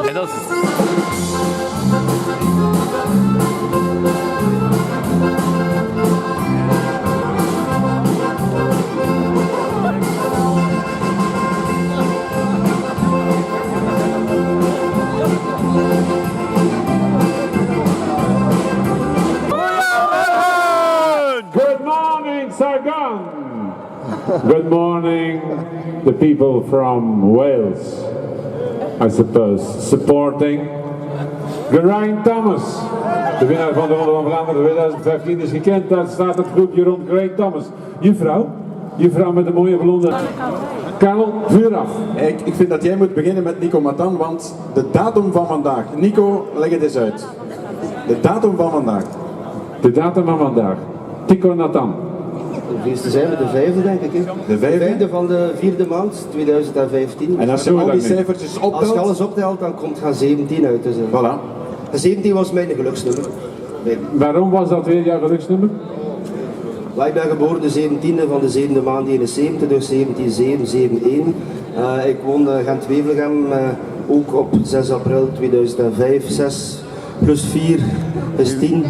En dat is het. Good morning, the people from Wales, I suppose, supporting Geraint Thomas. De winnaar van de Ronde van Vlaanderen 2015 is gekend. Daar staat het groepje rond Geraint Thomas. Juffrouw met de mooie blonde. Karel, vuur af. Ik vind dat jij moet beginnen met Nico Matan, want de datum van vandaag. Nico, leg het eens uit. De datum van vandaag. De datum van vandaag. Tico Nathan. De eerste zijn we de vijfde, denk ik. De vijfde van de vierde maand, 2015. En als je al die cijfertjes optelt... Als je alles optelt, dan komt gaan 17 uit. Dus, voilà. 17 was mijn geluksnummer. Waarom was dat weer jouw geluksnummer? Ik ben geboren de 17e van de zevende maand 71, dus 17-7-7-1. Ik woon Gent-Wevelgem, ook op 6 april 2005. 6 plus 4 is 10.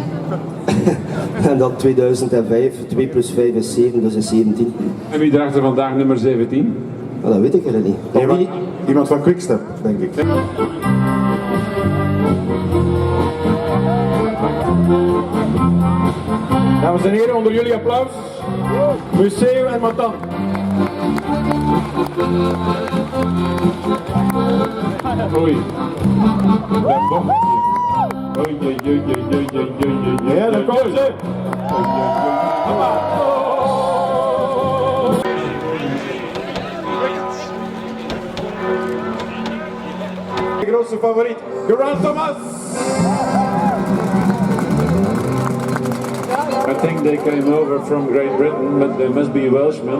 En dan 2005, 2 plus 5 is 7, dus is 17. En wie draagt er vandaag nummer 17? Nou, dat weet ik eigenlijk niet. Iemand van Quickstep, denk ik. Dames en heren, onder jullie applaus. Museum en Matan. Oei. Ja, daar komt ze. De grootste favoriet, Geraint Thomas. I think they came over from Great Britain, but they must be Welshmen.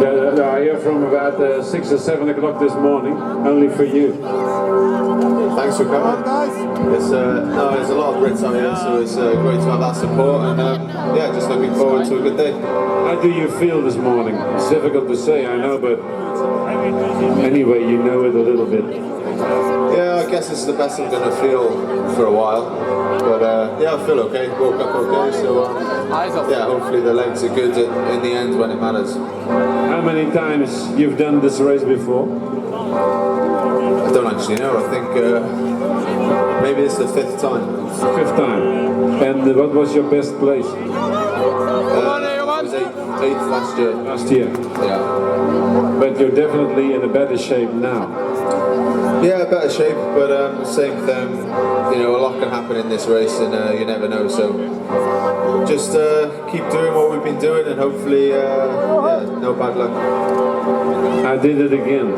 They are here from about 6 or 7 o'clock this morning, only for you. Thanks for coming. It's there's a lot of Brits out here, so it's great to have that support, and yeah, just looking forward to a good day. How do you feel this morning? It's difficult to say, I know, but anyway, you know it a little bit. Yeah, I guess it's the best I'm going to feel for a while, but yeah, I feel okay. Woke up okay, so yeah, hopefully the legs are good in the end when it matters. How many times you've done this race before? I don't actually know. I think maybe it's the 5th time. 5th time. And what was your best place? I was 8th last year. Last year. Yeah. But you're definitely in a better shape now. Yeah, better shape, but same thing. You know, a lot can happen in this race, and you never know. So just keep doing what we've been doing, and hopefully, yeah, no bad luck. I did it again.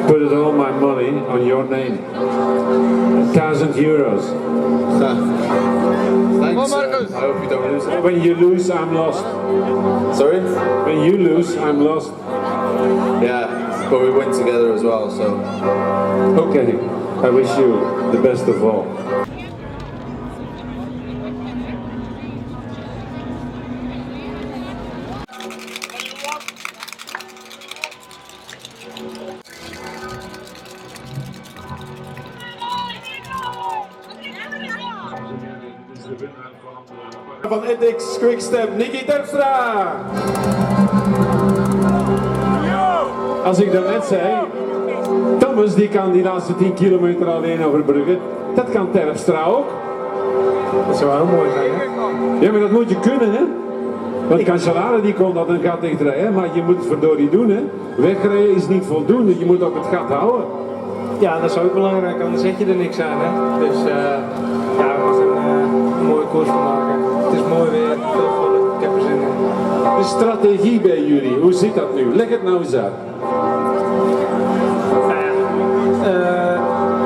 Put it all my money on your name. 1,000 euros. Thanks. I hope you don't lose it. When you lose, I'm lost. Sorry? When you lose, I'm lost. Yeah, but we win together as well, so. Okay, I wish you the best of all. Van Ethics Quickstep, Nicky Terpstra. Als ik daarnet zei, Thomas die kan die laatste 10 kilometer alleen overbruggen, dat kan Terpstra ook. Dat zou wel mooi zijn, hè? Ja, maar dat moet je kunnen, hè? Want Cancellara die kon dat een gat dichtrijden, maar je moet het verdorie doen, hè? Wegrijden is niet voldoende, je moet ook het gat houden. Ja, dat is ook belangrijk, anders zet je er niks aan, hè? Dus ja, we gaan een mooie koers van maken. Het is mooi weer, veel volk, ik heb er zin in. De strategie bij jullie, hoe zit dat nu? Leg het nou eens uit.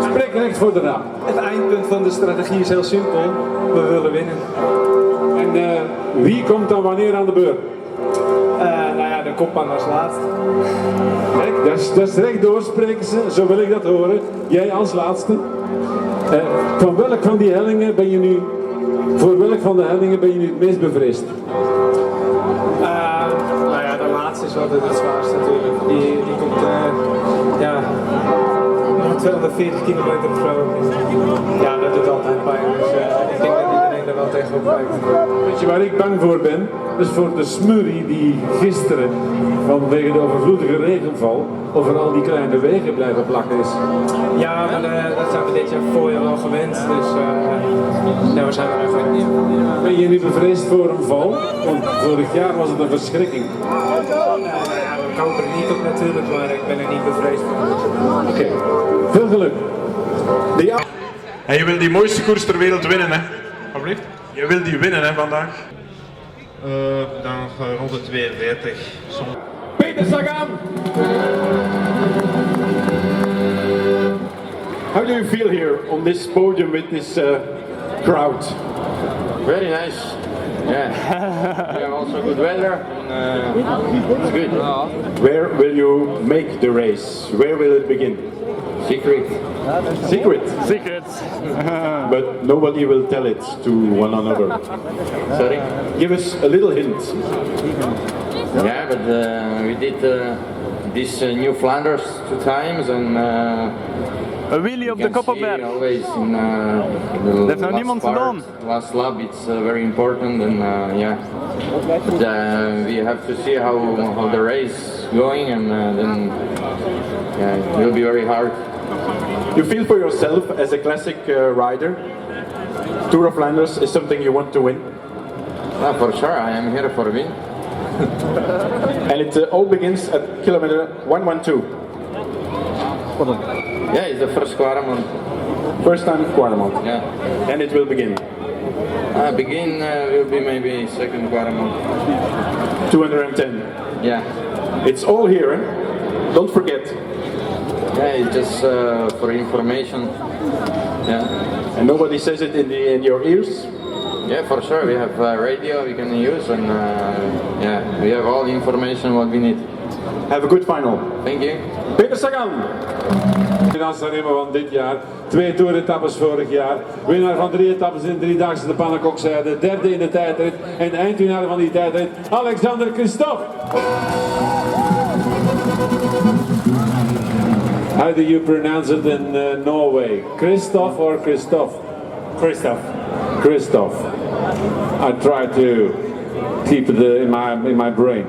Spreek recht voor de raam. Het eindpunt van de strategie is heel simpel. We willen winnen. En wie komt dan wanneer aan de beurt? Nou ja, de kopman als laatste. Kijk, dat is rechtdoor spreken ze, zo wil ik dat horen. Jij als laatste. Van welk van die hellingen ben je nu, voor welk van de hellingen ben je nu het meest bevreesd? Nou ja, de laatste is altijd het zwaarste natuurlijk. Die komt, ja, 240 kilometer of zo. Ja, dat doet altijd pijn. Dus ik denk dat iedereen er wel tegenop kijkt. Weet je waar ik bang voor ben? Dat is voor de smurrie die gisteren vanwege de overvloedige regenval over al die kleine wegen blijven plakken is. Ja, maar dat zijn we dit jaar voorjaar al gewend. Dus ja, we zijn er even. Ben je nu bevreesd voor een val? Want vorig jaar was het een verschrikking. Ik hoop er niet op natuurlijk, maar ik ben er niet bevreesd voor. Oké, veel geluk. En je wil die mooiste koers ter wereld winnen, hè? Alsjeblieft. Je wil die winnen, hè, vandaag? Dan rond de 42. Peter Sagan! How do you feel here on this podium with this crowd? Very nice. Yeah. We have also good weather. And, it's good. Where will you make the race? Where will it begin? Secret. Secret. Secret. But nobody will tell it to one another. Sorry. Give us a little hint. Yeah, but we did this New Flanders 2 times and. A wheelie op de Koppenberg. Always in the Dat heeft nog niemand gedaan. Last lap, it's very important, and yeah. But, we have to see how the race is going, and then yeah, it will be very hard. You feel for yourself as a classic rider, Tour of Flanders is something you want to win? For sure, I am here for a win. And it all begins at kilometer 112. Yeah, it's the first quartermount. First time quartermount. Yeah. And it will begin. Begin will be maybe second quartermount. 210. Yeah. It's all here, eh? Don't forget. Yeah, it's just for information. Yeah. And nobody says it in your ears? Yeah, for sure. We have radio we can use, and yeah, we have all the information what we need. Have a good final. Thank you. Peter Sagan. Dan van dit jaar, 2 toeretappes vorig jaar, winnaar van 3 etappes in de 3-daagse de Pannenkoekzijde, derde in de tijdrit en eindwinnaar van die tijdrit, Alexander Kristoff. How do you pronounce it in Norway? Kristoff or Kristoff? Kristoff. Kristoff. I try to keep it in my brain.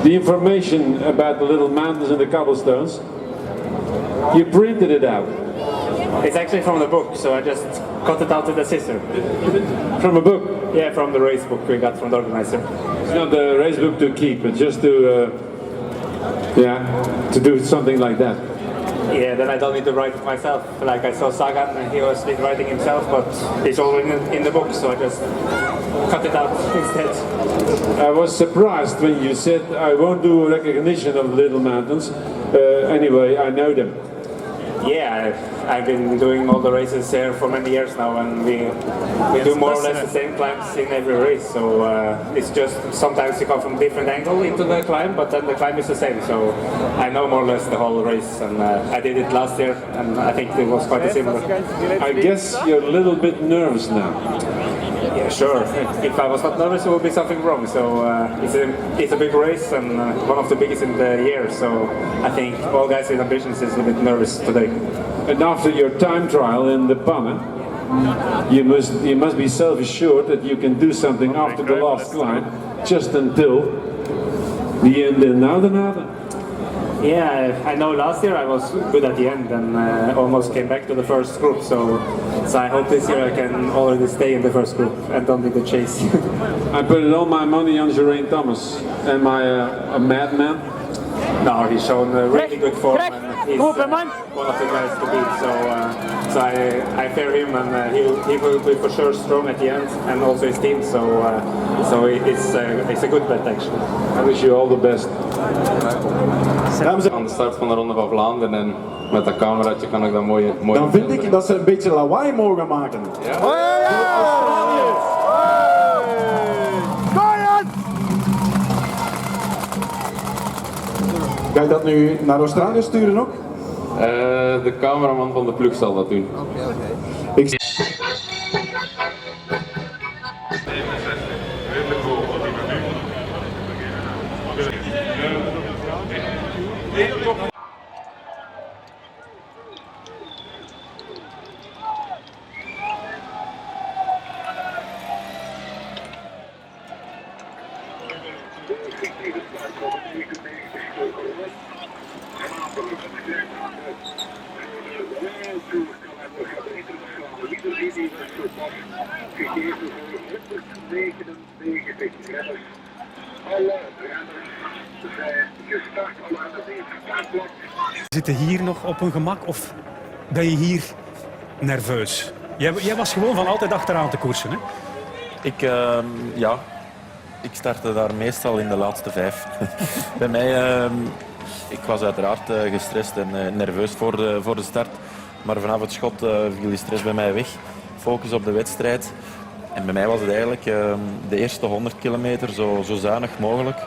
The information about the little mountains and the cobblestones, you printed it out. It's actually from the book, so I just cut it out to the sister. From a book? Yeah, from the race book we got from the organizer. It's not the race book to keep, but just to, to do something like that. Yeah, then I don't need to write it myself. Like I saw Sagan, he was writing himself, but it's all in the book, so I just cut it out instead. I was surprised when you said I won't do recognition of little mountains. Anyway, I know them. Yeah, I've been doing all the races here for many years now, and we do more or less the same climbs in every race. So it's just sometimes you come from a different angle into the climb, but then the climb is the same. So I know more or less the whole race, and I did it last year, and I think it was quite a similar. I guess you're a little bit nervous now. Yeah, sure. If I was not nervous, it would be something wrong. So it's a big race and one of the biggest in the year. So I think all guys with ambitions is a bit nervous today. And after your time trial in the Panne, you must be self-assured that you can do something after the last climb, just until the end in Nade. Yeah, I know last year I was good at the end and almost came back to the first group, so I hope this year I can already stay in the first group and don't need the chase. I put all my money on Geraint Thomas. Am I a madman? No, he's shown really good form and he's one of the guys to beat, so I fear him and he will be for sure strong at the end and also his team, so it's a good bet actually. I wish you all the best. Aan de start van de Ronde van Vlaanderen en met dat cameraatje kan ik dat mooi Dan vind ik dat ze een beetje lawaai mogen maken. Ja. Ga je dat nu naar Australië sturen ook? De cameraman van de ploeg zal dat doen. Ik... Zit je hier nog op een gemak of ben je hier nerveus? Jij was gewoon van altijd achteraan te koersen, hè? Ik startte daar meestal in de laatste 5. Bij mij, ik was uiteraard gestrest en nerveus voor de start. Maar vanaf het schot viel die stress bij mij weg. Focus op de wedstrijd. En bij mij was het eigenlijk de eerste 100 kilometer zo zuinig mogelijk.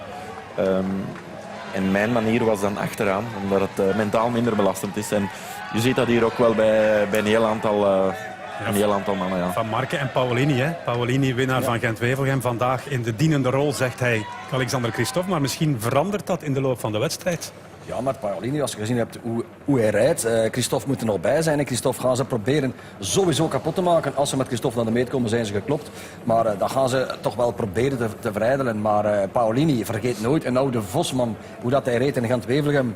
En mijn manier was dan achteraan, omdat het mentaal minder belastend is. En je ziet dat hier ook wel bij een heel aantal mannen. Ja. Van Marken en Paolini. Hè? Paolini, winnaar van Gent-Wevelgem. Vandaag in de dienende rol, zegt hij, Alexander Kristoff. Maar misschien verandert dat in de loop van de wedstrijd. Ja, maar Paolini, als je gezien hebt hoe hij rijdt, Kristoff moet er nog bij zijn. En Kristoff gaan ze proberen sowieso kapot te maken. Als ze met Kristoff naar de meet komen, zijn ze geklopt. Maar dat gaan ze toch wel proberen te verijdelen. Maar Paolini, vergeet nooit een oude Vosman, hoe dat hij reed in Gent-Wevelgem.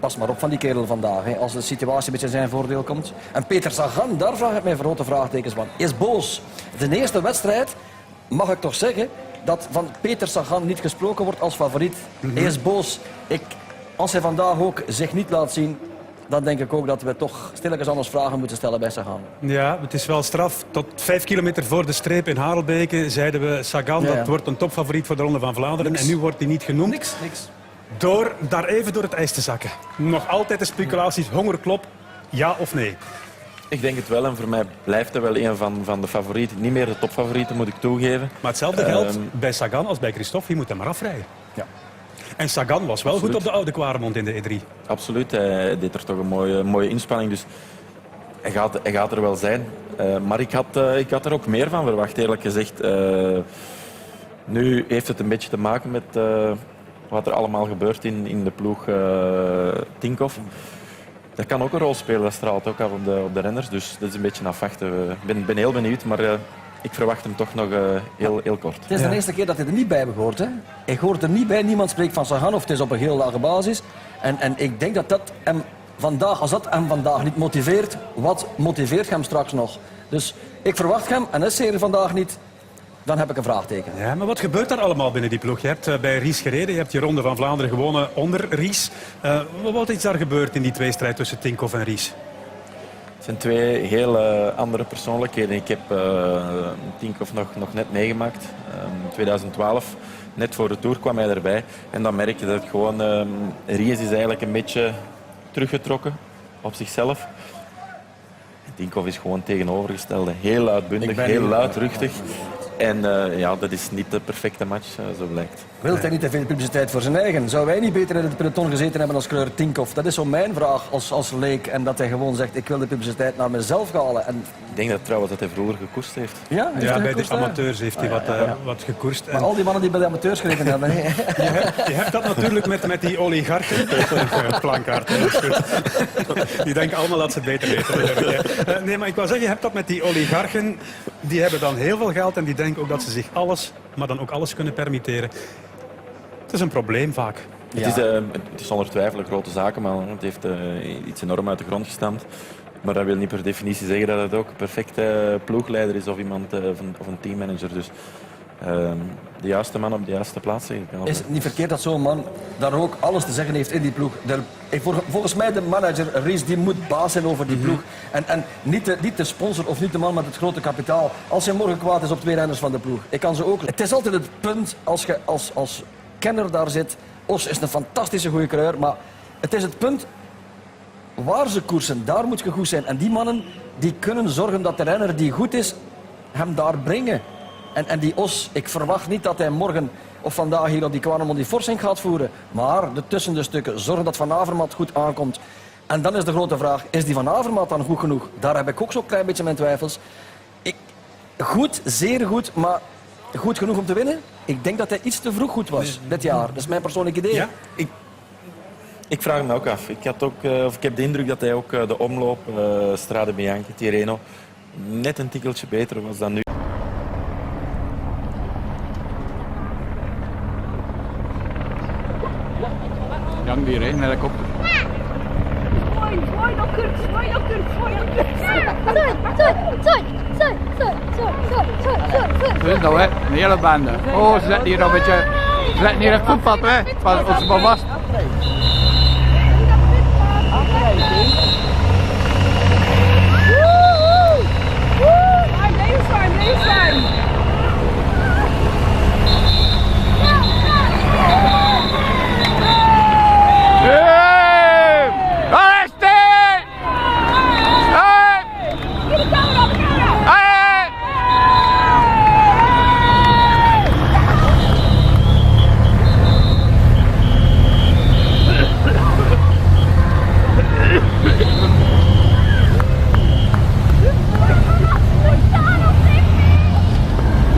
Pas maar op van die kerel vandaag, hè, als de situatie een beetje zijn voordeel komt. En Peter Sagan, daar vraag ik mij grote vraagtekens van. Is boos. De eerste wedstrijd, mag ik toch zeggen, dat van Peter Sagan niet gesproken wordt als favoriet. Hij is boos. Als hij vandaag ook zich niet laat zien, dan denk ik ook dat we toch stilletjes anders vragen moeten stellen bij Sagan. Ja, het is wel straf. Tot 5 kilometer voor de streep in Harelbeke zeiden we Sagan, dat wordt een topfavoriet voor de Ronde van Vlaanderen. En nu wordt hij niet genoemd. Niks. Door daar even door het ijs te zakken. Nog altijd de speculaties, hongerklop, ja of nee? Ik denk het wel en voor mij blijft hij wel een van de favorieten. Niet meer de topfavorieten, moet ik toegeven. Maar hetzelfde geldt bij Sagan als bij Kristoff. Je moet hem maar afrijden. Ja. En Sagan was wel Absoluut. Goed op de oude Kwaremond in de E3. Absoluut, hij deed er toch een mooie inspanning. Dus hij gaat er wel zijn. Maar ik had er ook meer van verwacht, eerlijk gezegd. Nu heeft het een beetje te maken met wat er allemaal gebeurt in de ploeg Tinkoff. Dat kan ook een rol spelen, dat straalt ook af op de renners. Dus dat is een beetje afwachten. Ik ben heel benieuwd, maar ik verwacht hem toch nog heel kort. Het is de eerste keer dat hij er niet bij hoort. Hè? Hij hoort er niet bij, niemand spreekt van Sagan of het is op een heel lage basis. En ik denk dat hem vandaag, als dat hem vandaag niet motiveert, wat motiveert hem straks nog? Dus ik verwacht hem en is hij er vandaag niet. Dan heb ik een vraagteken. Ja, maar wat gebeurt daar allemaal binnen die ploeg? Je hebt bij Ries gereden, je hebt die Ronde van Vlaanderen gewonnen onder Ries. Wat is daar gebeurd in die tweestrijd tussen Tinkoff en Ries? Het zijn twee heel andere persoonlijkheden. Ik heb Tinkoff nog net meegemaakt. In 2012, net voor de Tour, kwam hij erbij. En dan merk je dat gewoon Ries is eigenlijk een beetje teruggetrokken op zichzelf. Tinkoff is gewoon tegenovergestelde. Heel uitbundig, heel luidruchtig. En dat is niet de perfecte match, zo blijkt. Wilt hij niet te veel publiciteit voor zijn eigen? Zou wij niet beter in het peloton gezeten hebben als kleur Tinkoff? Dat is zo mijn vraag als leek. En dat hij gewoon zegt, ik wil de publiciteit naar mezelf halen. En... Ik denk dat trouwens dat hij vroeger gekoerst heeft. Ja, bij de amateurs heeft hij wat gekoerst. Maar al die mannen die bij de amateurs gereden hebben. Je hebt dat natuurlijk met die oligarchen. Plankaart, dat is goed. Die denken allemaal dat ze het beter weten. Nee, maar ik wou zeggen, je hebt dat met die oligarchen. Die hebben dan heel veel geld en die denken ook dat ze zich alles, maar dan ook alles kunnen permitteren. Het is een probleem vaak. Ja. Het is zonder twijfel een grote zakenman. Het heeft iets enorm uit de grond gestampt. Maar dat wil niet per definitie zeggen dat het ook een perfecte ploegleider is of iemand of een teammanager. Dus de juiste man op de juiste plaats. Is het niet verkeerd dat zo'n man daar ook alles te zeggen heeft in die ploeg? Volgens mij de manager Ries die moet baas zijn over die ploeg. En niet de sponsor of niet de man met het grote kapitaal. Als hij morgen kwaad is op 2 renners van de ploeg. Ik kan ze ook. Het is altijd het punt als je als kenner daar zit. Os is een fantastische goede coureur, maar het is het punt waar ze koersen. Daar moet je goed zijn. En die mannen die kunnen zorgen dat de renner die goed is hem daar brengen. En die Os, ik verwacht niet dat hij morgen of vandaag hier op die Kwaremond die forsing gaat voeren. Maar de tussen de stukken, zorgen dat Van Avermaet goed aankomt. En dan is de grote vraag, is die Van Avermaet dan goed genoeg? Daar heb ik ook zo'n klein beetje mijn twijfels. Goed, zeer goed, maar goed genoeg om te winnen? Ik denk dat hij iets te vroeg goed was dit jaar. Dat is mijn persoonlijk idee. Ja? Ik vraag me ook af. Ik heb de indruk dat hij ook de omloop Strade Bianche, Tirreno, net een tikkeltje beter was dan nu. Jangdier, hè, naar de kop. Zwaai nog kort. Dat is nou, hè, een hele bende. Oh, ze zetten hier een beetje, ze zetten hier een voetpad, hè. Pas op ze maar vast.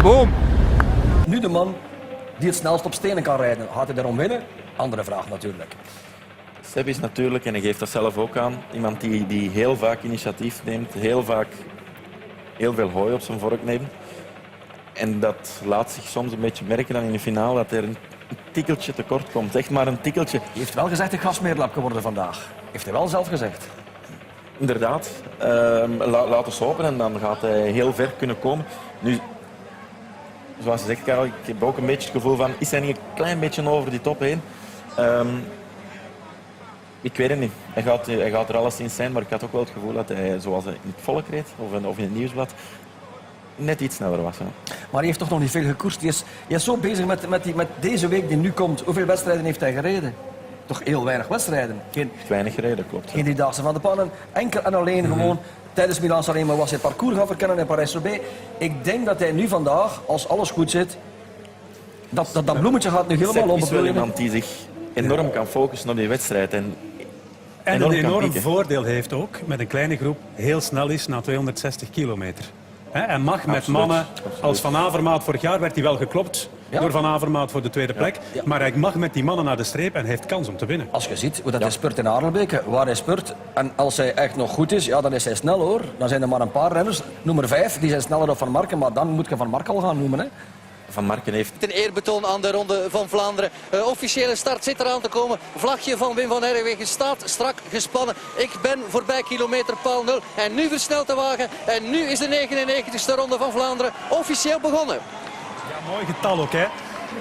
Boom. Nu de man die het snelst op stenen kan rijden. Gaat hij daarom winnen? Andere vraag natuurlijk. Seb is natuurlijk, en hij geeft dat zelf ook aan, iemand die heel vaak initiatief neemt, heel vaak heel veel hooi op zijn vork neemt. En dat laat zich soms een beetje merken dan in de finale, dat er een tikkeltje tekort komt. Echt maar een tikkeltje. Hij heeft wel gezegd, ik ga smeerlap geworden vandaag. Heeft hij wel zelf gezegd. Inderdaad. Laat ons hopen en dan gaat hij heel ver kunnen komen. Nu, zoals je zegt, Karel, ik heb ook een beetje het gevoel van, is hij niet een klein beetje over die top heen? Ik weet het niet. Hij gaat er alleszins zijn, maar ik had ook wel het gevoel dat hij, zoals hij in het volk reed, of in het nieuwsblad, net iets sneller was. Hè. Maar hij heeft toch nog niet veel gekoerst. Hij is zo bezig met deze week die nu komt. Hoeveel wedstrijden heeft hij gereden? Toch heel weinig wedstrijden. Weinig gereden, klopt. Geen Driedaagse van de Pannen. Enkel en alleen gewoon tijdens Milaan alleen maar was hij het parcours gaan verkennen in Parijs-Roubaix. Ik denk dat hij nu vandaag, als alles goed zit, dat bloemetje gaat nu helemaal openbloeien. Is wel openbloeien. iemand die zich enorm kan focussen op die wedstrijd. En een enorm voordeel heeft ook, met een kleine groep, heel snel is na 260 kilometer. Hij mag met mannen als Van Avermaat, vorig jaar werd hij wel geklopt door Van Avermaat voor de tweede plek, maar hij mag met die mannen naar de streep en heeft kans om te winnen. Als je ziet hoe dat hij spurt in Aarlebeke, waar hij spurt, en als hij echt nog goed is, ja, dan is hij snel hoor. Dan zijn er maar een paar renners, nummer 5, die zijn sneller dan Van Marken, maar dan moet je Van Marken al gaan noemen. Hè. Van Marken heeft een eerbetoon aan de Ronde van Vlaanderen. Officiële start zit eraan te komen. Vlagje van Wim van Herwegen staat strak gespannen. Ik ben voorbij kilometerpaal 0 en nu versnelt de wagen. En nu is de 99ste Ronde van Vlaanderen officieel begonnen. Ja, mooi getal ook, hè.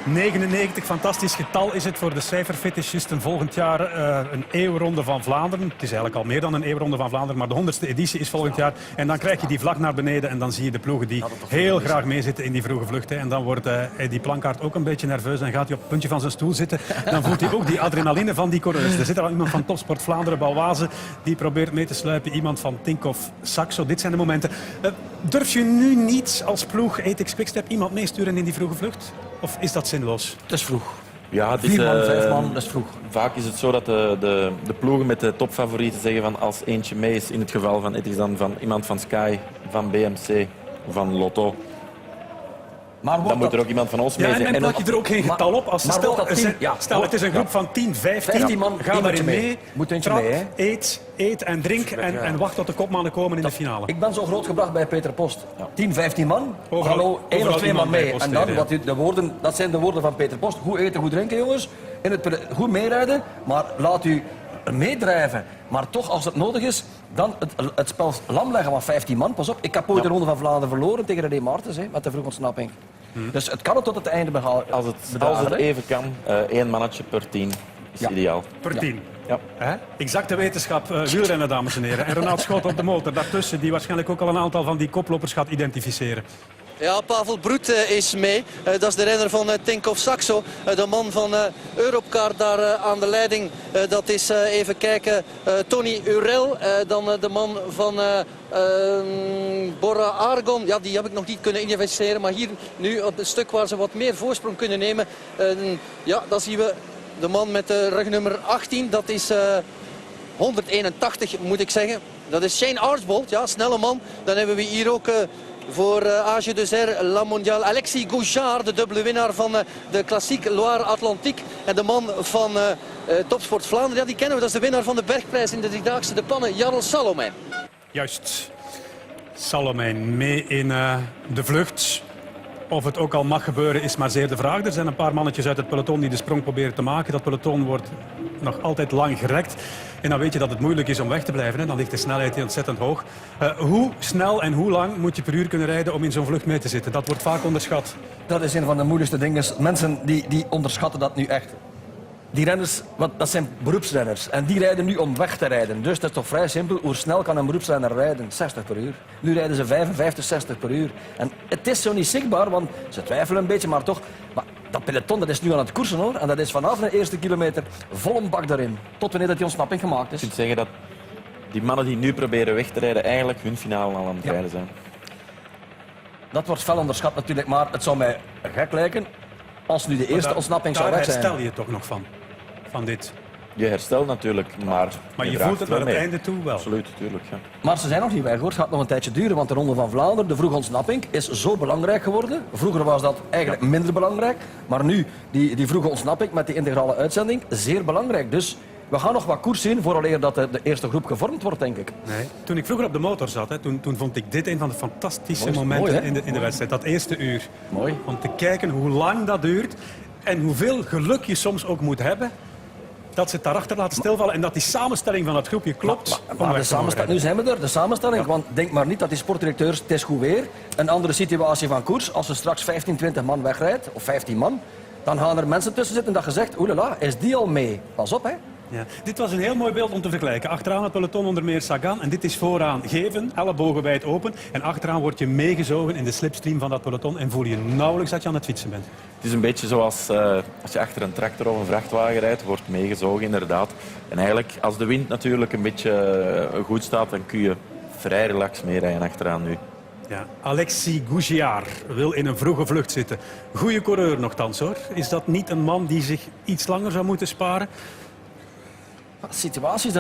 99, fantastisch getal is het voor de cijferfetischisten volgend jaar een eeuwronde van Vlaanderen. Het is eigenlijk al meer dan een eeuwronde van Vlaanderen, maar de 100ste editie is volgend jaar. En dan krijg je die vlag naar beneden en dan zie je de ploegen die heel graag meezitten in die vroege vluchten. En dan wordt die Plankaart ook een beetje nerveus en gaat hij op het puntje van zijn stoel zitten. Dan voelt hij ook die adrenaline van die coureurs. Er zit al iemand van Topsport Vlaanderen, Balwaze, die probeert mee te sluipen. Iemand van Tinkoff, Saxo. Dit zijn de momenten. Durf je nu niet als ploeg Ethics Quickstep iemand meesturen in die vroege vlucht? Of is dat zinloos? Het is vroeg. Ja, het is, 4 man, 5 man, dat is vroeg. Vaak is het zo dat de ploegen met de topfavorieten zeggen van als eentje mee is, in het geval van het is dan van iemand van Sky, van BMC, van Lotto. Maar dan moet er ook iemand van ons mee zijn. En dan plak je er ook geen getal op. Als stel het is een groep van 10, 15 man, ga daarin mee. Moet eentje trap, mee, eet en drink en wacht tot de kopmannen komen in de finale. Ik ben zo grootgebracht bij Peter Post. 10, 15 man, overal 1 of 2 man mee. En dan, ja. dat zijn de woorden van Peter Post. Goed eten, goed drinken jongens. Goed meerijden, maar laat u meedrijven. Maar toch, als het nodig is, dan het spel lam leggen van 15 man. Pas op, ik heb ooit de Ronde van Vlaanderen verloren tegen René Martens met de vroege ontsnapping. Dus het kan het tot het einde behalen. Als het even kan, 1 mannetje per 10 is ideaal. Per 10. Ja. Exacte wetenschap, wielrennen, dames en heren. En Renaat Schoot op de motor daartussen, die waarschijnlijk ook al een aantal van die koplopers gaat identificeren. Ja, Pavel Broet is mee. Dat is de renner van Tinkoff Saxo. De man van Europcar daar aan de leiding. Dat is, even kijken, Tony Urel. Dan de man van Borra Argon. Ja, die heb ik nog niet kunnen identificeren. Maar hier nu op het stuk waar ze wat meer voorsprong kunnen nemen. Ja, dan zien we de man met rugnummer 18. Dat is 181 moet ik zeggen. Dat is Shane Archbold. Ja, snelle man. Dan hebben we hier ook... voor Age de Zer, La Mondiale, Alexis Gouchard, de dubbele winnaar van de Klassiek Loire-Atlantique. En de man van Topsport Vlaanderen, ja, die kennen we, dat is de winnaar van de bergprijs in de Driedaagse de Pannen, Jarl Salomijn. Juist. Salomijn mee in de vlucht. of het ook al mag gebeuren is maar zeer de vraag. Er zijn een paar mannetjes uit het peloton die de sprong proberen te maken. Dat peloton wordt nog altijd lang gerekt. En dan weet je dat het moeilijk is om weg te blijven. Hè. Dan ligt de snelheid hier ontzettend hoog. Hoe snel en hoe lang moet je per uur kunnen rijden om in zo'n vlucht mee te zitten? Dat wordt vaak onderschat. Dat is een van de moeilijkste dingen. Mensen die onderschatten dat nu echt. Die renners, dat zijn beroepsrenners. En die rijden nu om weg te rijden. Dus dat is toch vrij simpel. Hoe snel kan een beroepsrenner rijden? 60 per uur. Nu rijden ze 55, 60 per uur. En het is zo niet zichtbaar, want ze twijfelen een beetje, maar toch. Maar dat peloton dat is nu aan het koersen hoor. En dat is vanaf de eerste kilometer vol een bak daarin. Tot wanneer dat die ontsnapping gemaakt is. Je kunt zeggen dat die mannen die nu proberen weg te rijden eigenlijk hun finale al aan het rijden zijn. Dat wordt fel onderschat natuurlijk, maar het zou mij gek lijken als nu de eerste ontsnapping zou weg zijn. Daar herstel je toch nog van dit? Je herstelt natuurlijk, maar je voelt het naar het einde toe wel. Absoluut, tuurlijk. Ja. Maar ze zijn nog niet weg hoor. Het gaat nog een tijdje duren, want de Ronde van Vlaanderen, de vroege ontsnapping, is zo belangrijk geworden. Vroeger was dat eigenlijk minder belangrijk, maar nu, die vroege ontsnapping met die integrale uitzending, zeer belangrijk. Dus we gaan nog wat koers zien vooraleer dat de eerste groep gevormd wordt, denk ik. Nee. Toen ik vroeger op de motor zat, toen vond ik dit een van de fantastische momenten in de wedstrijd. Dat eerste uur. Mooi. Om te kijken hoe lang dat duurt en hoeveel geluk je soms ook moet hebben dat ze het daarachter laten stilvallen en dat die samenstelling van dat groepje klopt. Maar nu zijn we er, de samenstelling. Ja. Want denk maar niet dat die sportdirecteurs, het is goed weer, een andere situatie van koers. Als er straks 15, 20 man wegrijdt, of 15 man, dan gaan er mensen tussen zitten dat je zegt, oelala, is die al mee? Pas op, hè. Ja. Dit was een heel mooi beeld om te vergelijken. Achteraan het peloton onder meer Sagan en dit is vooraan geven, ellebogen wijd open. En achteraan word je meegezogen in de slipstream van dat peloton en voel je nauwelijks dat je aan het fietsen bent. Het is een beetje zoals als je achter een tractor of een vrachtwagen rijdt, wordt meegezogen inderdaad. En eigenlijk als de wind natuurlijk een beetje goed staat, dan kun je vrij relaxed meerijden achteraan nu. Ja, Alexis Gougiard wil in een vroege vlucht zitten. Goeie coureur nogthans hoor. Is dat niet een man die zich iets langer zou moeten sparen? Situaties,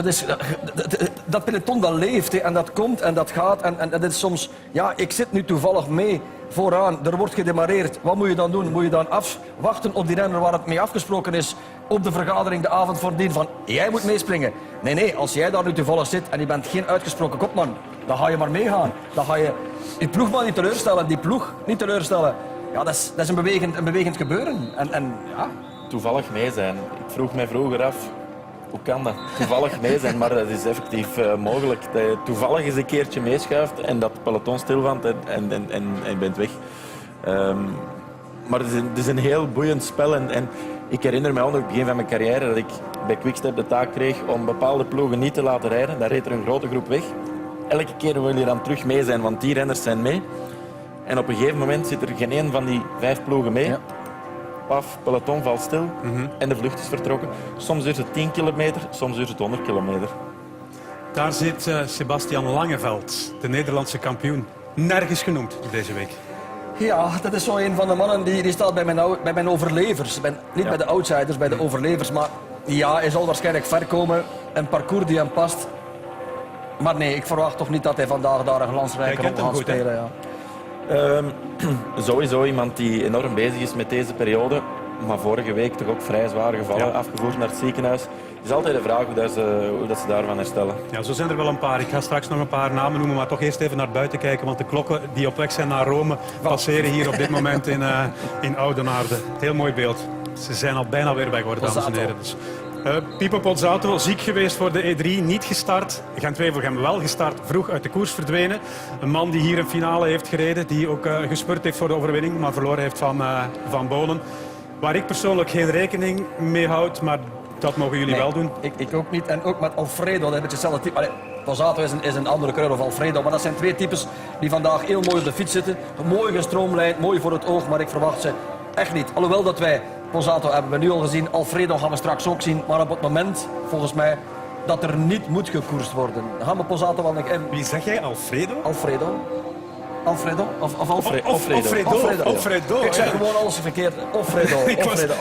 dat peloton dat leeft hè, en dat komt en dat gaat en dat is soms, ja, ik zit nu toevallig mee vooraan, er wordt gedemareerd, wat moet je dan doen? Moet je dan afwachten op die renner waar het mee afgesproken is op de vergadering de avond voordien van jij moet meespringen? Nee, als jij daar nu toevallig zit en je bent geen uitgesproken kopman, dan ga je maar meegaan. Dan ga je die ploegman niet teleurstellen, die ploeg niet teleurstellen. Ja, dat is een bewegend gebeuren. En ja. Toevallig mee zijn. Ik vroeg mij vroeger af, hoe kan dat? Toevallig mee zijn, maar dat is effectief mogelijk. Dat je toevallig eens een keertje meeschuift en dat peloton stilvangt en je bent weg. Maar het is een heel boeiend spel en ik herinner me onder het begin van mijn carrière dat ik bij Quickstep de taak kreeg om bepaalde ploegen niet te laten rijden. Dan reed er een grote groep weg. Elke keer wil je dan terug mee zijn, want die renners zijn mee. En op een gegeven moment zit er geen één van die 5 ploegen mee. Ja. Paf, peloton valt stil en de vlucht is vertrokken. Soms duurt het 10 kilometer, soms duurt het 100 kilometer. Daar zit Sebastian Langeveld, de Nederlandse kampioen. Nergens genoemd deze week. Ja, dat is zo een van de mannen die staat bij mijn overlevers. Niet bij de outsiders, bij de overlevers. Maar ja, hij zal waarschijnlijk ver komen. Een parcours die hem past. Maar nee, ik verwacht toch niet dat hij vandaag daar een glansrijke rol gaat spelen. Ja. Sowieso iemand die enorm bezig is met deze periode, maar vorige week toch ook vrij zware gevallen, afgevoerd naar het ziekenhuis. Het is altijd de vraag hoe dat ze daarvan herstellen. Ja, zo zijn er wel een paar. Ik ga straks nog een paar namen noemen, maar toch eerst even naar buiten kijken, want de klokken die op weg zijn naar Rome passeren hier op dit moment in Oudenaarde. Heel mooi beeld. Ze zijn al bijna weer weg, hoor, dames en heren. Dus. Pipo Pozzato, ziek geweest voor de E3, niet gestart. Gent-Wevelgem wel gestart, vroeg uit de koers verdwenen. Een man die hier een finale heeft gereden, die ook gespurt heeft voor de overwinning, maar verloren heeft van Bonen. Waar ik persoonlijk geen rekening mee houd, maar dat mogen jullie wel doen. Ik ook niet. En ook met Alfredo, dat is hetzelfde type. Pozzato is een andere coureur of Alfredo, maar dat zijn 2 types die vandaag heel mooi op de fiets zitten. Mooi gestroomlijnd, mooi voor het oog, maar ik verwacht ze echt niet. Alhoewel dat wij Pozzato hebben we nu al gezien, Alfredo gaan we straks ook zien, maar op het moment, volgens mij, dat er niet moet gekoerst worden. Dan gaan we Pozzato wel nog in. Wie zeg jij, Alfredo? Alfredo? Of Alfredo. Ik zeg gewoon alles verkeerd. Alfredo.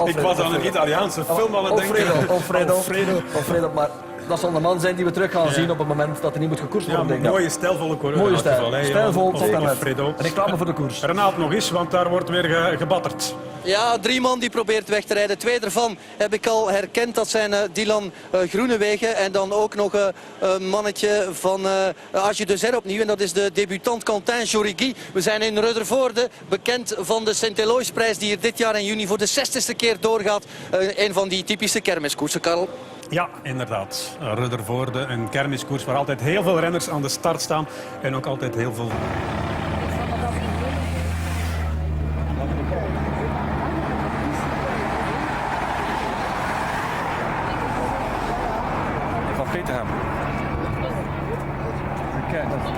Ik was aan een Italiaanse film aan het denken. Alfredo, maar dat zal de man zijn die we terug gaan zien op het moment dat er niet moet gekoerst worden. Ja, mooie, stijlvolle coureur. Mooie stijl. Stijlvol, tot en met. Alfredo. Reclame voor de koers. Renaat nog eens, want daar wordt weer gebatterd. Ja, 3 man die probeert weg te rijden. 2 ervan heb ik al herkend. Dat zijn Dylan Groenewegen en dan ook nog een mannetje van Age de Zer opnieuw. En dat is de debutant Quentin Jorigui. We zijn in Ruddervoorde, bekend van de Sint-Eloysprijs die hier dit jaar in juni voor de 60ste keer doorgaat. Een van die typische kermiskoersen, Karel. Ja, inderdaad. Ruddervoorde, een kermiskoers waar altijd heel veel renners aan de start staan. En ook altijd heel veel... Van Peterham. Kijk, dat is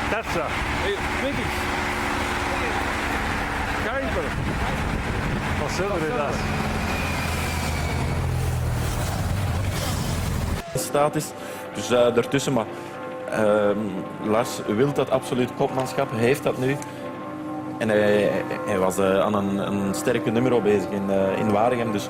Terza, 20. Kuiper. Van Silveras. Staat is. Dus daartussen, maar Lars wil dat absoluut kopmanschap, heeft dat nu. En hij was aan een sterke nummer bezig in Waregem, dus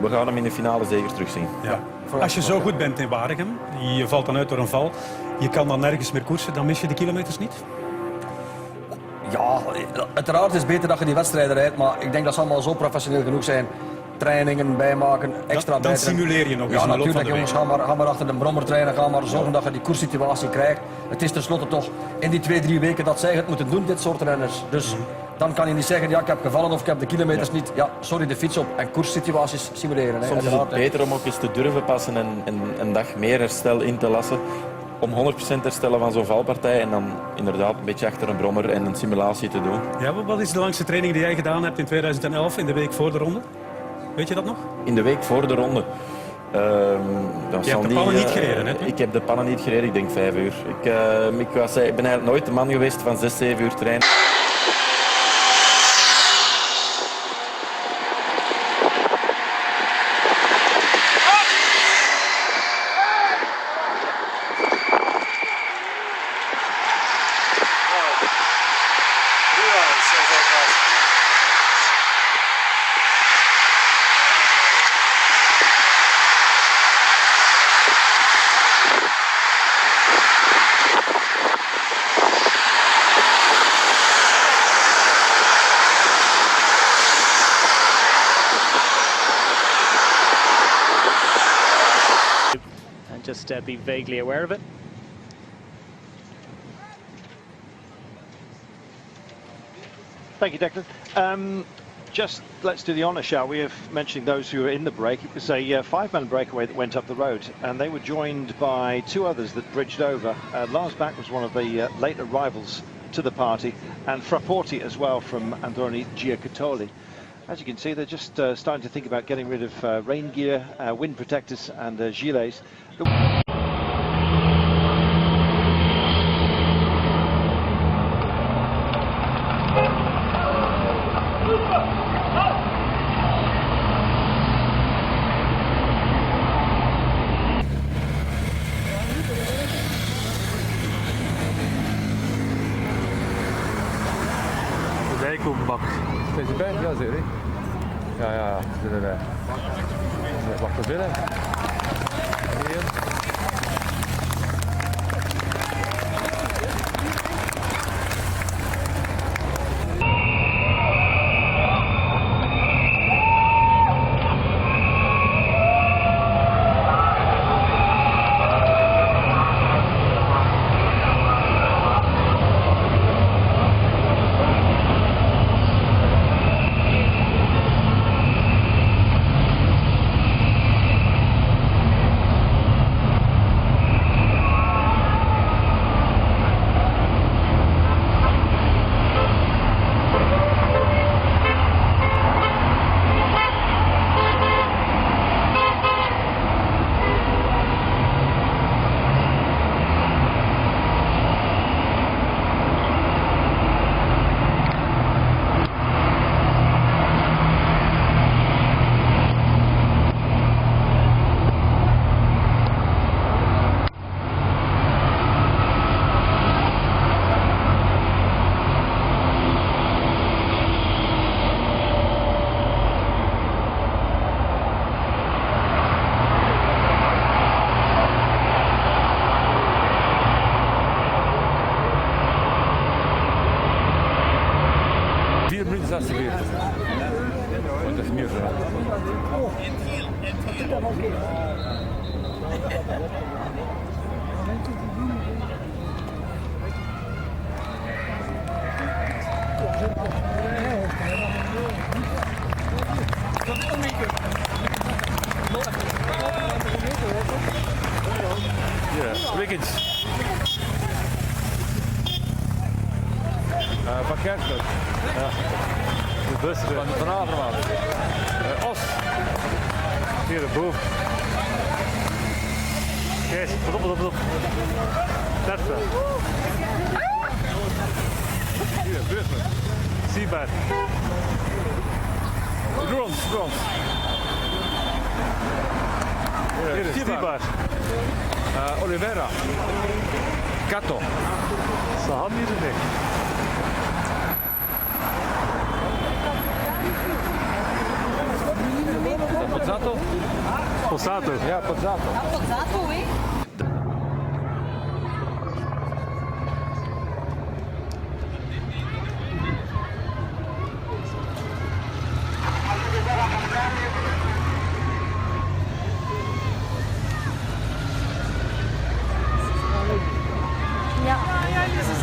we gaan hem in de finale zeker terugzien. Ja. Als je zo goed bent in Waregem, je valt dan uit door een val, je kan dan nergens meer koersen, dan mis je de kilometers niet? Ja, uiteraard is het beter dat je die wedstrijden rijdt, maar ik denk dat ze allemaal zo professioneel genoeg zijn. Trainingen bijmaken, extra dan simuleer je nog eens. Ja, natuurlijk jongens, ga maar achter de brommer trainen, ga maar zorgen dat je die koerssituatie krijgt. Het is tenslotte toch in die 2-3 weken dat zij het moeten doen, dit soort renners. Dus dan kan je niet zeggen, ja, ik heb gevallen of ik heb de kilometers niet. Ja, sorry, de fiets op en koerssituaties simuleren. Soms is het beter om ook eens te durven passen en een dag meer herstel in te lassen. Om 100% herstellen van zo'n valpartij en dan inderdaad een beetje achter een brommer en een simulatie te doen. Ja, wat is de langste training die jij gedaan hebt in 2011, in de week voor de ronde? Weet je dat nog? In de week voor de ronde. Je hebt de pannen niet gereden, hè? Ik heb de pannen niet gereden, ik denk 5 uur. Ik ben eigenlijk nooit de man geweest van 6, 7 uur trainen. Just be vaguely aware of it. Thank you, Declan. Just let's do the honour, shall we, of mentioning those who were in the break. It was a 5-man breakaway that went up the road, and they were joined by 2 others that bridged over. Lars Bak was one of the late arrivals to the party, and Frapporti as well from Androni Giacottoli. As you can see, they're just starting to think about getting rid of rain gear, wind protectors and gilets. Bijkomenbak. Zijn ze bij? Ja, zeker. Ja, ze zijn erbij. Wacht te binnen. is alsjeblieft. Want dat is meer zo. Ja, Wiggins. Van Kerkhoff. Ja. De bus van Avermaat. Os. Hier de boef. Kees, pas op. Terka. Hier, Brugman. Siebaert. Rundt. Hier is Siebaert. Oliveira. Kato. Sahan hier is niks. Pozzato? Pozzato? Ja, Pozzato. Pozzato, hè? Ja, dit is het.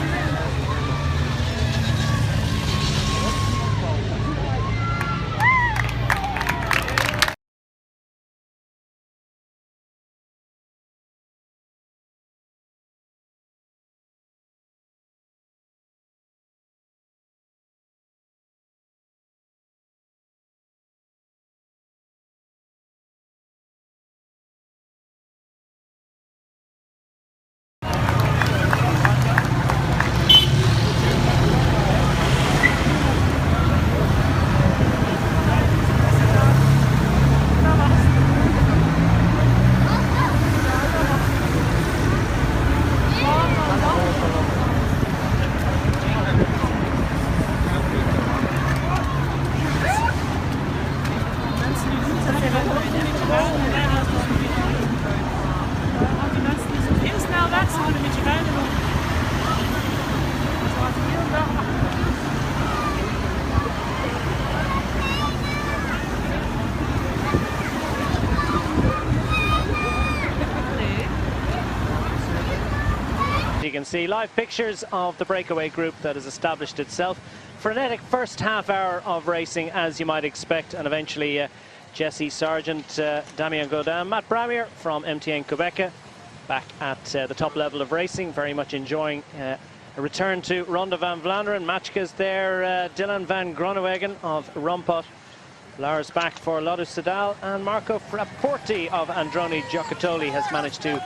You can see live pictures of the breakaway group that has established itself. Frenetic first half hour of racing, as you might expect, and eventually Jesse Sargent, Damien Gaudin, Matt Bramier from MTN Quebec back at the top level of racing, very much enjoying a return to Ronde van Vlaanderen. Matchka's there, Dylan van Groenewegen of Rompot, Lars back for Lodus Sedal, and Marco Frapporti of Androni Giocattoli has managed to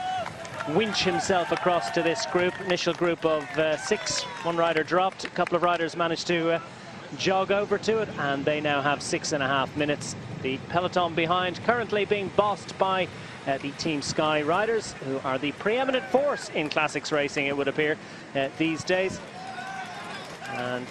winch himself across to this group. Initial group of 6, one rider dropped, a couple of riders managed to jog over to it, and they now have 6.5 minutes. The peloton behind currently being bossed by the Team Sky riders, who are the preeminent force in classics racing, it would appear, these days. And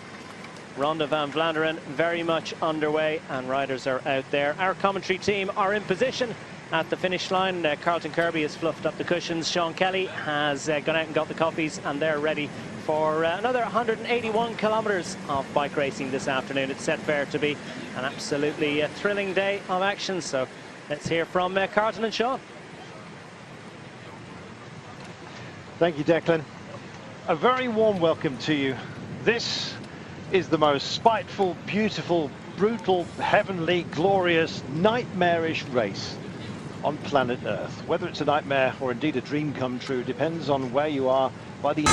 Ronde van Vlaanderen very much underway, and riders are out there. Our commentary team are in position at the finish line. Carlton Kirby has fluffed up the cushions. Sean Kelly has gone out and got the coffees, and they're ready for another 181 kilometres of bike racing this afternoon. It's set fair to be an absolutely thrilling day of action. So let's hear from Carlton and Sean. Thank you, Declan. A very warm welcome to you. This is the most spiteful, beautiful, brutal, heavenly, glorious, nightmarish race on planet Earth. Whether it's a nightmare or indeed a dream come true depends on where you are by the...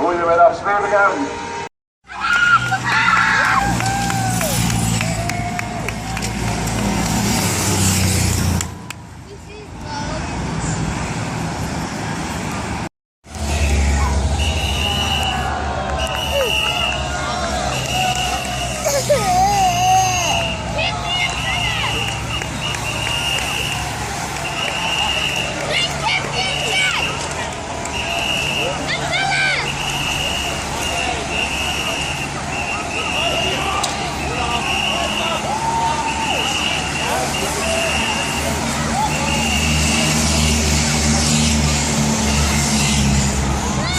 Goedemiddag, Smeerbegaan.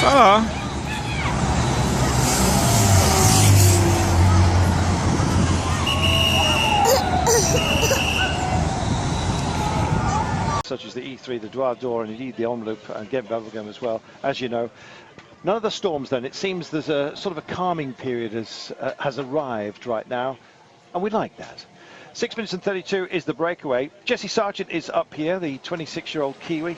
Ça va. Such as the E3, the Droit d'Or, and indeed the Omloop and Ghent-Wevelgem as well, as you know. None of the storms then. It seems there's a sort of a calming period has arrived right now, and we like that. 6 minutes and 32 is the breakaway. Jesse Sargent is up here, the 26-year-old Kiwi.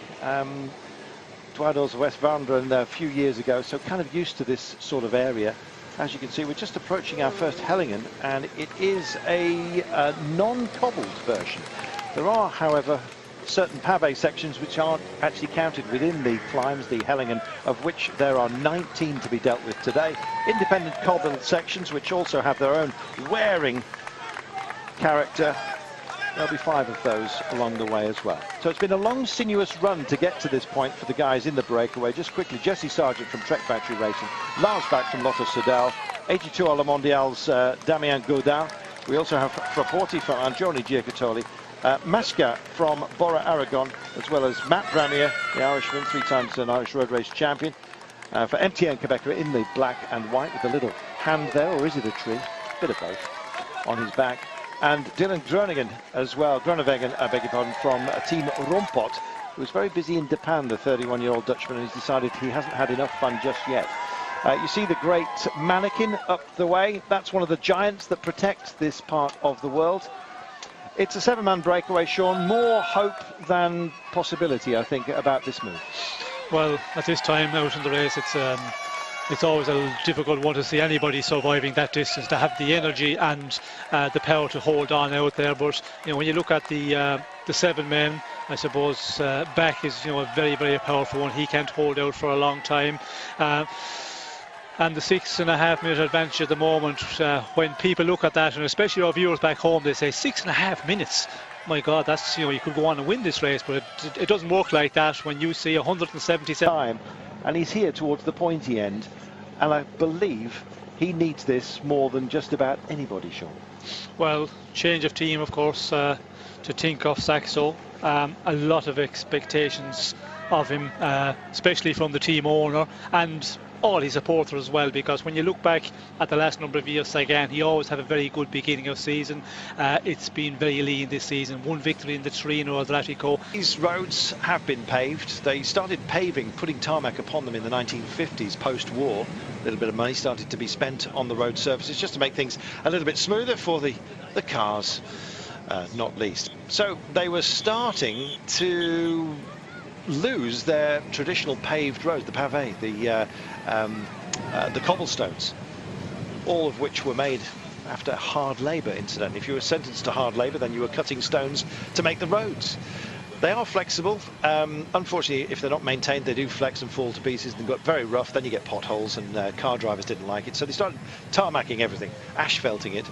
Droit d'Ors of West Vlaanderen a few years ago, so kind of used to this sort of area. As you can see, we're just approaching our first Hellingen, and it is a non-cobbled version. There are, however, certain pavé sections which aren't actually counted within the climbs, the Hellingen, of which there are 19 to be dealt with today. Independent cobbled sections which also have their own wearing character. There'll be 5 of those along the way as well. So it's been a long, sinuous run to get to this point for the guys in the breakaway. Just quickly, Jesse Sargent from Trek Battery Racing, Lars Bak from Lotto Soudal, 82 à la Mondial's Damien Gaudin. We also have Frapporti from Androni Giocattoli, Maska from Bora Aragon, as well as Matt Bramier, the Irishman, 3 times an Irish road race champion. For MTN Quebecer in the black and white with a little hand there, or is it a tree? Bit of both on his back. And Dylan Groningen as well, Groenewegen, I beg your pardon, from Team Rompot, who was very busy in Japan, the 31-year-old Dutchman, and he's decided he hasn't had enough fun just yet. You see the great mannequin up the way. That's one of the giants that protects this part of the world. It's a 7-man breakaway, Sean. More hope than possibility, I think, about this move. Well, at this time out in the race, it's always a difficult one to see anybody surviving that distance, to have the energy and the power to hold on out there. But you know, when you look at the 7 men, I suppose Bak is, you know, a very, very powerful one. He can't hold out for a long time. And the 6.5 minute advantage at the moment, when people look at that, and especially our viewers back home, they say 6.5 minutes. My God, that's, you know, you could go on and win this race, but it doesn't work like that when you see 177 time, and he's here towards the pointy end, and I believe he needs this more than just about anybody, Sean. Well, change of team, of course, to Tinkoff Saxo. A lot of expectations of him, especially from the team owner and all his supporters as well, because when you look back at the last number of years, again, he always had a very good beginning of season. It's been very lean this season. 1 victory in the Trino Adriatico. These roads have been paved. They started paving, putting tarmac upon them in the 1950s, post-war. A little bit of money started to be spent on the road surfaces just to make things a little bit smoother for the cars, not least. So they were starting to lose their traditional paved roads, the pavé, the cobblestones, all of which were made after hard labour, incidentally. If you were sentenced to hard labour, then you were cutting stones to make the roads. They are flexible. Unfortunately, if they're not maintained, they do flex and fall to pieces and got very rough. Then you get potholes, and car drivers didn't like it, so they started tarmacking everything, asphalting it.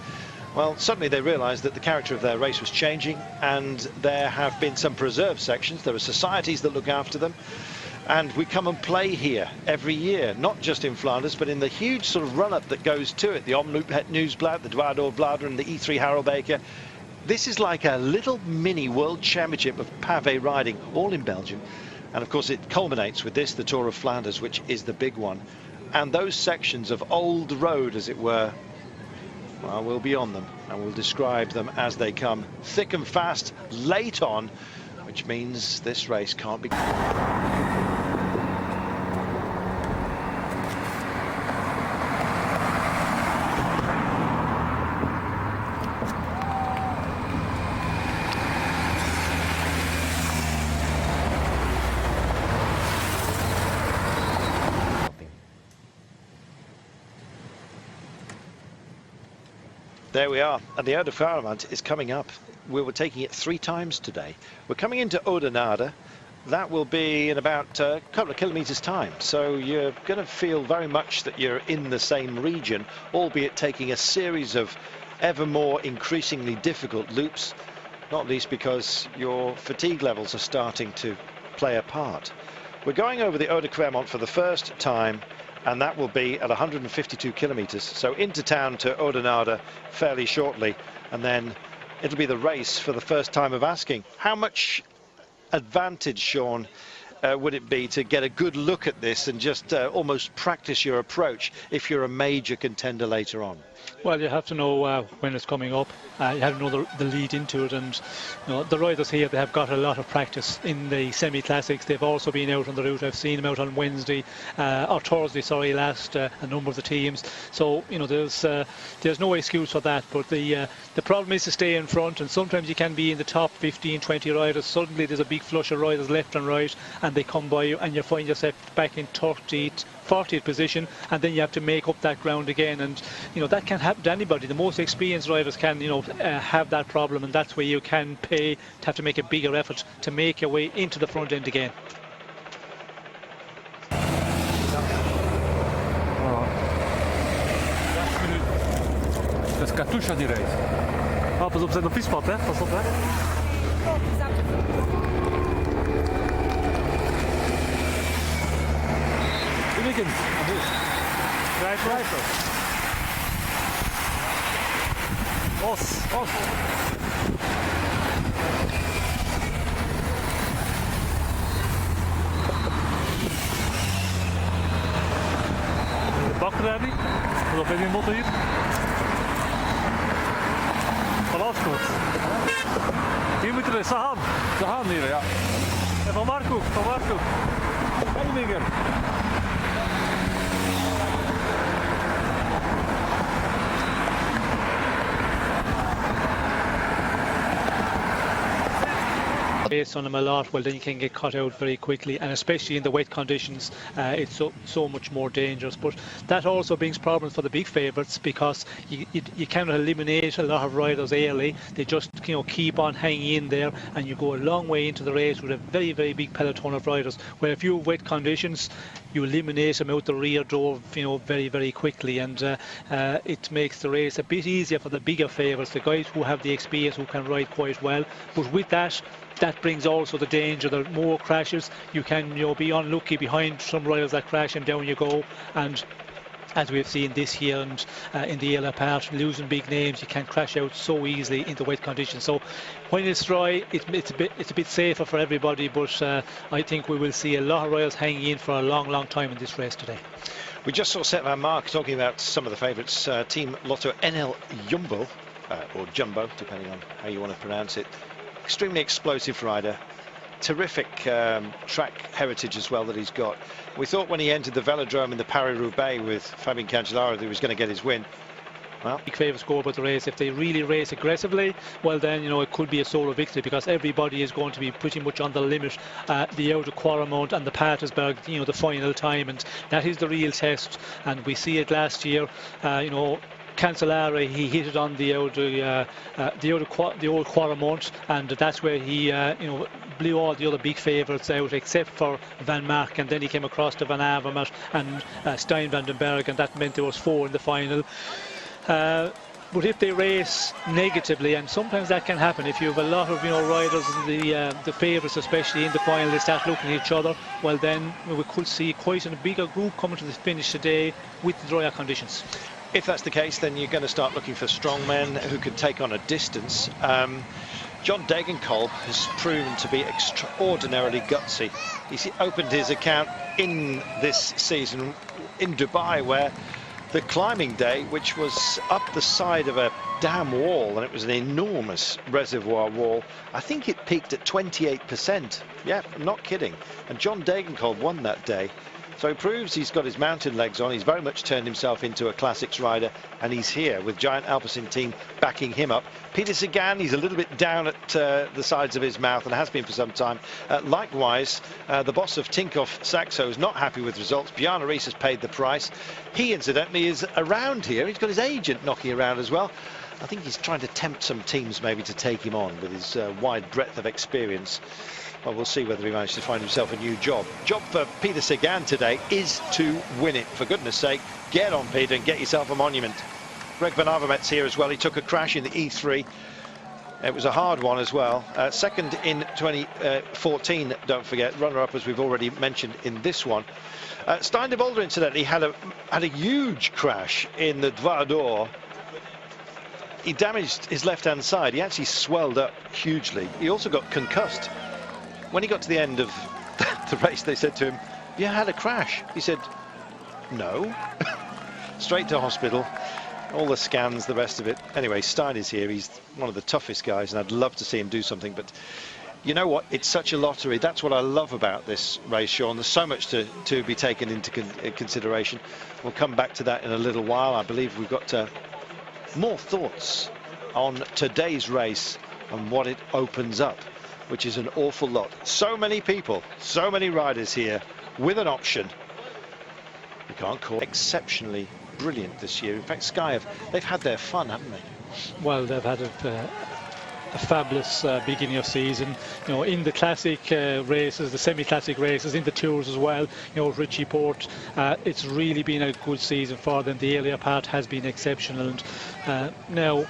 Well, suddenly they realised that the character of their race was changing, and there have been some preserved sections. There are societies that look after them, and we come and play here every year, not just in Flanders, but in the huge sort of run-up that goes to it. The Omloop Het Nieuwsblad, the Droit d'Or Vlaanderen, the E3 Harelbeke. This is like a little mini world championship of pavé riding, all in Belgium. And of course it culminates with this, the Tour of Flanders, which is the big one. And those sections of old road, as it were, well, we'll be on them, and we'll describe them as they come. Thick and fast, late on, which means this race can't be... There we are, and the Ode Farmant is coming up. We were taking it 3 times today. We're coming into Oudenaarde. That will be in about a couple of kilometres time. So you're going to feel very much that you're in the same region, albeit taking a series of ever more increasingly difficult loops, not least because your fatigue levels are starting to play a part. We're going over the Ode Cremont for the first time, and that will be at 152 kilometres. So into town to Oudenaarde fairly shortly, and then it'll be the race for the first time of asking. How much advantage, Sean, would it be to get a good look at this and just almost practice your approach if you're a major contender later on? Well, you have to know when it's coming up. You have to know the lead into it, and the riders here, they have got a lot of practice in the semi-classics. They've also been out on the route. I've seen them out on Wednesday or Thursday, sorry, last a number of the teams. So there's no excuse for that. But the problem is to stay in front, and sometimes you can be in the top 15, 20 riders. Suddenly there's a big flush of riders left and right, and they come by you, and you find yourself back in 30th, 40th position, and then you have to make up that ground again. And that can happen to anybody. The most experienced riders can have that problem, and that's where you can pay to have to make a bigger effort to make your way into the front end again. Dat is Katusha die rijdt. Oh, pas op, zijn op fietspad, hè? Pas op, hè? Uniken. Rijder. Os. De bakkerij. Pas op, in die motor hier. Alles goed. Hier moeten we Sahan hier, ja. En van Marco. Heininger. Based on them a lot, well then you can get cut out very quickly, and especially in the wet conditions it's so much more dangerous. But that also brings problems for the big favourites, because you cannot eliminate a lot of riders early. They just keep on hanging in there, and you go a long way into the race with a very, very big peloton of riders, where if you have wet conditions you eliminate them out the rear door very, very quickly, and it makes the race a bit easier for the bigger favourites, the guys who have the experience, who can ride quite well. But with that brings also the danger that more crashes. You can be unlucky behind some riders that crash, and down you go. And as we've seen this year and in the earlier part, losing big names, you can crash out so easily in the wet conditions. So when it's dry, it's a bit safer for everybody, but I think we will see a lot of riders hanging in for a long time in this race today. We just saw Sepp van Mark talking about some of the favourites. Team Lotto NL Jumbo, or Jumbo, depending on how you want to pronounce it. Extremely explosive rider, terrific track heritage as well that he's got. We thought when he entered the velodrome in the Paris-Roubaix with Fabien Cancellara that he was going to get his win. Well, big favourites go about the race. If they really race aggressively, well then it could be a solo victory, because everybody is going to be pretty much on the limit. The Oude Quaremont and the Patersberg, the final time, and that is the real test. And we see it last year. Cancellara, he hit it on the old Quaremont, and that's where he blew all the other big favourites out except for Van Mark, and then he came across to Van Avermaet and Stein van den Berg, and that meant there was 4 in the final. But if they race negatively, and sometimes that can happen, if you have a lot of riders in the favourites, especially in the final, they start looking at each other, well then we could see quite a bigger group coming to the finish today with the drier conditions. If that's the case, then you're going to start looking for strong men who can take on a distance. John Degenkolb has proven to be extraordinarily gutsy. He opened his account in this season in Dubai, where the climbing day, which was up the side of a dam wall, and it was an enormous reservoir wall, I think it peaked at 28%. Yeah, I'm not kidding. And John Degenkolb won that day. So he proves he's got his mountain legs on. He's very much turned himself into a classics rider, and he's here with Giant Alpecin team backing him up. Peter Sagan, he's a little bit down at the sides of his mouth, and has been for some time. Likewise, the boss of Tinkoff Saxo is not happy with results. Bjarne Riis has paid the price. He, incidentally, is around here. He's got his agent knocking around as well. I think he's trying to tempt some teams maybe to take him on with his wide breadth of experience. Well, we'll see whether he managed to find himself a new job. Job for Peter Sagan today is to win it. For goodness sake, get on, Peter, and get yourself a monument. Greg Van Avermaet's here as well. He took a crash in the E3. It was a hard one as well. Second in 2014, don't forget. Runner-up, as we've already mentioned in this one. Stein de Volder, incidentally, had a huge crash in the Dwars d'Or. He damaged his left-hand side. He actually swelled up hugely. He also got concussed. When he got to the end of the race, they said to him, "Have you had a crash?" He said, "No." Straight to hospital, all the scans, the rest of it. Anyway, Stein is here. He's one of the toughest guys, and I'd love to see him do something, but you know what? It's such a lottery. That's what I love about this race, Sean. There's so much to be taken into consideration. We'll come back to that in a little while. I believe we've got more thoughts on today's race and what it opens up, which is an awful lot. So many people, so many riders here with an option. You can't call it exceptionally brilliant this year. In fact, Sky they've had their fun, haven't they? Well, they've had a fabulous beginning of season, you know, in the classic races, the semi-classic races, in the tours as well. You know, Richie Port, it's really been a good season for them. The earlier part has been exceptional, and now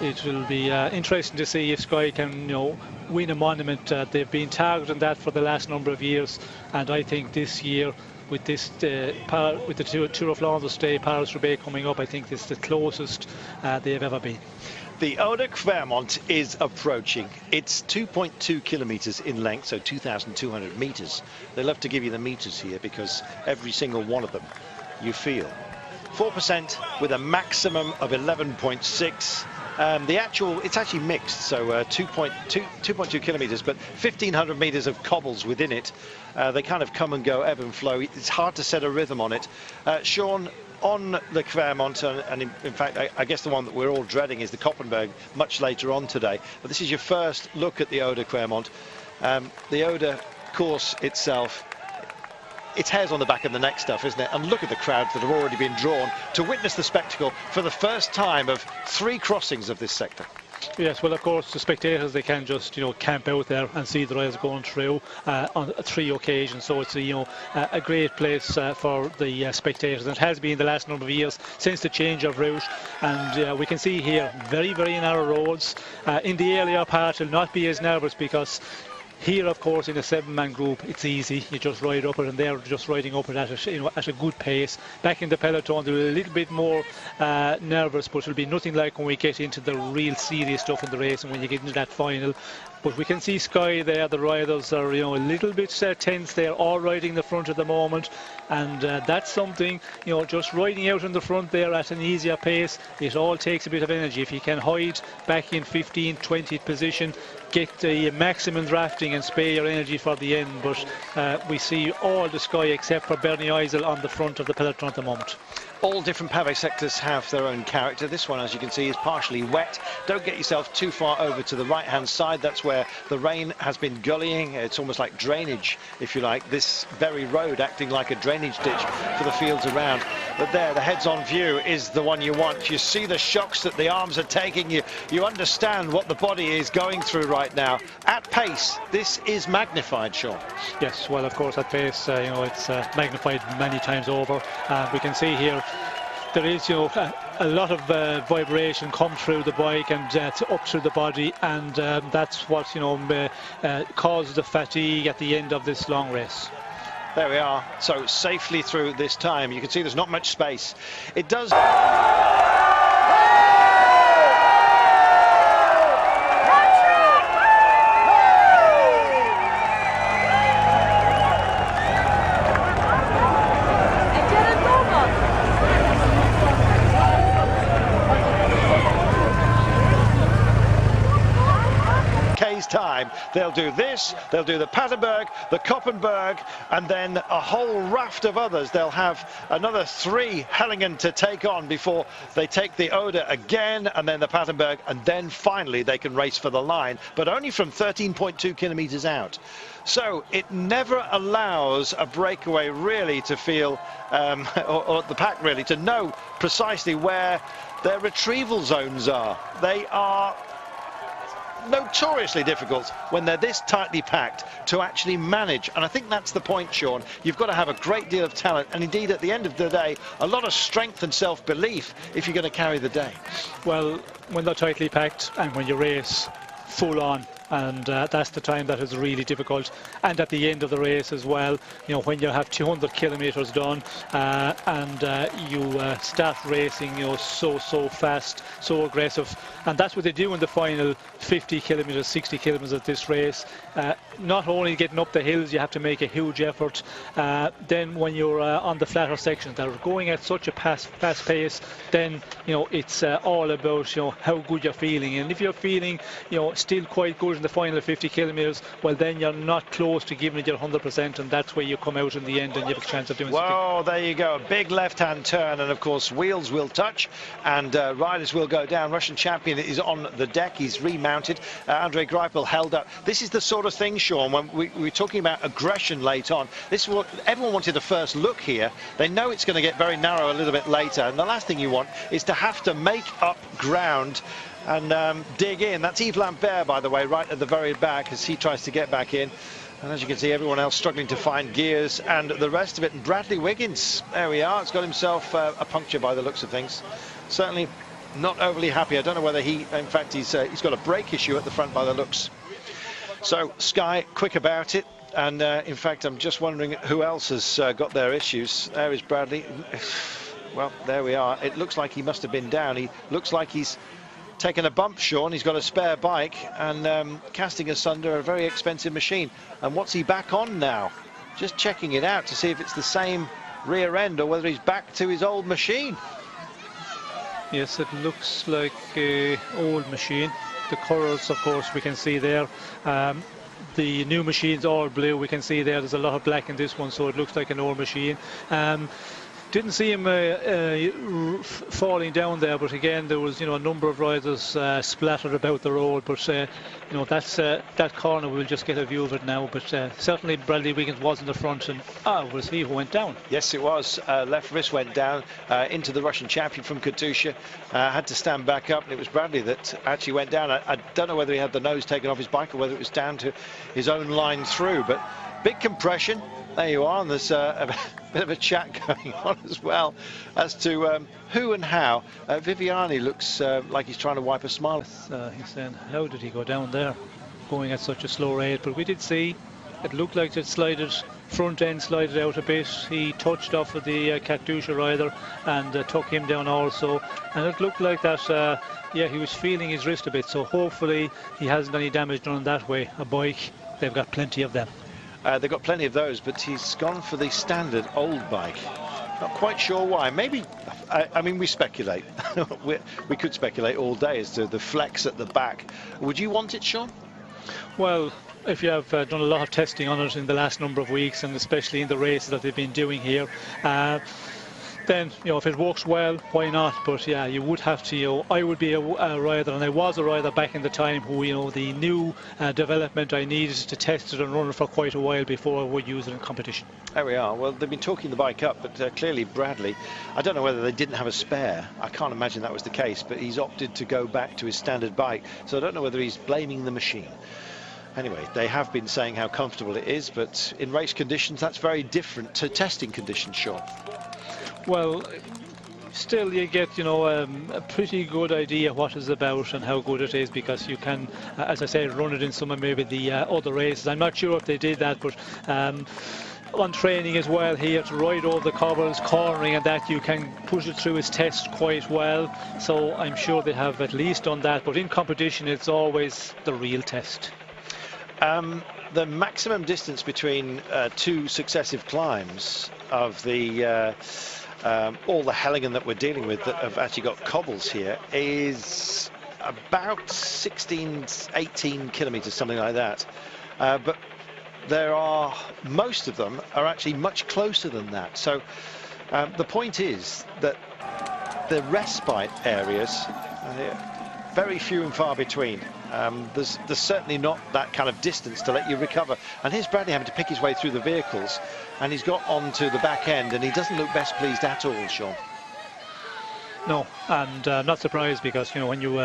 it will be interesting to see if Sky can, you know, win a monument. They've been targeting that for the last number of years, and I think this year, with this with the Tour of Flanders Day, Paris-Roubaix coming up, I think this is the closest they've ever been. The Ode Quermont is approaching. It's 2.2 kilometers in length, so 2,200 meters. They love to give you the meters here because every single one of them you feel. 4% with a maximum of 11.6. It's actually mixed, so 2.2 kilometers, but 1,500 meters of cobbles within it. They kind of come and go, ebb and flow. It's hard to set a rhythm on it. Sean, on the Quermont, and in fact, I guess the one that we're all dreading is the Koppenberg much later on today. But this is your first look at the Ode Quermont. The Ode course itself, it's hairs on the back of the neck stuff, isn't it? And look at the crowds that have already been drawn to witness the spectacle for the first time of 3 crossings of this sector. Yes, well, of course, the spectators, they can just, you know, camp out there and see the race going through on 3 occasions. So it's, you know, a great place for the spectators. And it has been the last number of years since the change of route. And we can see here very, very narrow roads. In the earlier part, it'll not be as nervous because here, of course, in a 7-man group, it's easy. You just ride up it, and they're just riding up it at a good pace. Back in the peloton, they're a little bit more nervous, but it'll be nothing like when we get into the real serious stuff in the race and when you get into that final. But we can see Sky there. The riders are, you know, a little bit tense. They're all riding the front at the moment, and that's something, you know, just riding out in the front there at an easier pace. It all takes a bit of energy. If you can hide back in 15th, 20th position, get the maximum drafting and spare your energy for the end. But we see all the Sky except for Bernie Eisel on the front of the peloton at the moment. All different pavé sectors have their own character. This one, as you can see, is partially wet. Don't get yourself too far over to the right-hand side. That's where the rain has been gullying. It's almost like drainage, if you like. This very road acting like a drainage ditch for the fields around. But there, the heads-on view is the one you want. You see the shocks that the arms are taking. You understand what the body is going through right now. At pace, this is magnified, Sean. Yes, well, of course, at pace, you know, it's magnified many times over. We can see here there is, you know, a lot of vibration come through the bike and up through the body, and that's what, you know, causes the fatigue at the end of this long race. There we are. So safely through this time. You can see there's not much space. It does. Time they'll do this, they'll do the Paterberg, the Koppenberg, and then a whole raft of others. They'll have another 3 Hellingen to take on before they take the Ode again, and then the Paterberg, and then finally they can race for the line, but only from 13.2 kilometers out. So it never allows a breakaway really to feel, or the pack really, to know precisely where their retrieval zones are. They are notoriously difficult when they're this tightly packed to actually manage, and I think that's the point, Sean. You've got to have a great deal of talent, and indeed at the end of the day a lot of strength and self-belief if you're going to carry the day. Well, when they're tightly packed and when you race full on, and that's the time that is really difficult. And at the end of the race as well, you know, when you have 200 kilometres done and you start racing, you know, so fast, so aggressive, and that's what they do in the final 50 kilometres, 60 kilometres of this race. Not only getting up the hills, you have to make a huge effort. Then when you're on the flatter sections that are going at such a fast pace, then you know it's all about, you know, how good you're feeling. And if you're feeling, you know, still quite good in the final 50 kilometres, well, then you're not close to giving it your 100%, and that's where you come out in the end and you have a chance of doing something. Well, there you go, a big left-hand turn, and of course wheels will touch and riders will go down. Russian champion is on the deck, he's remounted. Andrei Greipel held up. This is the sort of thing, Sean, when we were talking about aggression late on. This is what everyone wanted a first look here. They know it's going to get very narrow a little bit later, and the last thing you want is to have to make up ground and dig in. That's Yves Lambert, by the way, right at the very back as he tries to get back in. And as you can see, everyone else struggling to find gears and the rest of it. And Bradley Wiggins, there we are, has got himself a puncture by the looks of things. Certainly not overly happy. I don't know whether he, in fact, he's got a brake issue at the front by the looks. So Sky quick about it. And in fact, I'm just wondering who else has got their issues. There is Bradley. Well, there we are. It looks like he must have been down. He looks like he's taken a bump, Sean. He's got a spare bike and casting asunder a very expensive machine. And what's he back on now? Just checking it out to see if it's the same rear end or whether he's back to his old machine. Yes, it looks like an old machine. The colours, of course, we can see there. The new machine's all blue. We can see there there's a lot of black in this one, so it looks like an old machine. Didn't see him falling down there, but again there was, you know, a number of riders splattered about the road. But you know, that's that corner. We'll just get a view of it now. But certainly Bradley Wiggins was in the front, and it was he who went down. Yes, it was. Left wrist went down into the Russian champion from Katusha. Had to stand back up, and it was Bradley that actually went down. I don't know whether he had the nose taken off his bike or whether it was down to his own line through. But big compression. There you are, and there's a bit of a chat going on as well as to who and how. Viviani looks like he's trying to wipe a smile. He's saying, how did he go down there going at such a slow rate? But we did see it looked like it slided, front end slided out a bit. He touched off of the Katusha rider and took him down also, and it looked like that yeah, he was feeling his wrist a bit, so hopefully he hasn't any damage done that way. A bike, they've got plenty of them. They've got plenty of those, but he's gone for the standard old bike. Not quite sure why. Maybe, I mean, we speculate. we could speculate all day as to the flex at the back. Would you want it, Sean? Well, if you have done a lot of testing on it in the last number of weeks, and especially in the races that they've been doing here, then, you know, if it works well, why not? But yeah, you would have to, you know, I would be a rider, and I was a rider back in the time who, you know, the new development, I needed to test it and run it for quite a while before I would use it in competition. There we are. Well, they've been talking the bike up, but clearly Bradley, I don't know whether they didn't have a spare. I can't imagine that was the case, but he's opted to go back to his standard bike. So I don't know whether he's blaming the machine. Anyway, they have been saying how comfortable it is, but in race conditions, that's very different to testing conditions, Sean. Well, still you get, you know, a pretty good idea what it's about and how good it is, because you can, as I say, run it in some of maybe the other races. I'm not sure if they did that, but on training as well here to ride over the cobbles, cornering and that, you can push it through its test quite well. So I'm sure they have at least done that, but in competition it's always the real test. The maximum distance between two successive climbs of the all the Hellingen that we're dealing with that have actually got cobbles here is about 16, 18 kilometers, something like that. But there are, most of them are actually much closer than that. So the point is that the respite areas are very few and far between. There's certainly not that kind of distance to let you recover. And here's Bradley having to pick his way through the vehicles, and he's got onto the back end, and he doesn't look best pleased at all, Sean. No, and not surprised, because, you know, when you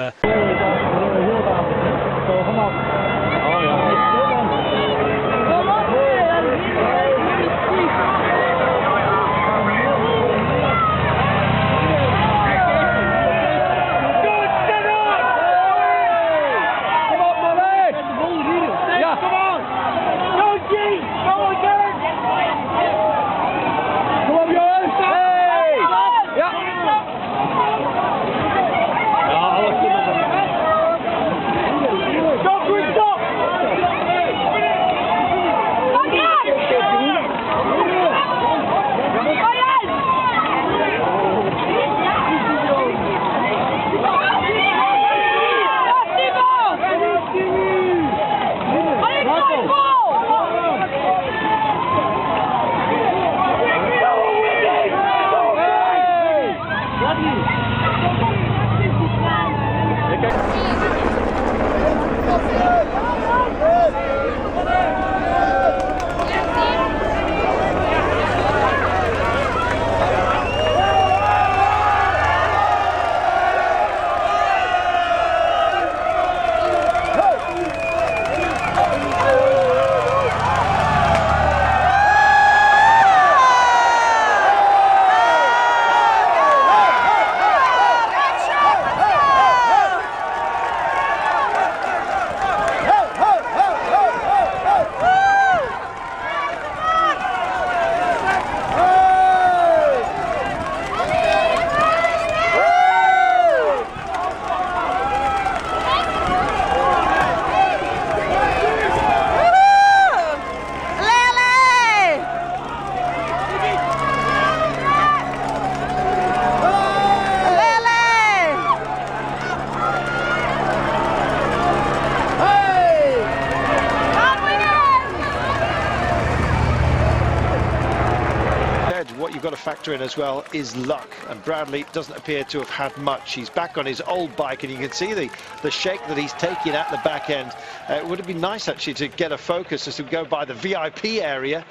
what you've got to factor in as well is luck, and Bradley doesn't appear to have had much. He's back on his old bike, and you can see the shake that he's taking at the back end. It would have been nice actually to get a focus as to go by the VIP area,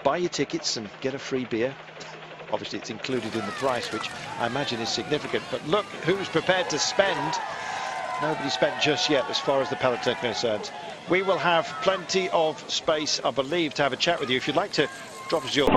buy your tickets and get a free beer. Obviously it's included in the price, which I imagine is significant, but look who's prepared to spend. Nobody spent just yet as far as the peloton is concerned. We will have plenty of space, I believe, to have a chat with you. If you'd like to drop us your...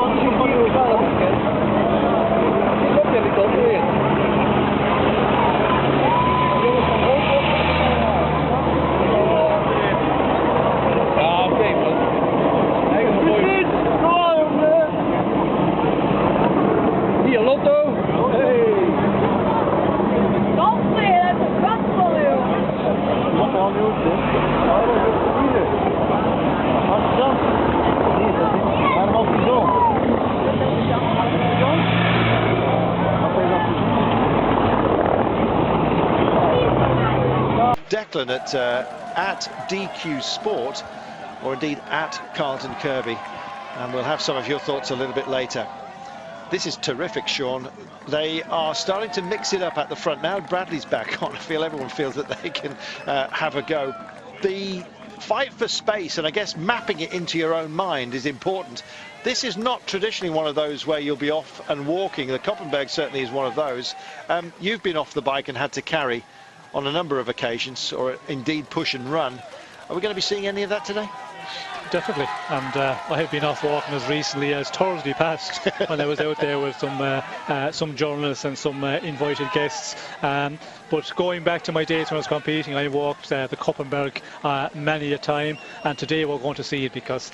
Declan at DQ Sport, or indeed at Carlton Kirby, and we'll have some of your thoughts a little bit later. This is terrific, Sean. They are starting to mix it up at the front. Now Bradley's back on, I feel everyone feels that they can have a go. The fight for space, and I guess mapping it into your own mind, is important. This is not traditionally one of those where you'll be off and walking. The Koppenberg certainly is one of those. You've been off the bike and had to carry on a number of occasions, or indeed push and run. Are we going to be seeing any of that today? Definitely, and I have been off walking as recently as Thursday past when I was out there with some journalists and some invited guests. But going back to my days when I was competing, I walked the Koppenberg many a time, and today we're going to see it because,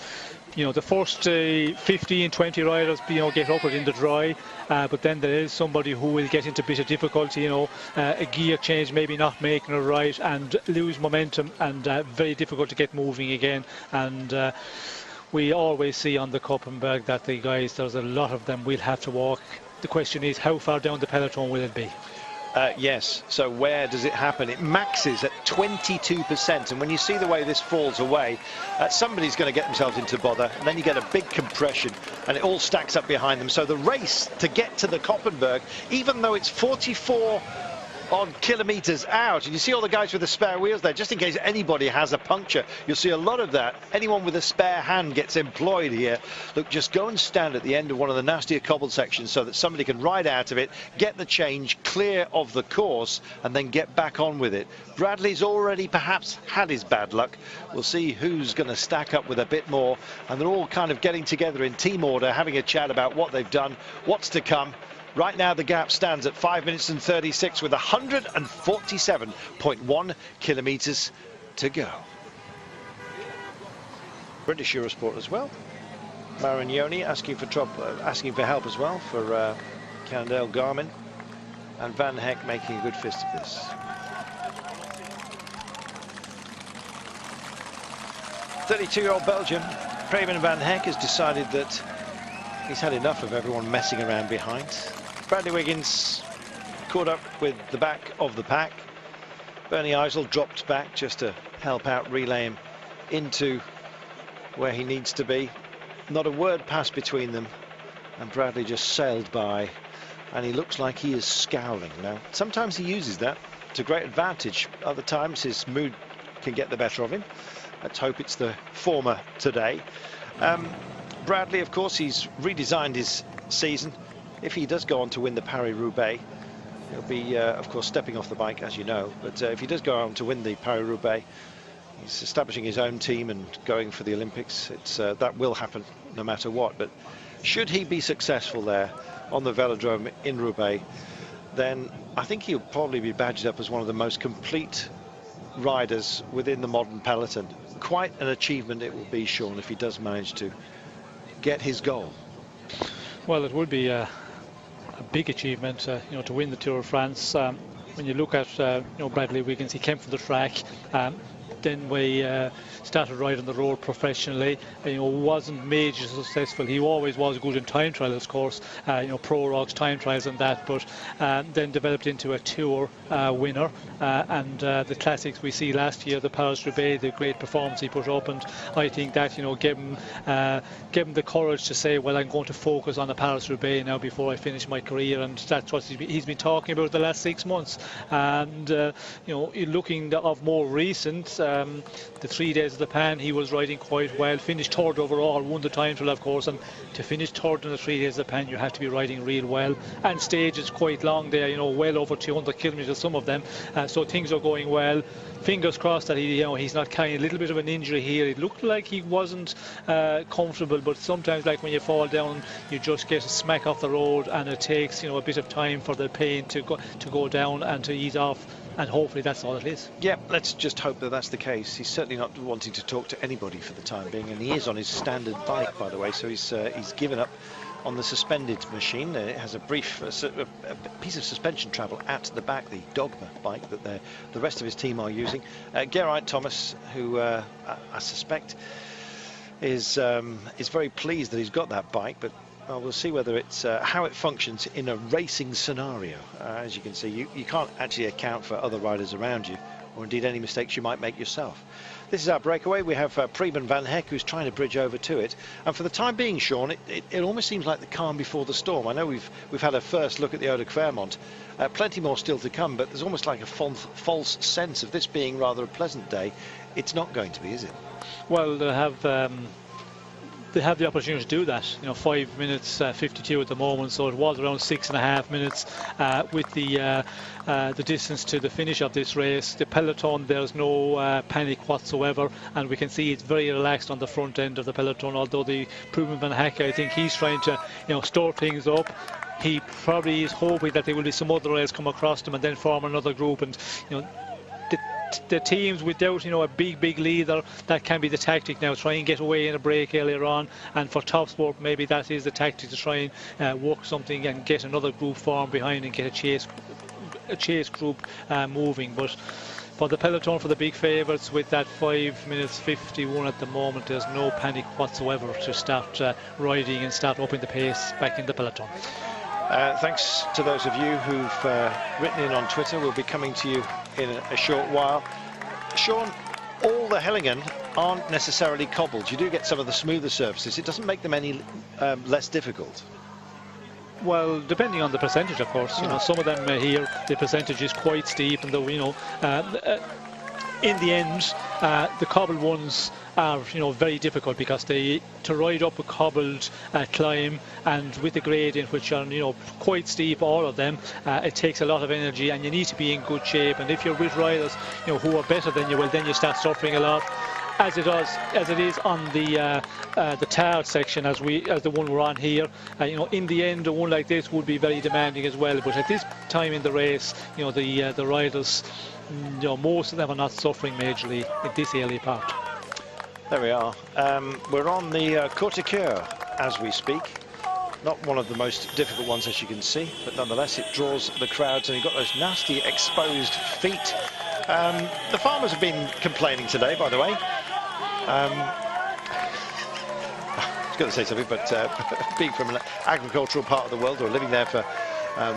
you know, the first 15, 20 riders, you know, get up in the dry, but then there is somebody who will get into a bit of difficulty, you know, a gear change, maybe not making it right, and lose momentum, and very difficult to get moving again. And we always see on the Koppenberg that the guys, there's a lot of them will have to walk. The question is, how far down the peloton will it be? Yes, so where does it happen? It maxes at 22%, and when you see the way this falls away, somebody's going to get themselves into bother, and then you get a big compression, and it all stacks up behind them. So the race to get to the Koppenberg, even though it's 44 odd kilometers out, and you see all the guys with the spare wheels there, just in case anybody has a puncture, you'll see a lot of that. Anyone with a spare hand gets employed here. Look, just go and stand at the end of one of the nastier cobbled sections so that somebody can ride out of it, get the change clear of the course, and then get back on with it. Bradley's already perhaps had his bad luck. We'll see who's going to stack up with a bit more, and they're all kind of getting together in team order, having a chat about what they've done, what's to come. Right now the gap stands at 5 minutes and 36 with 147.1 kilometres to go. British Eurosport as well. Marignoni asking for help as well for Candel Garmin, and Van Heck making a good fist of this. .32-year-old Belgian Preben Van Heck has decided that he's had enough of everyone messing around behind. Bradley Wiggins caught up with the back of the pack. Bernie Eisel dropped back just to help out, relay him into where he needs to be. Not a word passed between them, and Bradley just sailed by, and he looks like he is scowling. Now, sometimes he uses that to great advantage. Other times his mood can get the better of him. Let's hope it's the former today. Bradley, of course, he's redesigned his season. If he does go on to win the Paris-Roubaix, he'll be, of course, stepping off the bike, as you know. But if he does go on to win the Paris-Roubaix, he's establishing his own team and going for the Olympics. That will happen no matter what. But should he be successful there on the velodrome in Roubaix, then I think he'll probably be badged up as one of the most complete riders within the modern peloton. Quite an achievement it will be, Sean, if he does manage to get his goal. Well, it would be a big achievement, you know, to win the Tour of France. When you look at, you know, Bradley Wiggins, he came from the track. then we started riding on the road professionally. Wasn't major successful. He always was good in time trials, of course, Pro Rocks time trials and that, but then developed into a tour winner. And the classics we see last year, the Paris-Roubaix, the great performance he put up, and I think that gave him the courage to say, well, I'm going to focus on the Paris-Roubaix now before I finish my career, and that's what he's been talking about the last 6 months. And looking of more recent, the 3 days of the Pan, he was riding quite well, finished third overall, won the time trial, of course, and to finish third in the 3 days of the Pan, you have to be riding real well, and stages quite long there, well over 200 kilometres, some of them, so things are going well. Fingers crossed that he's not carrying a little bit of an injury here. It looked like he wasn't comfortable, but sometimes, like when you fall down, you just get a smack off the road, and it takes a bit of time for the pain to go down and to ease off, and hopefully that's all it is. Yeah, let's just hope that that's the case. He's certainly not wanting to talk to anybody for the time being, and he is on his standard bike, by the way, so he's given up on the suspended machine. It has a brief a piece of suspension travel at the back, the Dogma bike that the rest of his team are using. Geraint Thomas, who I suspect is very pleased that he's got that bike, but we'll see whether it's how it functions in a racing scenario. As you can see, you can't actually account for other riders around you, or indeed any mistakes you might make yourself. This is our breakaway. We have Preben van Hecke, who's trying to bridge over to it, and for the time being, Sean, it almost seems like the calm before the storm. I know we've had a first look at the Eau de Clermont, plenty more still to come, but there's almost like a false sense of this being rather a pleasant day. It's not going to be, is it? Well, they have the opportunity to do that. 5 minutes 52 at the moment, so it was around 6.5 minutes with the distance to the finish of this race. The peloton, there's no panic whatsoever, and we can see it's very relaxed on the front end of the peloton, although the Preben van Hecke, I think he's trying to store things up. He probably is hoping that there will be some other rails come across them and then form another group, and the teams without a big leader, that can be the tactic now. Try and get away in a break earlier on, and for top sport maybe that is the tactic, to try and work something and get another group formed behind and get a chase group moving. But for the peloton, for the big favourites, with that 5 minutes 51 at the moment, there's no panic whatsoever to start riding and start upping the pace back in the peloton. Thanks to those of you who've written in on Twitter. We'll be coming to you in a short while. Sean, all the Hellingen aren't necessarily cobbled. You do get some of the smoother surfaces. It doesn't make them any less difficult. Well, depending on the percentage, of course. Some of them here, the percentage is quite steep, and though in the end, the cobbled ones are very difficult, because to ride up a cobbled climb, and with the gradient, which are quite steep, all of them, it takes a lot of energy, and you need to be in good shape. And if you're with riders who are better than you, well, then you start suffering a lot, as it is on the tar section, as the one we're on here. In the end, a one like this would be very demanding as well, but at this time in the race, the riders, most of them are not suffering majorly in this early part. There we are. We're on the Côte Coeur as we speak. Not one of the most difficult ones, as you can see, but nonetheless it draws the crowds, and you've got those nasty exposed feet. The farmers have been complaining today, by the way. I was going to say something, but being from an agricultural part of the world, or living there for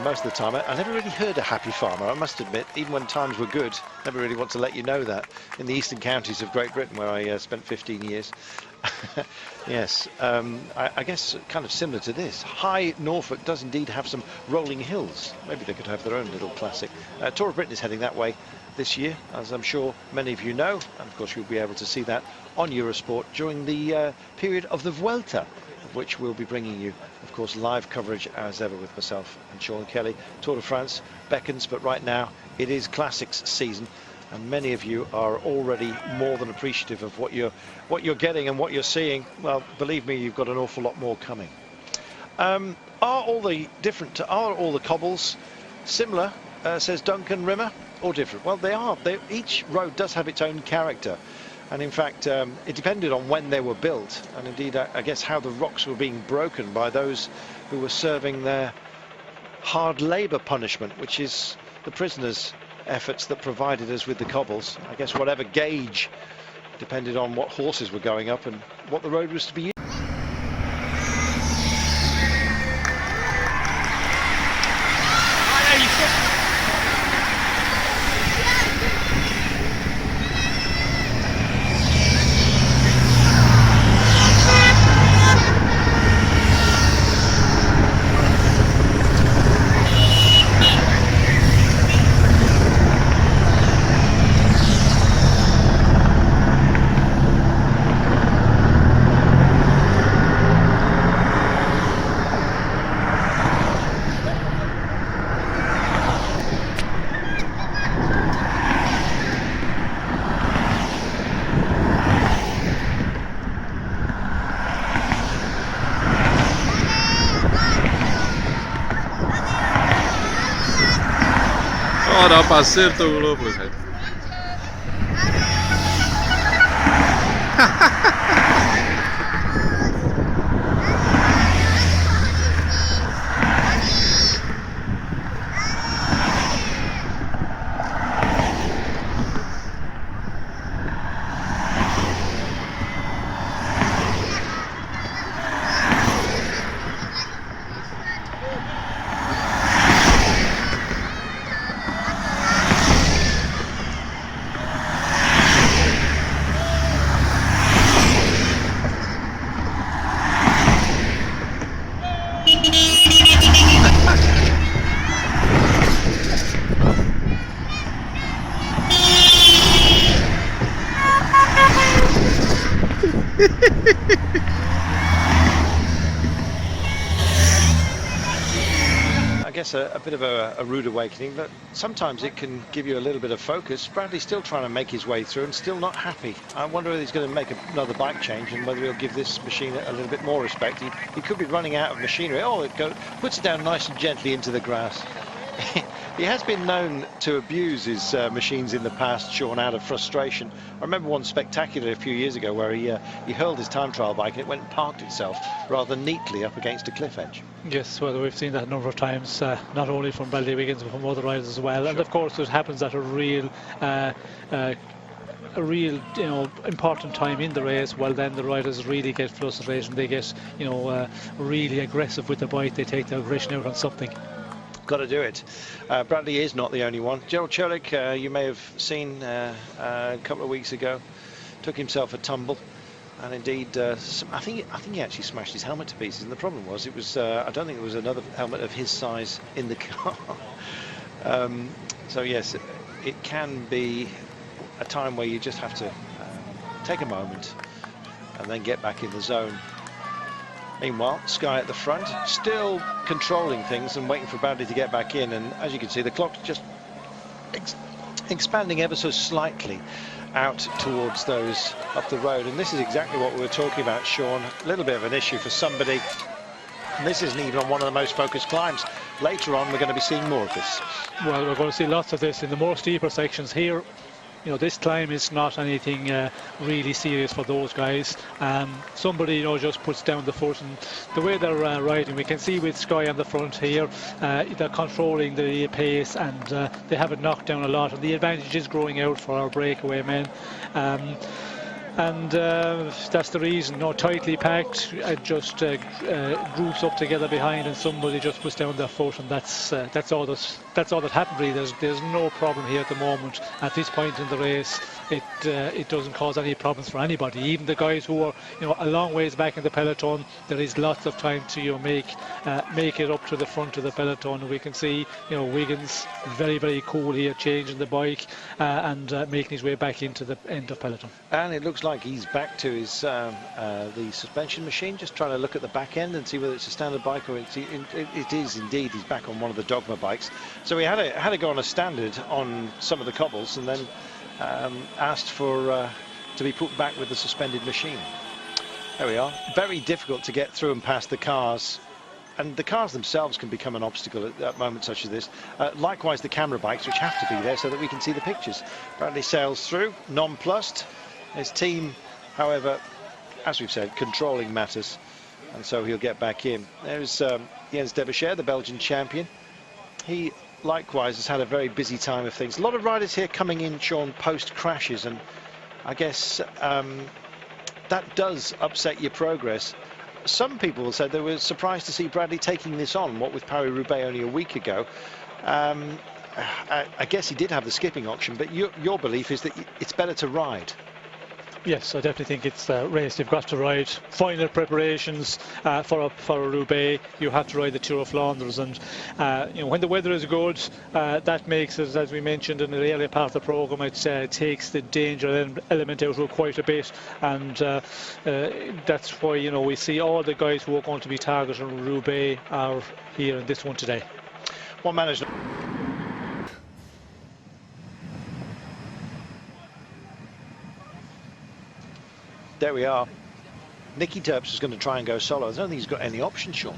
most of the time, I never really heard a happy farmer, I must admit. Even when times were good, never really want to let you know that. In the eastern counties of Great Britain, where I spent 15 years. Yes, I guess kind of similar to this. High Norfolk does indeed have some rolling hills. Maybe they could have their own little classic. Tour of Britain is heading that way this year, as I'm sure many of you know, and of course you'll be able to see that on Eurosport during the period of the Vuelta, of which we'll be bringing you, of course, live coverage as ever with myself and Sean Kelly. Tour de France beckons, but right now it is Classics season, and many of you are already more than appreciative of what you're getting and what you're seeing. Well, believe me, you've got an awful lot more coming. Are all the cobbles similar, says Duncan Rimmer, or different? Well, they are. Each road does have its own character, and in fact it depended on when they were built, and indeed I guess how the rocks were being broken by those who were serving their hard labour punishment, which is the prisoners efforts that provided us with the cobbles. I guess whatever gauge depended on what horses were going up and what the road was to be. Oh, dat passeert ongelooflijk. I guess a bit of a rude awakening, but sometimes it can give you a little bit of focus. Bradley's still trying to make his way through and still not happy. I wonder whether he's going to make another bike change and whether he'll give this machine a little bit more respect. He could be running out of machinery. Oh, puts it down nice and gently into the grass. He has been known to abuse his machines in the past, Sean, out of frustration. I remember one spectacular a few years ago where he hurled his time trial bike and it went and parked itself rather neatly up against a cliff edge. Yes, well, we've seen that a number of times, not only from Bradley Wiggins but from other riders as well. Sure. And of course it happens at a real important time in the race. Well, then the riders really get frustrated and they get really aggressive with the bike. They take the aggression out on something. Got to do it. Bradley is not the only one. Gerald Cholik, you may have seen a couple of weeks ago, took himself a tumble, and indeed, I think he actually smashed his helmet to pieces. And the problem was, I don't think there was another helmet of his size in the car. So yes, it can be a time where you just have to take a moment and then get back in the zone. Meanwhile, Sky at the front, still controlling things and waiting for Bradley to get back in. And as you can see, the clock's just expanding ever so slightly out towards those up the road. And this is exactly what we were talking about, Sean. A little bit of an issue for somebody. And this isn't even on one of the most focused climbs. Later on, we're going to be seeing more of this. Well, we're going to see lots of this in the more steeper sections here. This climb is not anything really serious for those guys. Somebody, just puts down the foot, and the way they're riding, we can see with Sky on the front here, they're controlling the pace and they have it knocked down a lot. And the advantage is growing out for our breakaway men. And that's the reason, tightly packed, just groups up together behind, and somebody just puts down their foot, and that's all that happened. Really, there's no problem here at the moment. At this point in the race, it doesn't cause any problems for anybody. Even the guys who are a long ways back in the peloton, there is lots of time to make it up to the front of the peloton. And we can see Wiggins very, very cool here, changing the bike and making his way back into the end of peloton. And it looks like he's back to his the suspension machine, just trying to look at the back end and see whether it's a standard bike or it is indeed. He's back on one of the Dogma bikes. So he had to go on a standard on some of the cobbles and then asked for to be put back with the suspended machine. There we are. Very difficult to get through and past the cars. And the cars themselves can become an obstacle at moments such as this. Likewise, the camera bikes, which have to be there so that we can see the pictures. Bradley sails through, nonplussed. His team, however, as we've said, controlling matters. And so he'll get back in. There's Jens Debuscher, the Belgian champion. He likewise has had a very busy time of things. A lot of riders here coming in, Sean, post crashes, and I guess that does upset your progress. Some people said they were surprised to see Bradley taking this on, what with Paris-Roubaix only a week ago. I guess he did have the skipping option, but your belief is that it's better to ride. Yes, I definitely think it's a race you've got to ride. Final preparations for a Roubaix, you have to ride the Tour of Flanders, and you know, when the weather is good, that makes it, as we mentioned in the earlier part of the programme, it takes the danger element out of quite a bit, and that's why, you know, we see all the guys who are going to be targeted on Roubaix are here in this one today. One manager. There we are. Nicky Terps is going to try and go solo. I don't think he's got any options, Sean.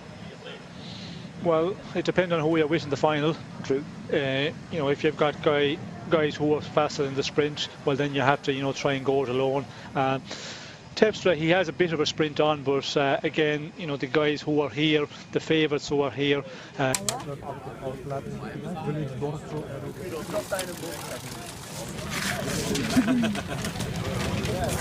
Well, it depends on who you're with in the final. True. You know, if you've got guys who are faster in the sprint, well, then you have to, you know, try and go it alone. Terpstra, he has a bit of a sprint on, but again, you know, the guys who are here, the favourites who are here.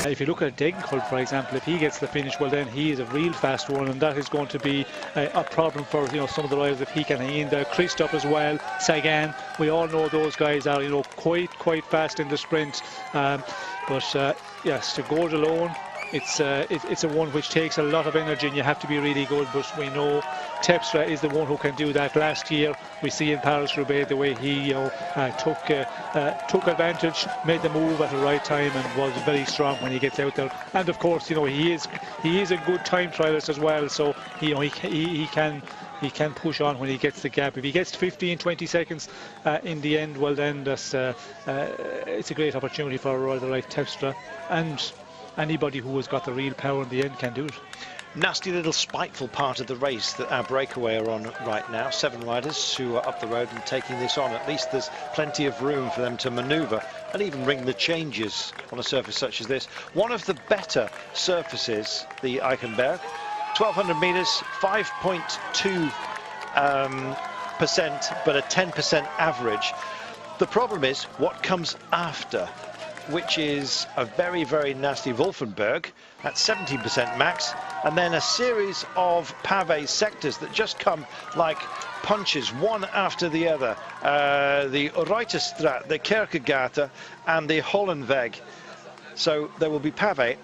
If you look at Degenkolb, for example, if he gets the finish, well, then he is a real fast one, and that is going to be a problem for, you know, some of the riders if he can hang in there. Kristoff as well, Sagan, we all know those guys are, you know, quite fast in the sprint. But yes, to go it alone, it's a one which takes a lot of energy, and you have to be really good. But we know Terpstra is the one who can do that. Last year, we see in Paris-Roubaix the way he, you know, took advantage, made the move at the right time, and was very strong when he gets out there. And of course, you know, he is a good time trialist as well. So you know, he can push on when he gets the gap. If he gets 15-20 seconds in the end, well, then that's it's a great opportunity for a rider like Terpstra, and anybody who has got the real power in the end can do it. Nasty little spiteful part of the race that our breakaway are on right now. 7 riders who are up the road and taking this on. At least there's plenty of room for them to manoeuvre and even ring the changes on a surface such as this. One of the better surfaces, the Eichenberg, 1200 metres, 5.2% but a 10% average. The problem is what comes after, which is a very, very nasty Wolfenberg at 17% max, and then a series of pavé sectors that just come like punches, one after the other. The Ruiterstraat, the Kerkegate, and the Hollenweg. So there will be pavé,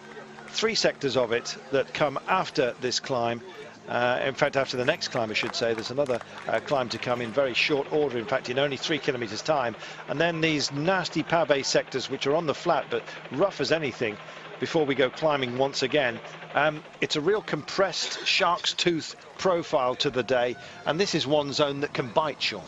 3 sectors of it that come after this climb. In fact, after the next climb, I should say, there's another climb to come in very short order, in fact in only 3 kilometres time, and then these nasty pavé sectors which are on the flat but rough as anything before we go climbing once again. It's a real compressed shark's tooth profile to the day, and this is one zone that can bite, Sean.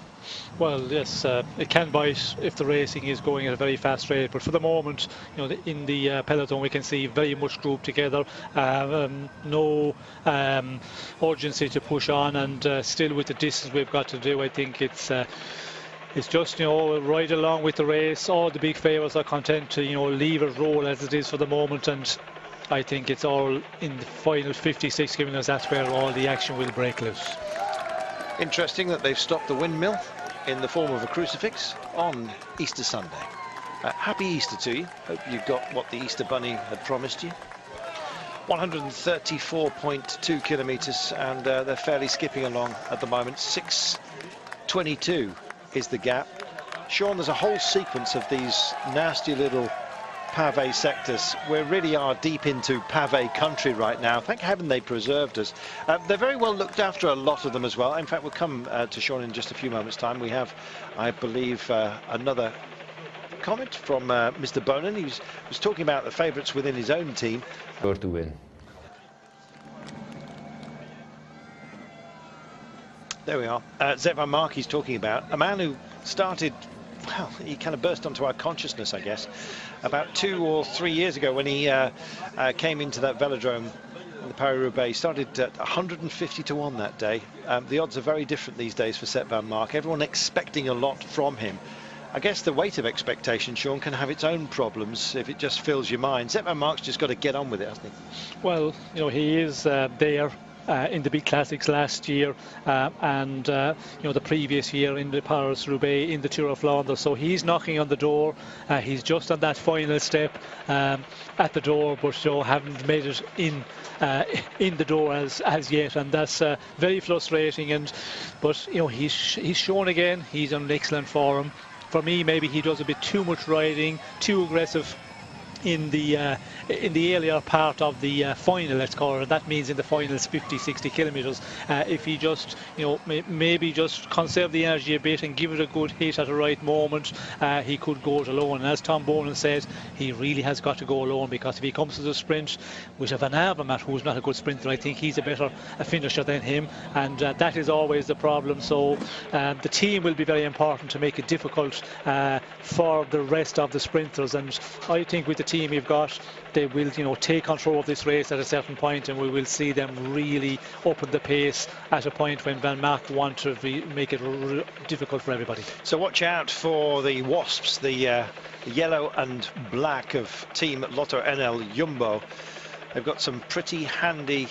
Well, yes, it can bite if the racing is going at a very fast rate, but for the moment, you know, in the peloton we can see very much grouped together, no urgency to push on, and still with the distance we've got to do, I think it's just, you know, right along with the race. All the big favourites are content to, you know, leave it roll as it is for the moment, and I think it's all in the final 56 kilometres, that's where all the action will break loose. Interesting that they've stopped the windmill in the form of a crucifix on Easter Sunday. Happy Easter to you. Hope you got what the Easter Bunny had promised you. 134.2 kilometres, and they're fairly skipping along at the moment. 6:22 is the gap. Sean, there's a whole sequence of these nasty little pavé sectors. We really are deep into pavé country right now. Thank heaven they preserved us. They're very well looked after, a lot of them as well. In fact, we'll come to Sean in just a few moments' time. We have, I believe, another comment from Mr. Bonin. He was talking about the favourites within his own team. Sure to win. There we are. Zet van Mark he's talking about. A man who started, well, he kind of burst onto our consciousness, I guess, about 2 or 3 years ago when he came into that velodrome in the Paris-Roubaix. He started at 150 to 1 that day. The odds are very different these days for Zet van Mark. Everyone expecting a lot from him. I guess the weight of expectation, Sean, can have its own problems if it just fills your mind. Zet van Mark's just got to get on with it, hasn't he? Well, you know, he is there in the big classics last year, and you know, the previous year in the Paris-Roubaix, in the Tour of Flanders. So he's knocking on the door. He's just on that final step at the door, but you know, haven't made it in the door as yet, and that's very frustrating. But you know, he's shown again he's on excellent form. For me, maybe he does a bit too much riding, too aggressive in the earlier part of the final, let's call it. That means in the finals 50-60 kilometers. If he just, you know, maybe just conserve the energy a bit and give it a good hit at the right moment, he could go it alone. And as Tom Bonan said, he really has got to go alone, because if he comes to the sprint with a Van Avermaet, who's not a good sprinter, I think he's a better finisher than him, and that is always the problem. So the team will be very important to make it difficult for the rest of the sprinters, and I think with the team we've got, they will, you know, take control of this race at a certain point, and we will see them really open the pace at a point when Van Avermaet want to make it difficult for everybody. So watch out for the Wasps, the yellow and black of Team Lotto NL Jumbo. They've got some pretty handy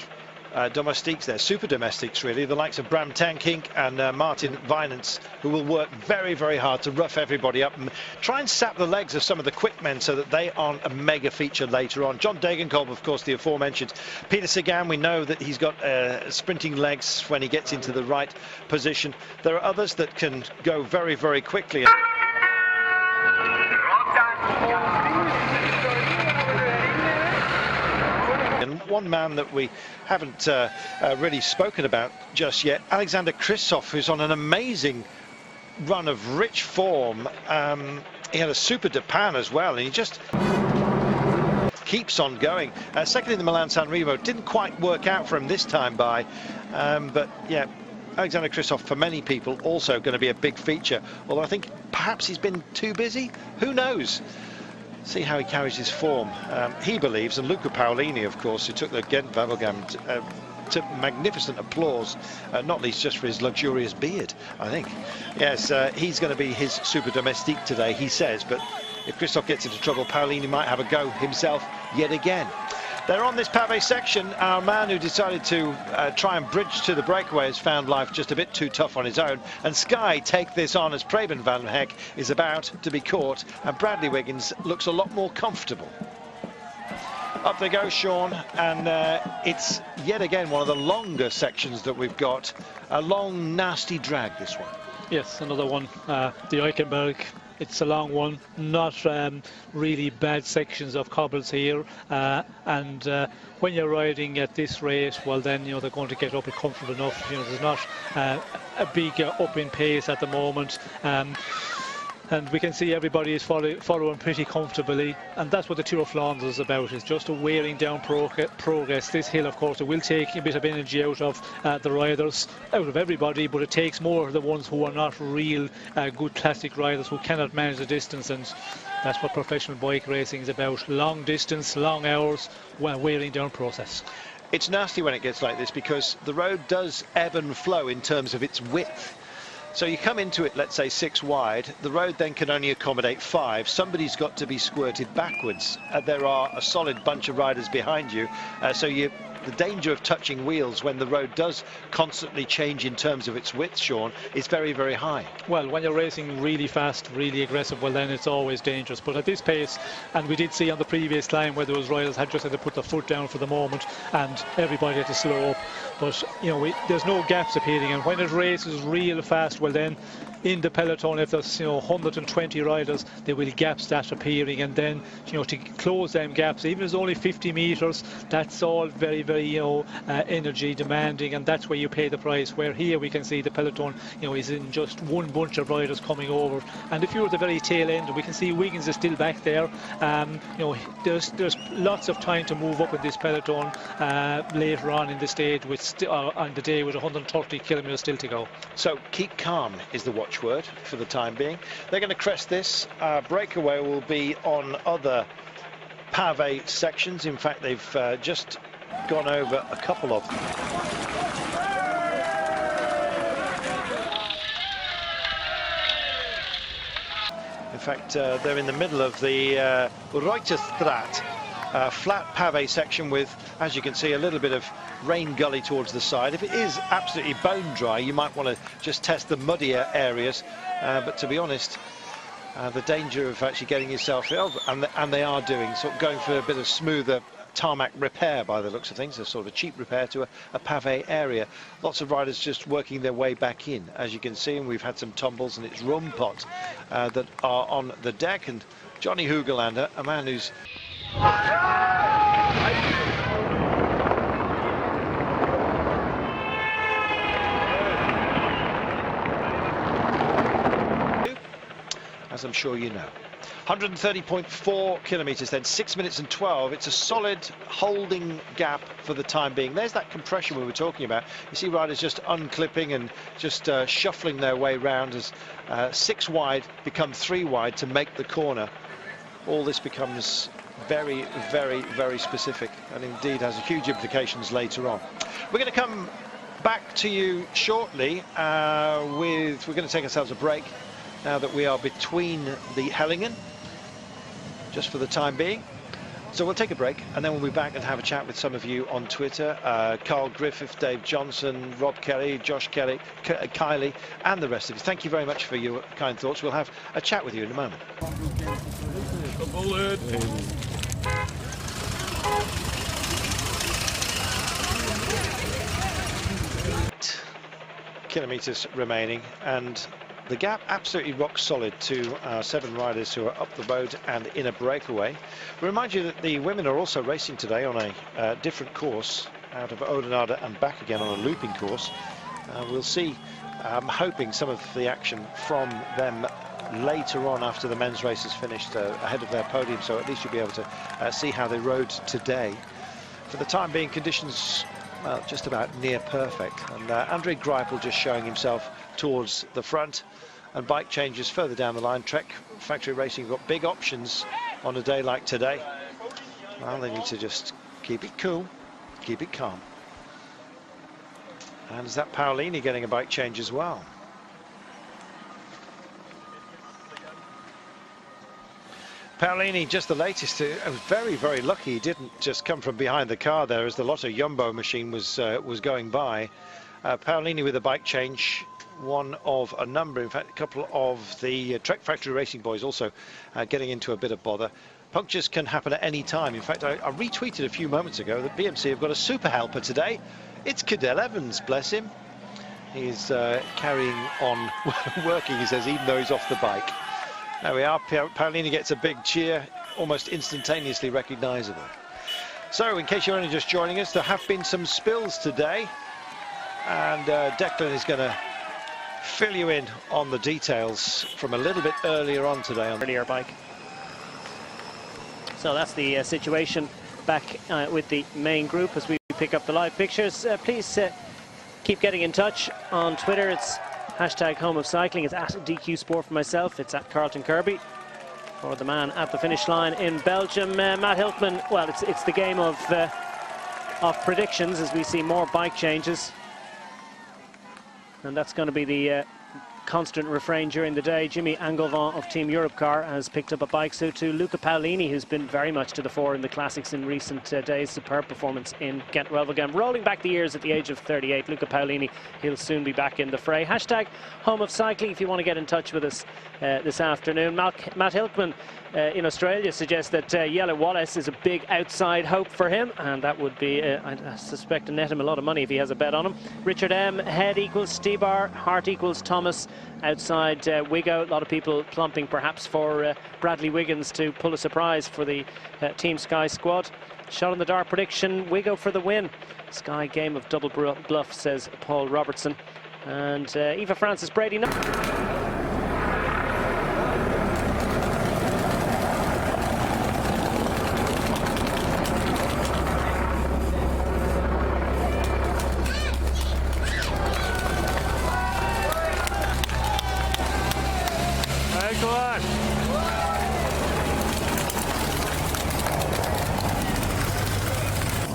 domestiques there, super domestiques really, the likes of Bram Tankink and Martin Vinance, who will work very, very hard to rough everybody up and try and sap the legs of some of the quick men so that they aren't a mega feature later on. John Degenkolb, of course, the aforementioned. Peter Sagan, we know that he's got sprinting legs when he gets into the right position. There are others that can go very, very quickly. And one man that we haven't really spoken about just yet, Alexander Kristoff, who's on an amazing run of rich form. He had a Super de Pan as well, and he just keeps on going. Second in the Milan-San Remo, didn't quite work out for him this time by, but yeah, Alexander Kristoff, for many people, also going to be a big feature, although I think perhaps he's been too busy. Who knows? See how he carries his form. He believes, and Luca Paolini, of course, who took the Gent-Wevelgem to magnificent applause, not least just for his luxurious beard, I think. Yes, he's going to be his super domestique today, he says, but if Kristoff gets into trouble, Paolini might have a go himself yet again. They're on this pavé section. Our man who decided to try and bridge to the breakaway has found life just a bit too tough on his own. And Sky take this on as Preben van Heck is about to be caught, and Bradley Wiggins looks a lot more comfortable. Up they go, Sean, and it's yet again one of the longer sections that we've got. A long, nasty drag, this one. Yes, another one. The Eichenberg. It's a long one, not really bad sections of cobbles here, and when you're riding at this rate, well then, you know, they're going to get up and comfortable enough. You know, there's not a big up in pace at the moment, and we can see everybody is following pretty comfortably, and that's what the Tour of Flanders is about. It's just a wearing down progress. This hill, of course, it will take a bit of energy out of the riders, out of everybody, but it takes more of the ones who are not real good classic riders, who cannot manage the distance, and that's what professional bike racing is about. Long distance, long hours, wearing down process. It's nasty when it gets like this, because the road does ebb and flow in terms of its width. So you come into it, let's say 6 wide, the road then can only accommodate 5. Somebody's got to be squirted backwards. There are a solid bunch of riders behind you, so the danger of touching wheels when the road does constantly change in terms of its width, Sean, is very, very high. Well, when you're racing really fast, really aggressive, well then it's always dangerous. But at this pace, and we did see on the previous climb where those riders had just had to put their foot down for the moment, and everybody had to slow up. But you know, there's no gaps appearing, and when it races real fast, well then in the peloton, if there's 120 riders, there will gaps start appearing, and then to close them gaps, even if it's only 50 meters, that's all very, very energy demanding, and that's where you pay the price. Where here we can see the peloton is in just one bunch of riders coming over, and if you're at the very tail end, we can see Wiggins is still back there. There's lots of time to move up in this peloton later on in the stage, on the day with 130 kilometers still to go. So keep calm is the watchword for the time being. They're going to crest this. Breakaway will be on other pavé sections. In fact, they've just gone over a couple of them. In fact, they're in the middle of the Reuterstraat flat pavé section with, as you can see, a little bit of rain gully towards the side. If it is absolutely bone dry, you might want to just test the muddier areas. But to be honest, the danger of actually getting yourself ill, and they are doing, sort of going for a bit of smoother tarmac repair by the looks of things, a sort of a cheap repair to a pavé area. Lots of riders just working their way back in, as you can see, and we've had some tumbles, and it's Rumpt that are on the deck, and Johnny Hoogelander, a man who's as I'm sure you know. 130.4 kilometres then, 6 minutes and 12. It's a solid holding gap for the time being. There's that compression we were talking about. You see riders just unclipping and just shuffling their way round as 6 wide become 3 wide to make the corner. All this becomes very, very, very specific, and indeed has huge implications later on. We're going to come back to you shortly we're going to take ourselves a break now that we are between the Hellingen, just for the time being. So we'll take a break, and then we'll be back and have a chat with some of you on Twitter. Carl Griffith, Dave Johnson, Rob Kelly, Josh Kelly, Kylie, and the rest of you. Thank you very much for your kind thoughts. We'll have a chat with you in a moment. Kilometres remaining, and the gap absolutely rock solid to our 7 riders who are up the road and in a breakaway. We remind you that the women are also racing today on a different course out of Oudenaarde and back again on a looping course. We'll see, I'm hoping, some of the action from them later on after the men's race is finished ahead of their podium, so at least you'll be able to see how they rode today. For the time being, conditions, well, just about near perfect, and Andre Greipel just showing himself towards the front, and bike changes further down the line. Trek Factory Racing got big options on a day like today. Well, they need to just keep it cool, keep it calm. And is that Paolini getting a bike change as well? Paolini, just the latest, was very, very lucky he didn't just come from behind the car there as the Lotto Jumbo machine was going by. Paolini with a bike change, one of a number, in fact a couple of the Trek Factory Racing boys also getting into a bit of bother. Punctures can happen at any time. In fact, I retweeted a few moments ago that BMC have got a super helper today. It's Cadel Evans, bless him. He's carrying on working, he says, even though he's off the bike. There we are, Paolini gets a big cheer, almost instantaneously recognisable. So, in case you're only just joining us, there have been some spills today, and Declan is going to fill you in on the details from a little bit earlier on today on earlier bike. So that's the situation back with the main group as we pick up the live pictures. Please keep getting in touch on Twitter. It's hashtag Home of Cycling. It's at DQ Sport for myself. It's at Carlton Kirby for the man at the finish line in Belgium. Matt Hiltman, well, it's the game of predictions as we see more bike changes. And that's going to be the constant refrain during the day. Jimmy Engelvin of Team Europcar has picked up a bike. So to Luca Paolini, who's been very much to the fore in the classics in recent days. Superb performance in Ghent-Wevelgem. Rolling back the years at the age of 38. Luca Paolini, he'll soon be back in the fray. Hashtag Home of Cycling if you want to get in touch with us this afternoon. Matt Hiltman in Australia suggests that Jelle Wallace is a big outside hope for him, and that would be, I suspect, to net him a lot of money if he has a bet on him. Richard M, head equals Stibar, heart equals Thomas. Outside Wigo, a lot of people plumping perhaps for Bradley Wiggins to pull a surprise for the Team Sky squad. Shot in the dark prediction, Wigo for the win. Sky game of double bluff, says Paul Robertson. And Eva Francis Brady.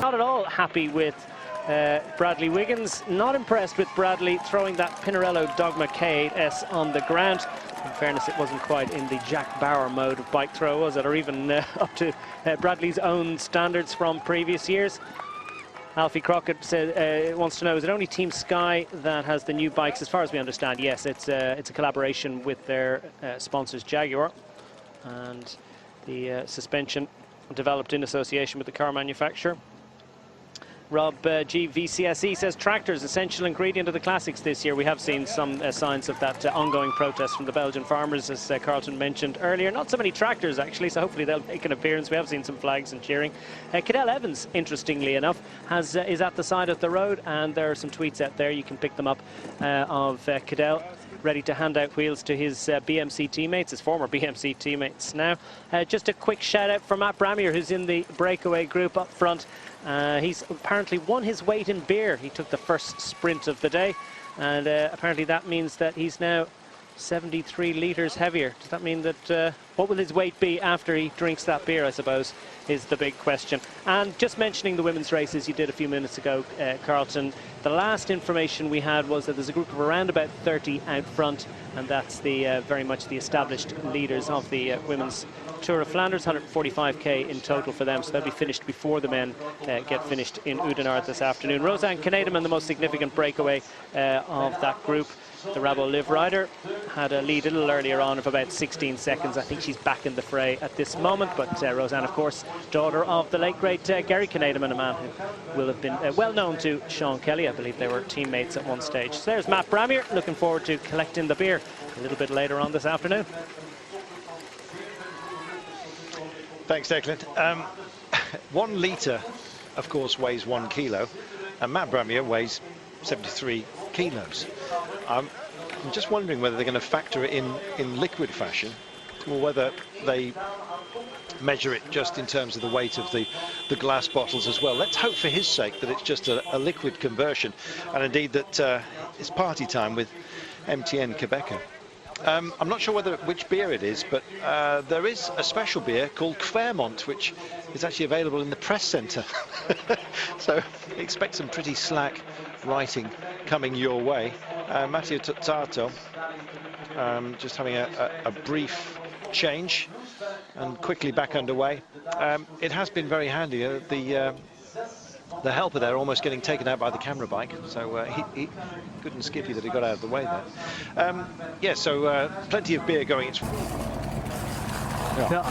Not at all happy with Bradley Wiggins. Not impressed with Bradley throwing that Pinarello Dogma K8S on the ground. In fairness, it wasn't quite in the Jack Bauer mode of bike throw, was it? Or even up to Bradley's own standards from previous years. Alfie Crockett wants to know, is it only Team Sky that has the new bikes? As far as we understand, yes, it's a collaboration with their sponsors Jaguar, and the suspension developed in association with the car manufacturer. Rob G. VCSE says tractors, essential ingredient of the classics this year. We have seen some signs of that ongoing protest from the Belgian farmers, as Carlton mentioned earlier. Not so many tractors, actually, so hopefully they'll make an appearance. We have seen some flags and cheering. Cadel Evans, interestingly enough, is at the side of the road, and there are some tweets out there. You can pick them up of Cadel, ready to hand out wheels to his BMC teammates, his former BMC teammates now. Just a quick shout out for Matt Bramier, who's in the breakaway group up front. He's apparently won his weight in beer. He took the first sprint of the day, and apparently that means that he's now 73 litres heavier. Does that mean that, what will his weight be after he drinks that beer, I suppose, is the big question. And just mentioning the women's races you did a few minutes ago, Carlton, the last information we had was that there's a group of around about 30 out front, and that's the very much the established leaders of the women's Tour of Flanders, 145k in total for them, so they'll be finished before the men get finished in Oudenaarde this afternoon. Rosanne Knetemann, the most significant breakaway of that group. The Rabo Liv rider had a lead a little earlier on of about 16 seconds. I think she's back in the fray at this moment, but Rosanne, of course, daughter of the late great Gary Knetemann, a man who will have been well known to Sean Kelly. I believe they were teammates at one stage. So there's Matt Bramier, looking forward to collecting the beer a little bit later on this afternoon. Thanks, Declan. 1 litre, of course, weighs 1 kilo, and Matt Bramier weighs 73 kilos. I'm just wondering whether they're going to factor it in liquid fashion, or whether they measure it just in terms of the weight of the glass bottles as well. Let's hope for his sake that it's just a liquid conversion, and indeed that it's party time with MTN Quebecer. I'm not sure which beer it is, but there is a special beer called Claremont, which is actually available in the press centre. So expect some pretty slack writing coming your way. Matteo Tuttato just having a brief change and quickly back underway. It has been very handy. The helper there almost getting taken out by the camera bike, so he good and skippy that he got out of the way there. Yeah, so plenty of beer going. Ja.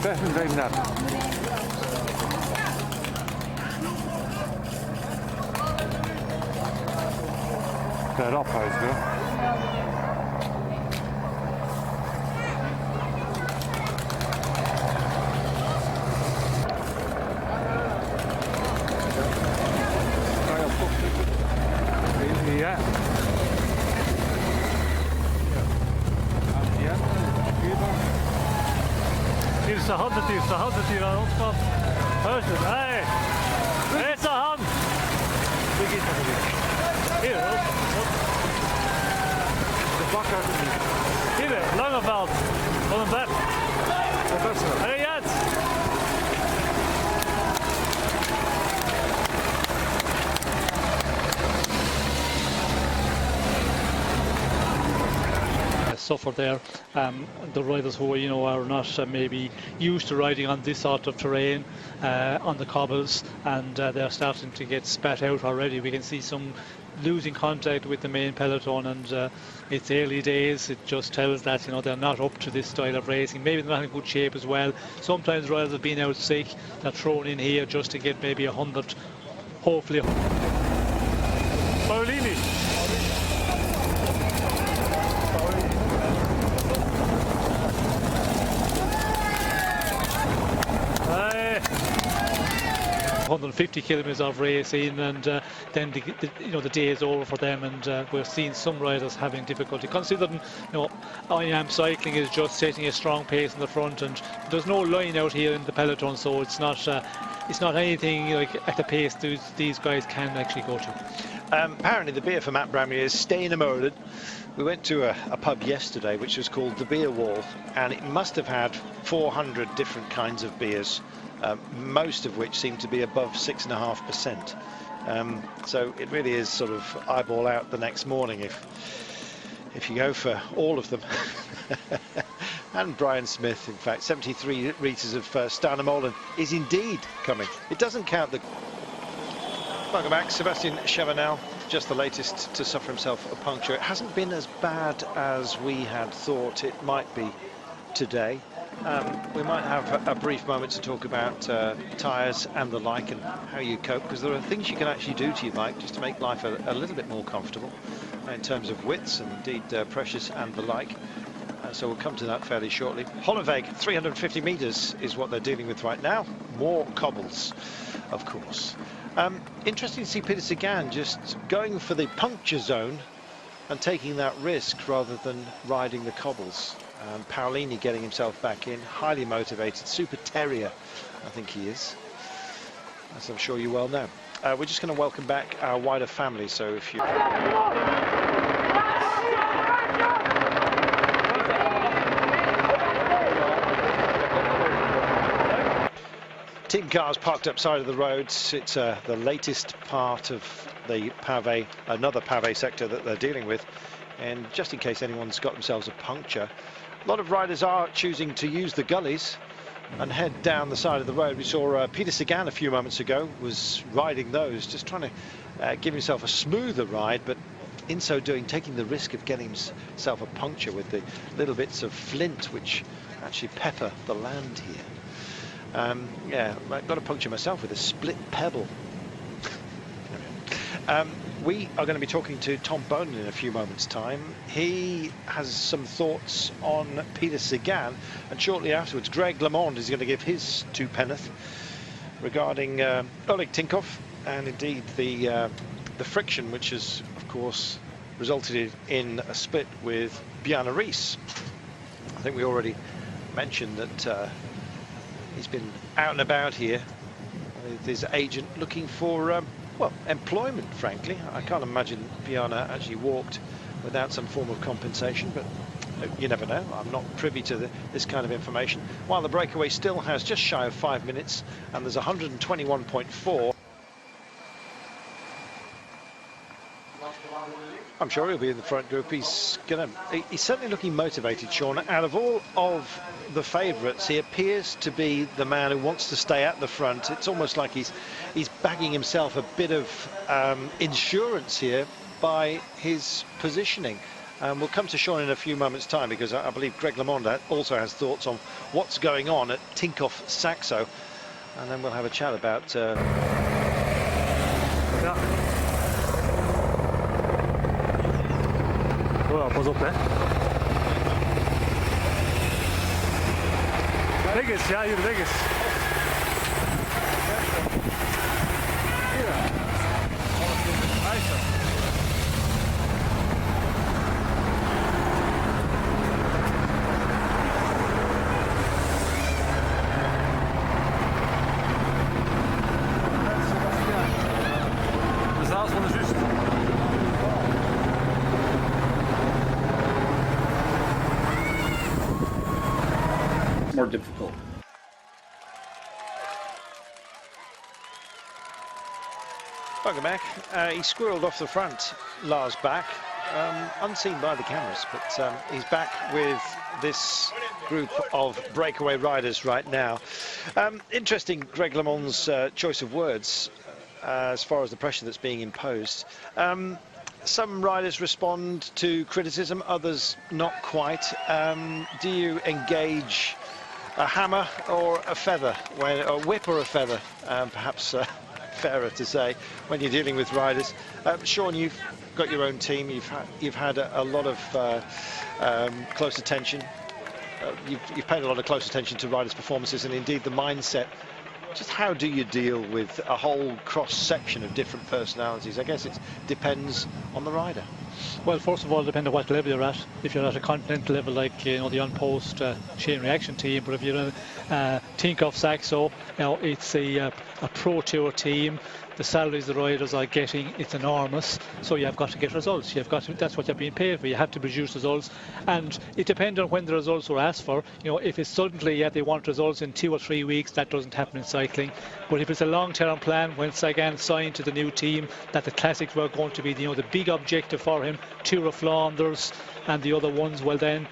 35. Der Raphuis, ja. Ja. Hier is de hand het hier aan ons kant. Huisjes, hey! Hier is de hand! Hier, op. De bakker. Hier, Langeveld. Van een bed. Hey, Jens! Suffer there. The riders who are not maybe used to riding on this sort of terrain, on the cobbles, and they're starting to get spat out already. We can see some losing contact with the main peloton, and it's early days. It just tells that they're not up to this style of racing. Maybe they're not in good shape as well. Sometimes riders have been out sick. They're thrown in here just to get maybe 100, hopefully. Paulini. 150 kilometers of racing, and then the day is over for them, and we're seeing some riders having difficulty, considering IAM Cycling is just setting a strong pace in the front, and there's no line out here in the peloton, so it's not anything like at the pace these guys can actually go to. Apparently the beer for Matt Bramier is Stenemolen. We went to a pub yesterday which was called the Beer Wall, and it must have had 400 different kinds of beers, most of which seem to be above 6.5%. So it really is sort of eyeball out the next morning if you go for all of them. And Brian Smith, in fact, 73 litres of Stenemolen is indeed coming. It doesn't count the Welcome back. Sebastian Chavanel, just the latest to suffer himself a puncture. It hasn't been as bad as we had thought it might be today. We might have a brief moment to talk about tyres and the like and how you cope, because there are things you can actually do to your bike just to make life a little bit more comfortable in terms of widths and indeed pressures and the like. So we'll come to that fairly shortly. Holleweg, 350 metres is what they're dealing with right now. More cobbles, of course. Interesting to see Peter Sagan just going for the puncture zone and taking that risk rather than riding the cobbles. Paolini getting himself back in, highly motivated, super terrier, I think he is, as I'm sure you well know. We're just going to welcome back our wider family, so if you... Team cars parked up side of the roads. It's the latest part of the pavé, another pavé sector that they're dealing with, and just in case anyone's got themselves a puncture, a lot of riders are choosing to use the gullies and head down the side of the road. We saw Peter Sagan a few moments ago was riding those, just trying to give himself a smoother ride, but in so doing taking the risk of getting himself a puncture with the little bits of flint which actually pepper the land here. Yeah, I got a puncture myself with a split pebble. We are going to be talking to Tom Bonin in a few moments' time. He has some thoughts on Peter Sagan, and shortly afterwards Greg LeMond is going to give his two penneth regarding Oleg Tinkoff and indeed the friction which has of course resulted in a split with Bjarne Riis. I think we already mentioned that he's been out and about here with his agent looking for well, employment, frankly. I can't imagine Bjarne actually walked without some form of compensation, but you never know. I'm not privy to this kind of information. While the breakaway still has just shy of 5 minutes, and there's 121.4. I'm sure he'll be in the front group. He's certainly looking motivated, Sean. Out of all of the favourites, he appears to be the man who wants to stay at the front. It's almost like he's bagging himself a bit of insurance here by his positioning. We'll come to Sean in a few moments' time, because I believe Greg LeMond also has thoughts on what's going on at Tinkoff Saxo, and then we'll have a chat about pas op, hè. Kijk eens, ja, hier, kijk eens. De zaal van de zus. More difficult. Welcome back. He squirreled off the front, Lars back, unseen by the cameras, but he's back with this group of breakaway riders right now. Interesting, Greg LeMond's choice of words as far as the pressure that's being imposed. Some riders respond to criticism, others not quite. Do you engage a hammer or a feather, a whip or a feather, perhaps fairer to say, when you're dealing with riders? Sean, you've got your own team. You've had a lot of close attention. You've paid a lot of close attention to riders' performances and indeed the mindset. Just how do you deal with a whole cross-section of different personalities? I guess it depends on the rider. Well, first of all, it depends on what level you're at. If you're at a continental level, like the on-post chain reaction team, but if you're in Tinkoff Saxo, it's a pro tour team. The salaries the riders are getting, it's enormous, so you have got to get results. That's what you're being paid for. You have to produce results, and it depends on when the results were asked for. If it's suddenly they want results in 2 or 3 weeks, that doesn't happen in cycling. But if it's a long-term plan, when Sagan signed to the new team, that the classics were going to be the big objective for him, Tour of Flanders and the other ones, well then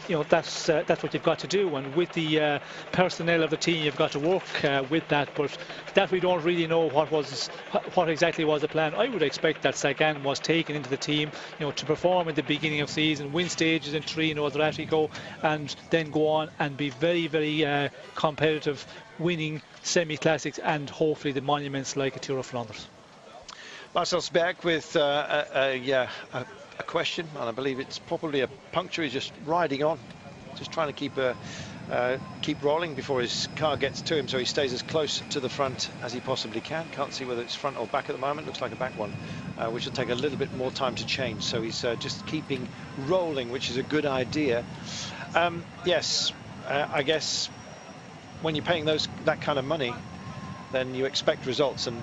you know, that's what you've got to do, and with the personnel of the team you've got to work with that, but that we don't really know what exactly was the plan. I would expect that Sagan was taken into the team, you know, to perform at the beginning of season, win stages in Trino, Adriatico, and then go on and be very, very competitive, winning semi-classics and hopefully the monuments like a Tour of Flanders. Marcel's back with a question, and I believe it's probably a puncture. He's just riding on, just trying to keep rolling before his car gets to him, so he stays as close to the front as he possibly can. Can't see whether it's front or back at the moment. Looks like a back one, which will take a little bit more time to change. So he's just keeping rolling, which is a good idea. Yes, I guess when you're paying that kind of money, then you expect results, and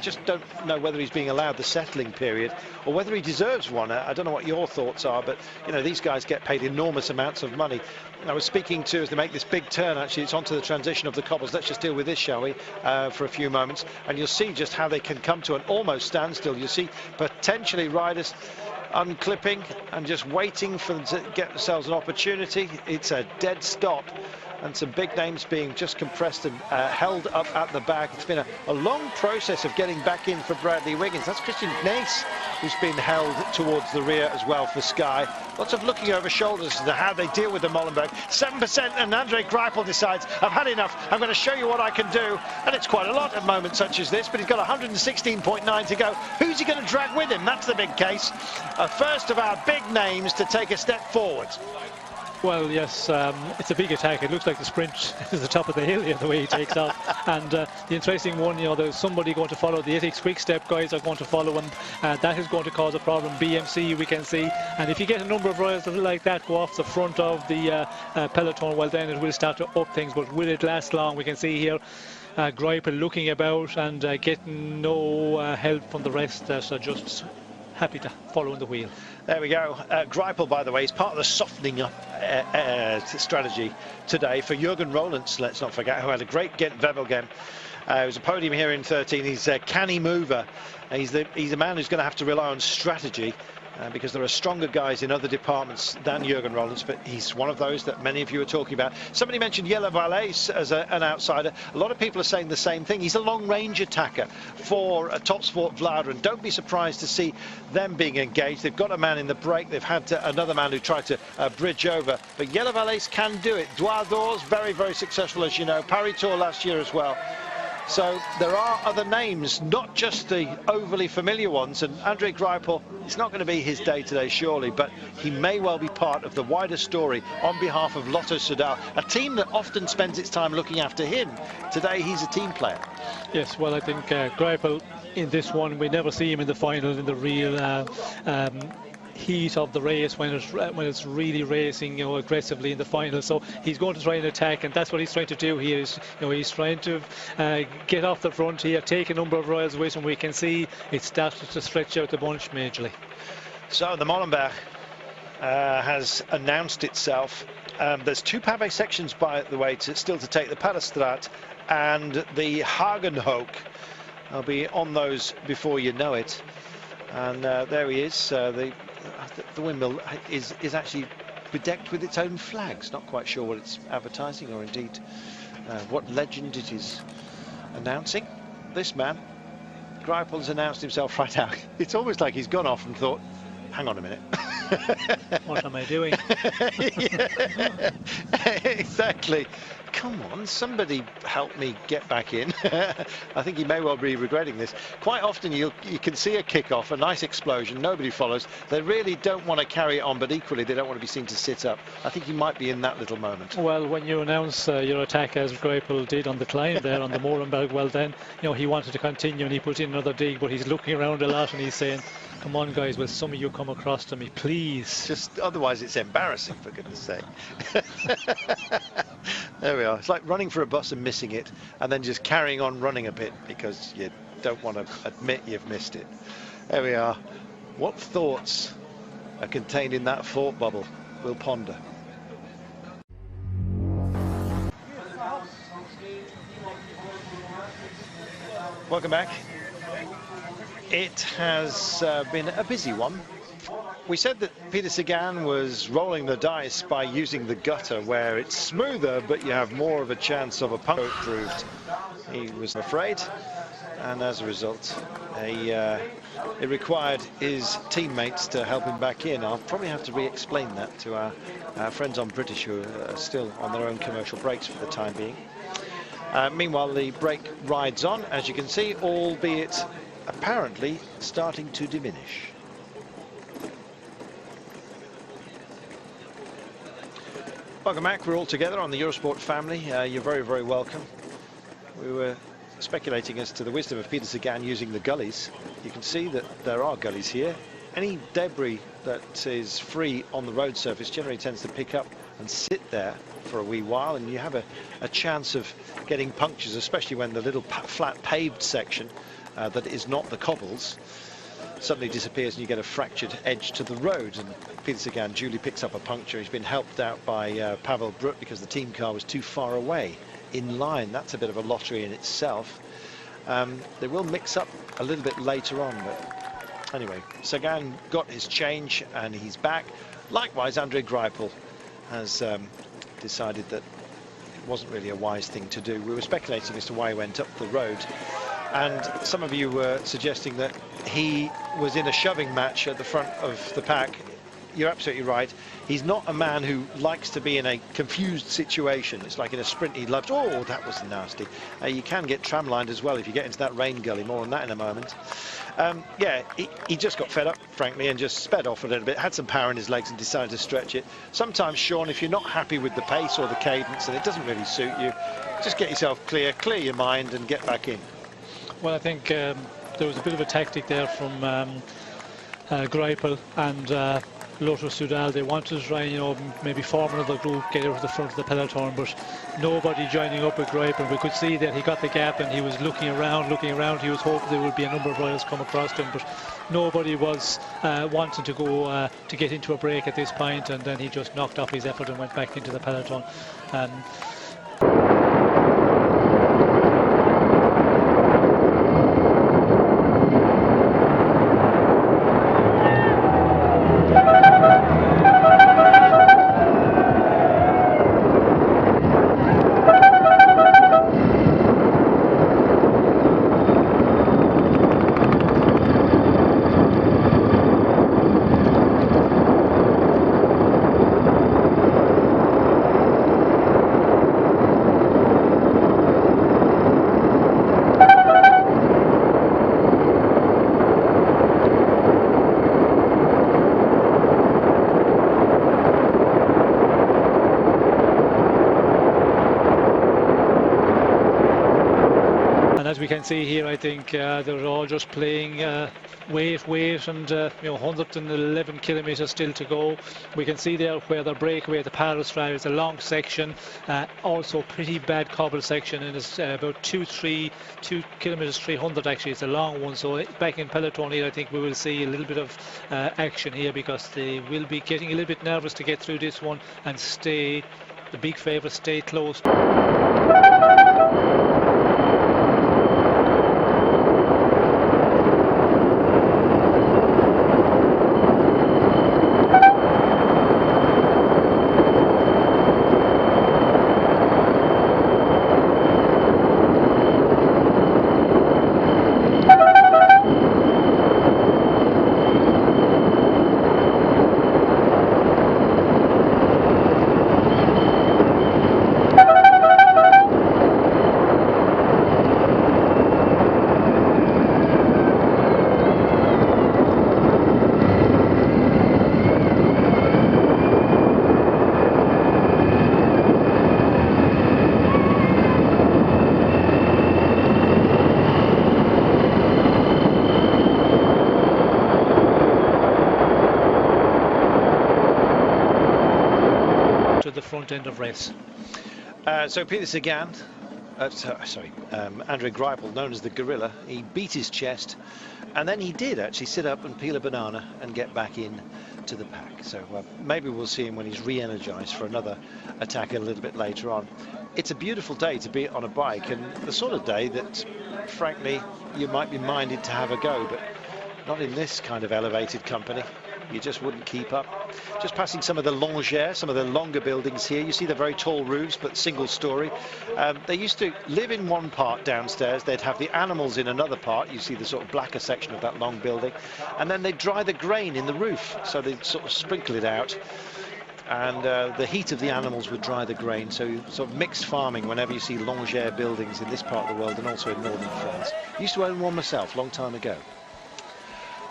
just don't know whether he's being allowed the settling period or whether he deserves one. I don't know what your thoughts are, but you know, these guys get paid enormous amounts of money. And I was speaking to, as they make this big turn, actually it's onto the transition of the cobbles. Let's just deal with this, shall we, for a few moments, and you'll see just how they can come to an almost standstill. You'll see potentially riders unclipping and just waiting for them to get themselves an opportunity. It's a dead stop, and some big names being just compressed and held up at the back. It's been a long process of getting back in for Bradley Wiggins. That's Christian Nace, who's been held towards the rear as well for Sky. Lots of looking over shoulders as to how they deal with the Molenberg. 7%, and Andre Greipel decides, I've had enough, I'm going to show you what I can do. And it's quite a lot at moments such as this, but he's got 116.9 to go. Who's he going to drag with him? That's the big case. A first of our big names to take a step forward. Well, yes, it's a big attack. It looks like the sprint is the top of the hill here, the way he takes off. And the interesting one, you know, there's somebody going to follow. The Ethics Quick Step guys are going to follow, and that is going to cause a problem. BMC, we can see. And if you get a number of riders like that go off the front of the peloton, well, then it will start to up things. But will it last long? We can see here Greipel looking about and getting no help from the rest that are just happy to follow in the wheel. There we go. Greipel, by the way, is part of the softening up strategy today for Jürgen Rollins, let's not forget, who had a great Gent-Wevelgem. It was a podium here in 13. He's a canny mover. He's a man who's going to have to rely on strategy because there are stronger guys in other departments than Jürgen Rollins, but he's one of those that many of you are talking about. Somebody mentioned Jelle Valais as an outsider. A lot of people are saying the same thing. He's a long-range attacker for Topsport Vlaanderen. Don't be surprised to see them being engaged. They've got a man in the break. They've had another man who tried to bridge over. But Jelle Valais can do it. Dwars d'Ors, very, very successful, as you know. Paris Tour last year as well. So there are other names, not just the overly familiar ones, and Andre Greipel, it's not going to be his day today, surely, but he may well be part of the wider story on behalf of Lotto Soudal, a team that often spends its time looking after him. Today, he's a team player. Yes, well, I think Greipel in this one, we never see him in the final, in the real heat of the race when it's really racing, you know, aggressively in the final. So he's going to try and attack, and that's what he's trying to do here. Is, you know, he's trying to get off the front here, take a number of riders with him. We can see it started to stretch out the bunch majorly. So the Molenberg has announced itself. There's two pavé sections, by the way, still to take, the Paddestraat and the Hagenhoek. I'll be on those before you know it. And there he is. The windmill is actually bedecked with its own flags. Not quite sure what it's advertising or indeed what legend it is announcing. This man Greipel's announced himself right out. It's almost like he's gone off and thought, hang on a minute. What am I doing? Exactly. Come on, somebody help me get back in. I think he may well be regretting this. Quite often you can see a kick-off, a nice explosion, nobody follows. They really don't want to carry it on, but equally they don't want to be seen to sit up. I think he might be in that little moment. Well, when you announce your attack, as Greipel did on the climb there on the Molenberg, well then, you know, he wanted to continue and he put in another dig, but he's looking around a lot and he's saying, come on guys, will some of you come across to me, please? Just otherwise it's embarrassing, for goodness sake. There we are. It's like running for a bus and missing it, and then just carrying on running a bit because you don't want to admit you've missed it. There we are. What thoughts are contained in that thought bubble? We'll ponder. Welcome back. It has been a busy one. We said that Peter Sagan was rolling the dice by using the gutter where it's smoother, but you have more of a chance of a puncture. Proved he was afraid, and as a result, it required his teammates to help him back in. I'll probably have to re-explain that to our friends on British who are still on their own commercial breaks for the time being. Meanwhile, the break rides on, as you can see, albeit apparently starting to diminish. Welcome back. We're all together on the Eurosport family. You're very, very welcome. We were speculating as to the wisdom of Peter Sagan using the gullies. You can see that there are gullies here. Any debris that is free on the road surface generally tends to pick up and sit there for a wee while, and you have a chance of getting punctures, especially when the little flat paved section that is not the cobbles suddenly disappears and you get a fractured edge to the road. And Peter Sagan duly picks up a puncture. He's been helped out by Pavel Brut because the team car was too far away in line. That's a bit of a lottery in itself. They will mix up a little bit later on, but anyway, Sagan got his change and he's back. Likewise, Andre Greipel has decided that it wasn't really a wise thing to do. We were speculating as to why he went up the road, and some of you were suggesting that he was in a shoving match at the front of the pack. You're absolutely right. He's not a man who likes to be in a confused situation. It's like in a sprint he loves. Oh, that was nasty. You can get tramlined as well if you get into that rain gully. More on that in a moment. Yeah, he just got fed up, frankly, and just sped off a little bit. Had some power in his legs and decided to stretch it. Sometimes, Sean, if you're not happy with the pace or the cadence and it doesn't really suit you, just get yourself clear your mind and get back in. Well, I think there was a bit of a tactic there from Greipel and Lotus Soudal. They wanted to try, you know, maybe form another group, get out to the front of the peloton, but nobody joining up with Greipel. We could see that he got the gap and he was looking around. He was hoping there would be a number of riders come across him, but nobody was wanting to go to get into a break at this point, and then he just knocked off his effort and went back into the peloton. We can see here, I think they're all just playing wait, and you know, 111 kilometers still to go. We can see there where the breakaway at the Paris Drive is a long section, also pretty bad cobble section, and it's about 2 kilometers 300 actually. It's a long one, so back in peloton here I think we will see a little bit of action here, because they will be getting a little bit nervous to get through this one and stay, the big favourites, stay close. end of race. So Peter Sagan, André Greipel, known as the Gorilla, he beat his chest, and then he did actually sit up and peel a banana and get back in to the pack. So maybe we'll see him when he's re-energized for another attack a little bit later on. It's a beautiful day to be on a bike, and the sort of day that, frankly, you might be minded to have a go, but not in this kind of elevated company. You just wouldn't keep up. Just passing some of the longeres, some of the longer buildings here. You see the very tall roofs, but single story. They used to live in one part downstairs. They'd have the animals in another part. You see the sort of blacker section of that long building. And then they'd dry the grain in the roof. So they'd sort of sprinkle it out. And the heat of the animals would dry the grain. So sort of mixed farming whenever you see longere buildings in this part of the world and also in northern France. Used to own one myself, long time ago.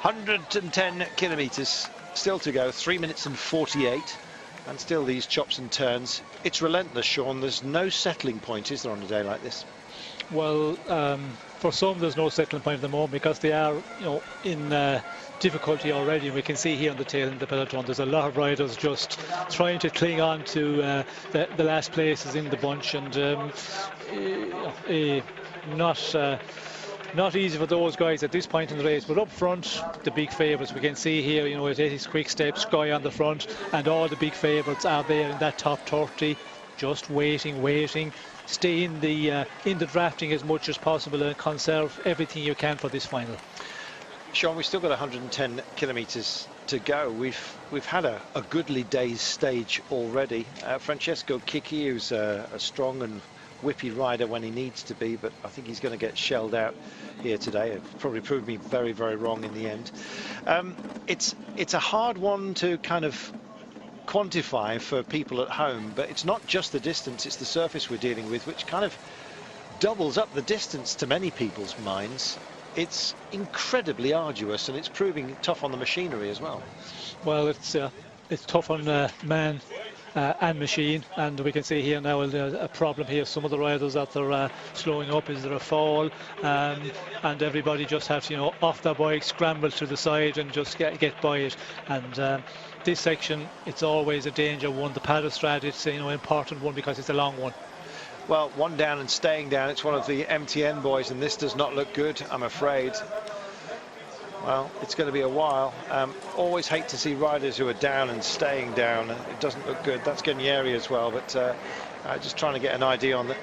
110 kilometres still to go, 3 minutes and 48, and still these chops and turns. It's relentless, Sean. There's no settling point, is there, on a day like this? Well, for some there's no settling point at the moment because they are, you know, in difficulty already. We can see here on the tail end of the peloton there's a lot of riders just trying to cling on to the last places in the bunch, and not easy for those guys at this point in the race. But up front, the big favourites we can see here, you know, it is Quick Step, Sky on the front, and all the big favourites are there in that top 30, just waiting. Stay in the drafting as much as possible and conserve everything you can for this final. Sean, we've still got 110 kilometres to go. We've had a goodly day's stage already. Francesco Chicchi, who's a strong and whippy rider when he needs to be, but I think he's going to get shelled out here today. It probably proved me very, very wrong in the end. It's a hard one to kind of quantify for people at home, but it's not just the distance, it's the surface we're dealing with, which kind of doubles up the distance to many people's minds. It's incredibly arduous, and it's proving tough on the machinery as well. Well, it's tough on man and machine, and we can see here now a problem here. Some of the riders that they're slowing up. Is there a fall? And everybody just has, you know, off their bike, scramble to the side and just get by it. And this section, it's always a danger one. The paddle strat, it's, you know, an important one because it's a long one. Well, one down and staying down. It's one of the MTN boys, and this does not look good, I'm afraid. Well, it's going to be a while. Always hate to see riders who are down and staying down. It doesn't look good. That's Guarnieri as well, but just trying to get an idea on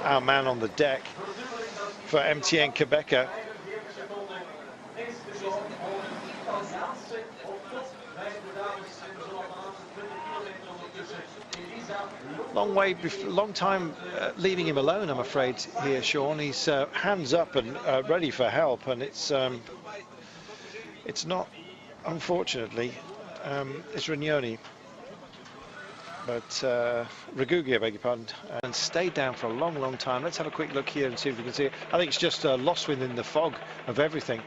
our man on the deck for MTN Quebecer. Long time leaving him alone, I'm afraid, here, Sean. He's hands up and ready for help, and it's not, unfortunately, it's Rignoni, but Ragugi, I beg your pardon, and stayed down for a long time. Let's have a quick look here and see if we can see it. I think it's just lost within the fog of everything.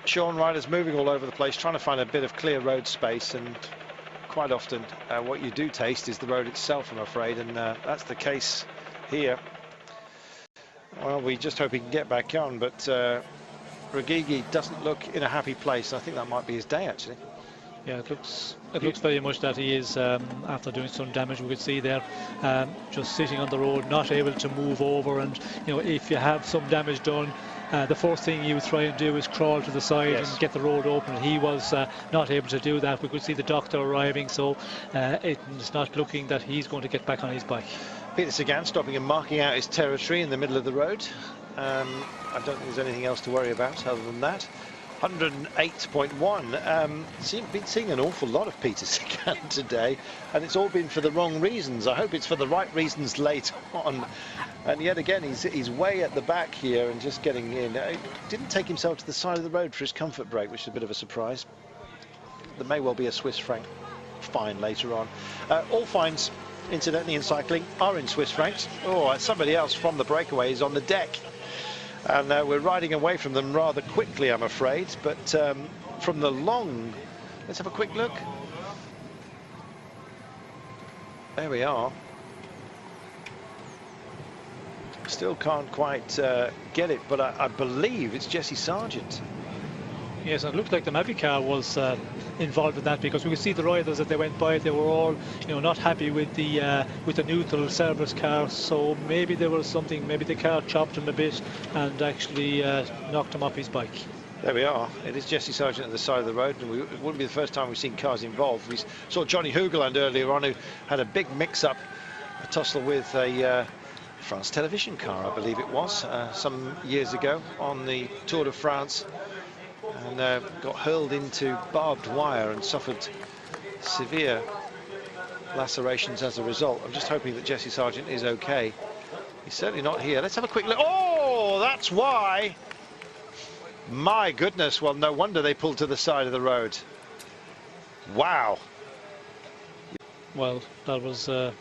Sean, riders moving all over the place, trying to find a bit of clear road space, and quite often what you do taste is the road itself, I'm afraid, and that's the case here. Well, we just hope he can get back on, but Ragugi doesn't look in a happy place. I think that might be his day, actually. Yeah, it looks very much that he is, after doing some damage. We could see there, just sitting on the road, not able to move over. And, you know, if you have some damage done, the first thing you try and do is crawl to the side and get the road open. He was not able to do that. We could see the doctor arriving, so it's not looking that he's going to get back on his bike. Peter Sagan stopping and marking out his territory in the middle of the road. I don't think there's anything else to worry about other than that. 108.1. Been seeing an awful lot of Peter Sagan today, and it's all been for the wrong reasons. I hope it's for the right reasons later on. And yet again, he's way at the back here and just getting in. Didn't take himself to the side of the road for his comfort break, which is a bit of a surprise. There may well be a Swiss franc fine later on. All fines, incidentally, in cycling are in Swiss francs. Oh, somebody else from the breakaway is on the deck. And we're riding away from them rather quickly, I'm afraid. But from the long, let's have a quick look. There we are. Still can't quite get it, but I believe it's Jesse Sargent. Yes, and it looked like the Mavic car was involved in that, because we could see the riders as they went by, they were all, not happy with the neutral service car. So maybe there was something, maybe the car chopped him a bit and actually knocked him off his bike. There we are. It is Jesse Sargent at the side of the road, and it wouldn't be the first time we've seen cars involved. We saw Johnny Hoogland earlier on, who had a big mix-up, a tussle with a France television car, I believe it was, some years ago on the Tour de France, and got hurled into barbed wire and suffered severe lacerations as a result. I'm just hoping that Jesse Sargent is okay. He's certainly not here. Let's have a quick look. Oh, that's why. My goodness, well, no wonder they pulled to the side of the road. Wow. Well, that was a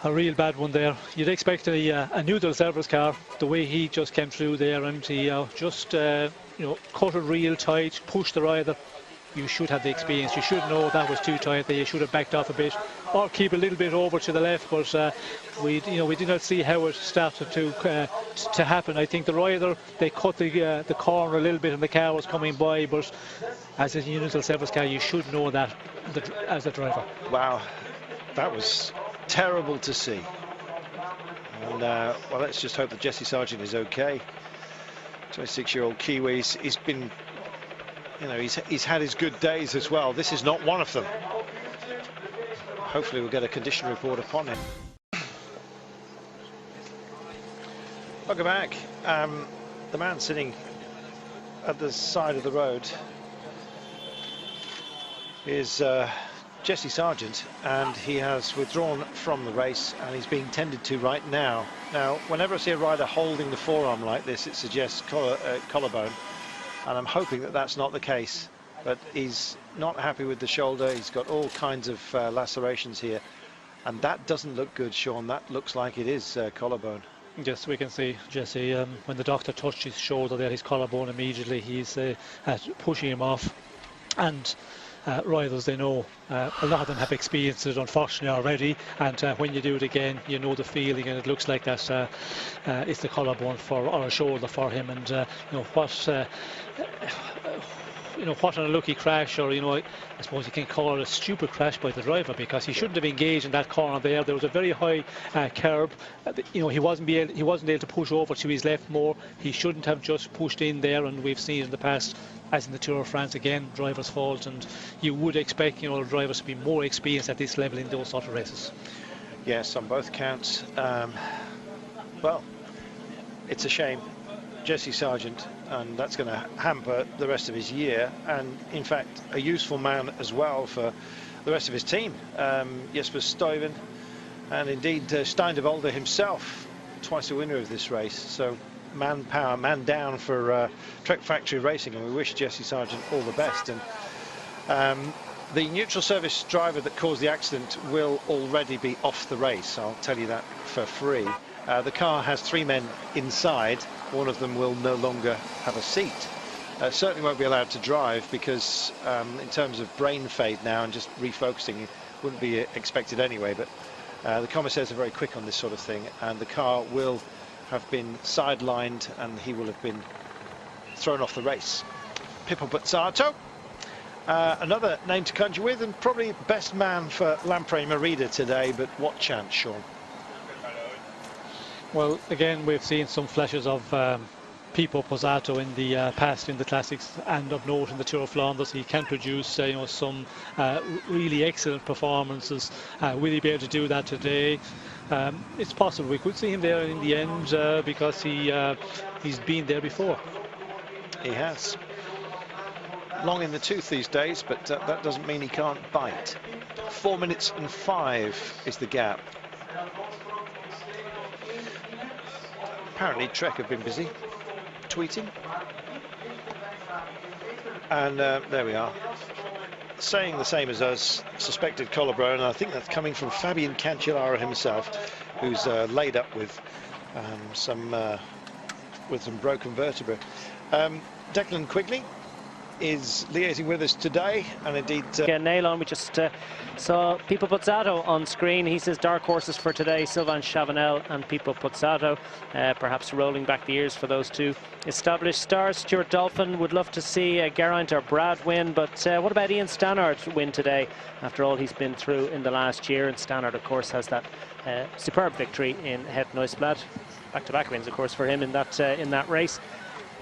real bad one there. You'd expect a neutral service car, the way he just came through there, and he just cut it real tight, pushed the rider. You should have the experience. You should know that was too tight, that you should have backed off a bit or keep a little bit over to the left. But we did not see how it started to happen. I think the rider, they cut the corner a little bit and the car was coming by. But as a neutral service car, you should know that as a driver. Wow, that was terrible to see. And well, let's just hope that Jesse Sargent is okay. 26-year-old Kiwi. He's been, he's had his good days as well. This is not one of them. Hopefully we'll get a condition report upon him. Welcome back. The man sitting at the side of the road is Jesse Sargent, and he has withdrawn from the race and he's being tended to right now. Now, whenever I see a rider holding the forearm like this, it suggests collarbone, and I'm hoping that that's not the case. But he's not happy with the shoulder. He's got all kinds of lacerations here, and that doesn't look good, Sean. That looks like it is collarbone. Yes, we can see Jesse, when the doctor touched his shoulder there, his collarbone, immediately he's pushing him off. And riders, they know, a lot of them have experienced it unfortunately already, and when you do it again, you know the feeling, and it looks like that it's the collarbone or a shoulder for him. And what an unlucky crash, or I suppose you can call it a stupid crash by the driver, because he shouldn't have engaged in that corner there. There was a very high curb. He wasn't able to push over to his left more. He shouldn't have just pushed in there, and we've seen in the past, as in the Tour of France, again, drivers' fault, and you would expect drivers to be more experienced at this level in those sort of races. Yes, on both counts. Well, it's a shame. Jesse Sargent, and that's going to hamper the rest of his year, and in fact a useful man as well for the rest of his team. Jesper Stuyven, and indeed Stein de Volder himself, twice a winner of this race. So manpower, man down for Trek Factory Racing, and we wish Jesse Sargent all the best. And the neutral service driver that caused the accident will already be off the race. I'll tell you that for free. The car has 3 men inside. One of them will no longer have a seat. Certainly won't be allowed to drive, because in terms of brain fade now and just refocusing, it wouldn't be expected anyway. But the commissaires are very quick on this sort of thing, and the car will have been sidelined and he will have been thrown off the race. Pippo Pozzato, another name to conjure with, and probably best man for Lampre Merida today, but what chance, Sean? Well, again, we've seen some flashes of Pippo Pozzato in the past in the classics, and of note in the Tour of Flanders. He can produce some really excellent performances. Will he be able to do that today? It's possible we could see him there in the end, because he's been there before. He has. Long in the tooth these days, but that doesn't mean he can't bite. 4 minutes and 5 is the gap. Apparently Trek have been busy tweeting, and there we are, saying the same as us, suspected collarbone. And I think that's coming from Fabian Cancellara himself, who's laid up with some broken vertebrae. Declan Quigley is liaising with us today, and indeed... nail on, we just saw Pipo Pozzato on screen. He says dark horses for today, Sylvain Chavanel and Pipo Pozzato. Perhaps rolling back the years for those two established stars. Stuart Dolphin would love to see Geraint or Brad win, but what about Ian Stannard win today? After all he's been through in the last year, and Stannard, of course, has that superb victory in Het Nieuwsblad. Back-to-back wins, of course, for him in that race.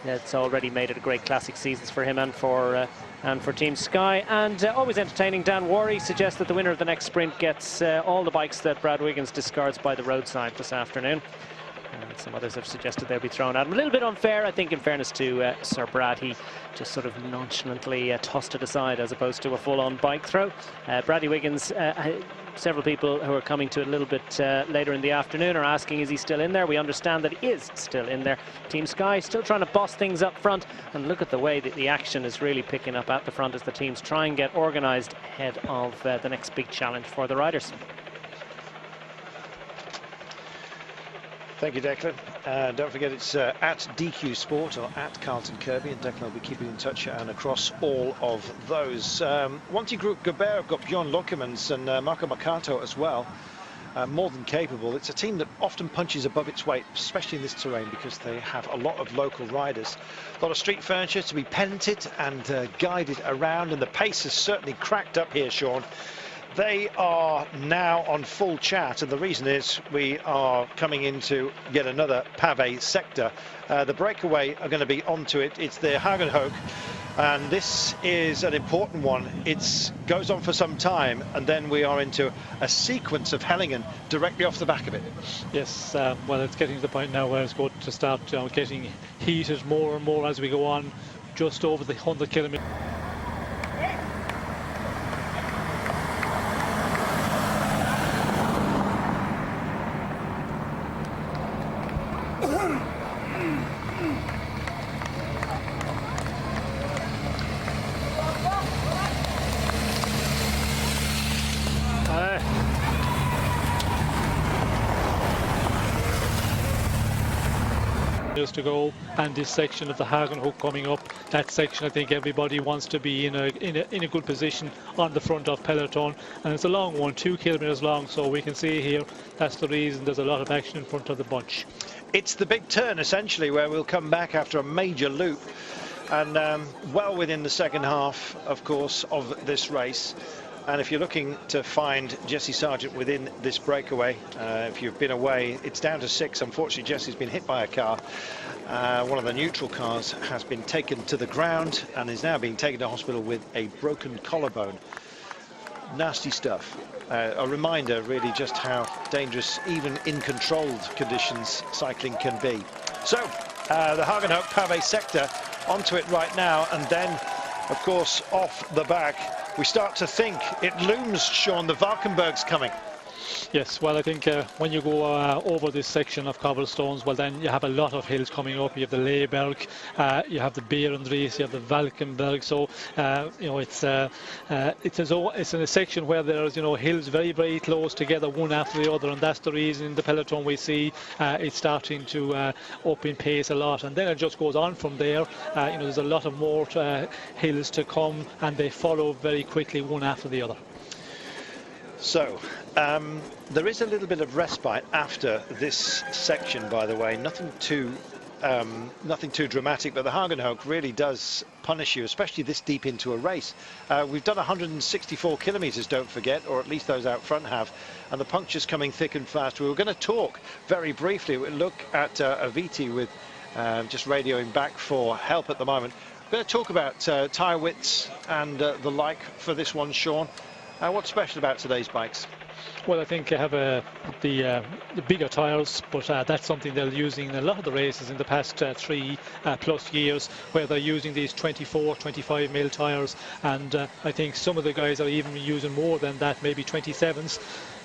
It's already made it a great classic seasons for him and for Team Sky. And always entertaining, Dan Worry suggests that the winner of the next sprint gets all the bikes that Brad Wiggins discards by the roadside this afternoon. And some others have suggested they'll be thrown at him. A little bit unfair, I think, in fairness to Sir Brad. He just sort of nonchalantly tossed it aside as opposed to a full-on bike throw. Bradley Wiggins, several people who are coming to it a little bit later in the afternoon are asking, is he still in there? We understand that he is still in there. Team Sky still trying to boss things up front, and look at the way that the action is really picking up at the front as the teams try and get organised ahead of the next big challenge for the riders. Thank you, Declan. Don't forget it's at DQ Sport or at Carlton Kirby, and Declan will be keeping in touch and across all of those. Wanty Group Gobert have got Bjorn Lokemans and Marco Mercato as well. More than capable. It's a team that often punches above its weight, especially in this terrain, because they have a lot of local riders. A lot of street furniture to be painted and guided around, and the pace has certainly cracked up here, Sean. They are now on full chat, and the reason is we are coming into yet another pavé sector. The breakaway are going to be onto it. It's the Hagenhoek, and this is an important one. It goes on for some time, and then we are into a sequence of Hellingen directly off the back of it. Yes, well, it's getting to the point now where it's going to start getting heated more and more as we go on, just over the 100 kilometres. To go, and this section of the Hagenhoek coming up, that section I think everybody wants to be in a good position on the front of peloton, and it's a long one, 2 kilometers long, so we can see here that's the reason there's a lot of action in front of the bunch. It's the big turn essentially where we'll come back after a major loop, and well within the second half of course of this race. And if you're looking to find Jesse Sargent within this breakaway, if you've been away, it's down to 6. Unfortunately, Jesse's been hit by a car. One of the neutral cars has been taken to the ground and is now being taken to hospital with a broken collarbone. Nasty stuff. A reminder, really, just how dangerous, even in controlled conditions, cycling can be. So, the Hagenhoek pavé sector, onto it right now, and then, of course, off the back. We start to think it looms, Sean, the Valkenburg's coming. Yes, well, I think when you go over this section of cobblestones, well, then you have a lot of hills coming up. You have the Leeberg, you have the Berendries, you have the Valkenburg. So, you know, it's in a section where there's, you know, hills very, very close together, one after the other, and that's the reason in the peloton we see it's starting to up in pace a lot, and then it just goes on from there. You know, there's a lot of more hills to come, and they follow very quickly, one after the other. So, there is a little bit of respite after this section, by the way. Nothing too dramatic, but the Hagenhoek really does punish you, especially this deep into a race. We've done 164 kilometres, don't forget, or at least those out front have, and the puncture's coming thick and fast. We were going to talk very briefly. We'll look at Aviti with just radioing back for help at the moment. We're going to talk about tyre widths and the like for this one, Sean. What's special about today's bikes? Well, I think I have the bigger tyres, but that's something they're using in a lot of the races in the past 3 plus years, where they're using these 24, 25 mil tyres, and I think some of the guys are even using more than that, maybe 27s.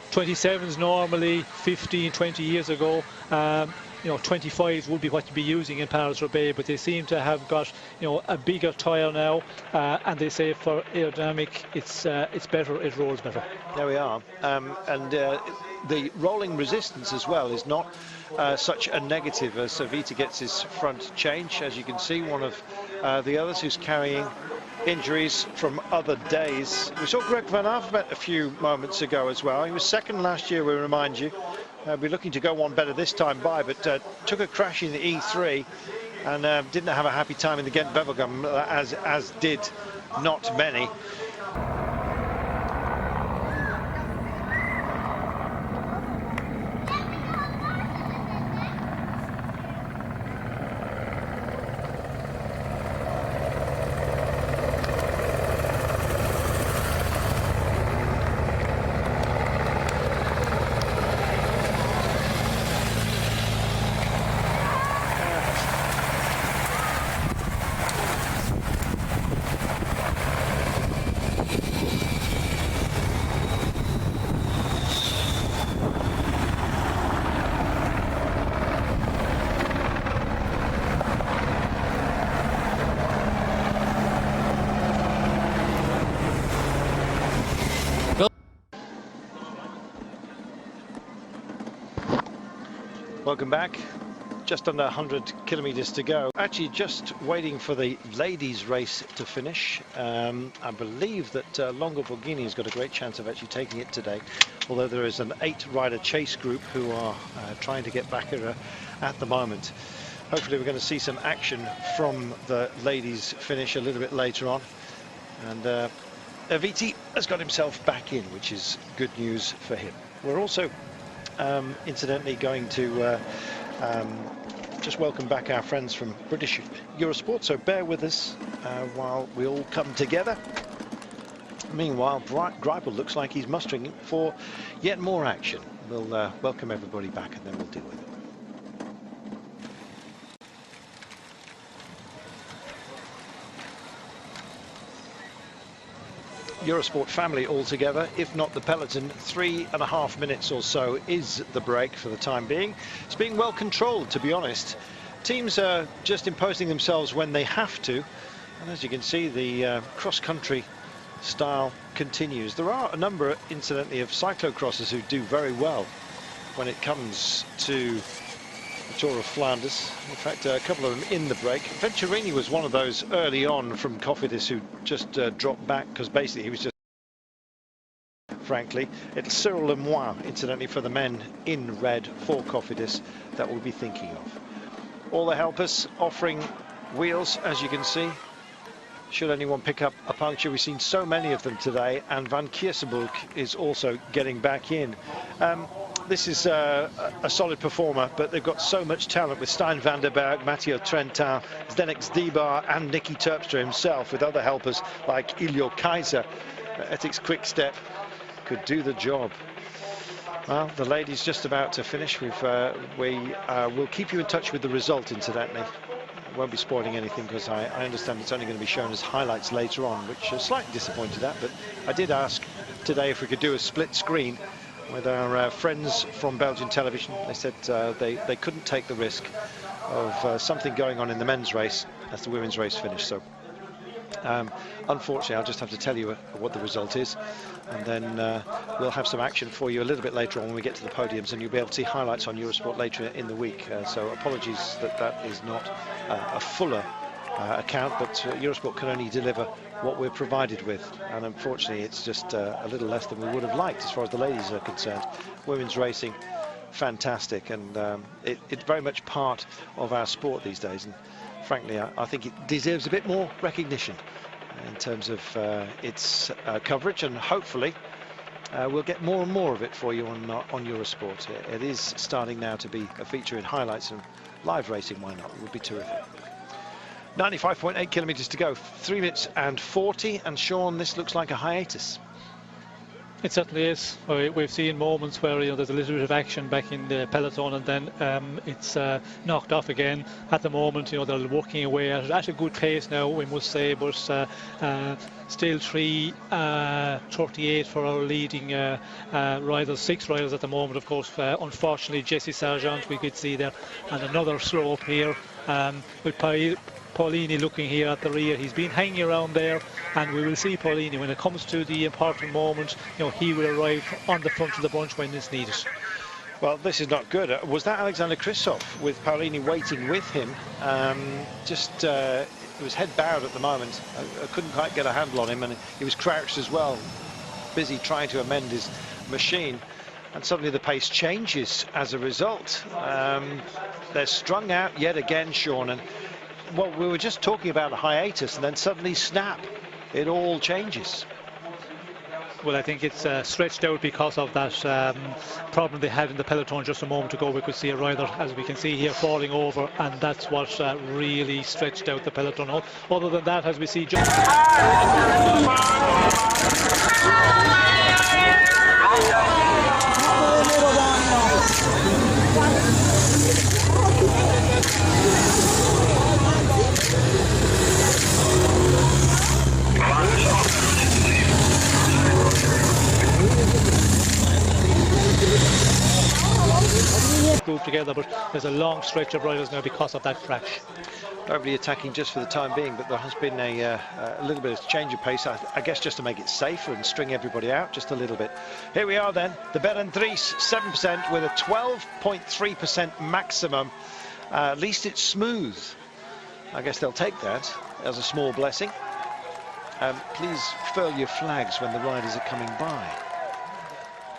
27s normally 15, 20 years ago. You know, 25s would be what you'd be using in Paris-Roubaix, but they seem to have got, you know, a bigger tyre now, and they say for aerodynamic it's better, it rolls better. There we are, and the rolling resistance as well is not such a negative as Aviti gets his front change. As you can see, one of the others who's carrying injuries from other days. We saw Greg Van Avermaet a few moments ago as well. He was second last year, we remind you. We're looking to go one better this time by, but took a crash in the E3 and didn't have a happy time in the Ghent-Wevelgem, as did not many. Welcome back. Just under 100 kilometers to go. Actually, just waiting for the ladies' race to finish. I believe that Longo Borghini has got a great chance of actually taking it today, although there is an 8-rider chase group who are trying to get back at the moment. Hopefully we're going to see some action from the ladies' finish a little bit later on. And Aviti has got himself back in, which is good news for him. We're also incidentally going to just welcome back our friends from British Eurosport, so bear with us while we all come together. Meanwhile, Greipel looks like he's mustering for yet more action. We'll welcome everybody back and then we'll deal with it. Eurosport family altogether, if not the peloton, 3.5 minutes or so is the break for the time being. It's being well controlled, to be honest. Teams are just imposing themselves when they have to, and as you can see, the cross-country style continues. There are a number, incidentally, of cyclocrossers who do very well when it comes to the Tour of Flanders. In fact, a couple of them in the break. Venturini was one of those early on from Cofidis who just dropped back because basically he was just, frankly. It's Cyril Lemoine, incidentally, for the men in red for Cofidis that we'll be thinking of. All the helpers offering wheels, as you can see. Should anyone pick up a puncture, we've seen so many of them today, and Van Kiersebulk is also getting back in. This is a solid performer, but they've got so much talent with Stijn van der Berg, Matteo Trentin, Zdenek Zdibar and Nicky Terpstra himself, with other helpers like Iljo Kaiser. Ethics Quick Step could do the job. Well, the ladies just about to finish. We'll keep you in touch with the result, incidentally. Won't be spoiling anything because I understand it's only going to be shown as highlights later on, which I'm slightly disappointed at, but I did ask today if we could do a split screen with our friends from Belgian television. They said they couldn't take the risk of something going on in the men's race as the women's race finished. So unfortunately, I'll just have to tell you what the result is, and then we'll have some action for you a little bit later on when we get to the podiums, and you'll be able to see highlights on Eurosport later in the week. So apologies that is not a fuller account, but Eurosport can only deliver what we're provided with, and unfortunately it's just a little less than we would have liked as far as the ladies are concerned. Women's racing, fantastic, and it's very much part of our sport these days, and frankly I think it deserves a bit more recognition in terms of its coverage, and hopefully we'll get more and more of it for you on Eurosport. It is starting now to be a feature in highlights, and live racing, why not? It would be terrific. 95.8 kilometers to go, 3 minutes and 40, and Sean, this looks like a hiatus. It certainly is. We've seen moments where there's a little bit of action back in the peloton, and then it's knocked off again. At the moment, they're working away at a good pace now, we must say, but still 3:38 for our leading riders, 6 riders at the moment. Of course, unfortunately, Jesse Sargent we could see there, and another slow up here with Paulini looking here at the rear. He's been hanging around there, and we will see Paulini when it comes to the important moment. He will arrive on the front of the bunch when it's needed. Well, this is not good. Was that Alexander Kristoff with Paolini waiting with him? It was head bowed at the moment. I couldn't quite get a handle on him, and he was crouched as well, busy trying to amend his machine. And suddenly the pace changes as a result. They're strung out yet again, Sean. And well, we were just talking about a hiatus, and then suddenly snap, it all changes. Well, I think it's stretched out because of that problem they had in the peloton just a moment ago. We could see a rider, as we can see here, falling over, and that's what really stretched out the peloton. Other than that, as we see just... group together, but there's a long stretch of riders now because of that crash. Nobody attacking just for the time being, but there has been a little bit of change of pace, I guess, just to make it safer and string everybody out just a little bit. Here we are then, the Berendries 7% with a 12.3% maximum. At least it's smooth. I guess they'll take that as a small blessing. Please furl your flags when the riders are coming by.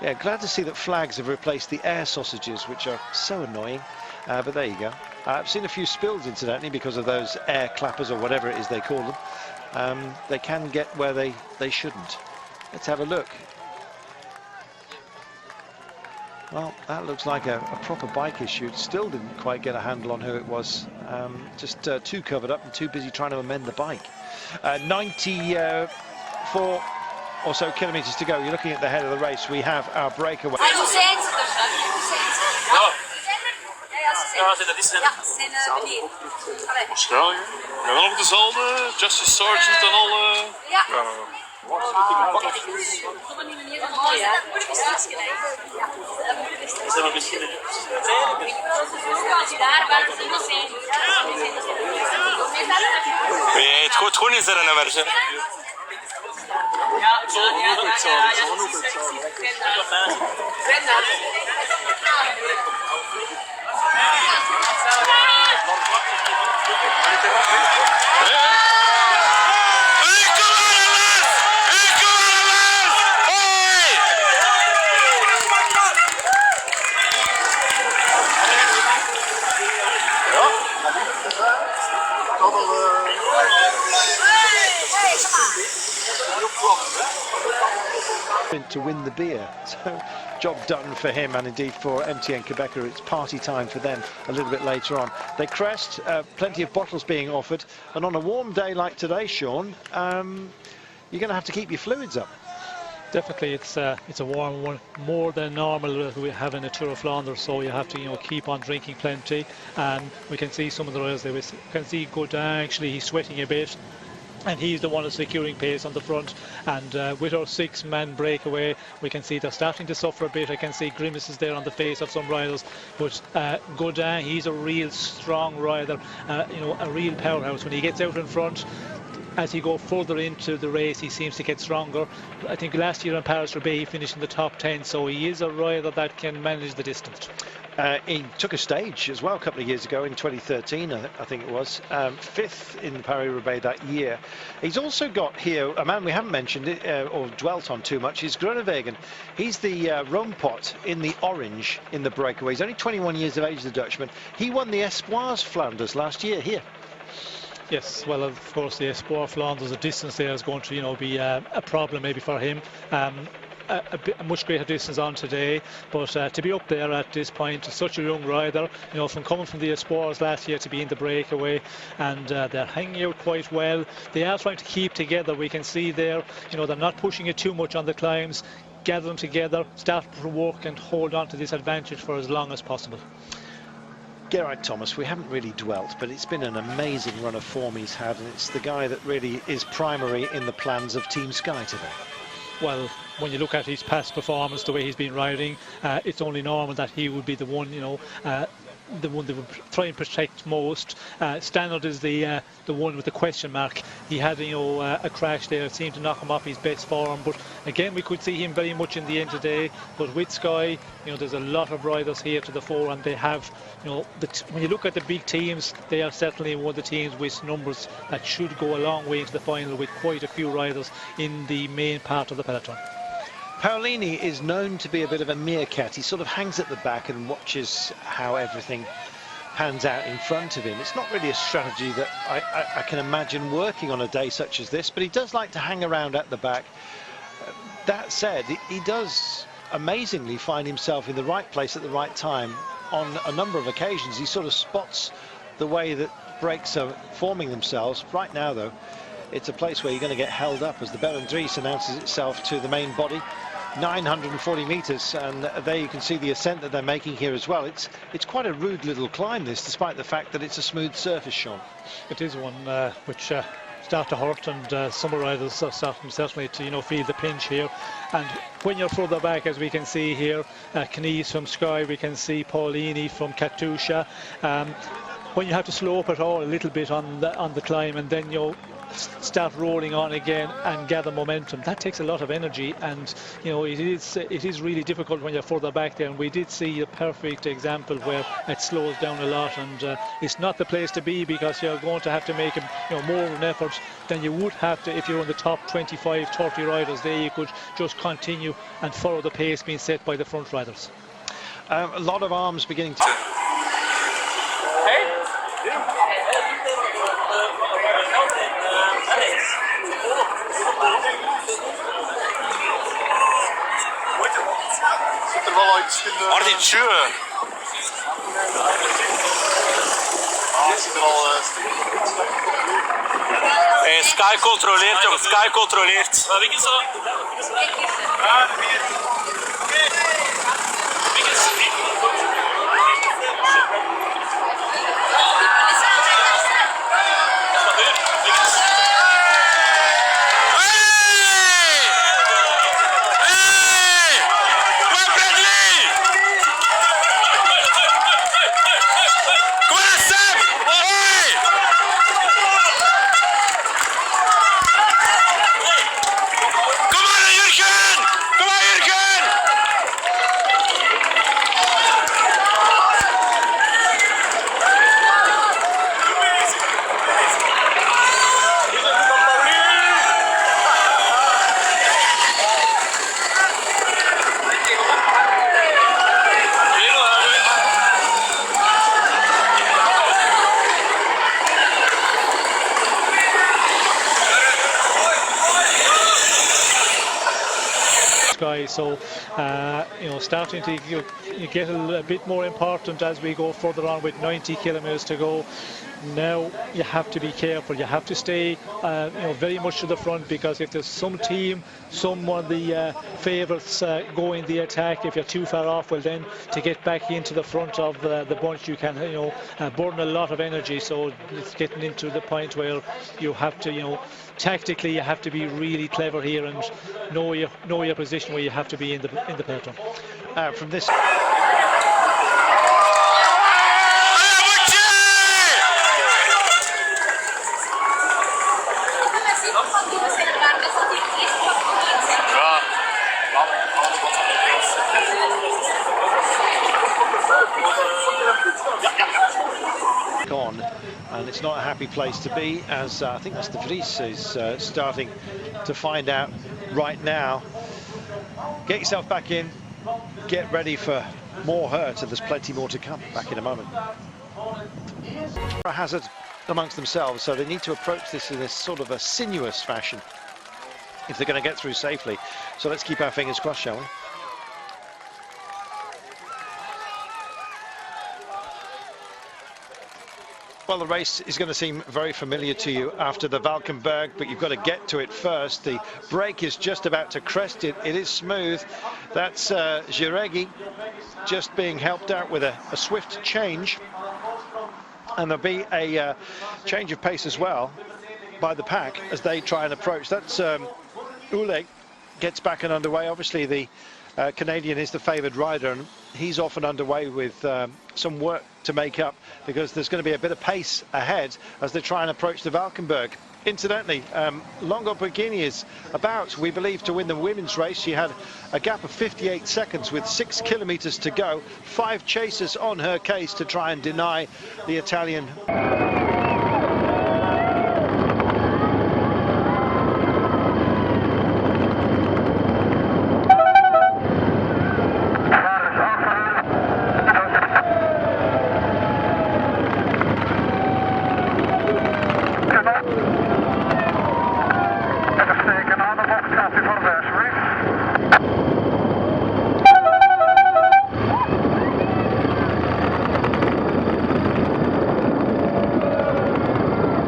Yeah, glad to see that flags have replaced the air sausages, which are so annoying. But there you go. I've seen a few spills, incidentally, because of those air clappers, or whatever it is they call them. They can get where they shouldn't. Let's have a look. Well, that looks like a proper bike issue. Still didn't quite get a handle on who it was. Just too covered up and too busy trying to amend the bike. 94 or so kilometres to go. You're looking at the head of the race. We have our breakaway. Ja, zijn dat is het. Waarschijnlijk. Ja, wel op dezelfde. Justice Sergeant en al. Ja. Is dat misschien een... Nee, het goed gewoon is er een versie. Ja, to win the beer, so job done for him, and indeed for MTN Quebecer. It's party time for them a little bit later on. They crest, plenty of bottles being offered, and on a warm day like today, Sean, you're going to have to keep your fluids up. Definitely, it's a warm one, more than normal we have in the Tour of Flanders, so you have to keep on drinking plenty. And we can see some of the riders there. We can see Godin, actually he's sweating a bit, and he's the one that's securing pace on the front. And with our 6-man breakaway, we can see they're starting to suffer a bit. I can see grimaces there on the face of some riders, but Godin, he's a real strong rider, a real powerhouse. When he gets out in front, as he goes further into the race, he seems to get stronger. I think last year in Paris-Roubaix he finished in the top 10, so he is a rider that can manage the distance. He took a stage as well a couple of years ago in 2013, I think it was, 5th in Paris-Roubaix that year. He's also got here a man we haven't mentioned or dwelt on too much, is Groenewegen. He's the Roompot in the orange in the breakaway. He's only 21 years of age, the Dutchman. He won the Espoirs Flanders last year here. Yes, well, of course, the Espoir Flanders, the distance there is going to, be a problem maybe for him. A much greater distance on today, but to be up there at this point, such a young rider, from coming from the Espoirs last year to be in the breakaway, and they're hanging out quite well. They are trying to keep together. We can see there, they're not pushing it too much on the climbs. Gather them together, start to work and hold on to this advantage for as long as possible. Geraint Thomas, we haven't really dwelt, but it's been an amazing run of form he's had, and it's the guy that really is primary in the plans of Team Sky today. Well, when you look at his past performance, the way he's been riding, it's only normal that he would be the one, the one they would try and protect most. Standard is the one with the question mark. He had a crash there. It seemed to knock him off his best form, but again we could see him very much in the end today. But with Sky, there's a lot of riders here to the fore, and they have, when you look at the big teams, they are certainly one of the teams with numbers that should go a long way into the final, with quite a few riders in the main part of the peloton. Paolini is known to be a bit of a meerkat. He sort of hangs at the back and watches how everything pans out in front of him. It's not really a strategy that I can imagine working on a day such as this, but he does like to hang around at the back. That said, he does amazingly find himself in the right place at the right time on a number of occasions. He sort of spots the way that breaks are forming themselves. Right now, though, it's a place where you're going to get held up as the Berendries announces itself to the main body. 940 meters, and there you can see the ascent that they're making here as well. It's quite a rude little climb, this, despite the fact that it's a smooth surface, Sean. It is one which start to hurt, and some riders are starting certainly to feel the pinch here. And when you're further back, as we can see here, Knies from Sky, we can see Paolini from Katusha. When you have to slow up at all a little bit on the climb, and then you'll start rolling on again and gather momentum, that takes a lot of energy, and it is really difficult when you're further back there. And we did see a perfect example where it slows down a lot, and it's not the place to be, because you're going to have to make more of an effort than you would have to if you're in the top 25-30 riders. There you could just continue and follow the pace being set by the front riders. A lot of arms beginning to... Arditje. Sky controleert, jongen. Sky controleert. Wie is dat? So starting to get a bit more important as we go further on, with 90 kilometers to go. Now you have to be careful. You have to stay very much to the front, because if there's some team, some of the favourites going the attack, if you're too far off, well then to get back into the front of the bunch you can burn a lot of energy. So it's getting into the point where you have to tactically you have to be really clever here and know your position where you have to be in the peloton. From this gone, and it's not a happy place to be, as I think that's de Vries is starting to find out right now. Get yourself back in, get ready for more hurt, and there's plenty more to come. Back in a moment. A hazard amongst themselves, so they need to approach this in this sort of a sinuous fashion if they're going to get through safely. So let's keep our fingers crossed, shall we? Well, the race is going to seem very familiar to you after the Valkenberg, but you've got to get to it first. The break is just about to crest it. It is smooth. That's Jiregi just being helped out with a swift change. And there'll be a change of pace as well by the pack as they try and approach. That's Uleg gets back and underway. Obviously, the Canadian is the favoured rider, and he's off and underway with some work to make up, because there's going to be a bit of pace ahead as they try and approach the Valkenburg. Incidentally, Longo Borghini is about, we believe, to win the women's race. She had a gap of 58 seconds with 6 kilometres to go. 5 chasers on her case to try and deny the Italian.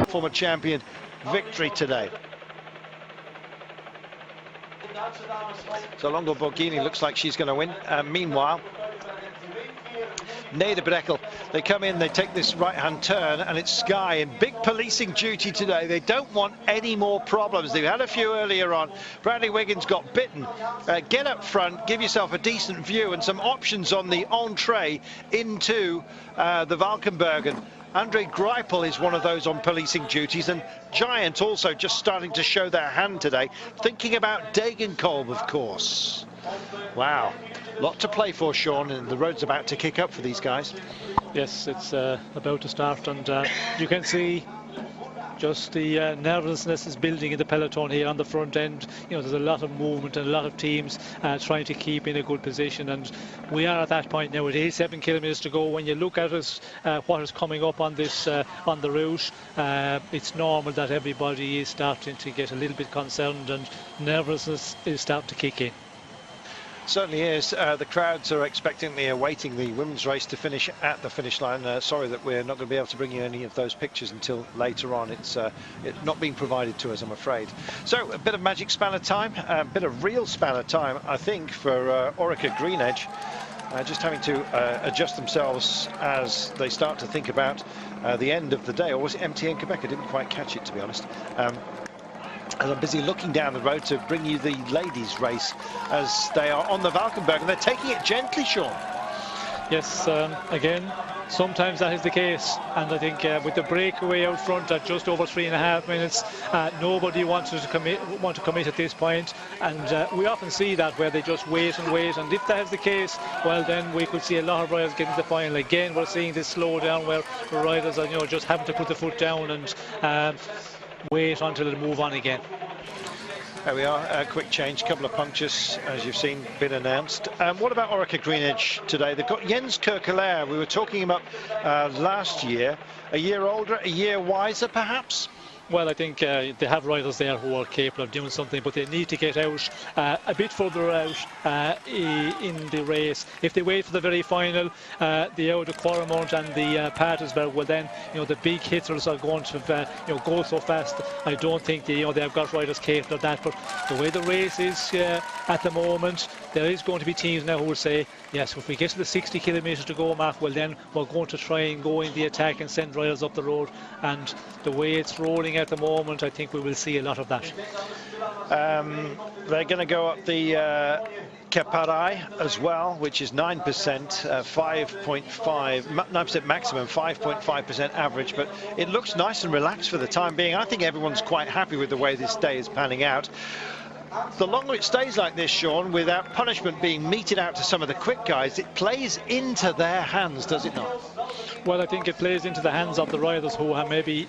Former champion victory today. So Longo Borghini looks like she's going to win. Meanwhile, Nederbrekel, they come in, they take this right-hand turn, and it's Sky in big policing duty today. They don't want any more problems. They've had a few earlier on. Bradley Wiggins got bitten. Get up front, give yourself a decent view and some options on the entree into the Valkenburg. Andre Greipel is one of those on policing duties, and Giant also just starting to show their hand today, thinking about Degenkolb, of course. Wow, lot to play for, Sean, and the road's about to kick up for these guys. Yes, it's about to start, and you can see just the nervousness is building in the peloton here on the front end. You know, there's a lot of movement and a lot of teams trying to keep in a good position, and we are at that point now with 87 kilometres to go. When you look at us, what is coming up on this on the route, it's normal that everybody is starting to get a little bit concerned, and nervousness is starting to kick in. Certainly is. The crowds are expectantly awaiting the women's race to finish at the finish line. Sorry that we're not going to be able to bring you any of those pictures until later on. It's not being provided to us, I'm afraid. So a bit of magic spanner time, a bit of real spanner time, I think, for Orica Greenedge. Just having to adjust themselves as they start to think about the end of the day. Or was it MTN Quebec? I didn't quite catch it, to be honest. As I'm busy looking down the road to bring you the ladies' race as they are on the Valkenburg, and they're taking it gently, Sean. Yes, again, sometimes that is the case, and I think with the breakaway out front at just over 3.5 minutes, nobody wants to commit at this point, and we often see that where they just wait and wait, and if that is the case, well, then we could see a lot of riders getting to the final. Again, we're seeing this slow down where the riders are, you know, just having to put the foot down and wait until they move on again. There we are, a quick change, couple of punctures, as you've seen, been announced. What about Orica Greenedge today? They've got Jens Kerkelaer, we were talking about last year, a year older, a year wiser perhaps? Well, I think they have riders there who are capable of doing something, but they need to get out a bit further out in the race. If they wait for the very final, the Oude Quaremont and the Patersberg, well then, you know, the big hitters are going to go so fast. I don't think they have got riders capable of that. But the way the race is at the moment, there is going to be teams now who will say, yes, if we get to the 60 kilometres to go, Mark, well then we're going to try and go in the attack and send riders up the road. And the way it's rolling at the moment, I think we will see a lot of that. They're going to go up the Keparai as well, which is 9%, 5.5, 9% maximum, 5.5% average, but it looks nice and relaxed for the time being. I think everyone's quite happy with the way this day is panning out. The longer it stays like this, Sean, without punishment being meted out to some of the quick guys, it plays into their hands, does it not? Well, I think it plays into the hands of the riders who have maybe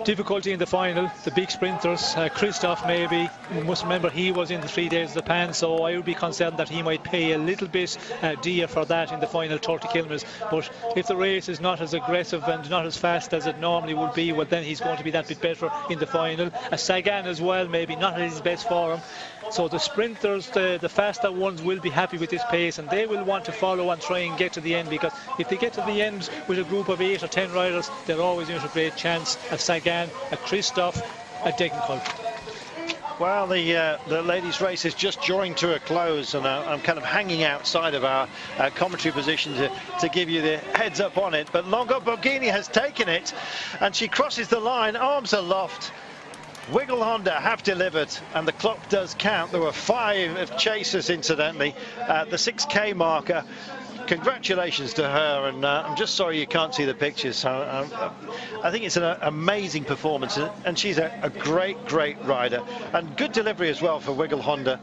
difficulty in the final, the big sprinters. Kristoff, maybe, we must remember he was in the 3 days of the pan, so I would be concerned that he might pay a little bit dear for that in the final 30 kilometres. But if the race is not as aggressive and not as fast as it normally would be, well then he's going to be that bit better in the final. Sagan as well, maybe not at his best form. So the sprinters, the faster ones, will be happy with this pace, and they will want to follow and try and get to the end, because if they get to the end with a group of 8 or 10 riders, they're always in a great chance. A Sagan, a Kristoff, a Degenkolb. Well, the ladies' race is just drawing to a close, and I'm kind of hanging outside of our commentary position to give you the heads up on it. But Longo Borghini has taken it, and she crosses the line, arms aloft. Wiggle Honda have delivered, and the clock does count. There were 5 chasers, incidentally, at the 6K marker. Congratulations to her, and I'm just sorry you can't see the pictures. I think it's an amazing performance, and she's a great rider, and good delivery as well for Wiggle Honda.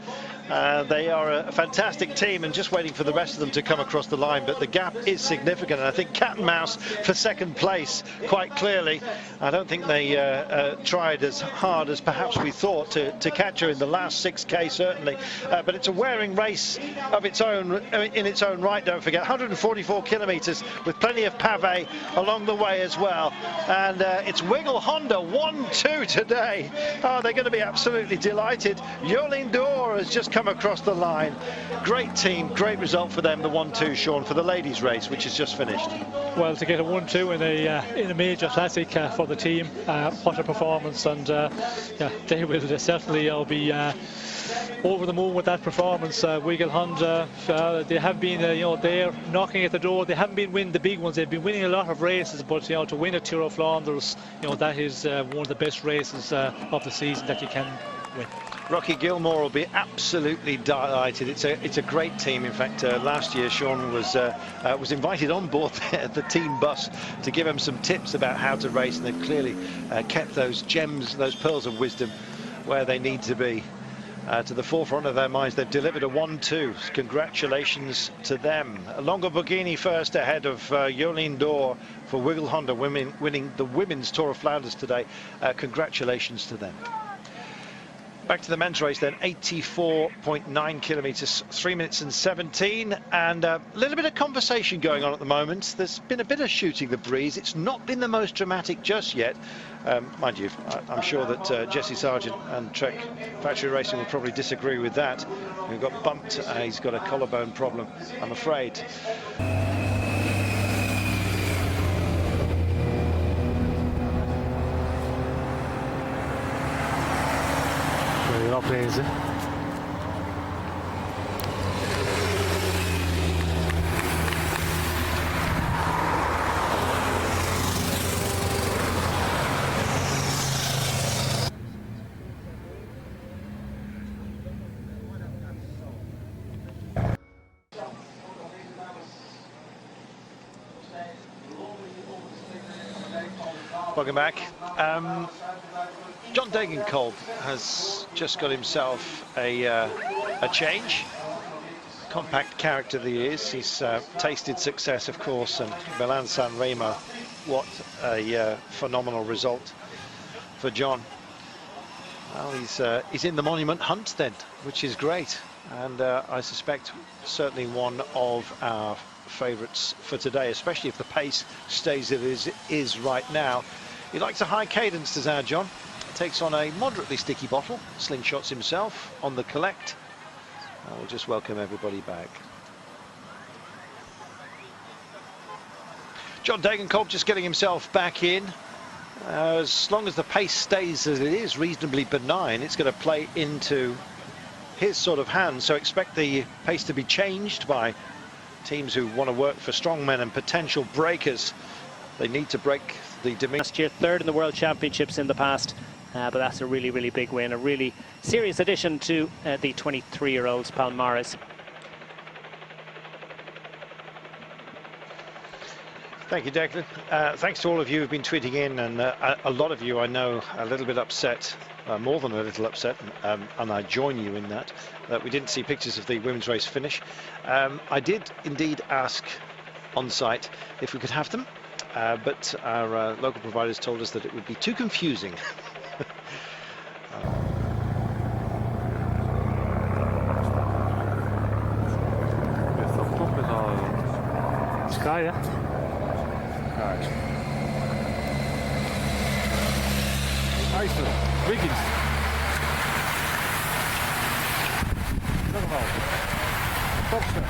They are a fantastic team, and just waiting for the rest of them to come across the line, but the gap is significant, and I think cat and mouse for second place quite clearly. I don't think they tried as hard as perhaps we thought to catch her in the last 6K, certainly, but it's a wearing race of its own in its own right. Don't forget, 144 kilometers with plenty of pavé along the way as well, and it's Wiggle Honda 1-2 today. Oh, they're going to be absolutely delighted. Jolien D'Or has just come across the line. Great team, great result for them, the 1-2, Sean, for the ladies race, which has just finished. Well, to get a 1-2 in a major classic for the team, what a performance, and yeah, they will certainly be over the moon with that performance. Wiggle Honda, they have been they're knocking at the door. They haven't been winning the big ones. They've been winning a lot of races, but to win a Tour of Flanders, that is one of the best races of the season that you can win. Rocky Gilmore will be absolutely delighted. It's a great team. In fact, last year Sean was invited on board the team bus to give him some tips about how to race, and they've clearly kept those gems, those pearls of wisdom, where they need to be. To the forefront of their minds. They've delivered a 1-2. Congratulations to them. Longo Borghini first ahead of Jolien D'Or for Wiggle Honda, winning the Women's Tour of Flanders today. Congratulations to them. Back to the men's race then, 84.9 kilometers, 3 minutes and 17, and a little bit of conversation going on at the moment. There's been a bit of shooting the breeze. It's not been the most dramatic just yet. Mind you, I'm sure that Jesse Sargent and Trek Factory Racing will probably disagree with that. He got bumped. He's got a collarbone problem, I'm afraid. Oplezen. Welcome back. John Degenkolb has just got himself a change. Compact character that he is. He's tasted success, of course, and Milan-San Remo. What a phenomenal result for John. Well, he's in the monument hunt then, which is great, and I suspect certainly one of our favourites for today, especially if the pace stays as it is right now. He likes a high cadence, does our John. Takes on a moderately sticky bottle, slingshots himself on the collect. We'll just welcome everybody back. John Degenkolb just getting himself back in. As long as the pace stays as it is, reasonably benign, it's going to play into his sort of hands. So expect the pace to be changed by teams who want to work for strongmen and potential breakers. They need to break the demand. Last year, third in the World Championships in the past. But that's a really big win, a really serious addition to the 23-year-old's Palmares. Thank you, Declan. Thanks to all of you who've been tweeting in, and a lot of you I know a little bit upset, more than a little upset, and I join you in that we didn't see pictures of the women's race finish. I did indeed ask on site if we could have them, but our local providers told us that it would be too confusing. Sky, ja? Eisler, Wiggins. Nogmaals. Topster.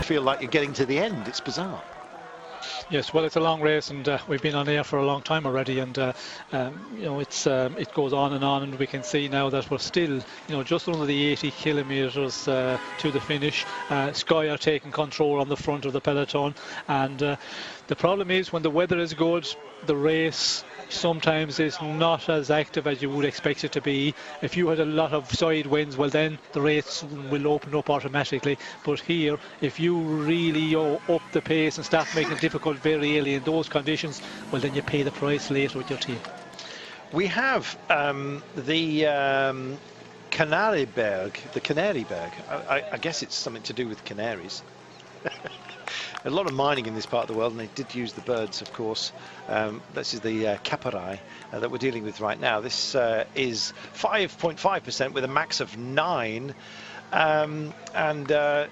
feel like you're getting to the end. It's bizarre. Yes, well, it's a long race, and we've been on air for a long time already, and you know, it goes on, and we can see now that we're still, you know, just under the 80 kilometres to the finish. Sky are taking control on the front of the peloton, and the problem is when the weather is good, the race sometimes is not as active as you would expect it to be. If you had a lot of side winds, well then the race will open up automatically. But here, if you really up the pace and start making it difficult very early in those conditions, well then you pay the price later with your team. We have the Canarieberg. I guess it's something to do with canaries. A lot of mining in this part of the world, and they did use the birds, of course. This is the Caparai that we're dealing with right now. This is 5.5% with a max of 9. And they're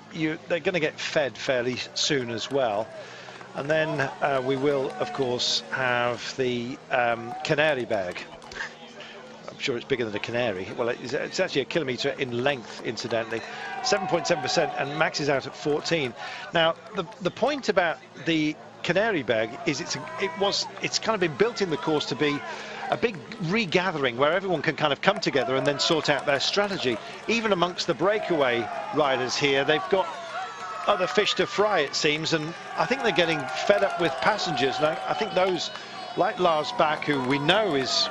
going to get fed fairly soon as well. And then we will, of course, have the Canarieberg. I'm sure it's bigger than a canary. Well, it's actually a kilometre in length, incidentally. 7.7%, and max is out at 14. Now, the point about the Canarieberg is it's kind of been built in the course to be a big regathering where everyone can kind of come together and then sort out their strategy. Even amongst the breakaway riders here, they've got other fish to fry, it seems, and I think they're getting fed up with passengers. And I think those, like Lars Bak, who we know is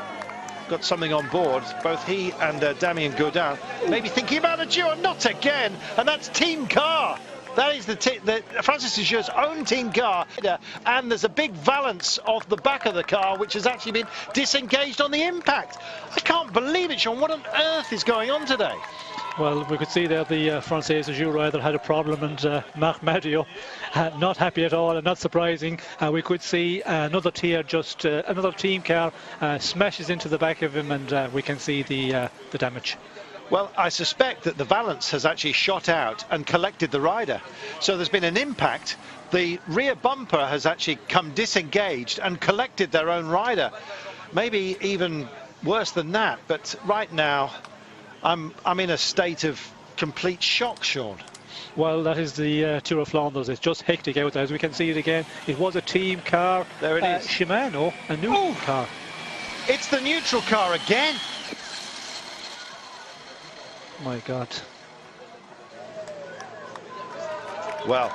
got something on board, both he and Damien Godin maybe thinking about a duo. Not again, and that's Team Car. That is the Francis Dejeur's own team car, and there's a big valance off the back of the car which has actually been disengaged on the impact. I can't believe it, Sean. What on earth is going on today? Well, we could see there the Francis Dejeur rider had a problem, and Marc Madio not happy at all, and not surprising. We could see another another team car smashes into the back of him, and we can see the damage. Well, I suspect that the valance has actually shot out and collected the rider. So there's been an impact. The rear bumper has actually come disengaged and collected their own rider. Maybe even worse than that. But right now, I'm in a state of complete shock, Sean. Well, that is the Tour of Flanders. It's just hectic out there. As we can see it again, it was a team car. There it is. Shimano, a new car. It's the neutral car again. My God. Well.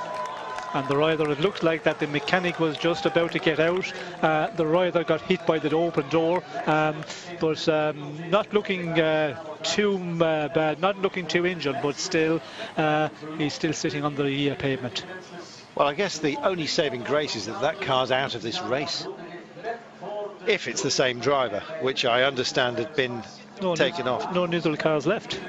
And the rider, it looked like that the mechanic was just about to get out. The rider got hit by the open door, but not looking too bad, not looking too injured, but still, he's still sitting on the pavement. Well, I guess the only saving grace is that car's out of this race. If it's the same driver, which I understand had been taken off. No neutral cars left.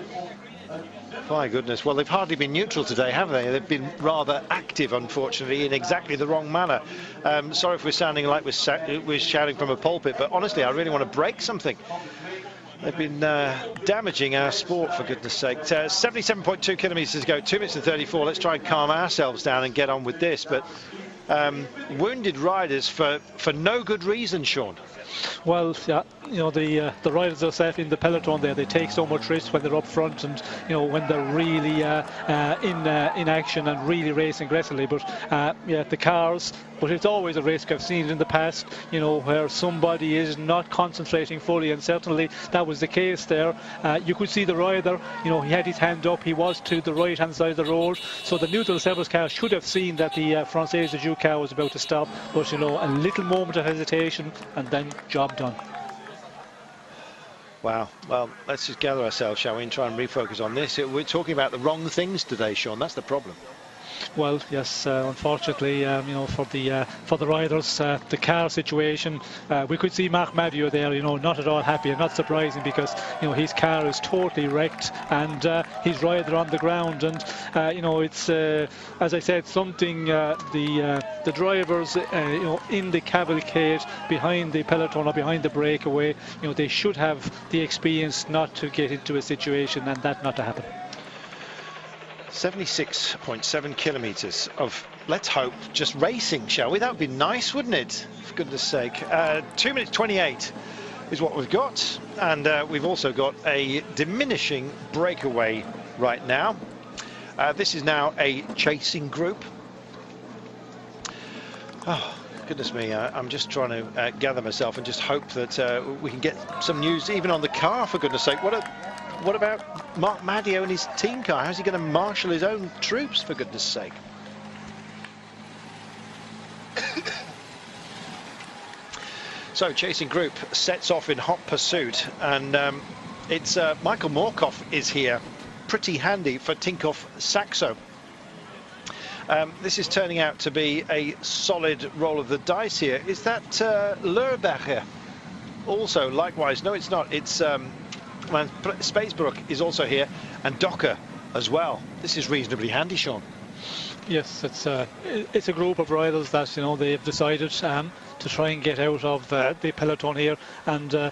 My goodness. Well, they've hardly been neutral today, have they? They've been rather active, unfortunately, in exactly the wrong manner. Sorry if we're sounding like we're shouting from a pulpit, but honestly, I really want to break something. They've been damaging our sport, for goodness sake. 77.2 kilometres to go, 2 minutes and 34. Let's try and calm ourselves down and get on with this. But wounded riders for no good reason, Sean. Well, yeah, you know, the riders themselves in the peloton there, they take so much risk when they're up front, and you know, when they're really in action and really racing aggressively. But yeah, the cars. But it's always a risk. I've seen it in the past, you know, where somebody is not concentrating fully, and certainly that was the case there. You could see the rider, you know, he had his hand up, he was to the right hand side of the road, so the neutral service car should have seen that the Francis Dejeur car was about to stop, but you know, a little moment of hesitation and then job done. Wow. Well, let's just gather ourselves, shall we, and try and refocus on this. We're talking about the wrong things today, Sean. That's the problem. Well, yes, unfortunately, you know, for the riders, the car situation, we could see Marc Madio there, you know, not at all happy, and not surprising, because you know, his car is totally wrecked, and his rider on the ground, and you know, it's as I said, something the drivers, you know, in the cavalcade behind the peloton or behind the breakaway, you know, they should have the experience not to get into a situation and that not to happen. 76.7 kilometres of, let's hope, just racing, shall we? That would be nice, wouldn't it? For goodness sake. 2 minutes 28 is what we've got. And we've also got a diminishing breakaway right now. This is now a chasing group. Oh, goodness me, I'm just trying to gather myself and just hope that we can get some news even on the car, for goodness sake. What about Mark Madio and his team car? How's he going to marshal his own troops, for goodness sake? So, chasing group sets off in hot pursuit, and it's Michael Morkov is here. Pretty handy for Tinkoff Saxo. This is turning out to be a solid roll of the dice here. Is that Leurbacher? Also, likewise, no, it's not. It's Spacebrook is also here, and Docker as well. This is reasonably handy, Sean. Yes, it's a group of riders that they've decided to try and get out of the peloton here, and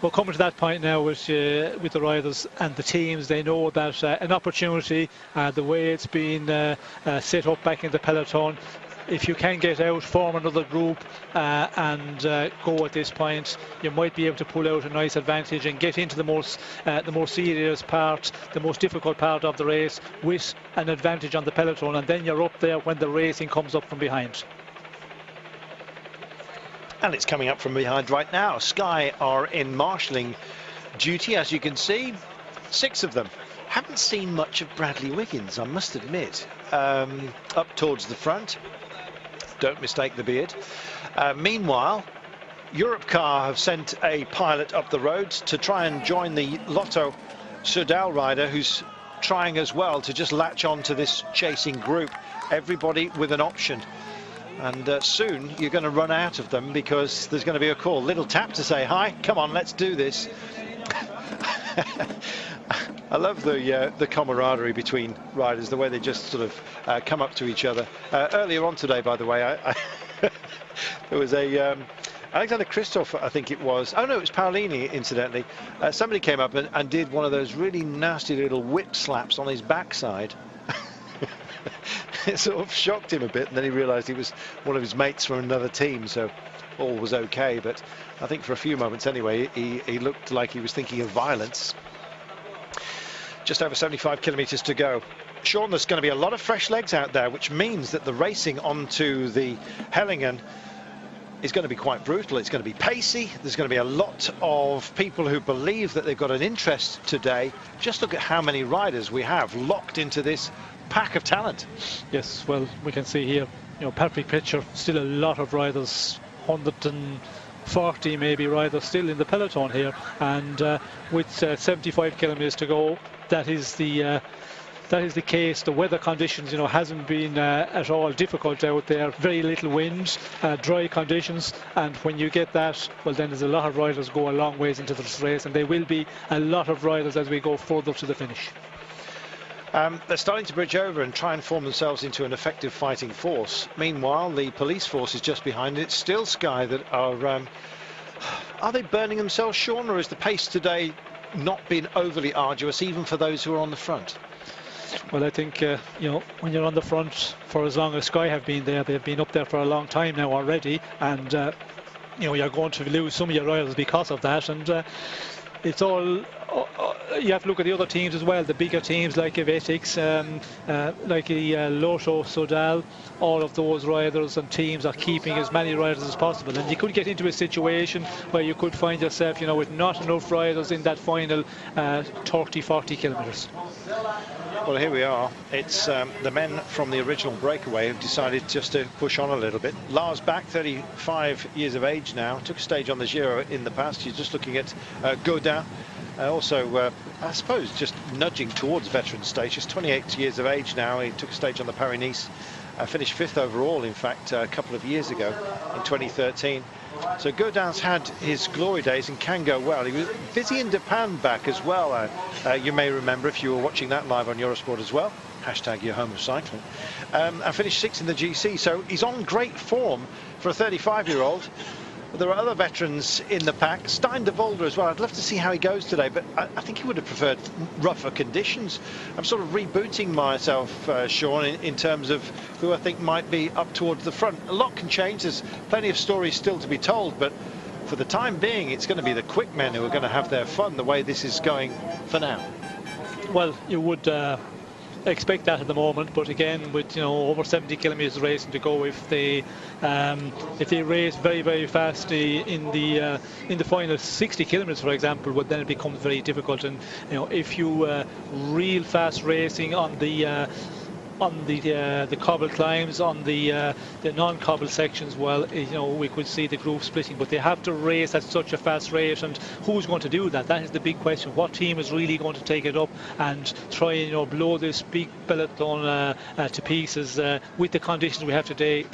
we're coming to that point now with the riders and the teams. They know that an opportunity, the way it's been set up back in the peloton, if you can get out, form another group and go at this point, you might be able to pull out a nice advantage and get into the more serious part, the most difficult part of the race with an advantage on the peloton, and then you're up there when the racing comes up from behind. And it's coming up from behind right now. Sky are in marshalling duty, as you can see. 6 of them. Haven't seen much of Bradley Wiggins, I must admit. Up towards the front. Don't mistake the beard. Meanwhile, Europe Car have sent a pilot up the road to try and join the Lotto Soudal rider, who's trying as well to just latch on to this chasing group. Everybody with an option. And soon you're going to run out of them, because there's going to be a call. Little tap to say, hi, come on, let's do this. I love the camaraderie between riders, the way they just sort of come up to each other. Earlier on today, by the way, there was a Alexander Kristoff, I think it was. Oh no, it was Paolini, incidentally. Somebody came up and did one of those really nasty little whip slaps on his backside. It sort of shocked him a bit, and then he realised he was one of his mates from another team, so all was okay. But I think for a few moments anyway, he looked like he was thinking of violence. Just over 75 kilometres to go. Sean, there's going to be a lot of fresh legs out there, which means that the racing onto the Hellingen is going to be quite brutal. It's going to be pacey. There's going to be a lot of people who believe that they've got an interest today. Just look at how many riders we have locked into this pack of talent. Yes, well, we can see here, perfect picture, still a lot of riders, 140 maybe riders still in the peloton here, and with 75 kilometers to go, that is the case. The weather conditions, hasn't been at all difficult out there. Very little wind, dry conditions, and when you get that, well, then there's a lot of riders go a long ways into this race, and there will be a lot of riders as we go further to the finish. They're starting to bridge over and try and form themselves into an effective fighting force. Meanwhile, the police force is just behind it. It's still Sky that are they burning themselves, Sean, or is the pace today not been overly arduous, even for those who are on the front? Well, I think, when you're on the front for as long as Sky have been there, they've been up there for a long time now already, and, you're going to lose some of your riders because of that, and it's all... you have to look at the other teams as well, the bigger teams like Evetics, like the Lotto Soudal. All of those riders and teams are keeping as many riders as possible, and you could get into a situation where you could find yourself, with not enough riders in that final 30-40 kilometres. Well, here we are. It's the men from the original breakaway who've decided just to push on a little bit. Lars Bak, 35 years of age now, took a stage on the Giro in the past. You're just looking at Godin. Also, I suppose, just nudging towards veteran stage. Just 28 years of age now. He took a stage on the Paris-Nice. Finished 5th overall, in fact, a couple of years ago in 2013. So Godin's had his glory days and can go well. He was busy in Japan back as well. You may remember if you were watching that live on Eurosport as well. Hashtag your home of cycling. And finished 6th in the GC. So he's on great form for a 35-year-old. There are other veterans in the pack. Stein de Volder as well. I'd love to see how he goes today, but I think he would have preferred rougher conditions. I'm sort of rebooting myself, Sean, in terms of who I think might be up towards the front. A lot can change. There's plenty of stories still to be told, but for the time being, it's going to be the quick men who are going to have their fun the way this is going for now. Well, you would expect that at the moment, but again, with over 70 kilometers racing to go, if they race very, very fast in the final 60 kilometers, for example, well, then it becomes very difficult. And if you real fast racing on the cobble climbs, on the non-cobble sections, well, we could see the group splitting, but they have to race at such a fast rate, and who's going to do that? That is the big question. What team is really going to take it up and try and blow this big peloton to pieces with the conditions we have today?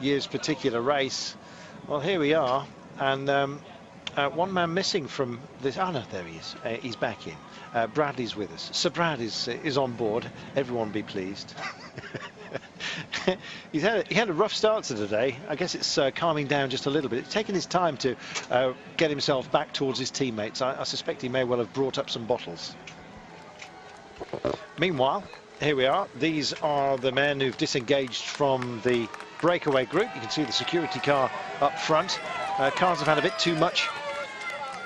Year's particular race. Well, here we are, and one man missing from this. Oh no, there he is. He's back in. Bradley's with us. Sir Brad is on board. Everyone be pleased. He had a rough start to today. I guess it's calming down just a little bit. It's taken his time to get himself back towards his teammates. I suspect he may well have brought up some bottles. Meanwhile, here we are. These are the men who've disengaged from the breakaway group. You can see the security car up front. Cars have had a bit too much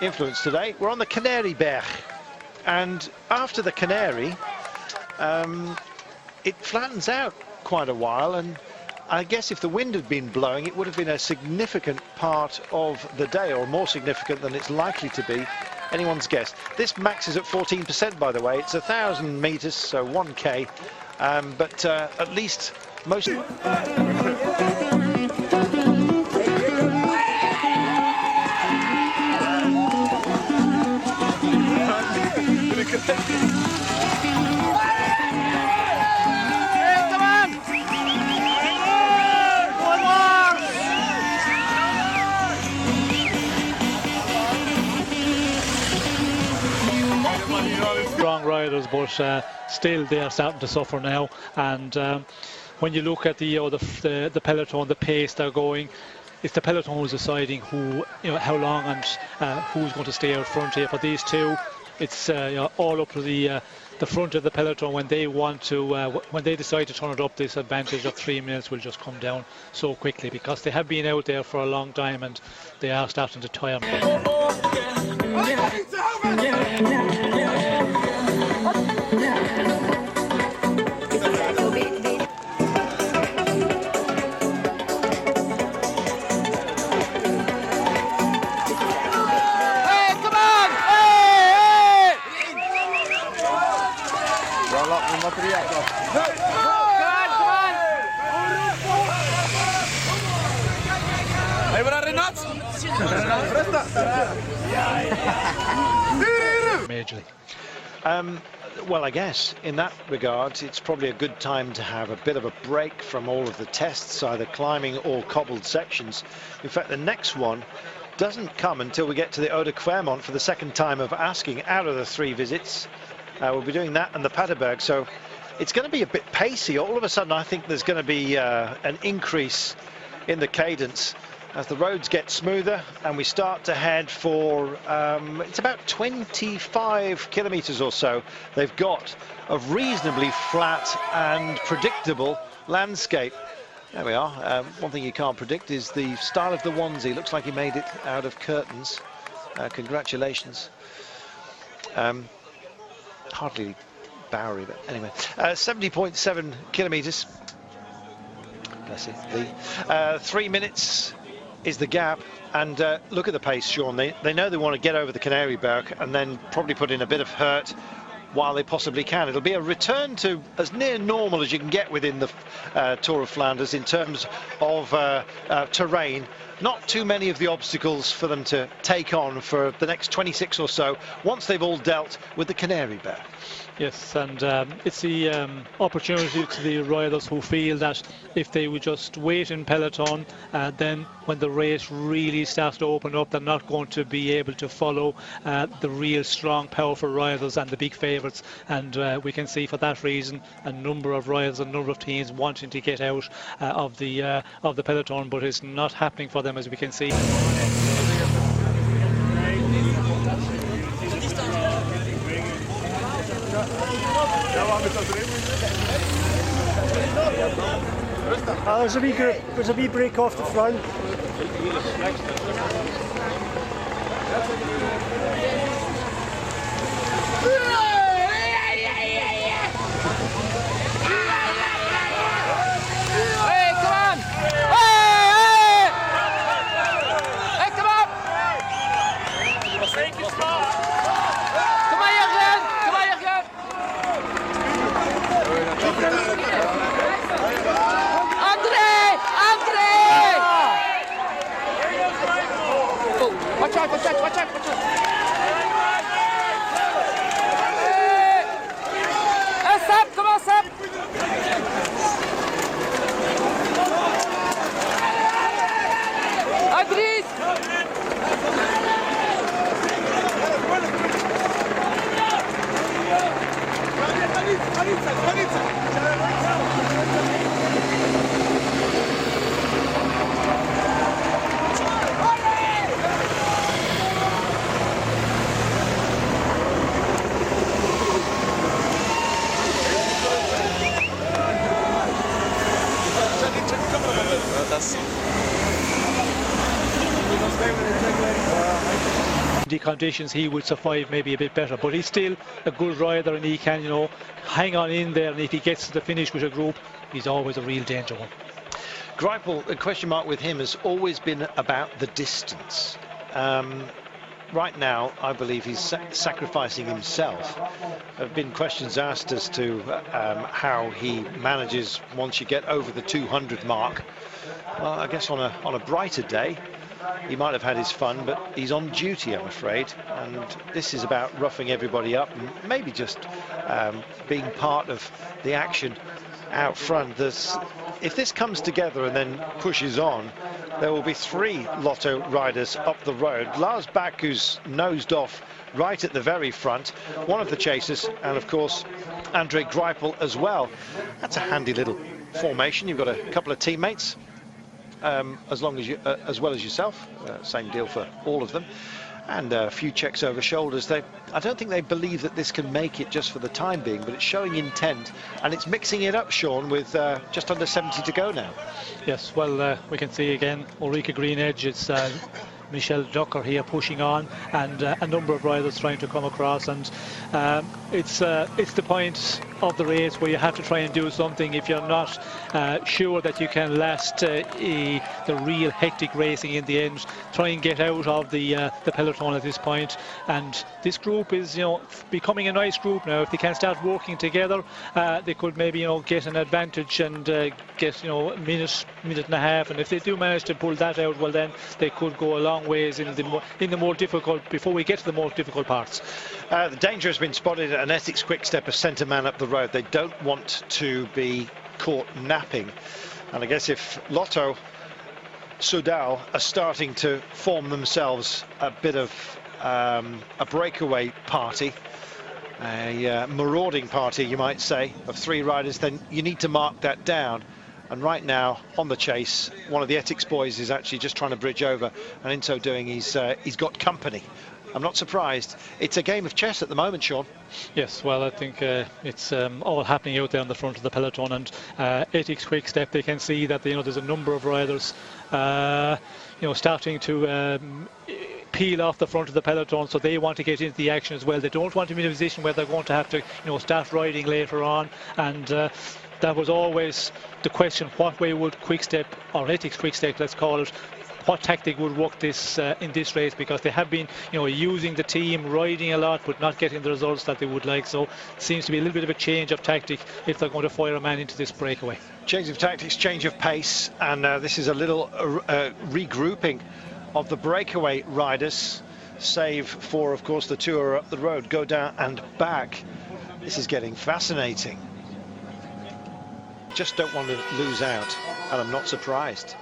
influence today. We're on the Canary Berg, and after the Canary, it flattens out quite a while, and I guess if the wind had been blowing, it would have been a significant part of the day, or more significant than it's likely to be. Anyone's guess. This maxes at 14%, by the way. It's 1,000 meters, so 1k, but at least most. Strong riders, but still they are starting to suffer now. And when you look at the peloton, the pace they're going, it's the peloton who's deciding who, how long and who's going to stay out front here. For these two, it's all up to the front of the peloton when they want to, when they decide to turn it up. This advantage of 3 minutes will just come down so quickly, because they have been out there for a long time and they are starting to tire. Majorly. Well, I guess in that regard, it's probably a good time to have a bit of a break from all of the tests, either climbing or cobbled sections. In fact, the next one doesn't come until we get to the Eau de Clermont for the second time of asking out of the 3 visits. We'll be doing that and the Paterberg, so it's going to be a bit pacey. All of a sudden, I think there's going to be an increase in the cadence. as the roads get smoother and we start to head for, it's about 25 kilometres or so. They've got a reasonably flat and predictable landscape. There we are. One thing you can't predict is the style of the onesie. Looks like he made it out of curtains. Congratulations. Hardly Bowery, but anyway. 70.7 kilometres. Bless it. 3 minutes is the gap, and look at the pace, Sean. They know they want to get over the Canary-Berg and then probably put in a bit of hurt while they possibly can. It'll be a return to as near normal as you can get within the Tour of Flanders in terms of terrain. Not too many of the obstacles for them to take on for the next 26 or so once they've all dealt with the Canary-Berg. Yes, and it's the opportunity to the riders who feel that if they would just wait in peloton, then when the race really starts to open up, they're not going to be able to follow the real strong, powerful riders and the big favourites. And we can see for that reason a number of riders, a number of teams wanting to get out of the peloton, but it's not happening for them, as we can see. There's a wee break off the front. Watch out. Sap, come on, Sap. Adris. The conditions he would survive maybe a bit better, but he's still a good rider and he can, you know, hang on in there, and if he gets to the finish with a group, he's always a real danger one. Greipel, the question mark with him has always been about the distance. Right now, I believe he's sacrificing himself. There have been questions asked as to how he manages once you get over the 200 mark. Well, I guess on a brighter day, he might have had his fun, but he's on duty, I'm afraid. And this is about roughing everybody up and maybe just being part of the action out front. If this comes together and then pushes on, there will be 3 Lotto riders up the road. Lars Bak, who's nosed off right at the very front, one of the chasers, and of course Andre Greipel as well. That's a handy little formation. You've got a couple of teammates as well as yourself. Same deal for all of them. And a few checks over shoulders. I don't think they believe that this can make it just for the time being, but it's showing intent, and it's mixing it up, Sean, with just under 70 to go now. Yes, well, we can see again Ulrike Green Edge. It's Michelle Ducker here pushing on, and a number of riders trying to come across, and it's the point of the race where you have to try and do something. If you're not sure that you can last the real hectic racing in the end, try and get out of the peloton at this point. And this group is, you know, becoming a nice group now. If they can start working together, they could maybe, you know, get an advantage and get, you know, a minute and a half. And if they do manage to pull that out, well, then they could go a long ways in the more difficult, before we get to the more difficult parts. The danger has been spotted at an Essex Quick-Step, a centre man up the road. They don't want to be caught napping. And I guess if Lotto Soudal are starting to form themselves a bit of a breakaway party, a marauding party, you might say, of 3 riders, then you need to mark that down. And right now, on the chase, one of the Ethics boys is actually just trying to bridge over, and in so doing, he's got company. I'm not surprised. It's a game of chess at the moment, Sean. Yes, well, I think it's all happening out there on the front of the peloton, and Ethics Quick Step, they can see that there's a number of riders starting to peel off the front of the peloton, so they want to get into the action as well. They don't want to be in a position where they're going to have to start riding later on, and that was always the question: what way would Quick Step, or Ethics Quick Step, let's call it, what tactic would work this in this race, because they have been using the team, riding a lot, but not getting the results that they would like. So it seems to be a little bit of a change of tactic if they're going to fire a man into this breakaway. Change of tactics, change of pace, and this is a little regrouping of the breakaway riders, save for, of course, the two who are up the road, go down and back. This is getting fascinating. Just don't want to lose out, and I'm not surprised.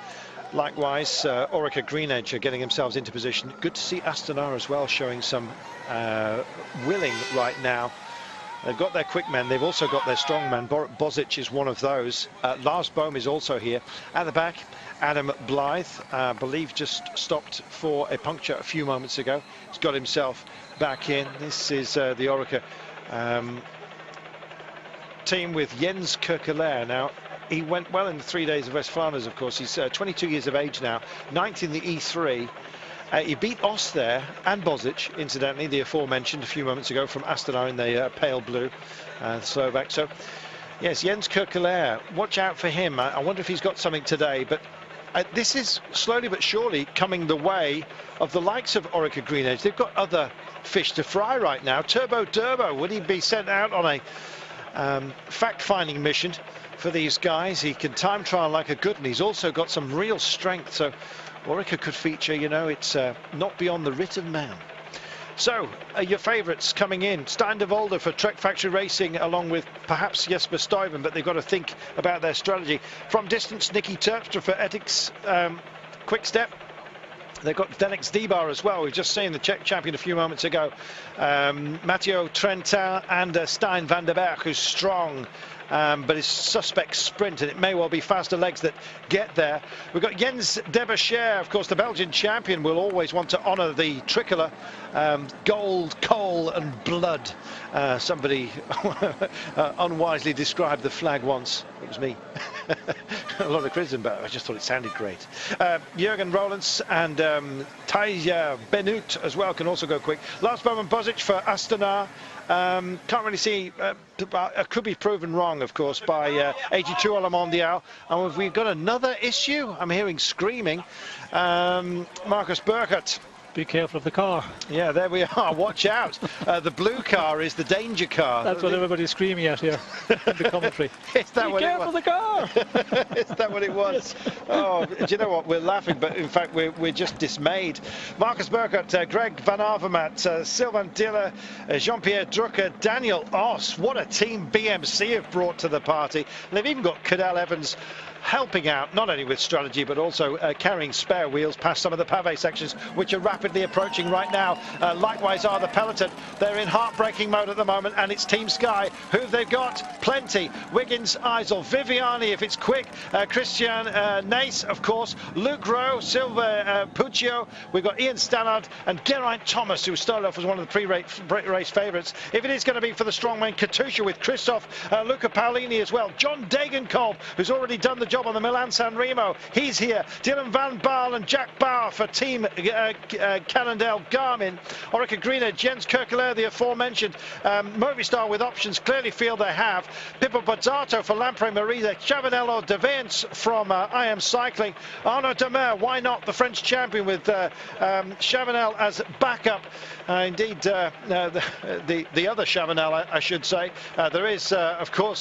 Likewise, Orica Greenedge are getting themselves into position. Good to see Astana as well showing some willing right now. They've got their quick men, they've also got their strong men. Bozic is one of those. Lars Bohm is also here. At the back, Adam Blythe, I believe just stopped for a puncture a few moments ago. He's got himself back in. This is the Orica team with Jens Kerkelaer. Now, he went well in the 3 days of West Flanders, of course. He's 22 years of age now, 9th in the E3. He beat Os there, and Bozic, incidentally, the aforementioned a few moments ago from Astana in the pale blue, Slovak. So, yes, Jens Kerkelaer, watch out for him. I wonder if he's got something today, but this is slowly but surely coming the way of the likes of Orica Greenedge. They've got other fish to fry right now. Turbo Durbo, would he be sent out on a fact-finding mission for these guys? He can time trial like a good, and he's also got some real strength, so Orica could feature, it's not beyond the writ of man. So, your favourites coming in: Stein de Volder for Trek Factory Racing, along with perhaps Jesper Stuyven, but they've got to think about their strategy. From distance, Nicky Terpstra for Ethics Quick Step. They've got Denex Dibar as well. We've just seen the Czech champion a few moments ago. Matteo Trentin and Stein van der Berg, who's strong, but his suspect sprint, and it may well be faster legs that get there. We've got Jens Debecher, of course, the Belgian champion, will always want to honour the tricolour. Gold, coal and blood. Somebody unwisely described the flag once. It was me. A lot of criticism, but I just thought it sounded great. Jürgen Rollens and Taija Benut as well can also go quick. Lars Bohm Bozic for Astana. Can't really see, could be proven wrong, of course, by 82 à la Mondiale. And we've got another issue. I'm hearing screaming. Marcus Burkhardt. Be careful of the car. Yeah, there we are. Watch out. The blue car is the danger car. That's what everybody's screaming at here in the commentary. Is that what careful it was? the car! Is that what it was? Oh, do you know what? We're laughing, but in fact, we're just dismayed. Marcus Burkhardt, Greg Van Avermaet, Sylvain Dille, Jean-Pierre Drucker, Daniel Os. What a team BMC have brought to the party. They've even got Cadel Evans helping out, not only with strategy, but also carrying spare wheels past some of the pavé sections, which are rapidly approaching right now. Likewise are the peloton. They're in heartbreaking mode at the moment, and it's Team Sky. Who have they got? Plenty. Wiggins, Eisel, Viviani, if it's quick, Christian Nace, of course, Luke Rowe, Silva Puccio. We've got Ian Stannard and Geraint Thomas, who started off as one of the pre-race favourites. If it is going to be for the strongman, Katusha with Kristoff, Luca Paolini as well. John Degenkolb, who's already done the job on the Milan-San Remo. He's here. Dylan Van Baal and Jack Bauer for Team Cannondale Garmin. Orica Greenedge, Jens Kerkelaer, the aforementioned. Movistar with options clearly feel they have. Pippo Pozzato for Lampre Marisa. Chavanello de Vence from IM Cycling. Arnaud Demer, why not? The French champion with Chavanel as backup. Indeed, the other Chavanel, I should say. There is, of course...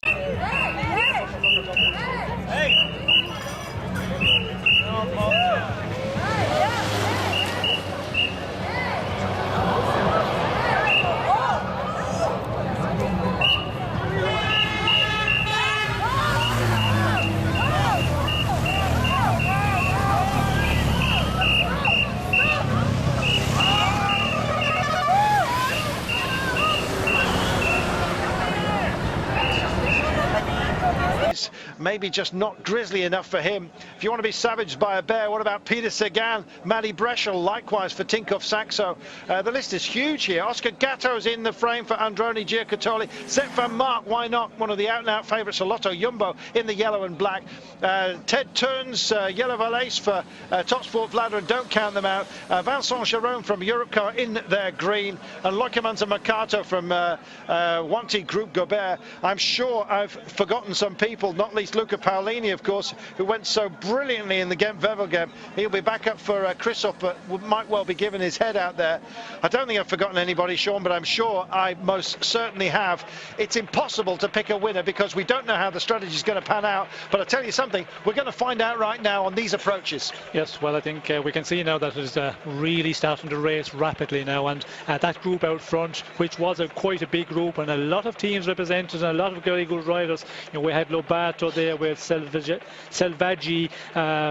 maybe just not grisly enough for him. If you want to be savaged by a bear, what about Peter Sagan, Matty Breschel, likewise for Tinkoff Saxo. The list is huge here. Oscar Gatto's in the frame for Androni Giocattoli. Sepp van Mark, why not? One of the out-and-out favourites for Lotto Jumbo in the yellow and black. Ted Turns, Yellow Valais for Topsport Vlaanderen, don't count them out. Vincent Jerome from Europcar in their green, and Loikemans and Mercato from Wanty Group Gobert. I'm sure I've forgotten some people, not least Luca Paolini, of course, who went so brilliantly in the Gent-Wevelgem. He'll be back up for Kristoff, but might well be giving his head out there. I don't think I've forgotten anybody, Sean, but I'm sure I most certainly have. It's impossible to pick a winner because we don't know how the strategy is going to pan out, but I'll tell you something, we're going to find out right now on these approaches. Yes, well, I think we can see now that it's really starting to race rapidly now, and that group out front, which was quite a big group and a lot of teams represented and a lot of very good riders. You know, we had Lobato there, we had Selvaggi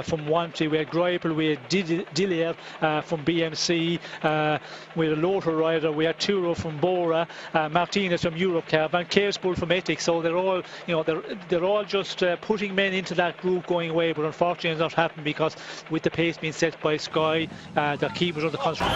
from Wanty, we had Greipel, we had Dillier from BMC, we had a Lothar rider, we had Turo from Bora, Martinez from Europcar, Van Keerspoel from Ethics. So they're all, you know, they're all just putting men into that group going away, but unfortunately it's not happened because with the pace being set by Sky, their keepers under control.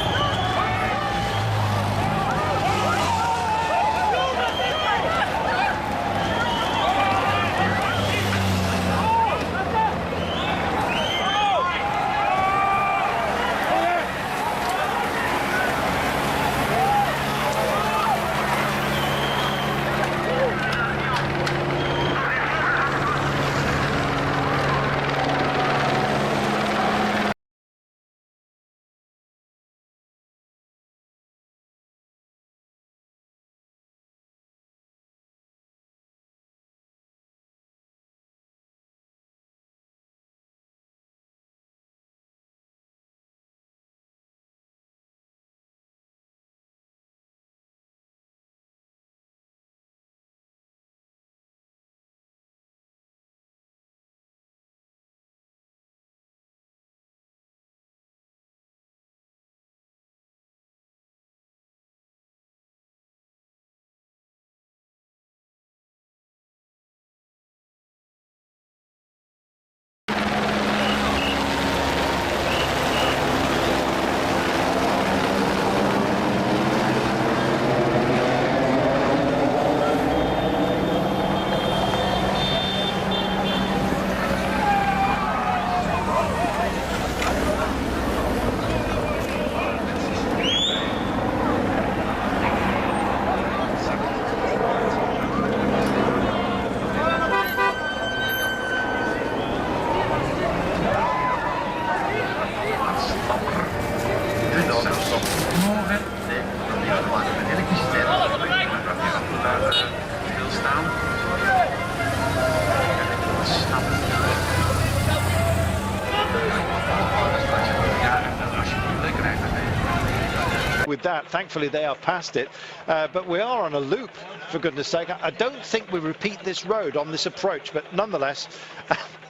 With that, thankfully they are past it, but we are on a loop, for goodness sake. I don't think we repeat this road on this approach, but nonetheless,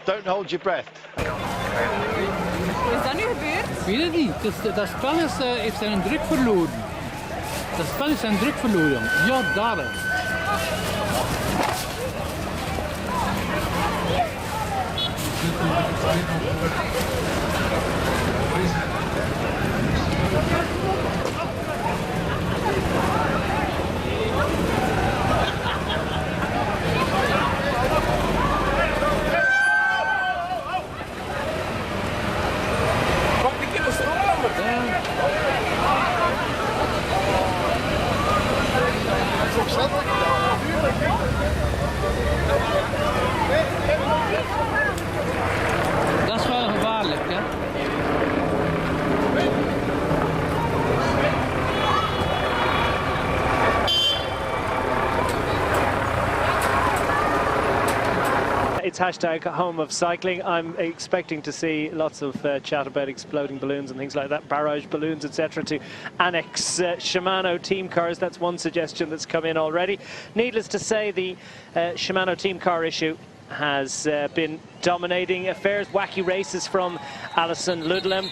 don't hold your breath. Wat is dat nu gebeurd? Ik weet het niet. Dat spel heeft zijn druk verloren. Dat spel heeft zijn druk verloren. Ja, daar. Dat is wel gevaarlijk, hè? It's hashtag home of cycling. I'm expecting to see lots of chat about exploding balloons and things like that, barrage balloons, etc., to annex Shimano team cars. That's one suggestion that's come in already. Needless to say, the Shimano team car issue has been dominating affairs. Wacky races from Alison Ludlam.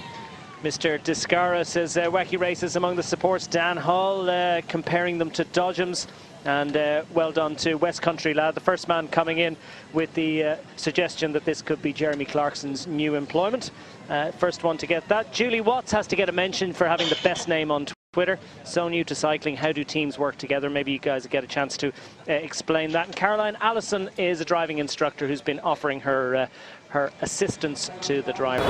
Mr. Descara says wacky races among the supports. Dan Hall comparing them to Dodgems. And well done to West Country Lad, the first man coming in with the suggestion that this could be Jeremy Clarkson's new employment. First one to get that. Julie Watts has to get a mention for having the best name on Twitter. So new to cycling. How do teams work together? Maybe you guys get a chance to explain that. And Caroline Allison is a driving instructor who's been offering her her assistance to the driver.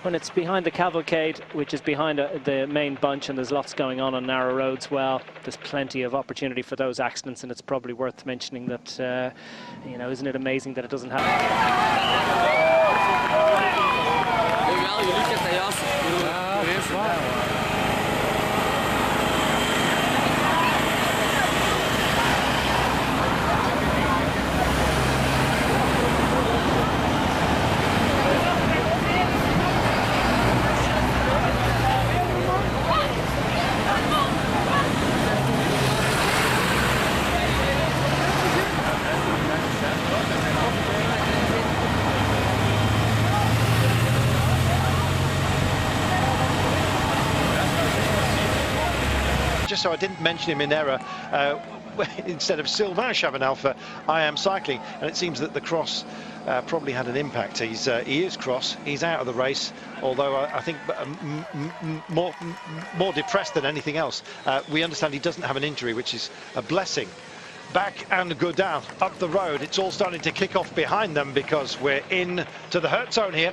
When it's behind the cavalcade, which is behind the main bunch, and there's lots going on narrow roads, well, there's plenty of opportunity for those accidents, and it's probably worth mentioning that, you know, isn't it amazing that it doesn't happen? Just so I didn't mention him in error, instead of Sylvain Chavanel for I Am Cycling, and it seems that the cross probably had an impact. He is cross, he's out of the race, although I think more depressed than anything else. We understand he doesn't have an injury, which is a blessing. Back and Godin up the road. It's all starting to kick off behind them because we're in to the hurt zone here.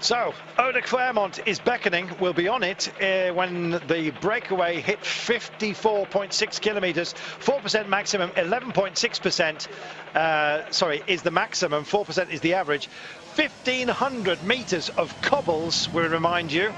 So, Eau de Clermont is beckoning. We'll be on it when the breakaway hit 54.6 kilometres, 4% maximum, 11.6%. Sorry, is the maximum, 4% is the average. 1,500 metres of cobbles, we remind you.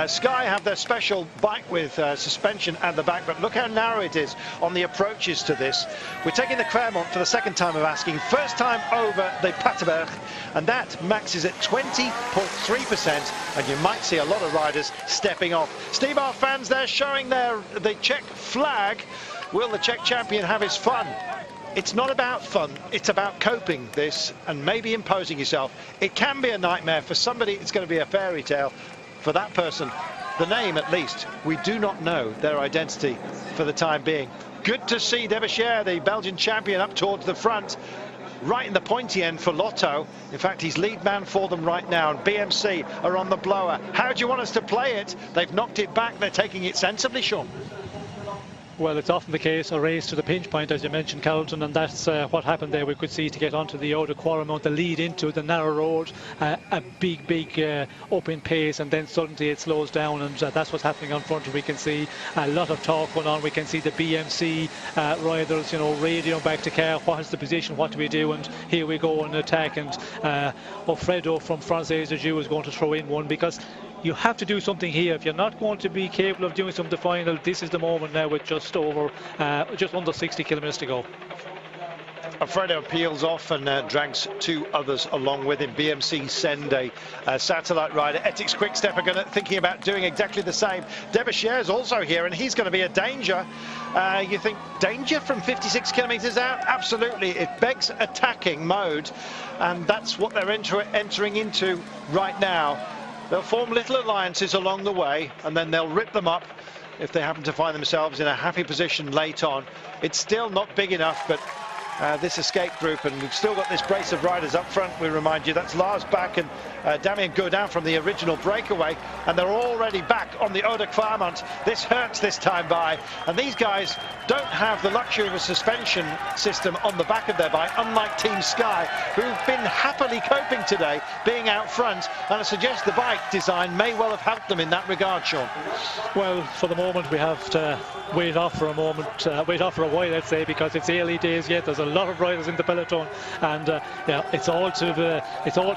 Sky have their special bike with suspension at the back, but look how narrow it is on the approaches to this. We're taking the Clermont for the second time of asking, first time over the Paterberg, and that maxes at 20.3%, and you might see a lot of riders stepping off. Steve, our fans there showing the Czech flag. Will the Czech champion have his fun? It's not about fun, it's about coping this and maybe imposing yourself. It can be a nightmare. For somebody, it's going to be a fairy tale. For that person, the name at least, we do not know their identity for the time being. Good to see Derbyshire, the Belgian champion, up towards the front. Right in the pointy end for Lotto. In fact, he's lead man for them right now, and BMC are on the blower. How do you want us to play it? They've knocked it back, they're taking it sensibly, Sean. Well, it's often the case, a race to the pinch point, as you mentioned, Carlton, and that's what happened there. We could see to get onto the outer Quartermount, the lead into the narrow road, a big up in pace, and then suddenly it slows down, and that's what's happening on front. We can see a lot of talk going on. We can see the BMC riders, you know, radioing back to car, what is the position, what do we do, and here we go on attack, and Alfredo from Flandriju is going to throw in one, because you have to do something here. If you're not going to be capable of doing something the final, this is the moment now with just under 60 kilometers to go. Alfredo peels off and drags two others along with him. BMC send a satellite rider. Ethics Quickstep are thinking about doing exactly the same. Derbyshire is also here, and he's going to be a danger. You think danger from 56 kilometers out? Absolutely. It begs attacking mode, and that's what they're entering into right now. They'll form little alliances along the way, and then they'll rip them up if they happen to find themselves in a happy position late on. It's still not big enough, but this escape group, and we've still got this brace of riders up front. We remind you, that's Lars Bak and Damien Godin from the original breakaway, and they're already back on the Oude Kwaremont. This hurts this time by, and these guys don't have the luxury of a suspension system on the back of their bike, unlike Team Sky, who've been happily coping today, being out front, and I suggest the bike design may well have helped them in that regard, Sean. Well, for the moment we have to wait off for a moment, wait off for a while, let's say, because it's early days yet. There's a lot of riders in the peloton, and yeah, it's all to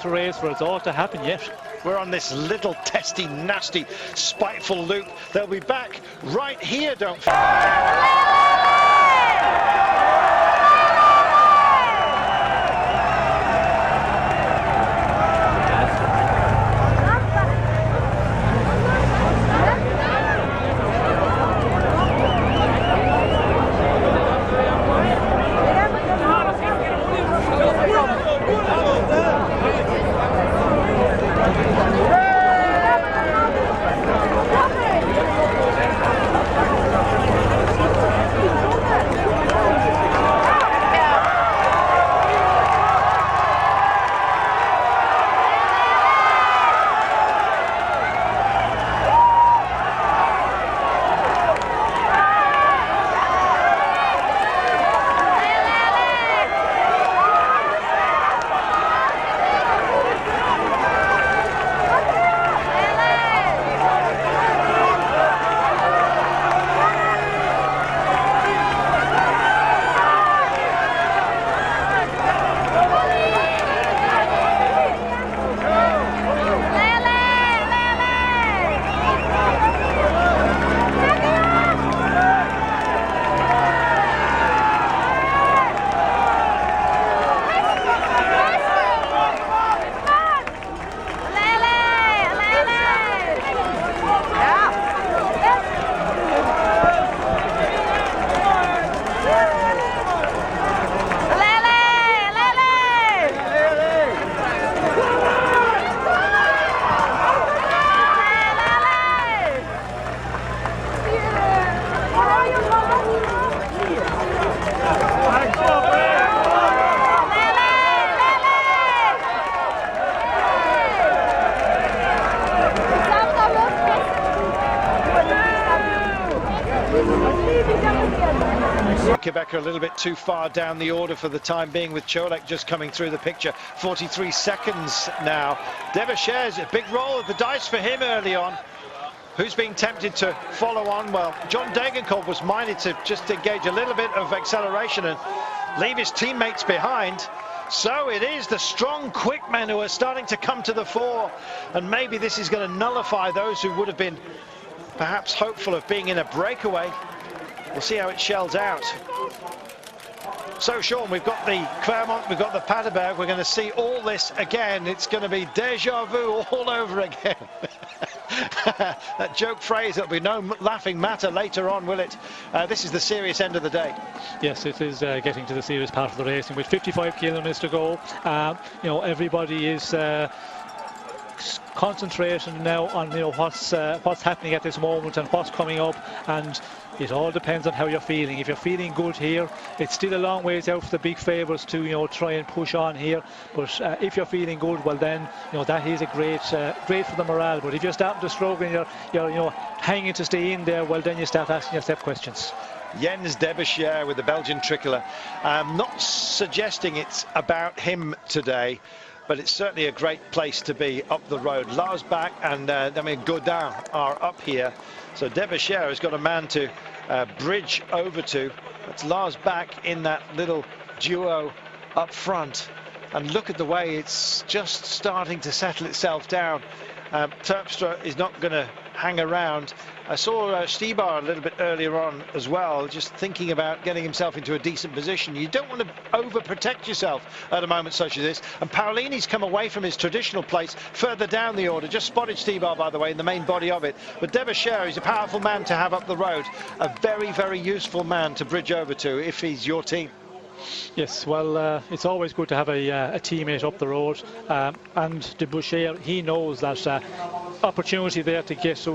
race for, it's all to happen yet. We're on this little testy, nasty, spiteful loop. They'll be back right here, don't Quebec are a little bit too far down the order for the time being, with Cholek just coming through the picture. 43 seconds now. Derbyshire, a big roll of the dice for him early on. Who's being tempted to follow on? Well, John Degenkolb was minded to just engage a little bit of acceleration and leave his teammates behind. So it is the strong, quick men who are starting to come to the fore, and maybe this is going to nullify those who would have been perhaps hopeful of being in a breakaway. We'll see how it shells out. So, Sean, we've got the Kwaremont, we've got the Paterberg. We're going to see all this again. It's going to be déjà vu all over again. That joke phrase, it'll be no laughing matter later on, will it? This is the serious end of the day. Yes, it is getting to the serious part of the racing. With 55 kilometers to go, you know, everybody is concentrating now on, you know, what's happening at this moment and what's coming up, and it all depends on how you're feeling. If you're feeling good here, it's still a long ways out for the big favourites to, you know, try and push on here. But if you're feeling good, well then, you know, that is a great for the morale. But if you're starting to struggle and you're you know, hanging to stay in there, well then you start asking yourself questions. Jens Debusschere with the Belgian tricolour. Not suggesting it's about him today, but it's certainly a great place to be up the road. Lars Bak and Godin are up here. So Debusschere has got a man to bridge over to. That's Lars Bak in that little duo up front. And look at the way it's just starting to settle itself down. Terpstra is not going to hang around. I saw Stibar a little bit earlier on as well, just thinking about getting himself into a decent position. You don't want to overprotect yourself at a moment such as this. And Paolini's come away from his traditional place further down the order. Just spotted Stibar, by the way, in the main body of it. But Debusschere is a powerful man to have up the road. A very, very useful man to bridge over to if he's your team. Yes, well, it's always good to have a teammate up the road, and Debusschere, he knows that opportunity there to get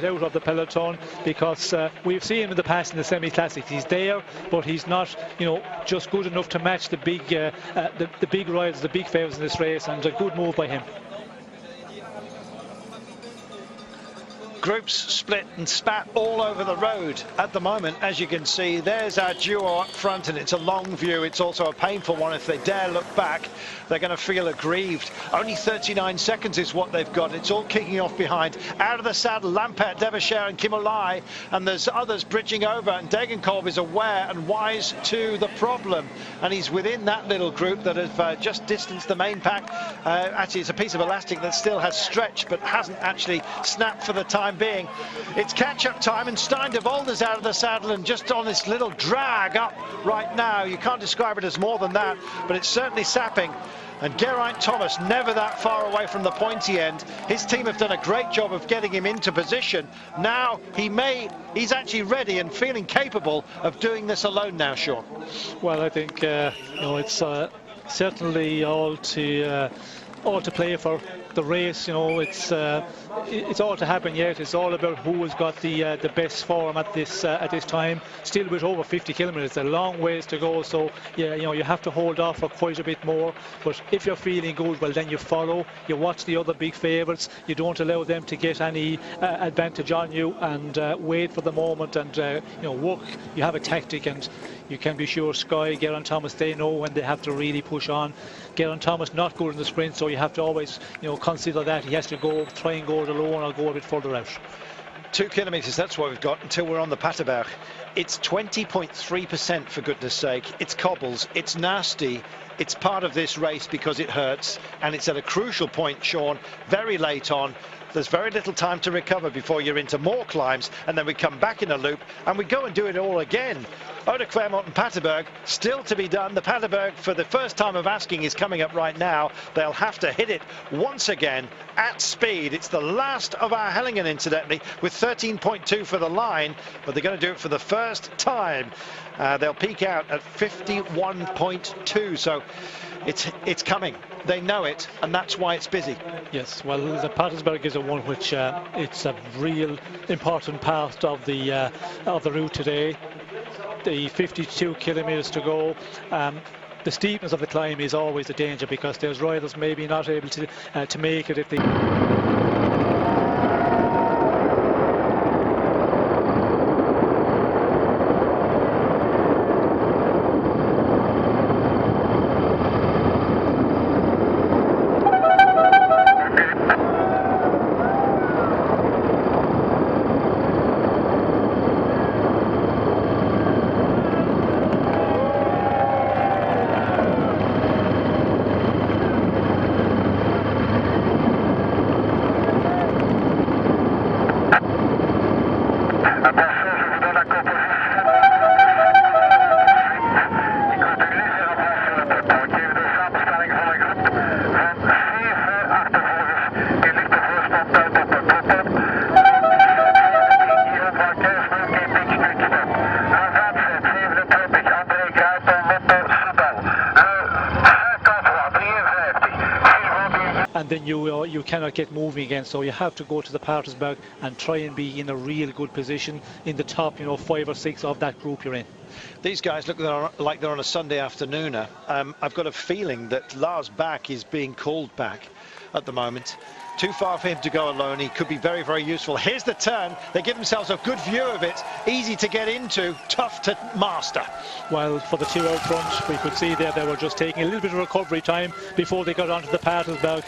out of the peloton, because we've seen him in the past in the semi-classics. He's there, but he's not, just good enough to match the big riders, the big favourites in this race, and a good move by him. Groups split and spat all over the road at the moment, as you can see. There's our duo up front, and it's a long view. It's also a painful one. If they dare look back, they're going to feel aggrieved. Only 39 seconds is what they've got. It's all kicking off behind. Out of the saddle, Lampert, Debusschere and Kimolai, and there's others bridging over, and Degenkolb is aware and wise to the problem, and he's within that little group that have just distanced the main pack. Actually, it's a piece of elastic that still has stretched but hasn't actually snapped for the time being. It's catch-up time, and Stein de Volder's out of the saddle and just on this little drag up right now. You can't describe it as more than that, but it's certainly sapping. And Geraint Thomas never that far away from the pointy end. His team have done a great job of getting him into position. Now he's actually ready and feeling capable of doing this alone now, Sean. Well, I think it's certainly all to play for. The race, it's all to happen yet. It's all about who has got the best form at this time. Still with over 50 kilometers, a long ways to go. So yeah, you have to hold off for quite a bit more. But if you're feeling good, well, then you follow. You watch the other big favourites. You don't allow them to get any advantage on you, and wait for the moment and work. You have a tactic, and you can be sure Sky, Geraint Thomas, they know when they have to really push on. Geraint Thomas not good in the sprint, so you have to always consider that. He has to try and go it alone or go a bit further out. 2 kilometres, that's what we've got until we're on the Paterberg. It's 20.3% for goodness sake. It's cobbles, it's nasty, it's part of this race because it hurts, and it's at a crucial point, Sean, very late on. There's very little time to recover before you're into more climbs, and then we come back in a loop and we go and do it all again. Oude Clermont and Paterberg still to be done. The Paterberg, for the first time of asking, is coming up right now. They'll have to hit it once again at speed. It's the last of our Hellingen, incidentally, with 13.2 for the line, but they're going to do it for the first time. They'll peak out at 51.2, so it's coming. They know it, and that's why it's busy. Yes, well, the Paterberg is a one which it's a real important part of the route today. The 52 kilometers to go. The steepness of the climb is always a danger, because there's riders maybe not able to make it if they... Then you cannot get moving again, so you have to go to the Paterberg and try and be in a real good position in the top 5 or 6 of that group you're in. These guys look like they're on a Sunday afternoon. I've got a feeling that Lars Bak is being called back. at the moment. Too far for him to go alone. He could be very, very useful. Here's the turn. They give themselves a good view of it. Easy to get into, tough to master. Well, for the two out front, we could see there they were just taking a little bit of recovery time before they got onto the paddleboard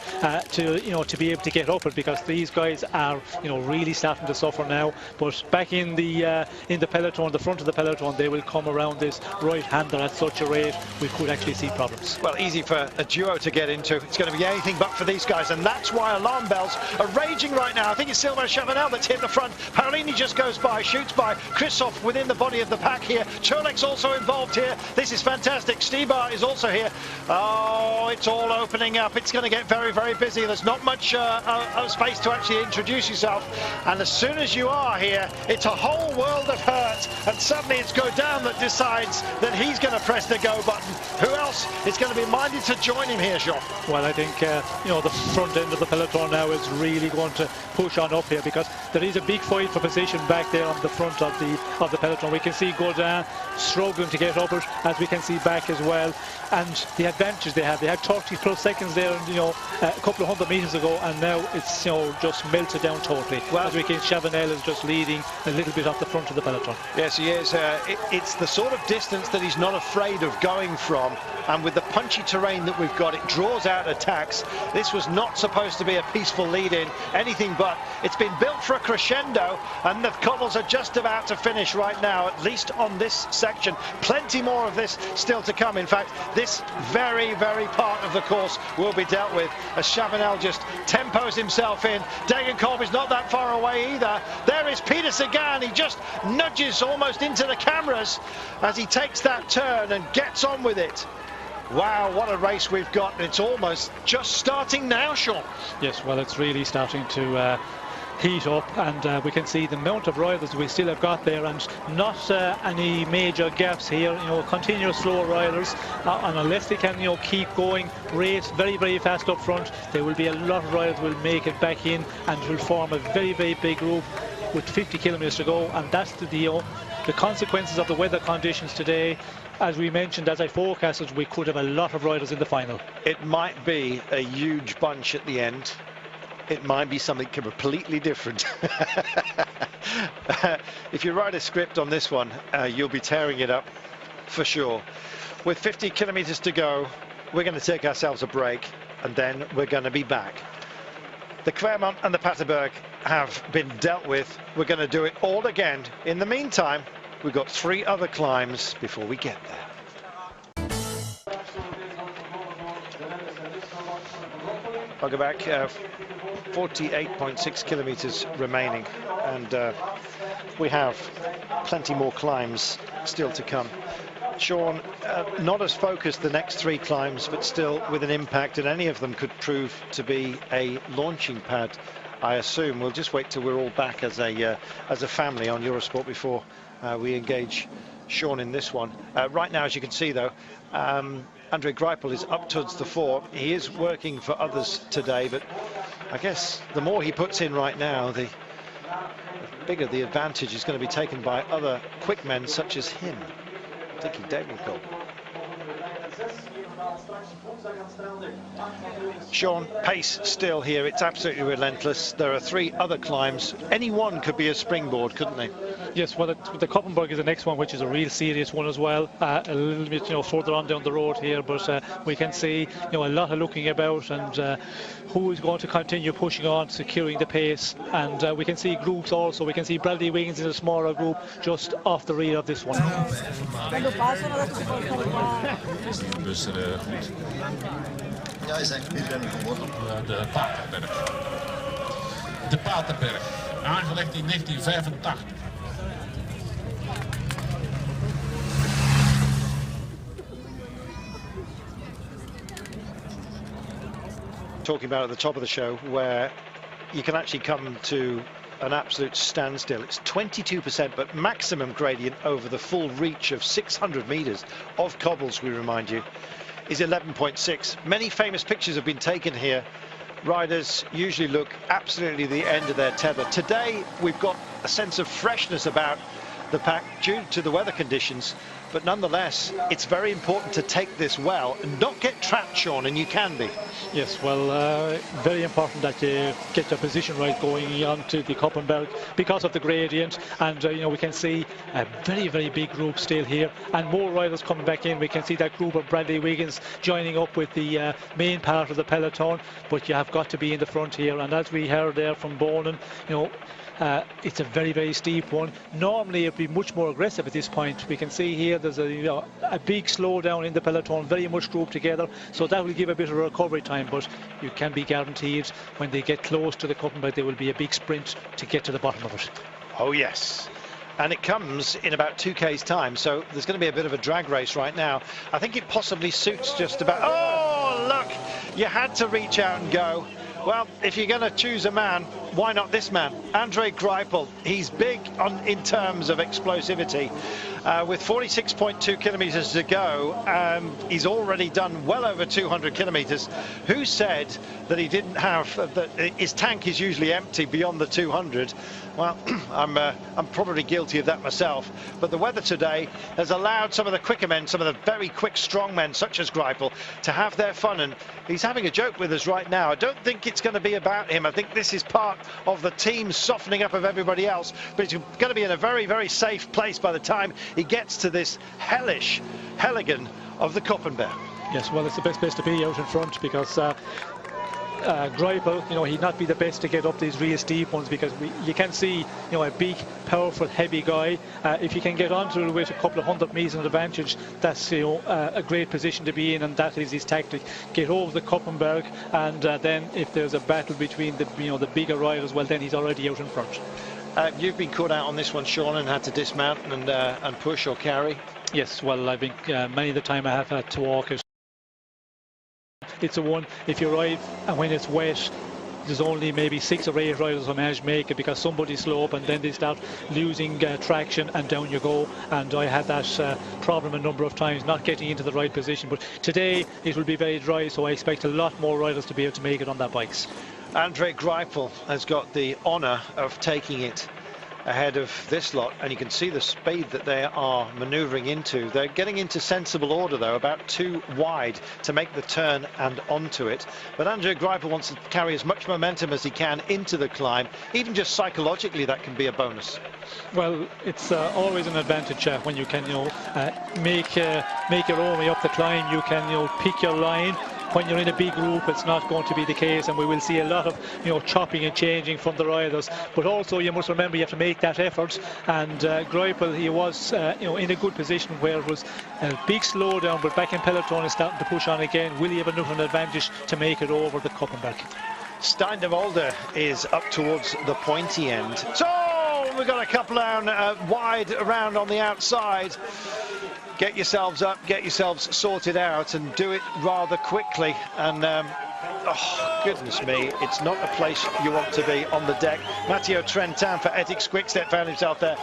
to be able to get up it, because these guys are really starting to suffer now. But back in the peloton, the front of the peloton, they will come around this right-hander at such a rate we could actually see problems. Well, easy for a duo to get into. It's going to be anything but for these guys, and that's why alarm bells are raging right now. I think it's Sylvain Chavanel that's hit the front. Paolini just goes by, shoots by. Kristoff within the body of the pack here. Čolek's also involved here. This is fantastic. Stybar is also here. Oh, it's all opening up. It's going to get very, very busy. There's not much space to actually introduce yourself. And as soon as you are here, it's a whole world of hurt. And suddenly it's Go Down that decides that he's going to press the go button. Who else is going to be minded to join him here, Jean? Well, I think the front end of the peloton now is really going to push on up here, because there is a big fight for position back there on the front of the peloton. We can see Godin struggling to get up it, as we can see back as well. And the advantage they had 30 plus seconds there, a couple of 100 meters ago, and now it's just melted down totally. Well, as we can, Chavanel is just leading a little bit off the front of the peloton. Yes, he is. It's the sort of distance that he's not afraid of going from, and with the punchy terrain that we've got, it draws out attacks. This was not supposed to be a peaceful lead-in, anything but. It's been built for a crescendo, and the cobbles are just about to finish right now, at least on this section. Plenty more of this still to come. In fact, this very, very part of the course will be dealt with as Chavanel just tempos himself in. Degenkolb is not that far away either. There is Peter Sagan. He just nudges almost into the cameras as he takes that turn and gets on with it. Wow, what a race we've got. It's almost just starting now, Sean. Yes, well, it's really starting to heat up, and we can see the amount of riders we still have got there, and not any major gaps here. Continuous slow riders, and unless they can keep going, race very, very fast up front, there will be a lot of riders will make it back in and will form a very, very big group with 50 kilometers to go. And that's the consequences of the weather conditions today. As we mentioned, as I forecasted, we could have a lot of riders in the final. It might be a huge bunch at the end. It might be something completely different. If you write a script on this one, you'll be tearing it up for sure. With 50 kilometers to go, we're going to take ourselves a break, and then we're going to be back. The Kvermont and the Paterberg have been dealt with. We're going to do it all again. In the meantime, we've got 3 other climbs before we get there. I'll go back. 48.6 kilometers remaining, and we have plenty more climbs still to come. Sean, not as focused the next 3 climbs, but still with an impact, and any of them could prove to be a launching pad, I assume. We'll just wait till we're all back as a family on Eurosport before we engage Sean in this one. Right now, as you can see though, Andre Greipel is up towards the fore. He is working for others today, but I guess the more he puts in right now, the bigger the advantage is going to be taken by other quick men such as him. Thinking Degenkolb. Sean, pace still here. It's absolutely relentless. There are 3 other climbs. Any one could be a springboard, couldn't they? Yes, well, the Koppenberg is the next one, which is a real serious one as well. A little bit, further on down the road here, but we can see, a lot of looking about, and who is going to continue pushing on, securing the pace. And we can see groups also. We can see Bradley Wiggins in a smaller group just off the rear of this one. Dus goed. Ja, is eigenlijk wielrenner geworden. De Paterberg. De Paterberg, aangelegd in 1985. Talking about at the top of the show, where you can actually come to an absolute standstill. It's 22%, but maximum gradient over the full reach of 600 meters of cobbles, we remind you, is 11.6. Many famous pictures have been taken here. Riders usually look absolutely the end of their tether. Today, we've got a sense of freshness about the pack due to the weather conditions. but nonetheless, it's very important to take this well and not get trapped, Sean, and you can be. Yes, well, very important that you get your position right going on to the Koppenberg because of the gradient, and you know, we can see a very, very big group still here, and more riders coming back in. We can see that group of Bradley Wiggins joining up with the main part of the peloton, but you have got to be in the front here, and as we heard there from Bonin, you know, it's a very, very steep one. Normally it'd be much more aggressive at this point. We can see here there's a big slowdown in the peloton, very much grouped together, so that will give a bit of recovery time, but you can be guaranteed when they get close to the Koppenberg there will be a big sprint to get to the bottom of it. Oh yes, and it comes in about 2k's time, so there's going to be a bit of a drag race right now. I think it possibly suits just about... Oh look, you had to reach out and go. Well, if you're going to choose a man, why not this man? Andre Greipel. He's big in terms of explosivity. With 46.2 kilometres to go, he's already done well over 200 kilometres. Who said that he didn't have, that his tank is usually empty beyond the 200? Well, I'm probably guilty of that myself. But the weather today has allowed some of the quicker men, some of the very quick, strong men, such as Greipel, to have their fun. And he's having a joke with us right now. I don't think it's going to be about him. I think this is part of the team softening up of everybody else. But he's going to be in a very, very safe place by the time he gets to this hellish Helligan of the Koppenberg. Yes, well, it's the best place to be out in front because Greipel, you know, he'd not be the best to get up these real steep ones because you can see, you know, a big, powerful, heavy guy. If you can get onto it with a couple of 100 metres in advantage, that's, you know, a great position to be in, and that is his tactic. Get over the Koppenberg, and then if there's a battle between the, you know, the bigger riders, well, then he's already out in front. You've been caught out on this one, Sean, and had to dismount and push or carry. Yes, well, I've been many of the time I have had to walk it. It's a one, if you ride and when it's wet, there's only maybe 6 or 8 riders who manage to make it because somebody slow up and then they start losing traction and down you go. And I had that problem a number of times, not getting into the right position. But today it will be very dry, so I expect a lot more riders to be able to make it on their bikes. Andre Greipel has got the honour of taking it ahead of this lot, and you can see the speed that they are manoeuvring into. They're getting into sensible order though, about 2 wide to make the turn and onto it. But Andre Greipel wants to carry as much momentum as he can into the climb. Even just psychologically that can be a bonus. Well, it's always an advantage when you can, you know, make your own way up the climb. You can, you know, pick your line. When you're in a big group, it's not going to be the case, and we will see a lot of, you know, chopping and changing from the riders. But also, you must remember, you have to make that effort. And Greipel, he was, you know, in a good position where it was a big slowdown, but back in peloton is starting to push on again. Will he have enough of an advantage to make it over the Koppenberg? Stein de Volder is up towards the pointy end. So we've got a couple down wide around on the outside. Get yourselves up, get yourselves sorted out, and do it rather quickly. And oh goodness me, it's not a place you want to be on the deck. Matteo Trentin for Ethics Quickstep found himself there.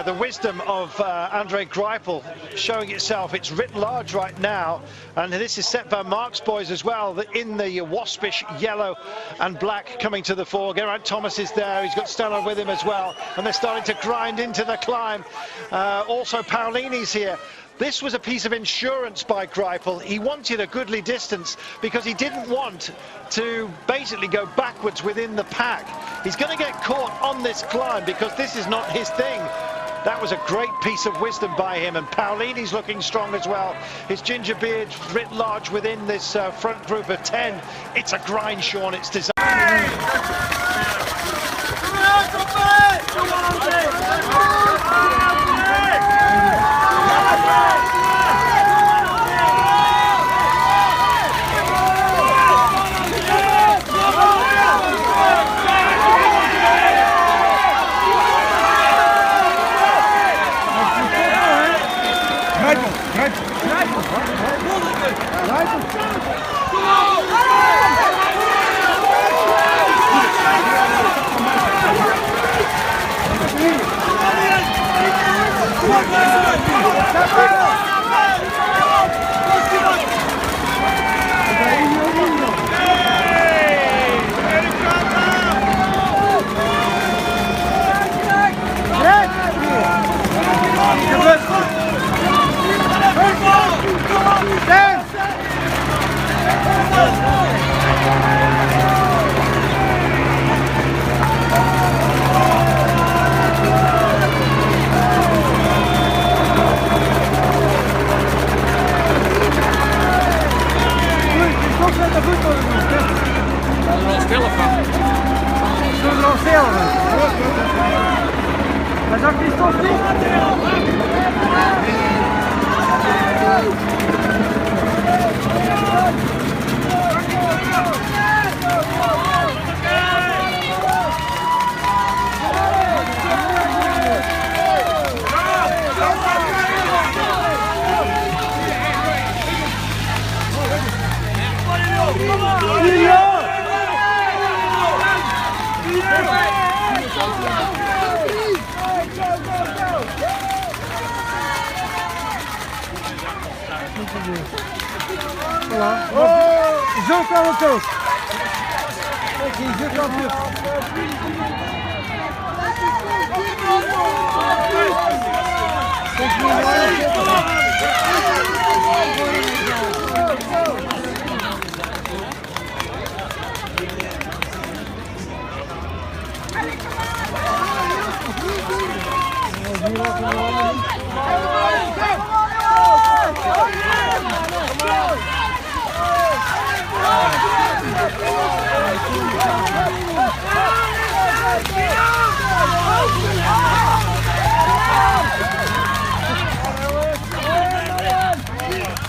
The wisdom of Andre Greipel showing itself. It's writ large right now, and this is Sepp van Mark's boys as well, in the waspish yellow and black coming to the fore. Geraint Thomas is there, he's got Stella with him as well, and they're starting to grind into the climb. Also Paolini's here. This was a piece of insurance by Greipel. He wanted a goodly distance because he didn't want to basically go backwards within the pack. He's going to get caught on this climb because this is not his thing. That was a great piece of wisdom by him, and Paolini's looking strong as well. His ginger beard writ large within this front group of 10. It's a grind, Sean. It's designed. te goed worden doen, stil. Dat is wel stil van. Zullen we er al stil van? Maar zag Kristoff niet? Voilà. Oh, zo kan het ook. Zo kan het ook.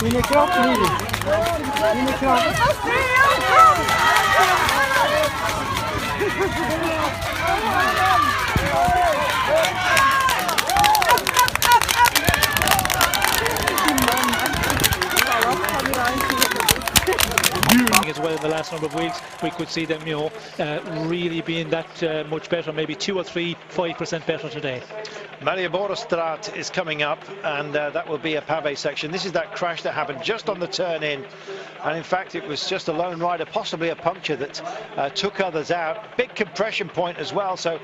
In de krap hier. In de krap. As well in the last number of weeks, we could see them, really being that much better, maybe 2 or 3, 5% better today. Mariborostraat is coming up, and that will be a pavé section. This is that crash that happened just on the turn in, and in fact it was just a lone rider, possibly a puncture, that took others out. Big compression point as well, so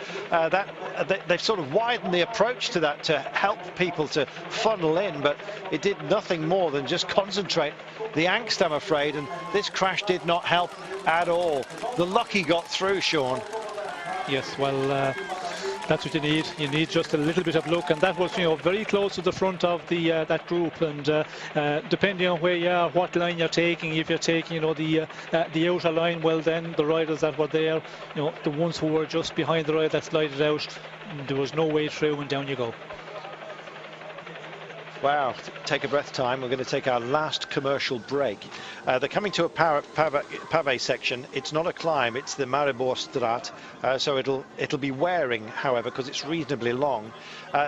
they've sort of widened the approach to that to help people to funnel in, but it did nothing more than just concentrate the angst, I'm afraid, and this crash did not help at all. The lucky got through, Sean. Yes, well, that's what you need. You need just a little bit of luck, and that was, very close to the front of the that group. And depending on where you are, what line you're taking, if you're taking, the outer line, well, then the riders that were there, the ones who were just behind the rider that slided out, there was no way through, and down you go. Wow, take a breath time. We're going to take our last commercial break. They're coming to a pavé section. It's not a climb, it's the Mariborostraat, so it'll be wearing, however, because it's reasonably long.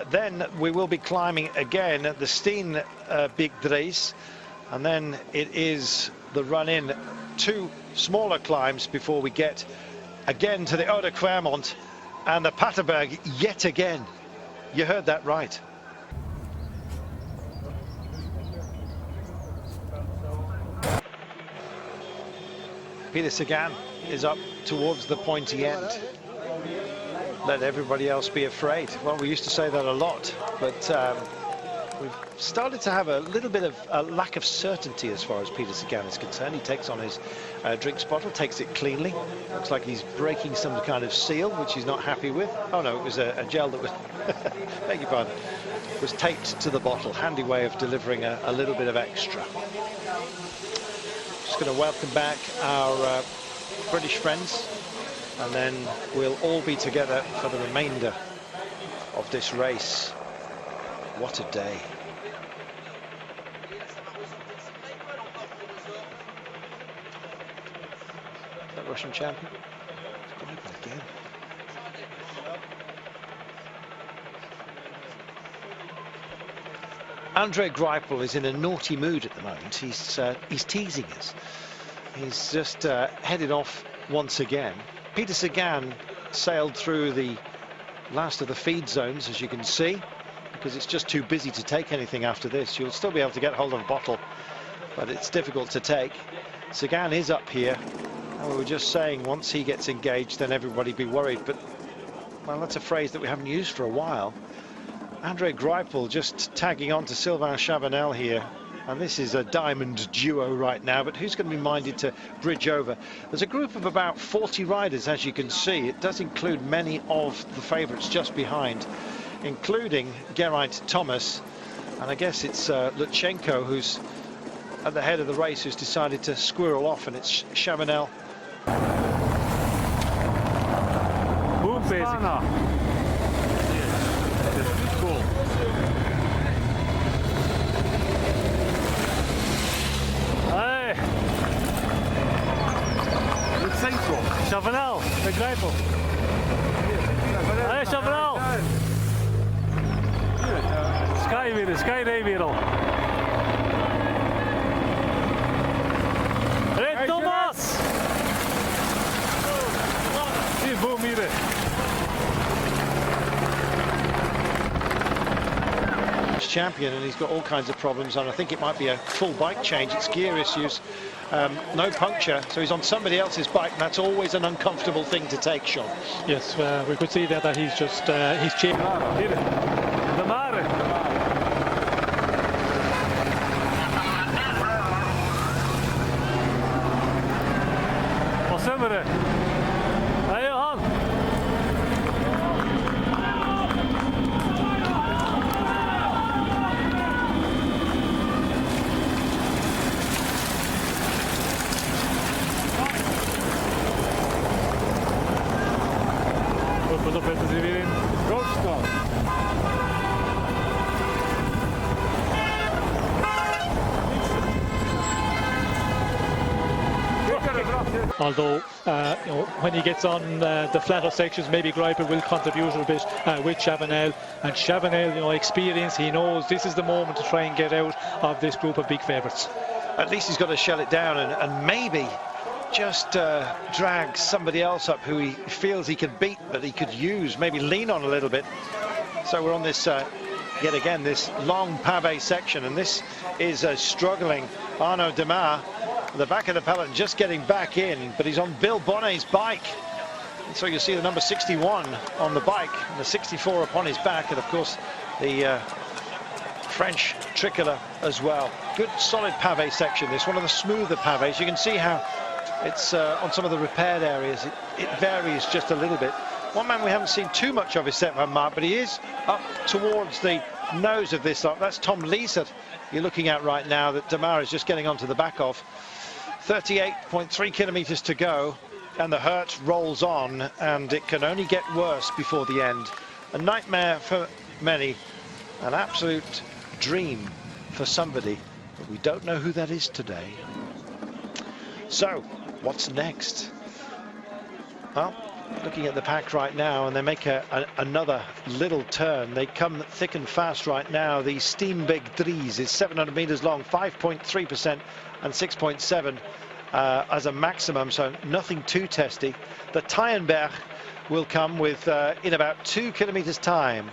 Then we will be climbing again at the Steen Bigdreis, and then it is the run-in, 2 smaller climbs before we get again to the Oude Quermont and the Paterberg yet again. You heard that right. Peter Sagan is up towards the pointy end. Let everybody else be afraid. Well, we used to say that a lot, but we've started to have a little bit of a lack of certainty as far as Peter Sagan is concerned. He takes on his drinks bottle, takes it cleanly. Looks like he's breaking some kind of seal, which he's not happy with. Oh no, it was a gel that was, beg your pardon, was taped to the bottle. Handy way of delivering a little bit of extra. Just going to welcome back our British friends, and then we'll all be together for the remainder of this race. What a day. That Russian champion? It's going to happen again. Andre Greipel is in a naughty mood at the moment. He's teasing us. He's just headed off once again. Peter Sagan sailed through the last of the feed zones, as you can see, because it's just too busy to take anything after this. You'll still be able to get hold of a bottle, but it's difficult to take. Sagan is up here, and we were just saying once he gets engaged, then everybody be worried. But, well, that's a phrase that we haven't used for a while. Andre Greipel just tagging on to Sylvain Chabanel here, and this is a diamond duo right now, but who's going to be minded to bridge over? There's a group of about 40 riders, as you can see. It does include many of the favourites just behind, including Geraint Thomas, and I guess it's Lutsenko who's at the head of the race who's decided to squirrel off, and it's Chavanel. Boom, basic. Cool. Hey! Het central. Chavanel, de grijpel. Hey, Chavanel! Sky weer, Sky Day weer al. Hey, Thomas! Hier, boom, hier. Champion, and he's got all kinds of problems, and I think it might be a full bike change. It's gear issues, no puncture, so he's on somebody else's bike, and that's always an uncomfortable thing to take, Sean. Yes, we could see that he's just he's changed. De Mare. Wat zijn we er? Hey, Johan. Op zetten ze weer in. Roodstad. Although, when he gets on the flatter sections, maybe Greiper will contribute a little bit with Chavanel. And Chavanel, experience, he knows this is the moment to try and get out of this group of big favourites. At least he's got to shell it down and maybe just drag somebody else up who he feels he could beat, but he could use, maybe lean on a little bit. So we're on this, yet again, this long pavé section, and this is struggling Arnaud Demar. The back of the peloton just getting back in, but he's on Bill Bonnet's bike. And so you see the number 61 on the bike and the 64 upon his back, and of course the French tricolour as well. Good solid pavé section, this one of the smoother pavés. You can see how it's on some of the repaired areas it varies just a little bit. One man we haven't seen too much of is Sepp van Mark, but he is up towards the nose of this lot. That's Tom Liesert you're looking at right now, that Demar is just getting onto the back of. 38.3 kilometres to go, and the hurt rolls on, and it can only get worse before the end. A nightmare for many, an absolute dream for somebody, but we don't know who that is today. So, what's next? Well, looking at the pack right now, and they make another little turn. They come thick and fast right now. The Steenbig Dries is 700 meters long, 5.3% and 6.7 as a maximum, so nothing too testy. The Tyenberg will come with in about 2 kilometers time.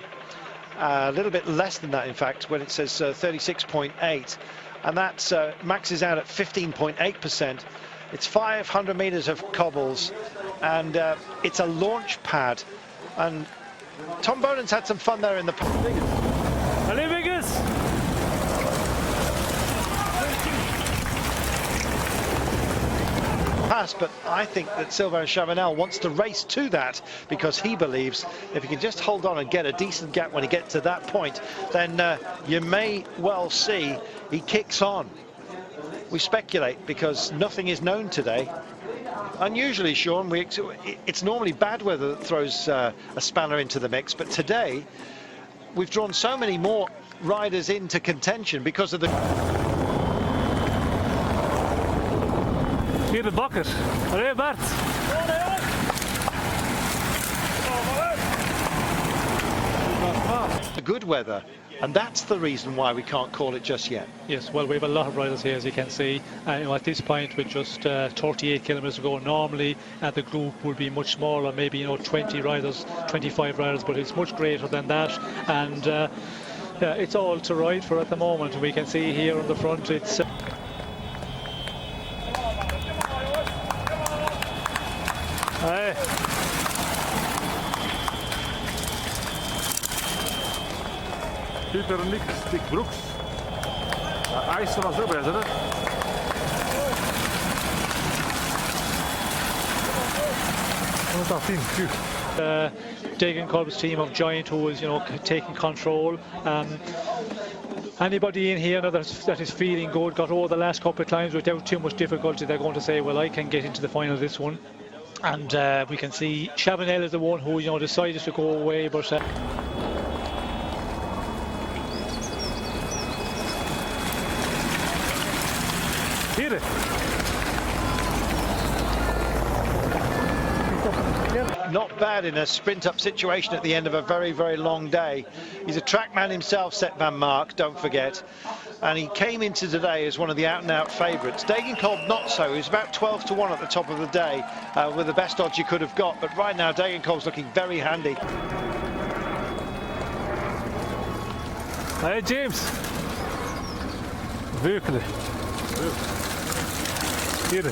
A little bit less than that, in fact, when it says 36.8, and that maxes out at 15.8%. It's 500 meters of cobbles, and it's a launch pad, and Tom Bonen's had some fun there in the past, but I think that Sylvain Chavanel wants to race to that, because he believes if he can just hold on and get a decent gap when he gets to that point, then you may well see he kicks on. We speculate because nothing is known today. Unusually, Sean, it's normally bad weather that throws a spanner into the mix, but today we've drawn so many more riders into contention because of the... Hier de Bakker. Allee, Bart. The good weather, and that's the reason why we can't call it just yet. Yes, well, we have a lot of riders here, as you can see. At this point, with just 38 kilometers to go, normally the group would be much smaller, maybe 20 riders, 25 riders, but it's much greater than that, and it's all to ride for at the moment. We can see here on the front, it's Hey. Pieter Nick Stick Brooks. IJzer was erbij, hè? Dagan Kolb's team of Giant, who was, taking control. Anybody in here that is feeling good, got over the last couple of times without too much difficulty, they're going to say, well, I can get into the final of this one. And we can see Chavanel is the one who, you know, decided to go away, but Here. Not bad in a sprint-up situation at the end of a very, very long day. He's a trackman himself, Sepp van Mark, don't forget. And he came into today as one of the out-and-out favourites. Degenkolb not so. He's about 12 to 1 at the top of the day, with the best odds you could have got. But right now, Degenkolb's looking very handy. Hey, James. Weukelen. Hier, de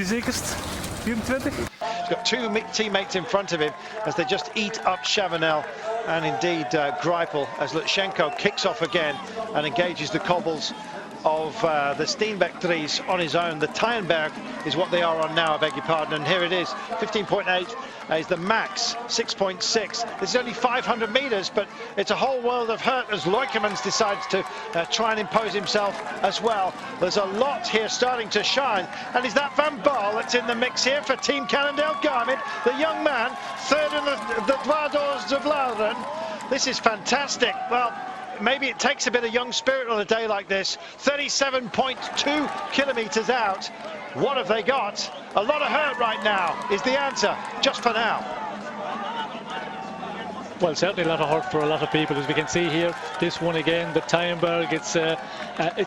zekerst. 24. He's got two teammates in front of him as they just eat up Chavanel and indeed Greipel as Lutsenko kicks off again and engages the cobbles of the Steenbeck-Dries on his own. The Tyenberg is what they are on now, I beg your pardon, and here it is. 15.8 is the max, 6.6. This is only 500 metres, but it's a whole world of hurt as Loikemans decides to try and impose himself as well. There's a lot here starting to shine, and is that Van Baal that's in the mix here for Team Cannondale-Garmin, the young man, third in the Dwarsdors de Vlaanderen. This is fantastic. Well, maybe it takes a bit of young spirit on a day like this. 37.2 kilometres out. What have they got? A lot of hurt right now is the answer, just for now. Well, certainly a lot of hurt for a lot of people, as we can see here. This one again, the Tyenberg, it's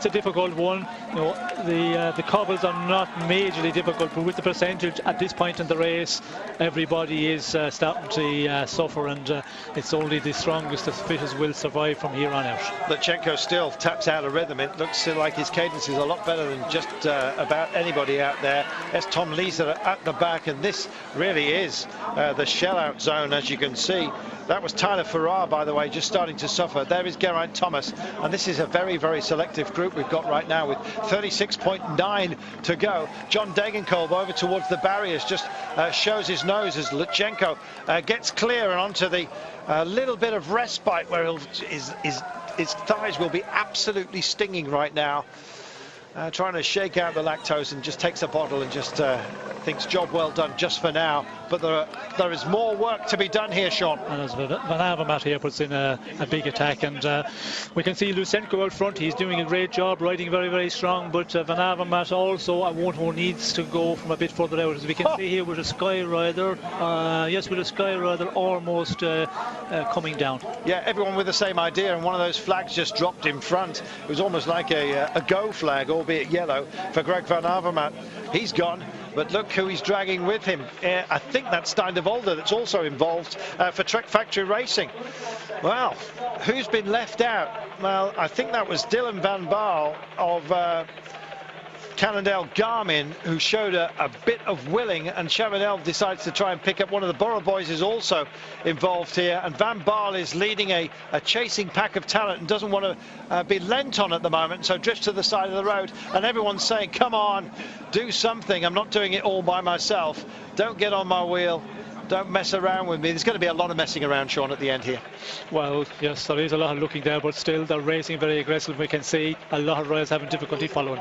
a difficult one. You know, the cobbles are not majorly difficult, but with the percentage at this point in the race, everybody is starting to suffer, and it's only the strongest, the fittest will survive from here on out. Lutsenko still taps out of rhythm. It looks like his cadence is a lot better than just about anybody out there. There's Tom Leeser at the back, and this really is the shell-out zone, as you can see. That was Tyler Farrar, by the way, just starting to suffer. There is Geraint Thomas, and this is a very, very selective group we've got right now with 36.9 to go. John Degenkolb over towards the barriers, just shows his nose as Lutsenko gets clear and onto the little bit of respite where his thighs will be absolutely stinging right now. Trying to shake out the lactose, and just takes a bottle and just thinks job well done just for now. But there is more work to be done here, Sean. And as Van Avermaet here puts in a big attack, and we can see Lutsenko out front. He's doing a great job, riding very, very strong, but Van Avermaet also who needs to go from a bit further out, as we can see here with a Skyrider. Yes, with a Skyrider almost coming down. Yeah, everyone with the same idea, and one of those flags just dropped in front. It was almost like a go flag, albeit yellow, for Greg Van Avermaet. He's gone, but look who he's dragging with him. I think that's Stijn de Volder that's also involved for Trek Factory Racing. Well, who's been left out? Well, I think that was Dylan Van Baal of Cannondale-Garmin, who showed a bit of willing, and Chavanel decides to try and pick up. One of the Borough boys is also involved here, and Van Baal is leading a chasing pack of talent and doesn't want to be lent on at the moment, so drifts to the side of the road, and everyone's saying, come on, do something. I'm not doing it all by myself. Don't get on my wheel. Don't mess around with me. There's going to be a lot of messing around, Sean, at the end here. Well, yes, there is a lot of looking there, but still they're racing very aggressive. We can see a lot of riders having difficulty following.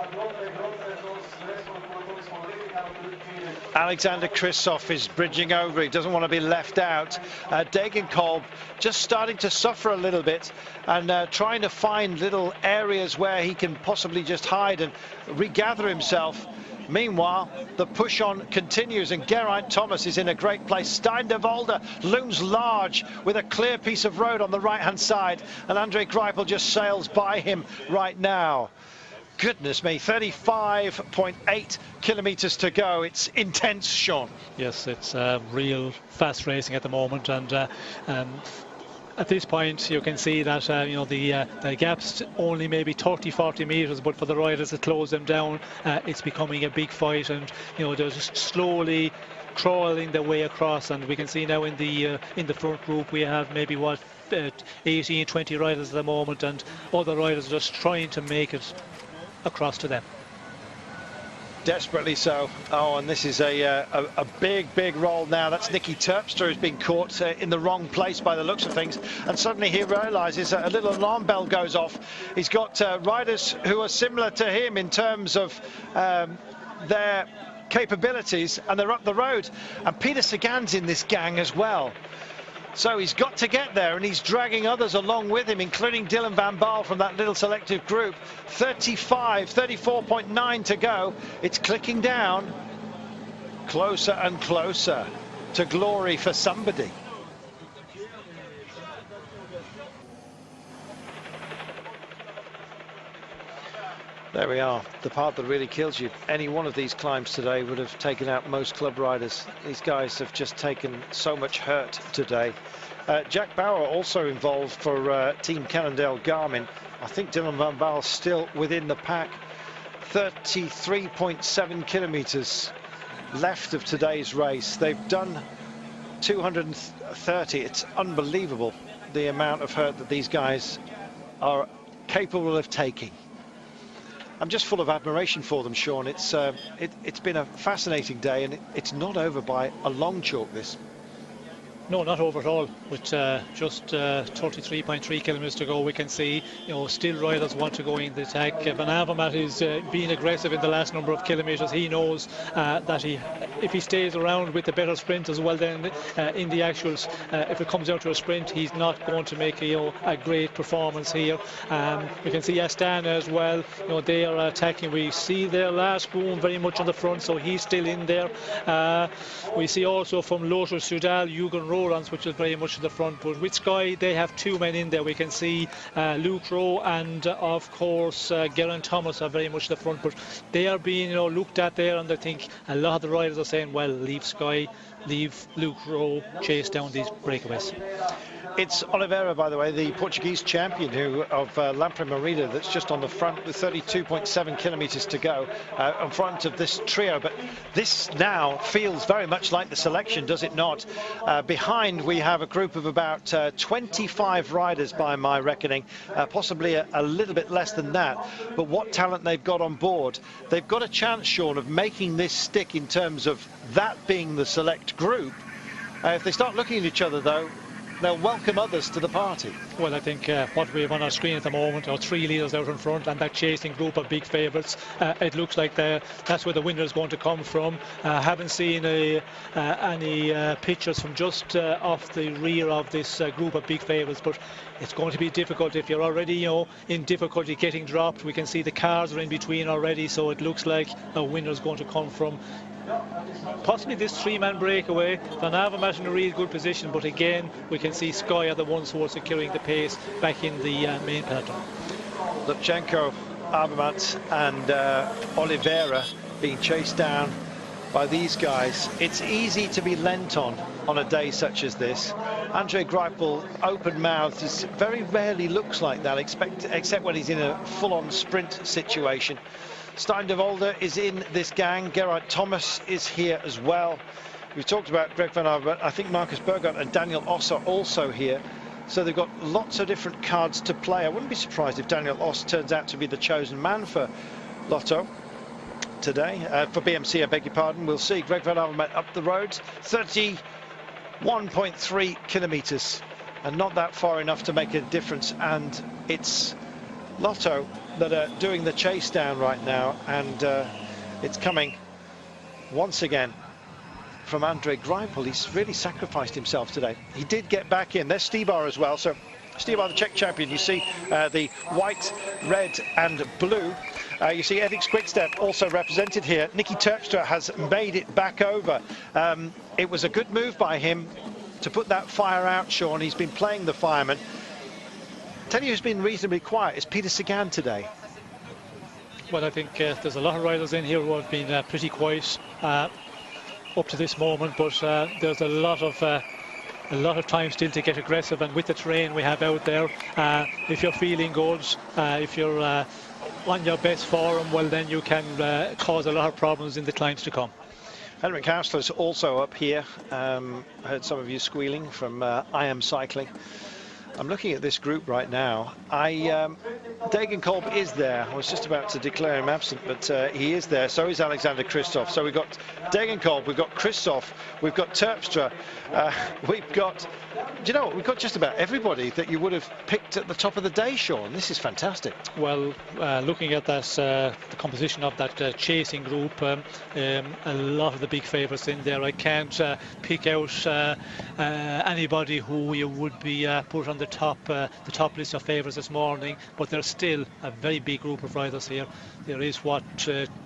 Alexander Kristoff is bridging over. He doesn't want to be left out. Degenkolb just starting to suffer a little bit and trying to find little areas where he can possibly just hide and regather himself. Meanwhile, the push on continues, and Geraint Thomas is in a great place. Stijn de Volder looms large with a clear piece of road on the right-hand side, and Andre Greipel just sails by him right now. Goodness me, 35.8 kilometres to go. It's intense, Sean. Yes, it's real fast racing at the moment, and at this point you can see that you know, the gap's only maybe 30-40 metres, but for the riders to close them down, it's becoming a big fight, and you know, they're just slowly crawling their way across. And we can see now in the front group we have maybe 18-20 riders at the moment, and other riders are just trying to make it across to them. Desperately so. Oh, and this is a big roll now. That's Nicky Terpstra who's been caught in the wrong place by the looks of things. And suddenly he realises a little alarm bell goes off. He's got riders who are similar to him in terms of their capabilities, and they're up the road. And Peter Sagan's in this gang as well. So he's got to get there, and he's dragging others along with him, including Dylan van Baarle from that little selective group. 34.9 to go. It's clicking down. Closer and closer to glory for somebody. There we are, the part that really kills you. Any one of these climbs today would have taken out most club riders. These guys have just taken so much hurt today. Jack Bauer also involved for Team Cannondale-Garmin. I think Dylan van Baarle still within the pack. 33.7 kilometers left of today's race. They've done 230. It's unbelievable the amount of hurt that these guys are capable of taking. I'm just full of admiration for them, Sean. It's been a fascinating day, and it's not over by a long chalk, this. No, not over at all. With just 33.3 kilometers to go, we can see, still riders want to go in the attack. Van Avermaet is being aggressive in the last number of kilometers. He knows that if he stays around with the better sprint as well, then in the actuals, if it comes down to a sprint, he's not going to make a great performance here. We can see Astana as well. They are attacking. We see their last boom very much on the front, so he's still in there. We see also from Lothar Sudal, Jürgen Roland, which is very much in the front, but with Sky they have two men in there. We can see Luke Rowe and of course Geraint Thomas are very much in the front, but they are being looked at there, and I think a lot of the riders are saying, well, leave Sky, leave Luke Rowe, chase down these breakaways. It's Oliveira, by the way, the Portuguese champion of Lampre Marina, that's just on the front with 32.7 kilometers to go in front of this trio. But this now feels very much like the selection, does it not? Behind we have a group of about 25 riders by my reckoning, possibly a little bit less than that. But what talent they've got on board. They've got a chance, Sean, of making this stick in terms of that being the select group. If they start looking at each other, though, they'll welcome others to the party. Well, I think what we have on our screen at the moment are three leaders out in front, and that chasing group of big favourites. It looks like that's where the winner is going to come from. Haven't seen any pictures from just off the rear of this group of big favourites, but it's going to be difficult if you're already in difficulty getting dropped. We can see the cars are in between already, so it looks like a winner is going to come from possibly this three-man breakaway. Van Avermaet in a really good position, but again we can see Sky are the ones who are securing the pace back in the main peloton. Lubchenko, Avermaet and Oliveira being chased down by these guys. It's easy to be lent on a day such as this. Andre Greipel, open-mouthed, very rarely looks like that, except when he's in a full-on sprint situation. Stein de Volder is in this gang. Geraint Thomas is here as well. We've talked about Greg van Avermaet. I think Marcus Burghardt and Daniel Oss are also here. So they've got lots of different cards to play. I wouldn't be surprised if Daniel Oss turns out to be the chosen man for Lotto today. For BMC, I beg your pardon. We'll see. Greg van Avermaet up the road. 31.3 kilometres. And not that far enough to make a difference. And it's Lotto that are doing the chase down right now, and it's coming once again from Andre Greipel. He's really sacrificed himself today. He did get back in. There's Stibar as well. So Stibar, the Czech champion. You see the white, red and blue. You see Erik Quickstep also represented here. Nicky Terpstra has made it back over. It was a good move by him to put that fire out, Sean. He's been playing the fireman. Tell you who's been reasonably quiet is Peter Sagan today. Well, I think there's a lot of riders in here who have been pretty quiet up to this moment, but there's a lot of time still to get aggressive, and with the terrain we have out there, if you're feeling good, if you're on your best form, well, then you can cause a lot of problems in the climbs to come. Henrik Hausler's also up here. I heard some of you squealing from I Am Cycling. I'm looking at this group right now. Degenkolb is there. I was just about to declare him absent, but he is there. So is Alexander Kristoff. So we've got Degenkolb, we've got Kristoff, we've got Terpstra, we've got, do you know what? We've got just about everybody that you would have picked at the top of the day, Sean. This is fantastic. Well, looking at that, the composition of that chasing group, a lot of the big favourites in there. I can't pick out anybody who you would be put on the top list of favourites this morning, but there's still a very big group of riders here. There is what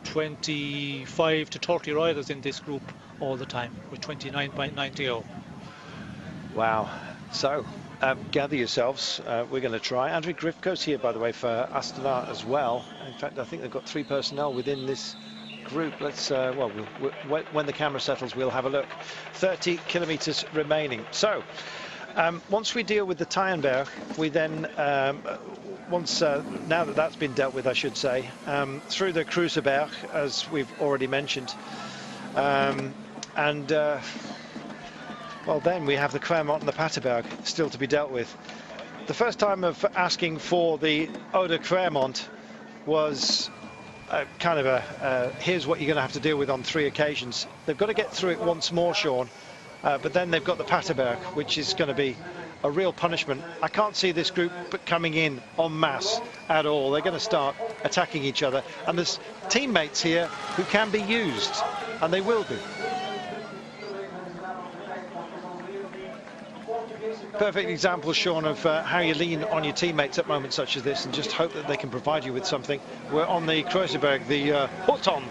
25 to 30 riders in this group all the time, with 29.9 to go. Wow. So gather yourselves. We're going to try. Andrew Grifko's here, by the way, for Astana as well. In fact, I think they've got 3 personnel within this group. Let's well, when the camera settles, we'll have a look. 30 kilometers remaining. So once we deal with the Tyenberg, we then now that that's been dealt with, I should say, through the Kruiseberg, as we've already mentioned, well, then we have the Clermont and the Paterberg still to be dealt with. The first time of asking for the Eau de Clermont was kind of here's what you're going to have to deal with on 3 occasions. They've got to get through it once more, Sean, but then they've got the Paterberg, which is going to be a real punishment. I can't see this group coming in en masse at all. They're going to start attacking each other, and there's teammates here who can be used, and they will be. Perfect example, Sean, of how you lean on your teammates at moments such as this and just hope that they can provide you with something. We're on the Kruiseberg, the Hotond,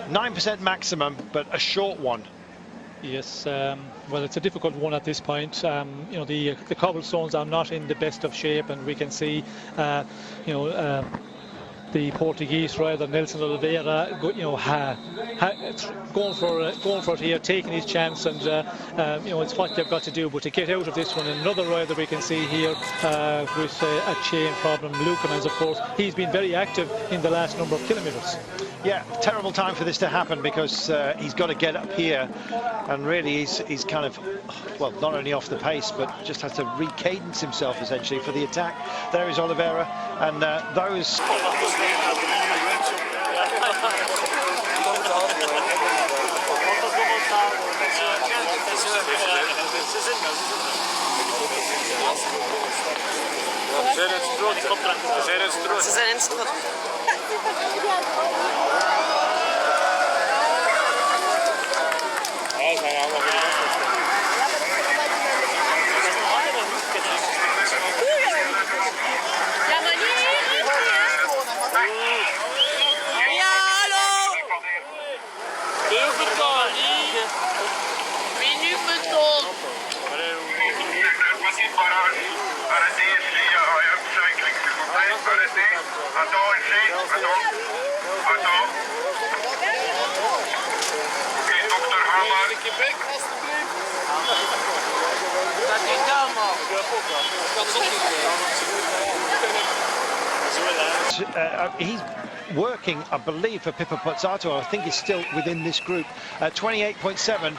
9% maximum, but a short one. Yes, well, it's a difficult one at this point. You know, the cobblestones are not in the best of shape, and we can see, you know, the Portuguese rider Nelson Oliveira, you know, going for it here, taking his chance, and you know, it's what they've got to do. But to get out of this one, another rider we can see here with a chain problem, Lukemans, of course, he's been very active in the last number of kilometres. Yeah, terrible time for this to happen, because he's got to get up here, and really he's kind of, well, not only off the pace, but just has to recadence himself essentially for the attack. There is Oliveira, and those. Ze zijn in het strot. Ja, maar niet hier, hè? Ja, hallo! Heel verkocht. Wie nu verkocht? He's working, I believe, for Pippo Pozzato. I think he's still within this group. 28.7.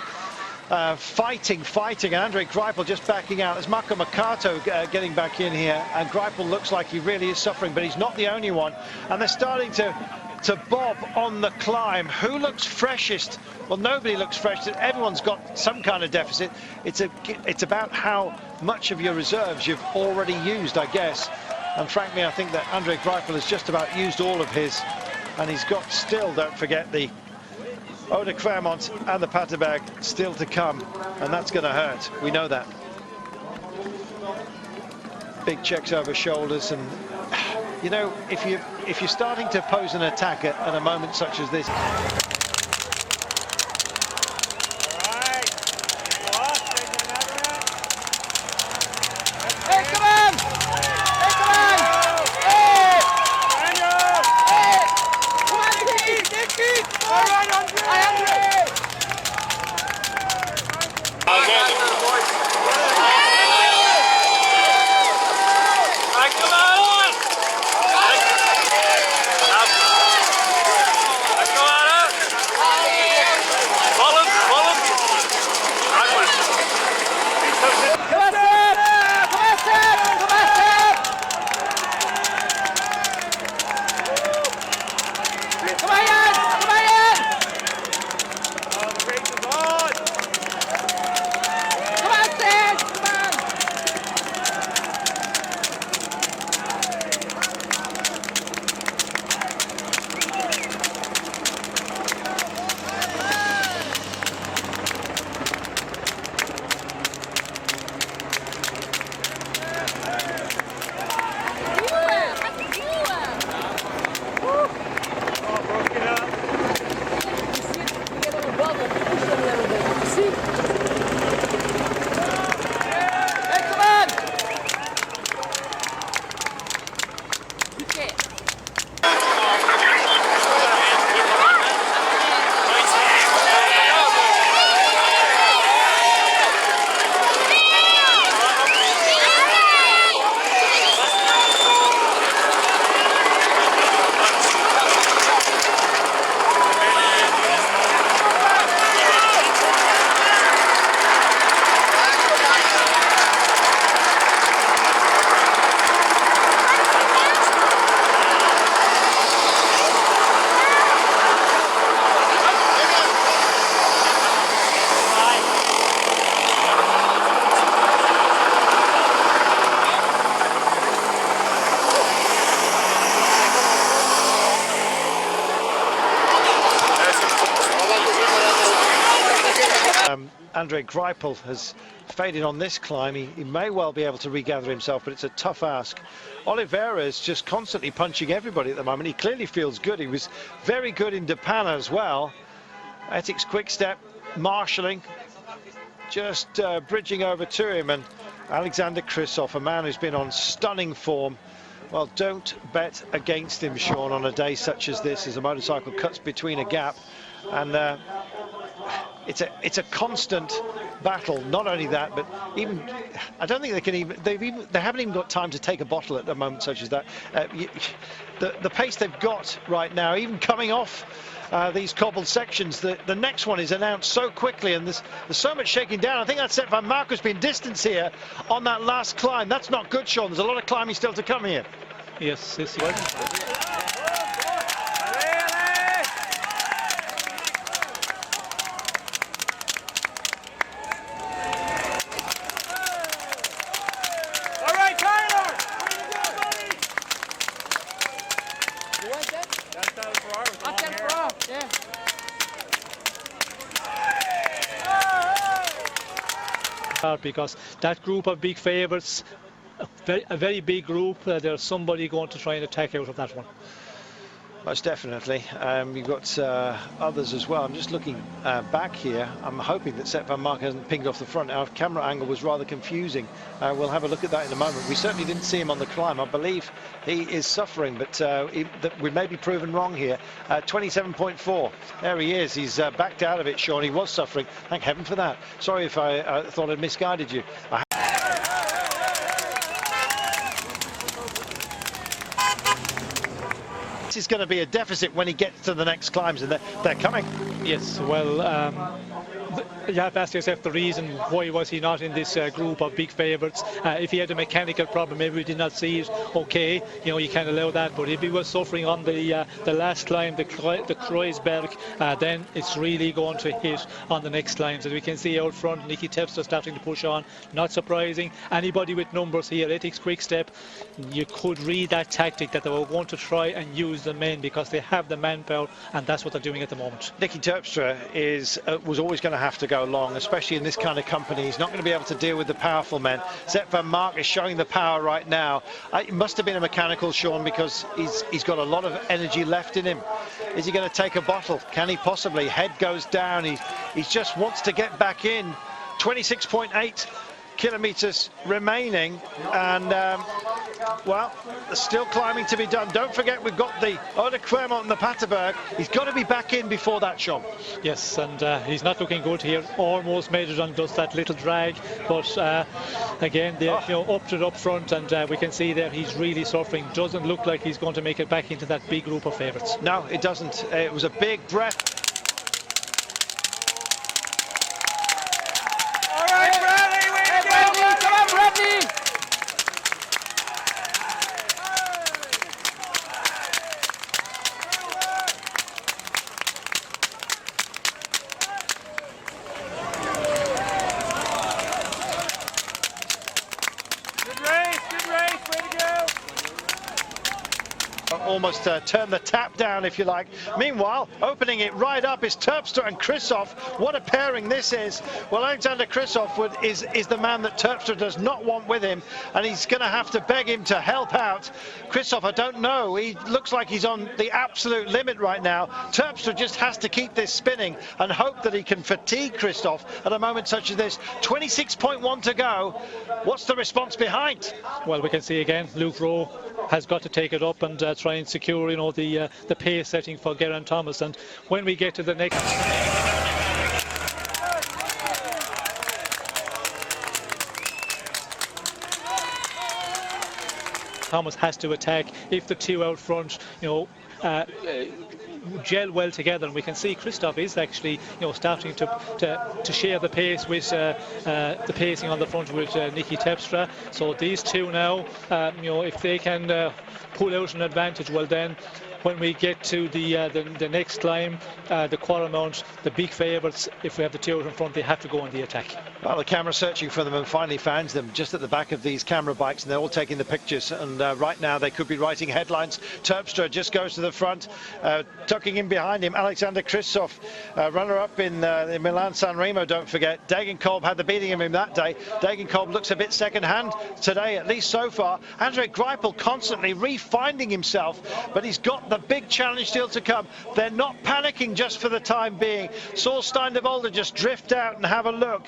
Fighting, and Andre Greipel just backing out. There's Marco Mercato getting back in here, and Greipel looks like he really is suffering, but he's not the only one. And they're starting to bob on the climb. Who looks freshest? Well, nobody looks fresh. Everyone's got some kind of deficit. It's about how much of your reserves you've already used, I guess. And frankly, I think that Andre Greipel has just about used all of his, and he's got still, don't forget, the Eau de Clermont and the Paterberg still to come, and that's going to hurt. We know that. Big checks over shoulders, and you know, if you're starting to pose an attack at a moment such as this. Andre Greipel has faded on this climb. He may well be able to regather himself, but it's a tough ask. Oliveira is just constantly punching everybody at the moment. He clearly feels good. He was very good in Depana as well. Ethics quick step, marshalling, just bridging over to him. And Alexander Kristoff, a man who's been on stunning form. Well, don't bet against him, Sean, on a day such as this, as a motorcycle cuts between a gap. And it's a constant battle. Not only that, but even I don't think they can even they haven't even got time to take a bottle at a moment such as that. The pace they've got right now, even coming off these cobbled sections, the next one is announced so quickly, and there's so much shaking down. I think that's Sepp van Mark has been distanced here on that last climb. That's not good, Sean. There's a lot of climbing still to come here. Yes, yes. Because that group of big favourites, a very big group, there's somebody going to try and attack out of that one. Most definitely. You've got others as well. I'm just looking back here. I'm hoping that Sepp van Mark hasn't pinged off the front. Our camera angle was rather confusing. We'll have a look at that in a moment. We certainly didn't see him on the climb. I believe he is suffering, but we may be proven wrong here. 27.4. There he is. He's backed out of it, Sean. He was suffering. Thank heaven for that. Sorry if I thought I'd misguided you. This is going to be a deficit when he gets to the next climbs, and they're coming. Yes, well, you have to ask yourself the reason why was he not in this group of big favourites. If he had a mechanical problem, maybe we did not see it. Okay, you know, you can't allow that. But if he was suffering on the last climb, the Kreuzberg, then it's really going to hit on the next climbs. As we can see out front, Nicky Terpstra starting to push on. Not surprising. Anybody with numbers here, Ethics quick step, you could read that tactic that they were going to try and use the men because they have the manpower, and that's what they're doing at the moment. Nicky Terpstra was always going to have to go long, especially in this kind of company. He's not going to be able to deal with the powerful men. Sepp van Mark is showing the power right now. It must have been a mechanical, Sean, because he's got a lot of energy left in him. Is he going to take a bottle? Can he possibly? Head goes down. He just wants to get back in. 26.8 kilometers remaining, and well, there's still climbing to be done. Don't forget, we've got the Ode Clermont and the Paterberg. He's got to be back in before that, Sean. Yes, and he's not looking good here. Almost made it on just that little drag, but again, you know, upped it up front, and we can see there he's really suffering. Doesn't look like he's going to make it back into that big group of favourites. No, it doesn't. It was a big breath. Almost turn the tap down, if you like. Meanwhile, opening it right up is Terpstra and Kristoff. What a pairing this is. Well, Alexander Kristoff is the man that Terpstra does not want with him, and he's going to have to beg him to help out. Kristoff, I don't know. He looks like he's on the absolute limit right now. Terpstra just has to keep this spinning and hope that he can fatigue Kristoff at a moment such as this. 26.1 to go. What's the response behind? Well, we can see again, Luke Rowe has got to take it up and try and secure, you know, the pace setting for Geraint Thomas. And when we get to the next, Thomas has to attack. If the two out front, you know, gel well together, and we can see Kristoff is actually, you know, starting to share the pace with the pacing on the front with Nicky Terpstra. So these two now, you know, if they can pull out an advantage, well then when we get to the next climb, the quarter mount, the big favourites, if we have the two out in front, they have to go on the attack. Well, the camera searching for them and finally finds them just at the back of these camera bikes, and they're all taking the pictures. And right now they could be writing headlines. Terpstra just goes to the front, tucking in behind him. Alexander Kristoff, runner-up in Milan-San Remo, don't forget. Degenkolb had the beating of him that day. Degenkolb looks a bit second-hand today, at least so far. Andre Greipel constantly refinding himself, but he's got the big challenge still to come. They're not panicking just for the time being. Saul Stein de Volder just drift out and have a look.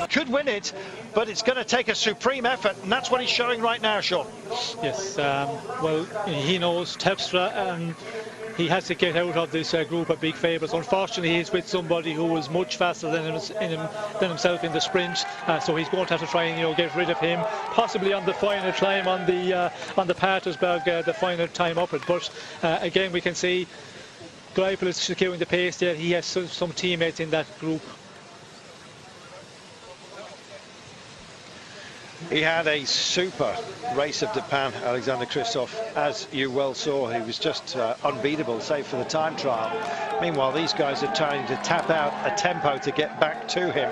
Could win it, but it's going to take a supreme effort, and that's what he's showing right now, Sean. Yes, well, he knows Terpstra, he has to get out of this group of big favourites. Unfortunately, he's with somebody who was much faster than himself in the sprint, so he's going to have to try and get rid of him, possibly on the final climb on the Patersberg, the final time upward. But again, we can see Greipel is securing the pace there. He has some teammates in that group. He had a super race of Japan, Alexander Kristoff, as you well saw. He was just unbeatable, save for the time trial. Meanwhile, these guys are trying to tap out a tempo to get back to him.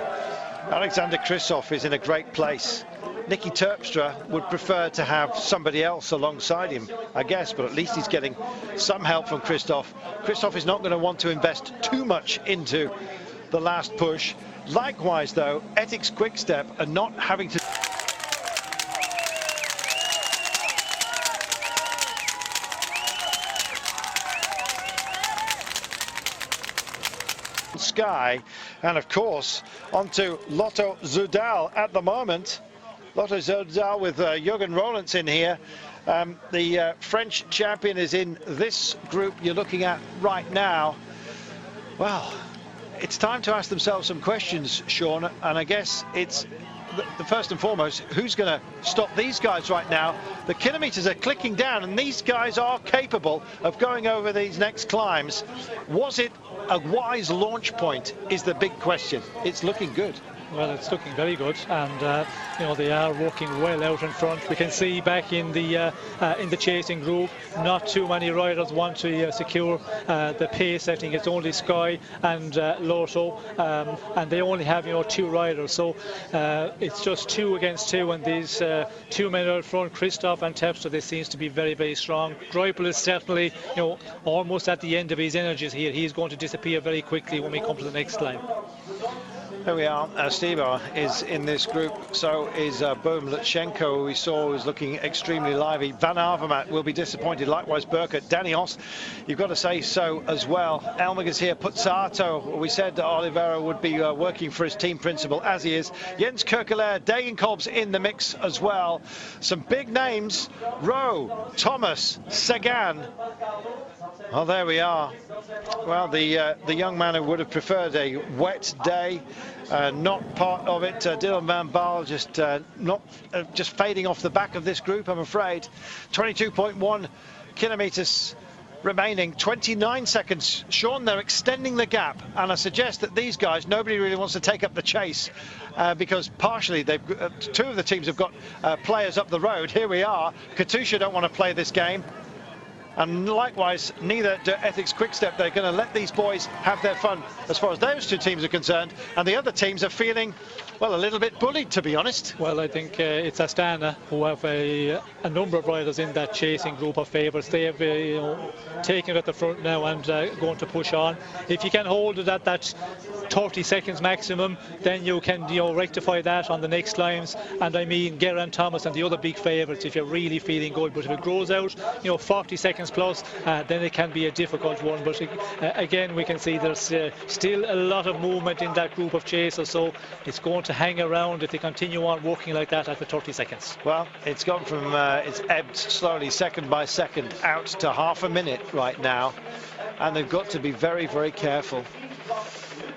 Alexander Kristoff is in a great place. Nicky Terpstra would prefer to have somebody else alongside him, I guess, but at least he's getting some help from Kristoff. Kristoff is not going to want to invest too much into the last push. Likewise, though, Ethics Quickstep are not having to... Sky, and of course onto Lotto Soudal at the moment. Lotto Soudal with Jürgen Rollins in here. The French champion is in this group you're looking at right now. Well, it's time to ask themselves some questions, Sean, and I guess it's the first and foremost, who's going to stop these guys right now? The kilometers are clicking down, and these guys are capable of going over these next climbs. Was it a wise launch point is the big question. It's looking good. Well, it's looking very good, and they are working well out in front. We can see back in the chasing group, not too many riders want to secure the pace. I think it's only Sky and Lotto, and they only have two riders, so it's just 2 against 2, and these 2 men out front, Kristoff and Terpstra, they seems to be very, very strong. Greipel is certainly almost at the end of his energies here. He's going to disappear very quickly when we come to the next climb. There we are. Steva is in this group. So is Bohm Lutsenko, who we saw was looking extremely lively. Van Avermaet will be disappointed. Likewise, Burkert. Danny Os, you've got to say so as well. Elmig is here. Puzzato, we said that Oliveira would be working for his team principal, as he is. Jens Kerkelaer, Degenkolb's in the mix as well. Some big names. Rowe, Thomas, Sagan. Oh, there we are. Well, the young man who would have preferred a wet day, not part of it. Dylan van Baal just fading off the back of this group, I'm afraid. 22.1 kilometers remaining, 29 seconds. Sean, they're extending the gap, and I suggest that these guys, nobody really wants to take up the chase because partially they've 2 of the teams have got players up the road. Here we are. Katusha don't want to play this game. And likewise, neither do Ethics Quickstep. They're going to let these boys have their fun as far as those 2 teams are concerned. And the other teams are feeling, well, a little bit bullied, to be honest. Well, I think it's Astana who have a number of riders in that chasing group of favourites. They have taken it at the front now and going to push on. If you can hold it at that 30 seconds maximum, then you can rectify that on the next climbs. And I mean Geraint Thomas and the other big favourites if you're really feeling good. But if it grows out 40 seconds plus, then it can be a difficult one. But again, we can see there's still a lot of movement in that group of chasers, so it's going to hang around if they continue on walking like that after 30 seconds. Well, it's gone from it's ebbed slowly second by second out to half a minute right now, and they've got to be very, very careful.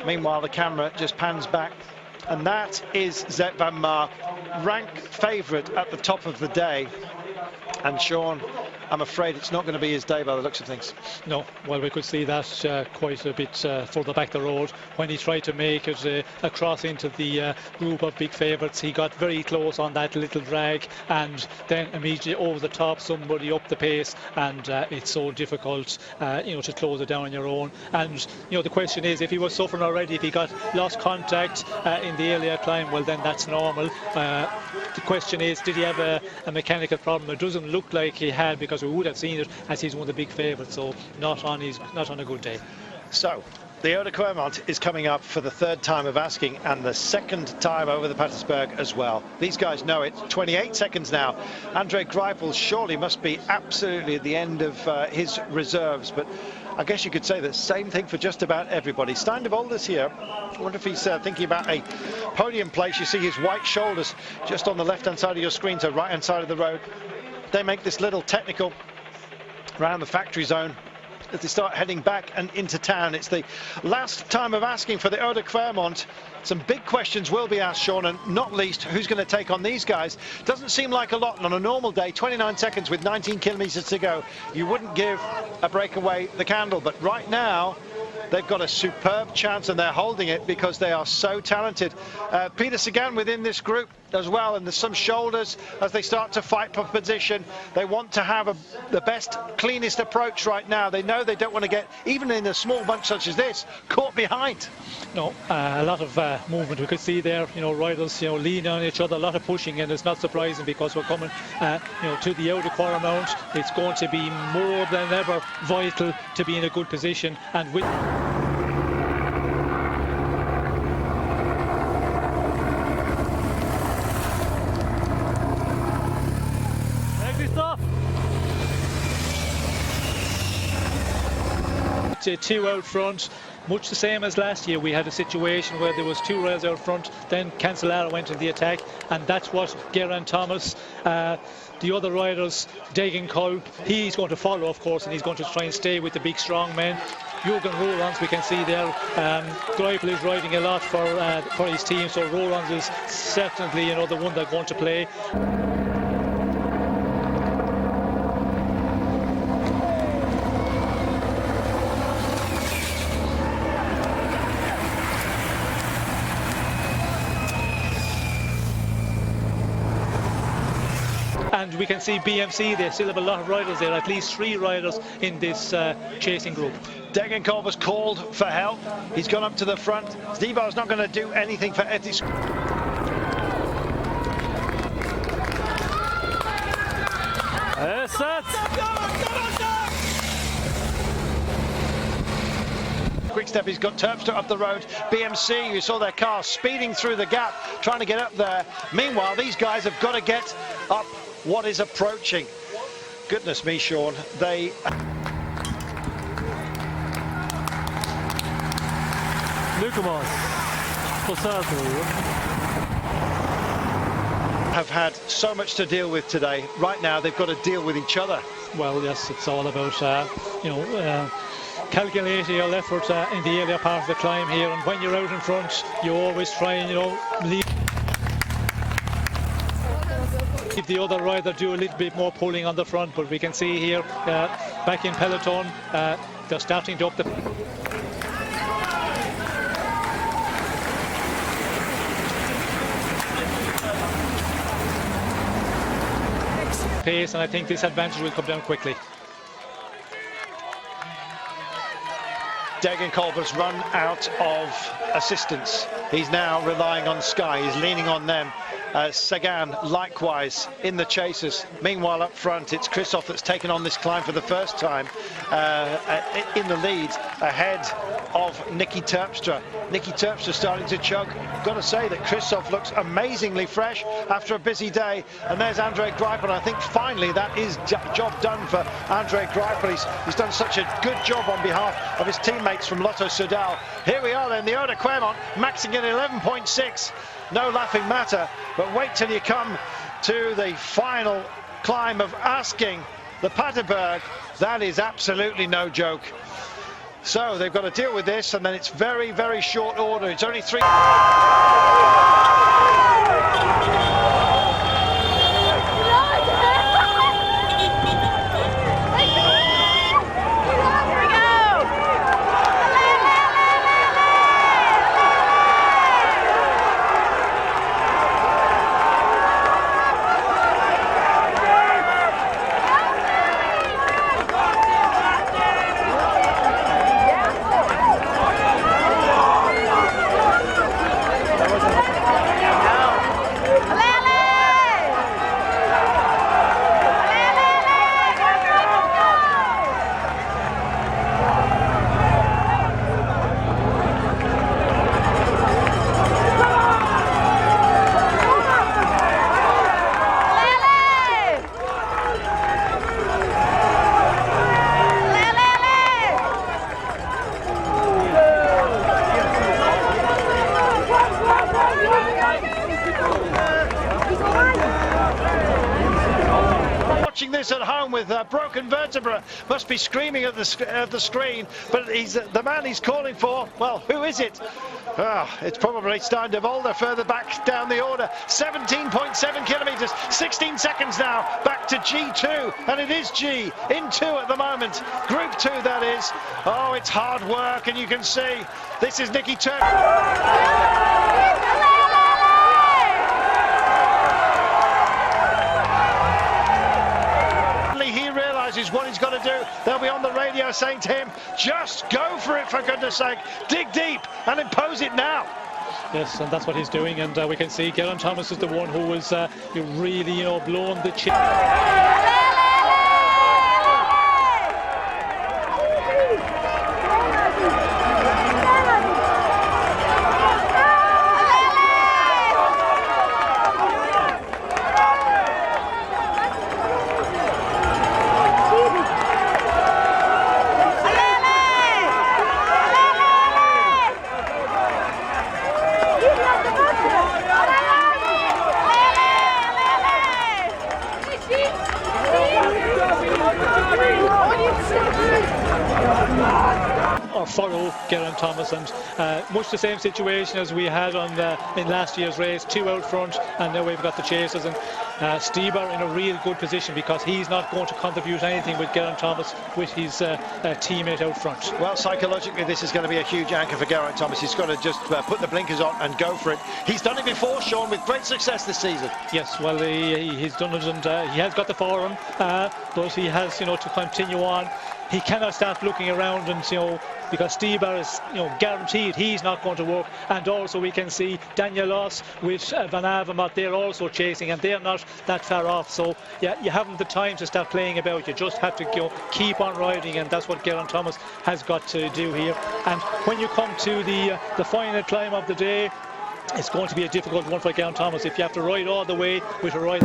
Meanwhile, the camera just pans back, and that is Zet van Maar, rank favourite at the top of the day. And Sean, I'm afraid it's not going to be his day by the looks of things. No, well, we could see that quite a bit further back the road when he tried to make it across into the group of big favourites. He got very close on that little drag, and then immediately over the top somebody up the pace, and it's so difficult to close it down on your own. And the question is, if he was suffering already, if he got lost contact in the earlier climb, well, then that's normal. The question is, did he have a mechanical problem? It doesn't look like he had, because we would have seen it, as he's one of the big favourites, so not on a good day. So the Ode Quermont is coming up for the third time of asking, and the second time over the Patersberg as well. These guys know it. 28 seconds now. Andre Greipel surely must be absolutely at the end of his reserves, but I guess you could say the same thing for just about everybody. Stein de Volders here. I wonder if he's thinking about a podium place. You see his white shoulders just on the left-hand side of your screen, so right-hand side of the road. They make this little technical around the factory zone as they start heading back and into town. It's the last time of asking for the Ode Quermont. Some big questions will be asked, Sean, and not least, who's going to take on these guys? Doesn't seem like a lot on a normal day. 29 seconds with 19 kilometres to go. You wouldn't give a breakaway the candle, but right now they've got a superb chance, and they're holding it because they are so talented. Peter Sagan within this group as well, and there's some shoulders as they start to fight for position. They want to have the best, cleanest approach right now. They know they don't want to get, even in a small bunch such as this, caught behind. No, a lot of movement we could see there. Riders leaning on each other, a lot of pushing, and it's not surprising because we're coming to the Ode Quermont. It's going to be more than ever vital to be in a good position, and with two out front, much the same as last year. We had a situation where there was two riders out front, then Cancellara went to the attack, and that's what Geraint Thomas, the other riders, Degan Kolb, he's going to follow, of course, and he's going to try and stay with the big strong men. Jürgen Roelands, we can see there, Greipel is riding a lot for his team, so Roelands is certainly the one they're going to play. And we can see BMC, they still have a lot of riders there, at least 3 riders in this chasing group. Degan Kolb was called for help. He's gone up to the front. Stibo's not going to do anything for Etis. Quickstep, he's got Terpstra up the road. BMC, you saw their car speeding through the gap, trying to get up there. Meanwhile, these guys have got to get up what is approaching. Goodness me, Sean, they have had so much to deal with today. Right now, they've got to deal with each other. Well, yes, it's all about calculating your effort in the earlier part of the climb here, and when you're out in front, you always try and leave the other rider do a little bit more pulling on the front. But we can see here back in peloton, they're starting to up the pace, and I think this advantage will come down quickly. Degan Kolb has run out of assistance. He's now relying on Sky. He's leaning on them. Sagan likewise in the chasers. Meanwhile up front it's Kristoff that's taken on this climb for the first time in the lead ahead of Nicky Terpstra. Nicky Terpstra starting to chug. Got to say that Kristoff looks amazingly fresh after a busy day, and there's Andre Greipel. I think finally that is job done for Andre Greipel. He's done such a good job on behalf of his teammates from Lotto Soudal. Here we are then, the Ode Quermont maxing at 11.6. No laughing matter, but wait till you come to the final climb of asking, the Patersberg. That is absolutely no joke. So they've got to deal with this, and then it's very, very short order. It's only 3. watching this at home with broken vertebra must be screaming at the screen, but the man he's calling for, well, who is it? It's probably Stein de Volder further back down the order. 17.7 kilometres, 16 seconds now, back to G2, and it is G in 2 at the moment. Group 2, that is. Oh, it's hard work, and you can see this is Nicky Turk. He realises what he's got to do. They'll be on the radio saying to him, just go for it, for goodness sake. Dig deep and impose it now. Yes, and that's what he's doing, and we can see Geraint Thomas is the one who was really, blowing the chip. Follow Geraint Thomas, and much the same situation as we had in last year's race. 2 out front, and now we've got the chasers, and Stieber in a real good position because he's not going to contribute anything with Geraint Thomas with his teammate out front. Well, psychologically this is going to be a huge anchor for Geraint Thomas. He's got to just put the blinkers on and go for it. He's done it before, Sean, with great success this season. Yes, well, he's done it, and he has got the form, but he has to continue on. He cannot start looking around and because Stieber is guaranteed he's not going to work, and also we can see Daniel Loss with Van Avermaet, they're also chasing, and they're not that far off. So yeah, you haven't the time to start playing about. You just have to keep on riding, and that's what Geraint Thomas has got to do here. And when you come to the final climb of the day, it's going to be a difficult one for Geraint Thomas if you have to ride all the way with a ride.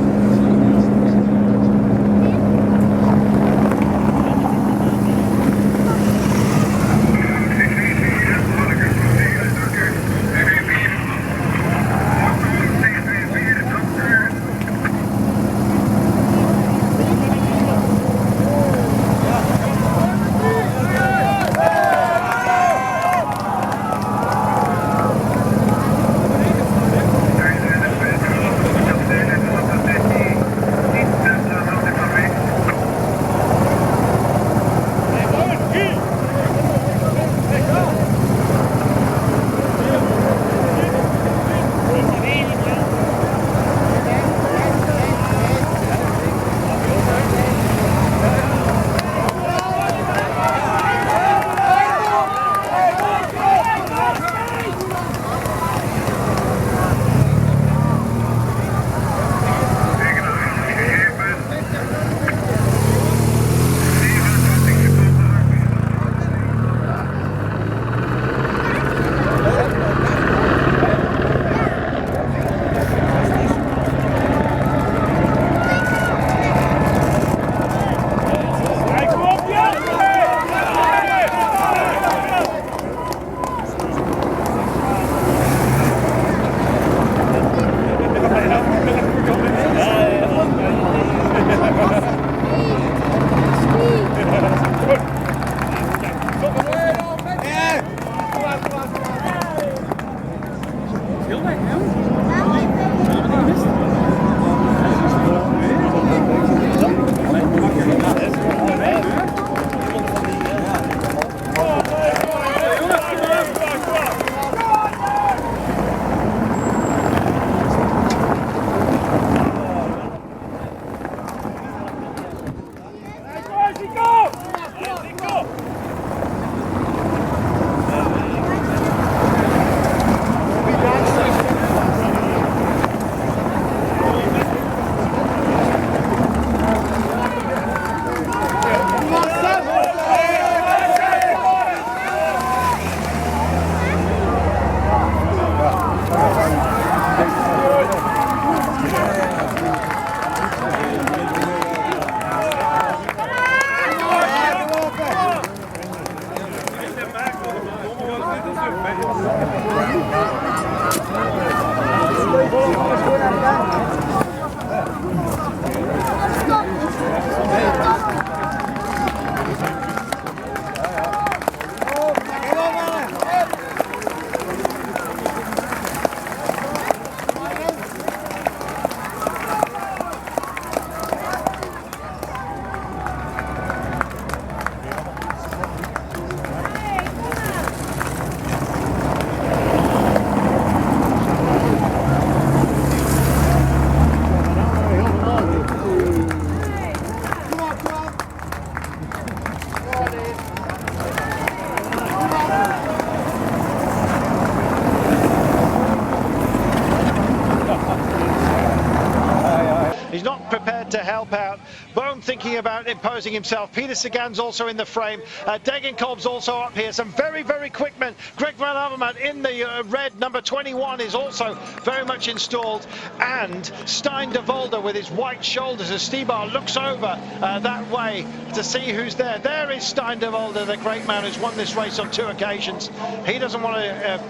He's not prepared to help out. Bohm thinking about imposing himself. Peter Sagan's also in the frame. Degenkolb's also up here. Some very, very quick men. Greg van Avermaet in the red, number 21, is also very much installed. And Stein de Volder with his white shoulders as Stibar looks over that way to see who's there. There is Stein de Volder, the great man who's won this race on 2 occasions. He doesn't want to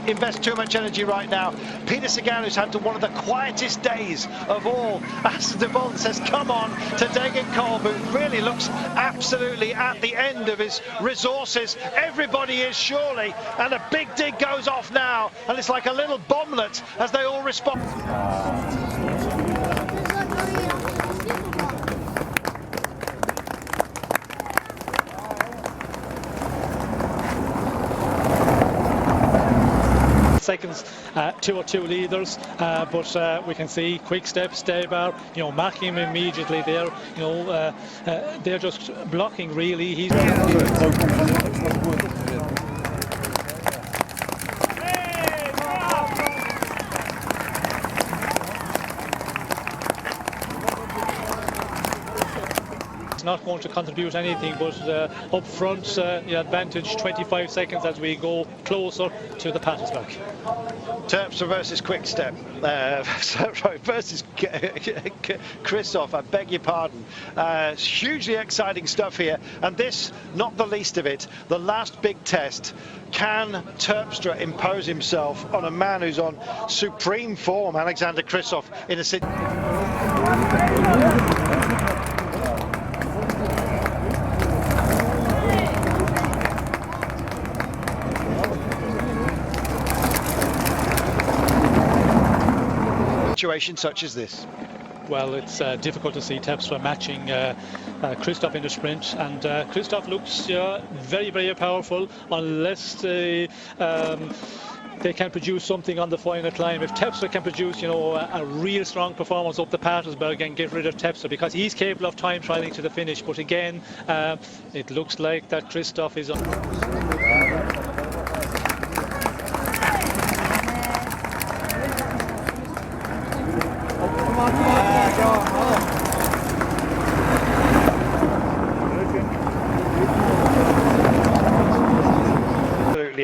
invest too much energy right now. Peter Sagan, who's had one of the quietest days of all, as de Volder says, come on, to Degenkolb, who really looks absolutely at the end of his resources. Everybody is surely, and a big dig goes off now, and it's like a little bomblet as they all respond. Seconds, 2 or 2 leaders, but we can see Quick Step, Stibar, marking him immediately there. They're just blocking really. He's not going to contribute anything, but up front, the advantage 25 seconds as we go closer to the Patersberg. Terpstra versus Quick Step versus Kristoff, I beg your pardon. Hugely exciting stuff here, and this, not the least of it, the last big test. Can Terpstra impose himself on a man who's on supreme form, Alexander Kristoff, in a city? Situation such as this? Well, it's difficult to see Terpstra matching Kristoff in the sprint, and Kristoff looks very, very powerful unless they can produce something on the final climb. If Terpstra can produce, a real strong performance up the Patersberg and get rid of Terpstra, because he's capable of time trialing to the finish. But again, it looks like that Kristoff is on.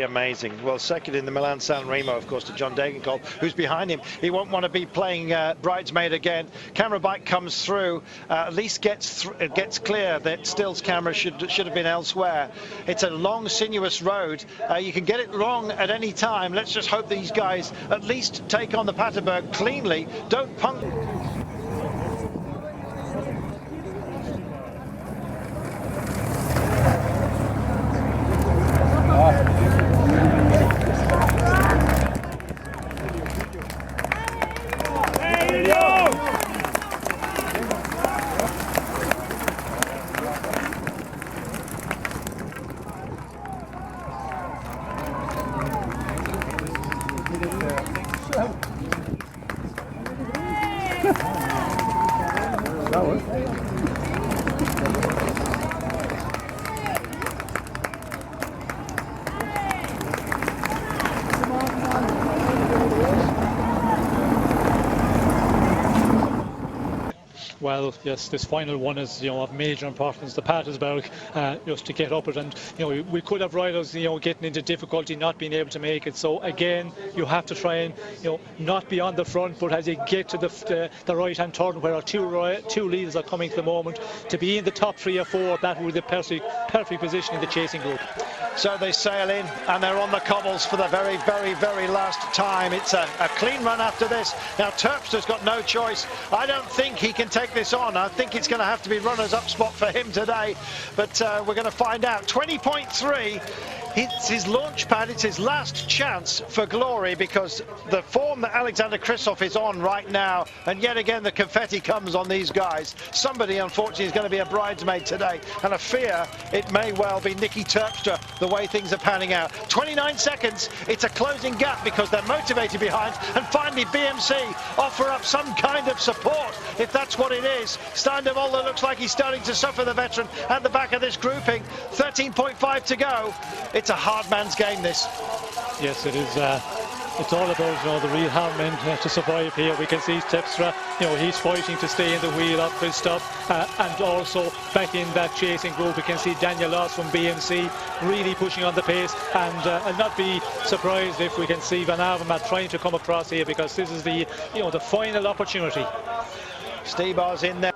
Amazing. Well, second in the Milan-San Remo, of course, to John Degenkolb, who's behind him. He won't want to be playing bridesmaid again. Camera bike comes through, at least gets clear that Still's camera should have been elsewhere. It's a long, sinuous road. You can get it wrong at any time. Let's just hope these guys at least take on the Patersberg cleanly. Don't punk. Well, yes, this final one is, of major importance. The Patersberg, just to get up it, and we could have riders, getting into difficulty, not being able to make it. So again, you have to try and, not be on the front, but as you get to the right-hand turn, where our two leaders are coming to the moment, to be in the top 3 or 4, that would be the perfect position in the chasing group. So they sail in, and they're on the cobbles for the very, very, very last time. It's a clean run after this. Now Terpstra's got no choice. I don't think he can take this on. I think it's going to have to be runners-up spot for him today, but we're going to find out. 20.3. It's his launch pad, it's his last chance for glory, because the form that Alexander Kristoff is on right now, and yet again the confetti comes on these guys. Somebody, unfortunately, is going to be a bridesmaid today, and I fear it may well be Nicky Terpstra, the way things are panning out. 29 seconds, it's a closing gap because they're motivated behind, and finally BMC offer up some kind of support, if that's what it is. Stein de Volder looks like he's starting to suffer, the veteran, at the back of this grouping. 13.5 to go. It's a hard man's game, this. Yes, it is. it's all about the real hard men to survive here. We can see Terpstra, he's fighting to stay in the wheel of Kristoff, and also back in that chasing group we can see Daniel Loss from BMC really pushing on the pace, and I'll not be surprised if we can see Van Avermaet trying to come across here, because this is the the final opportunity. Stebar's in there.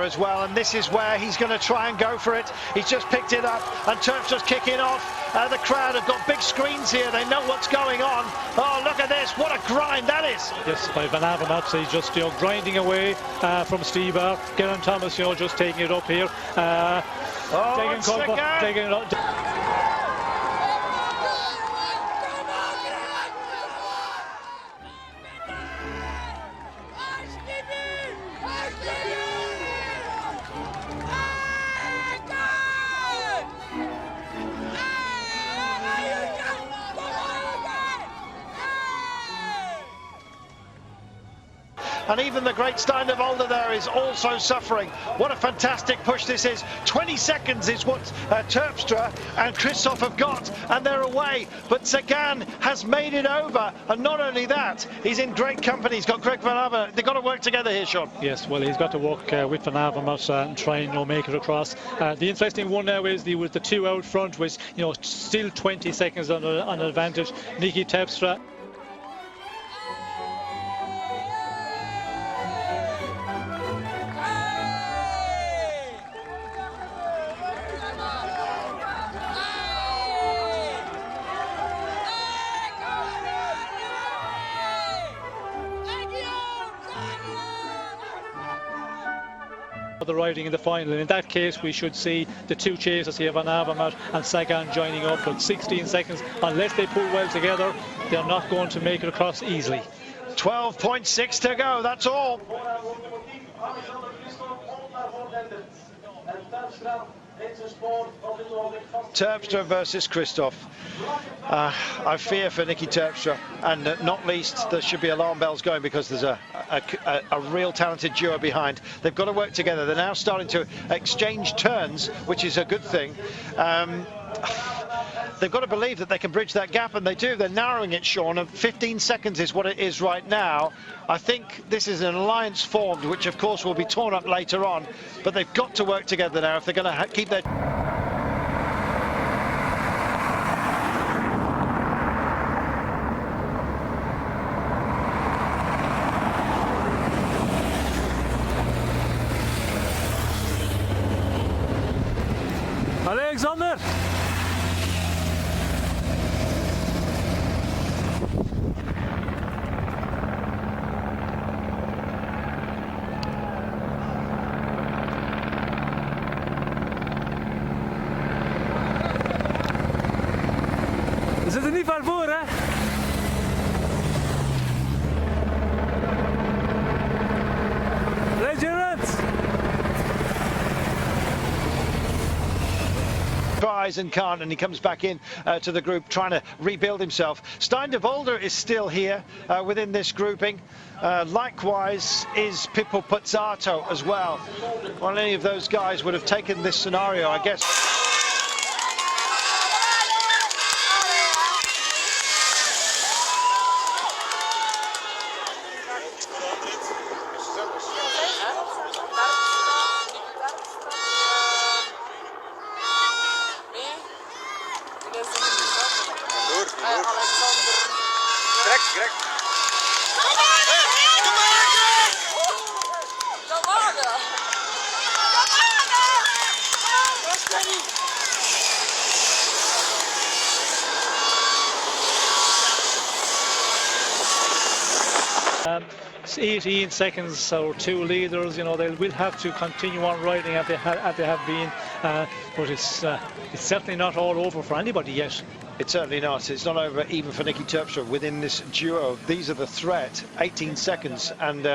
As well, and this is where he's going to try and go for it. He's just picked it up, and Terpstra's kicking off. The crowd have got big screens here. They know what's going on. Oh, look at this! What a grind that is! Yes, by Van Avermaet, he's just grinding away from Stebar. Geraint Thomas, just taking it up here. Taking it up. And even the great Stein de Volder there is also suffering. What a fantastic push this is. 20 seconds is what Terpstra and Kristoff have got, and they're away. But Sagan has made it over, and not only that, he's in great company. He's got Greg Van Avermaet. They've got to work together here, Sean. Yes, well, he's got to work with Van Avermaet and try and make it across. The interesting one now is with the two out front, with still 20 seconds on an advantage. Nicky Terpstra. The riding in the final, and in that case we should see the two chasers here, Van Avermaet and Sagan, joining up. But 16 seconds, unless they pull well together, they're not going to make it across easily. 12.6 to go, that's all. Terpstra versus Kristoff. I fear for Nicky Terpstra, and not least there should be alarm bells going, because there's a real talented duo behind. They've got to work together. They're now starting to exchange turns, which is a good thing. They've got to believe that they can bridge that gap, and they do. They're narrowing it, Sean, and 15 seconds is what it is right now. I think this is an alliance formed, which of course will be torn up later on, but they've got to work together now if they're going to keep their... Alexander! We zitten niet ver voor, hè? Regiment! Tries and can't, and he comes back in to the group trying to rebuild himself. Stein de Volder is still here within this grouping. Likewise is Pippo Pozzato as well. Well, any of those guys would have taken this scenario, I guess. It's 18 seconds, our two leaders, they will have to continue on riding as they have been, but it's certainly not all over for anybody yet. It's certainly not. It's not over even for Nicky Terpstra within this duo. These are the threat. 18 seconds, and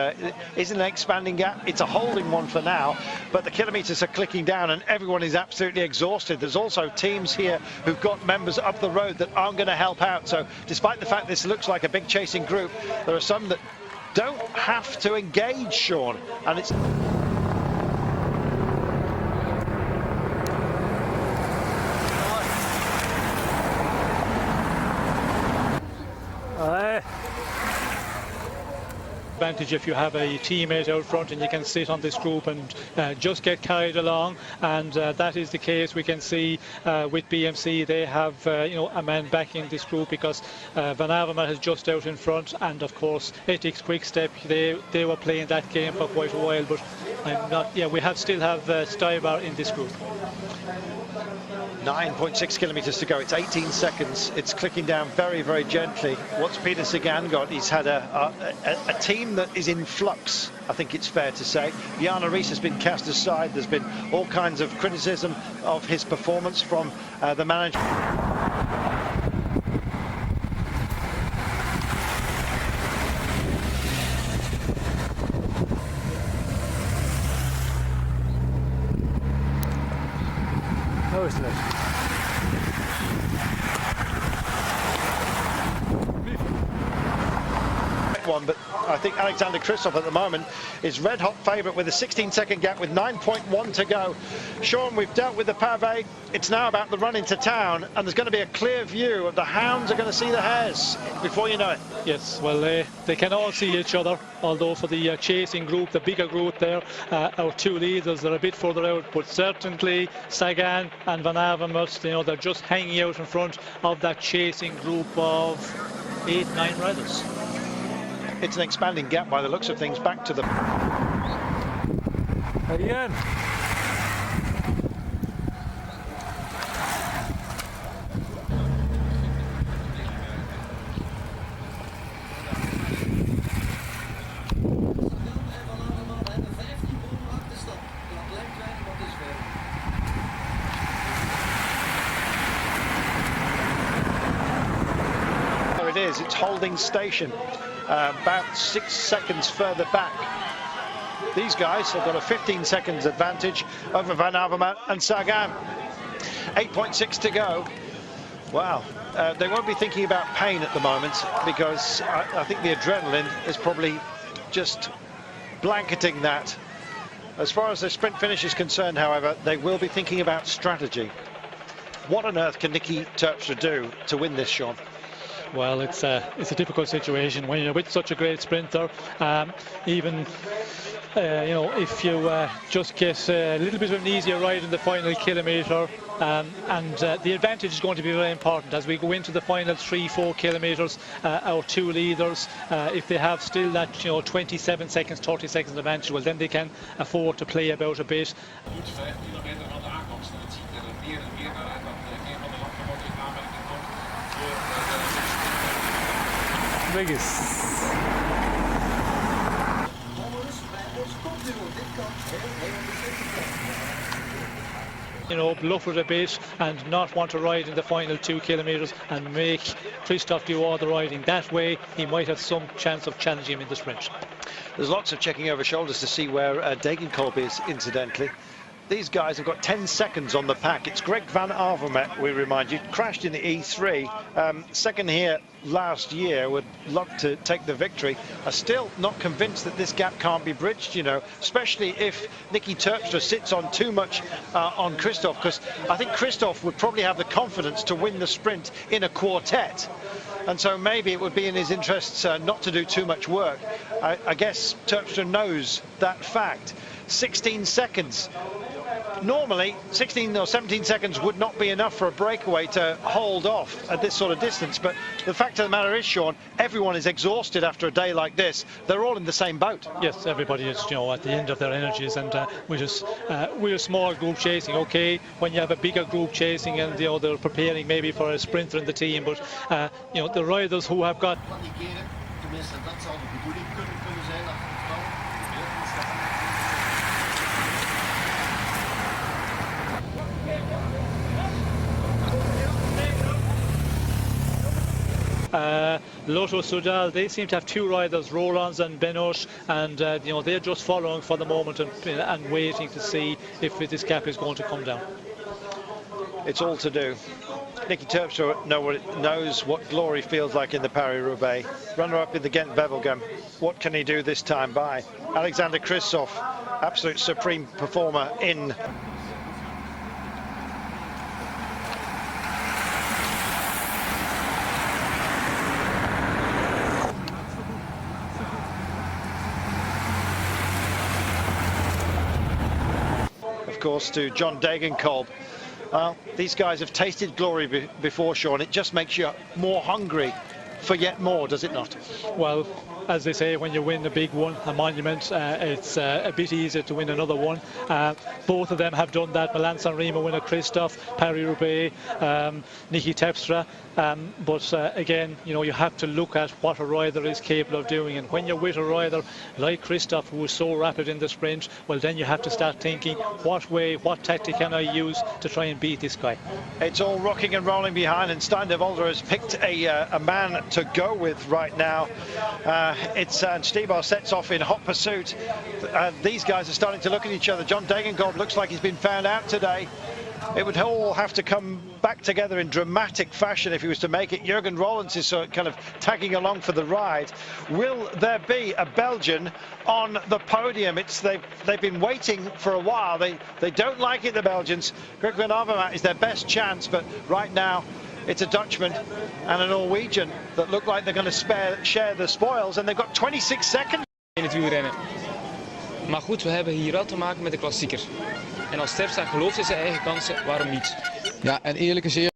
isn't an expanding gap. It's a holding one for now, but the kilometres are clicking down and everyone is absolutely exhausted. There's also teams here who've got members up the road that aren't going to help out. So despite the fact this looks like a big chasing group, there are some that don't have to engage, Sean, and it's... advantage if you have a teammate out front and you can sit on this group and just get carried along, and that is the case. We can see with BMC they have a man backing this group because Van Avermaet is just out in front, and of course Ethics Quickstep, they were playing that game for quite a while, but we still have Stuyvar in this group. 9.6 kilometres to go. It's 18 seconds. It's clicking down very, very gently. What's Peter Sagan got? He's had a team that is in flux, I think it's fair to say. Bjarne Riis has been cast aside. There's been all kinds of criticism of his performance from the manager. But I think Alexander Kristoff at the moment is red hot favourite with a 16-second gap with 9.1 to go. Sean, we've dealt with the pavé. It's now about the run into town, and there's going to be a clear view of the hounds are going to see the hares before you know it. Yes, well, they can all see each other, although for the chasing group, the bigger group there, our two leaders are a bit further out, but certainly Sagan and Van Avermaet, they're just hanging out in front of that chasing group of 8-9 riders. It's an expanding gap by the looks of things back to the... Ian. There it is, it's holding station. About 6 seconds further back. These guys have got a 15 seconds advantage over Van Avermaet and Sagan. 8.6 to go. Wow, they won't be thinking about pain at the moment because I think the adrenaline is probably just blanketing that. As far as the sprint finish is concerned, however, they will be thinking about strategy. What on earth can Nicky Terpstra do to win this, Sean? Well, it's a difficult situation when you're with such a great sprinter. Even if you just get a little bit of an easier ride in the final kilometre, and the advantage is going to be very important as we go into the final 3-4 kilometres. Our two leaders, if they have still that 27 seconds, 30 seconds advantage, well then they can afford to play about a bit. Bluff it a bit and not want to ride in the final 2 kilometres and make Kristoff do all the riding. That way he might have some chance of challenging him in the sprint. There's lots of checking over shoulders to see where Degenkolb is, incidentally. These guys have got 10 seconds on the pack. It's Greg Van Avermaet, we remind you, crashed in the E3. Second here last year, would love to take the victory. I'm still not convinced that this gap can't be bridged, especially if Nicky Terpstra sits on too much on Kristoff, because I think Kristoff would probably have the confidence to win the sprint in a quartet. And so maybe it would be in his interests not to do too much work. I guess Terpstra knows that fact. 16 seconds. Normally, 16 or 17 seconds would not be enough for a breakaway to hold off at this sort of distance. But the fact of the matter is, Sean, everyone is exhausted after a day like this. They're all in the same boat. Yes, everybody is, at the end of their energies, and we're a small group chasing. Okay, when you have a bigger group chasing, and they're preparing maybe for a sprinter in the team, but the riders who have got. Lotto Soudal, they seem to have 2 riders, Rolands and Benoit, and they're just following for the moment and waiting to see if this gap is going to come down. It's all to do. Nicky Terpstra knows what glory feels like in the Paris-Roubaix. Runner-up in the Ghent-Wevelgem. What can he do this time by? Alexander Kristoff, absolute supreme performer in... course, to John Degenkolb. Well, these guys have tasted glory before, Sean. It just makes you more hungry for yet more, does it not? Well, as they say, when you win a big one, a monument, it's a bit easier to win another one. Both of them have done that. Milan-San Remo winner Kristoff, Paris-Roubaix, Niki Terpstra. But again, you know, you have to look at what a rider is capable of doing. And when you're with a rider like Kristoff, who is so rapid in the sprint, well, then you have to start thinking, what tactic can I use to try and beat this guy? It's all rocking and rolling behind, and Stijn de Volder has picked a man to go with right now. It's Stibar sets off in hot pursuit. These guys are starting to look at each other. John Degenkolb looks like he's been found out today. It would all have to come back together in dramatic fashion if he was to make it. Jurgen Rollins is kind of tagging along for the ride. Will there be a Belgian on the podium? They've been waiting for a while. They don't like it, the Belgians. Greg van Avermaet is their best chance, but right now it's a Dutchman and a Norwegian that look like they're going to share the spoils, and they've got 26 seconds. In het wielrennen. Maar goed, we hebben hier wel te maken met de klassieker. En als Terpstra gelooft in zijn eigen kansen, waarom niet? Ja, en eerlijk is eerlijk.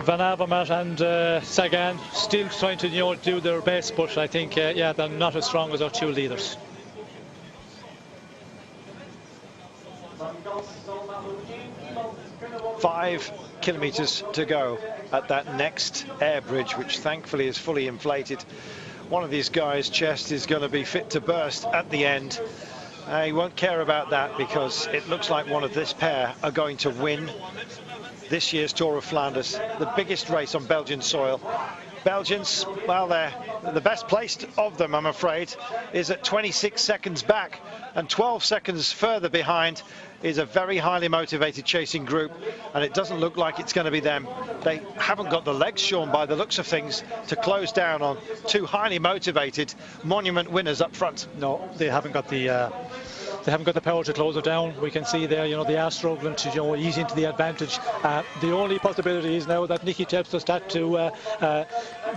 Van Avermaet and Sagan still trying to do their best, but I think they're not as strong as our two leaders. Five kilometers to go at that next air bridge, which thankfully is fully inflated. One of these guys' chest is going to be fit to burst at the end. He won't care about that because it looks like one of this pair are going to win this year's Tour of Flanders, the biggest race on Belgian soil. Belgians, well, they're the best placed of them, I'm afraid, is at 26 seconds back, and 12 seconds further behind is a very highly motivated chasing group, and it doesn't look like it's going to be them. They haven't got the legs, Sean, by the looks of things, to close down on two highly motivated monument winners up front. No, they haven't got the power to close it down. We can see there, you know, they are struggling to, you know, ease into the advantage. The only possibility is now that Niki Terpstra start to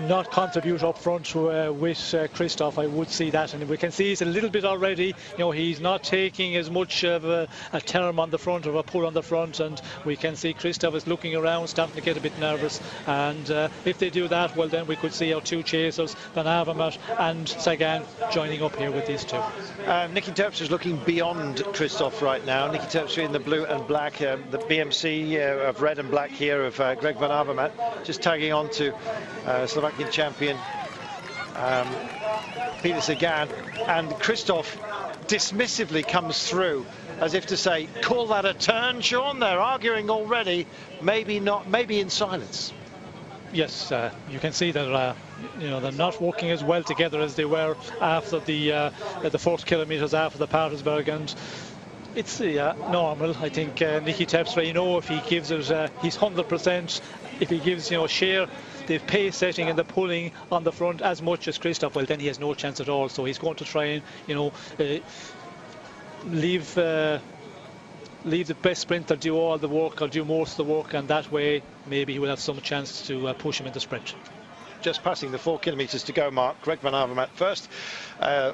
not contribute up front with Kristoff. I would see that, and we can see it's a little bit already. You know, he's not taking as much of a term on the front or a pull on the front, and we can see Kristoff is looking around, starting to get a bit nervous. And if they do that, well, then we could see our two chasers, Van Avermaet and Sagan, joining up here with these two. Niki Terpstra is looking beyond Kristoff right now. Niki Terpstra in the blue and black, the BMC of red and black here of Greg van Avermaet, just tagging on to Slovakian champion Peter Sagan, and Kristoff dismissively comes through as if to say, call that a turn, Sean? They're arguing already, maybe not, maybe in silence. Yes, you can see that you know, they're not working as well together as they were after the first kilometres after the Patersberg, and it's normal. I think Niki Terpstra, you know, if he gives it his 100%, if he gives, you know, share the pace setting and the pulling on the front as much as Kristoff, well, then he has no chance at all. So he's going to try and, you know, leave the best sprinter do all the work or do most of the work, and that way maybe he will have some chance to push him in the sprint. Just passing the 4 kilometres to go mark. Greg van Avermaet first,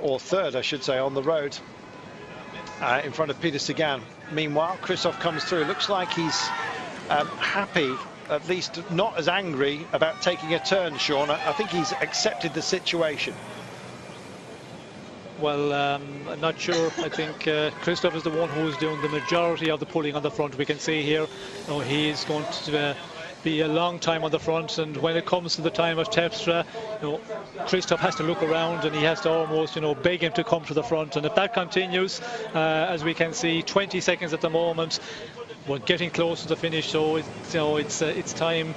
or third I should say, on the road in front of Peter Sagan. Meanwhile, Kristoff comes through. Looks like he's happy, at least not as angry about taking a turn, Sean. I think he's accepted the situation. Well, I'm not sure. I think Kristoff is the one who's doing the majority of the pulling on the front. We can see here, you know, he's going to be a long time on the front, and when it comes to the time of Terpstra, you know, Kristoff has to look around and he has to almost, you know, beg him to come to the front. And if that continues, as we can see, 20 seconds at the moment, we're getting close to the finish. So it's, you know, it's time.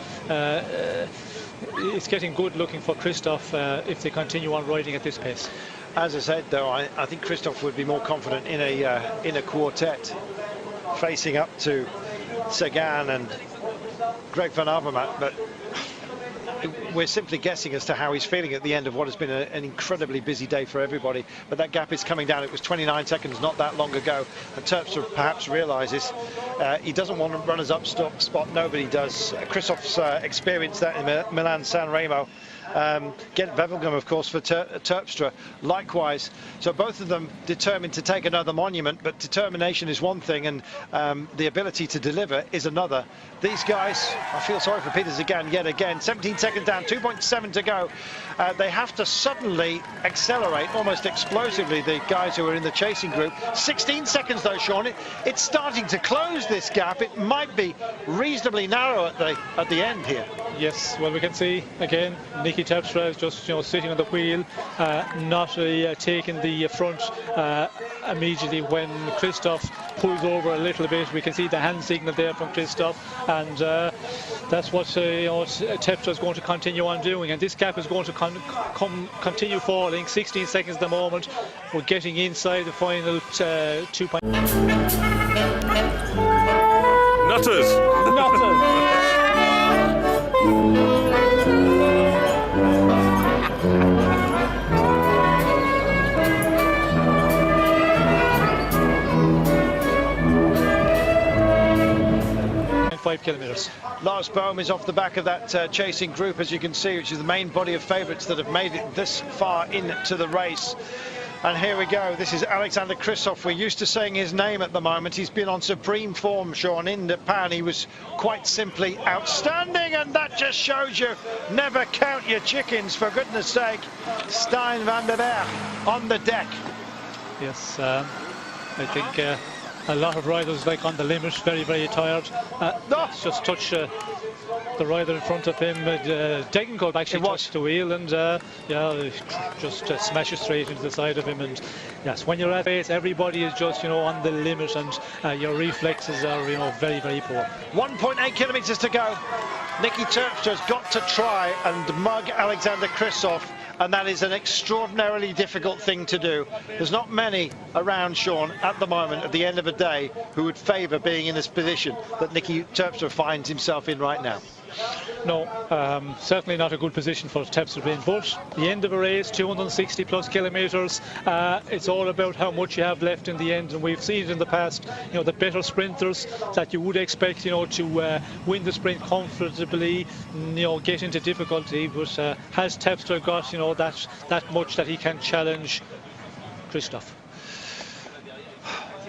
It's getting good looking for Kristoff if they continue on riding at this pace. As I said, though, I think Kristoff would be more confident in a quartet, facing up to Sagan and Greg van Avermaet, but we're simply guessing as to how he's feeling at the end of what has been an incredibly busy day for everybody. But that gap is coming down. It was 29 seconds not that long ago, and Terpstra perhaps realises He doesn't want to runners-up spot. Nobody does. Kristoff's experienced that in Milan-San Remo. Get Wevelgem, of course, for Terpstra. Likewise. So both of them determined to take another monument, but determination is one thing, and the ability to deliver is another. These guys, I feel sorry for Peters yet again. 17 seconds down, 2.7 to go. They have to suddenly accelerate, almost explosively, the guys who are in the chasing group. 16 seconds though, Sean. It's starting to close this gap. It might be reasonably narrow at the end here. Yes, well, we can see again Nicky Terpstra is just sitting on the wheel, not taking the front immediately when Kristoff pulls over a little bit. We can see the hand signal there from Kristoff, and that's what Terpstra is going to continue on doing, and this gap is going to continue falling. 16 seconds at the moment. We're getting inside the final 2 points. Nutters! 5 kilometres. Lars Bohm is off the back of that chasing group, as you can see, which is the main body of favourites that have made it this far into the race. And here we go. This is Alexander Kristoff. We're used to saying his name at the moment. He's been on supreme form, Sean. In Japan, he was quite simply outstanding, and that just shows you never count your chickens, for goodness sake. Stijn van den Berg on the deck. Yes, I think a lot of riders like on the limit, very, very tired. Let's just touch the rider in front of him. Degenkolb actually touched the wheel, and yeah, just smashes straight into the side of him. And yes, when you're at base, everybody is just on the limit, and your reflexes are very, very poor. 1.8 kilometres to go. Nicky Terpstra's got to try and mug Alexander Kristoff, and that is an extraordinarily difficult thing to do. There's not many around, Sean, at the moment, at the end of a day, who would favour being in this position that Nicky Terpstra finds himself in right now. No, certainly not a good position for Terpstra to be in, but the end of a race, 260 plus kilometres, it's all about how much you have left in the end, and we've seen it in the past, the better sprinters that you would expect, to win the sprint comfortably, get into difficulty, but has Terpstra got, that much that he can challenge Kristoff?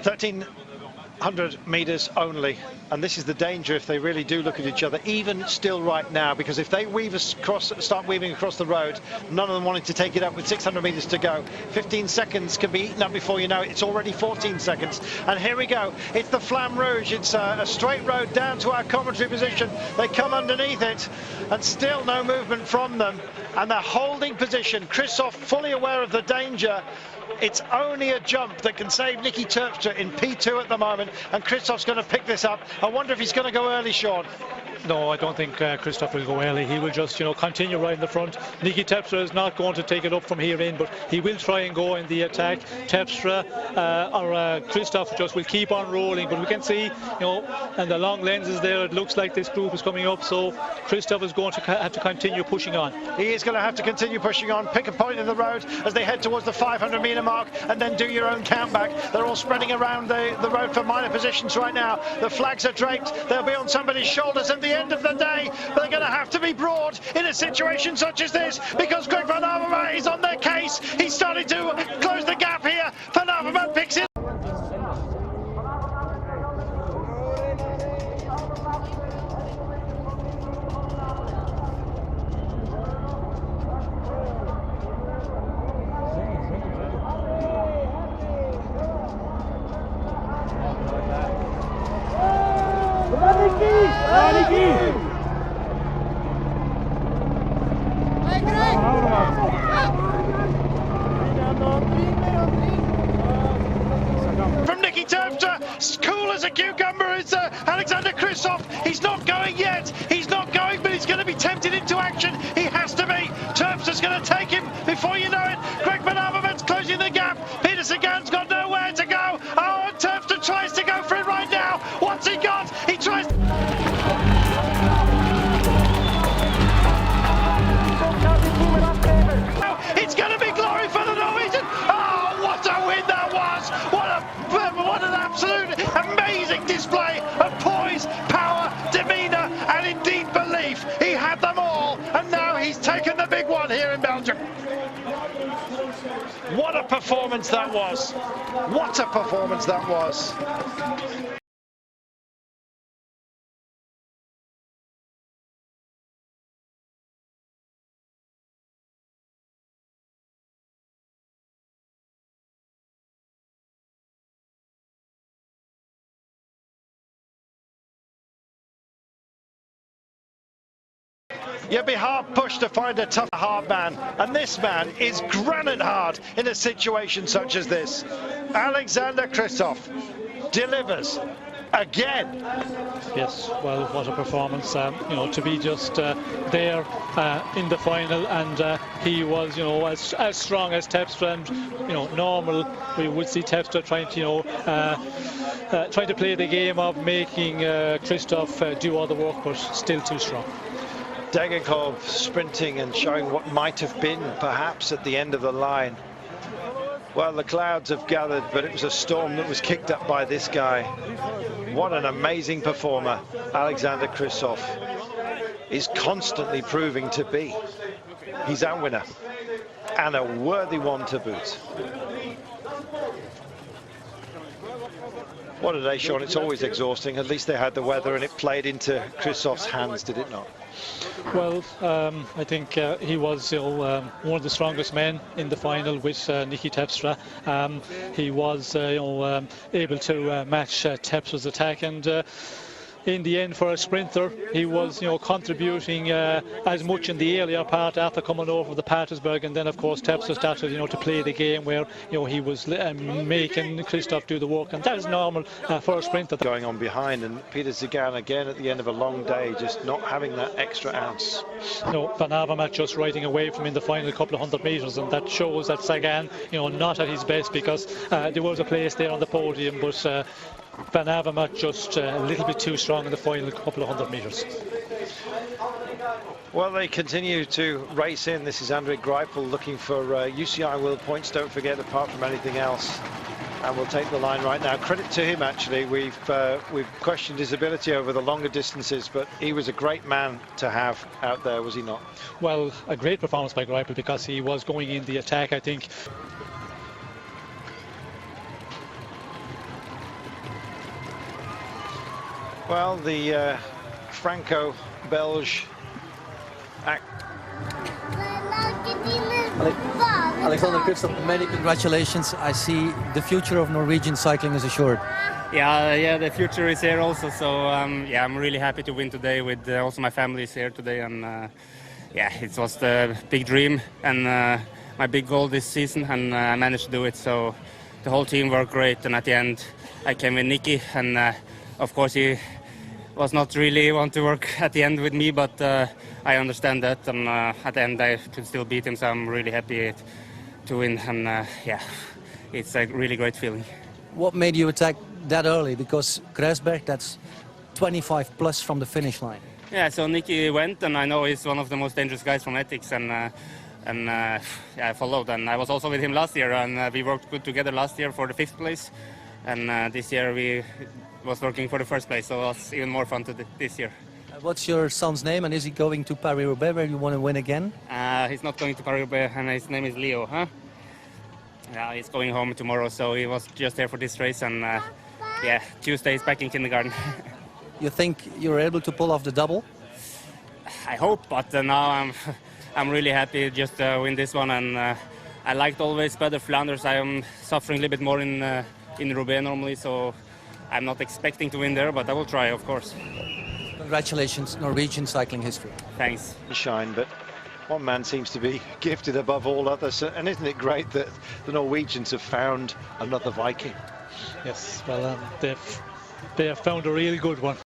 1,300 metres only, and this is the danger if they really do look at each other, even still right now, because if they start weaving across the road, none of them wanting to take it up with 600 metres to go. 15 seconds can be eaten up before you know it. It's already 14 seconds, and here we go. It's the Flamme Rouge. It's a straight road down to our commentary position. They come underneath it, and still no movement from them, and they're holding position. Kristoff fully aware of the danger. It's only a jump that can save Nicky Terpstra in P2 at the moment, and Kristoff's going to pick this up. I wonder if he's going to go early, Sean. No, I don't think Kristoff will go early. He will just, continue right in the front. Nicky Terpstra is not going to take it up from here in, but he will try and go in the attack. Terpstra or Kristoff just will keep on rolling, but we can see, and the long lenses there, it looks like this group is coming up, so Kristoff is going to have to continue pushing on. He is going to have to continue pushing on. Pick a point in the road as they head towards the 500-metre mark, and then do your own count back. They're all spreading around the road for minor positions right now. The flags are draped. They'll be on somebody's shoulders at the end of the day. They're going to have to be broad in a situation such as this, because Greg Van Avermaet is on their case. He's starting to close the gap here. Van Avermaet picks it. From Nicky Terpstra, cool as a cucumber, is Alexander Kristoff. He's not going yet. He's not going, but he's going to be tempted into action. He has to be. Terpstra's going to take him before you know it. Greg Van Avermaet's closing the gap. Peter Sagan's got nowhere to go. Oh, and Terpstra tries to go for it right now. What's he got? He tries. It's going to be glory for the Norwegian. Oh, what a win that was. What an absolute amazing display taken the big one here in Belgium. What a performance that was. What a performance that was. You'd be hard pushed to find a tough hard man, and this man is granite hard in a situation such as this. Alexander Kristoff delivers again. Yes, well, what a performance, you know, to be just there in the final, and he was, you know, as strong as Terpstra, and, you know, normal, we would see Terpstra trying to, you know, trying to play the game of making Kristoff do all the work, but still too strong. Degenkov sprinting and showing what might have been perhaps at the end of the line. Well, the clouds have gathered, but it was a storm that was kicked up by this guy. What an amazing performer Alexander Kristoff is constantly proving to be. He's our winner, and a worthy one to boot. What a day, Sean. It's always exhausting. At least they had the weather, and it played into Kristoff's hands, did it not? Well, I think he was, you know, one of the strongest men in the final with Nicky Terpstra. He was, you know, able to match Terpstra's attack, and in the end, for a sprinter, he was, you know, contributing as much in the earlier part after coming over the Patersburg, and then of course Terpstra started, you know, to play the game where, you know, he was making Kristoff do the work, and that is normal for a sprinter. Going on behind, and Peter Sagan again at the end of a long day, just not having that extra ounce. No, Van Avermaet just riding away from in the final couple of 100 metres, and that shows that Sagan, you know, not at his best, because there was a place there on the podium, but Van Avermaet just a little bit too strong in the final couple of 100 metres. Well, they continue to race in. This is Andre Greipel looking for UCI World points, don't forget, apart from anything else. And we'll take the line right now. Credit to him, actually. We've questioned his ability over the longer distances, but he was a great man to have out there, was he not? Well, a great performance by Greipel, because he was going in the attack, I think. Well, the Franco-Belge Alexander Kristoff, many congratulations. I see the future of Norwegian cycling is assured. Yeah, the future is here also. So yeah, I'm really happy to win today. With also my family is here today, and yeah, it was the big dream and my big goal this season, and I managed to do it. So the whole team worked great, and at the end, I came with Nicky, and of course he was not really want to work at the end with me, but I understand that, and at the end I could still beat him, so I'm really happy to win, and yeah, it's a really great feeling. What made you attack that early? Because Kruisberg, that's 25 plus from the finish line. Yeah, so Nicky went, and I know he's one of the most dangerous guys from ethics, and yeah, I followed, and I was also with him last year, and we worked good together last year for the 5th place, and this year we was working for the 1st place, so it was even more fun this year. What's your son's name, and is he going to Paris-Roubaix where you want to win again? He's not going to Paris-Roubaix, and his name is Leo, huh? Yeah, he's going home tomorrow, so he was just there for this race, and yeah, Tuesday he's back in kindergarten. You think you're able to pull off the double? I hope, but now I'm really happy just to win this one, and I liked always better Flanders. I am suffering a little bit more in Roubaix normally, so I'm not expecting to win there, but I will try, of course. Congratulations, Norwegian cycling history. Thanks. Shine, but one man seems to be gifted above all others, and isn't it great that the Norwegians have found another Viking? Yes, well, they have found a really good one.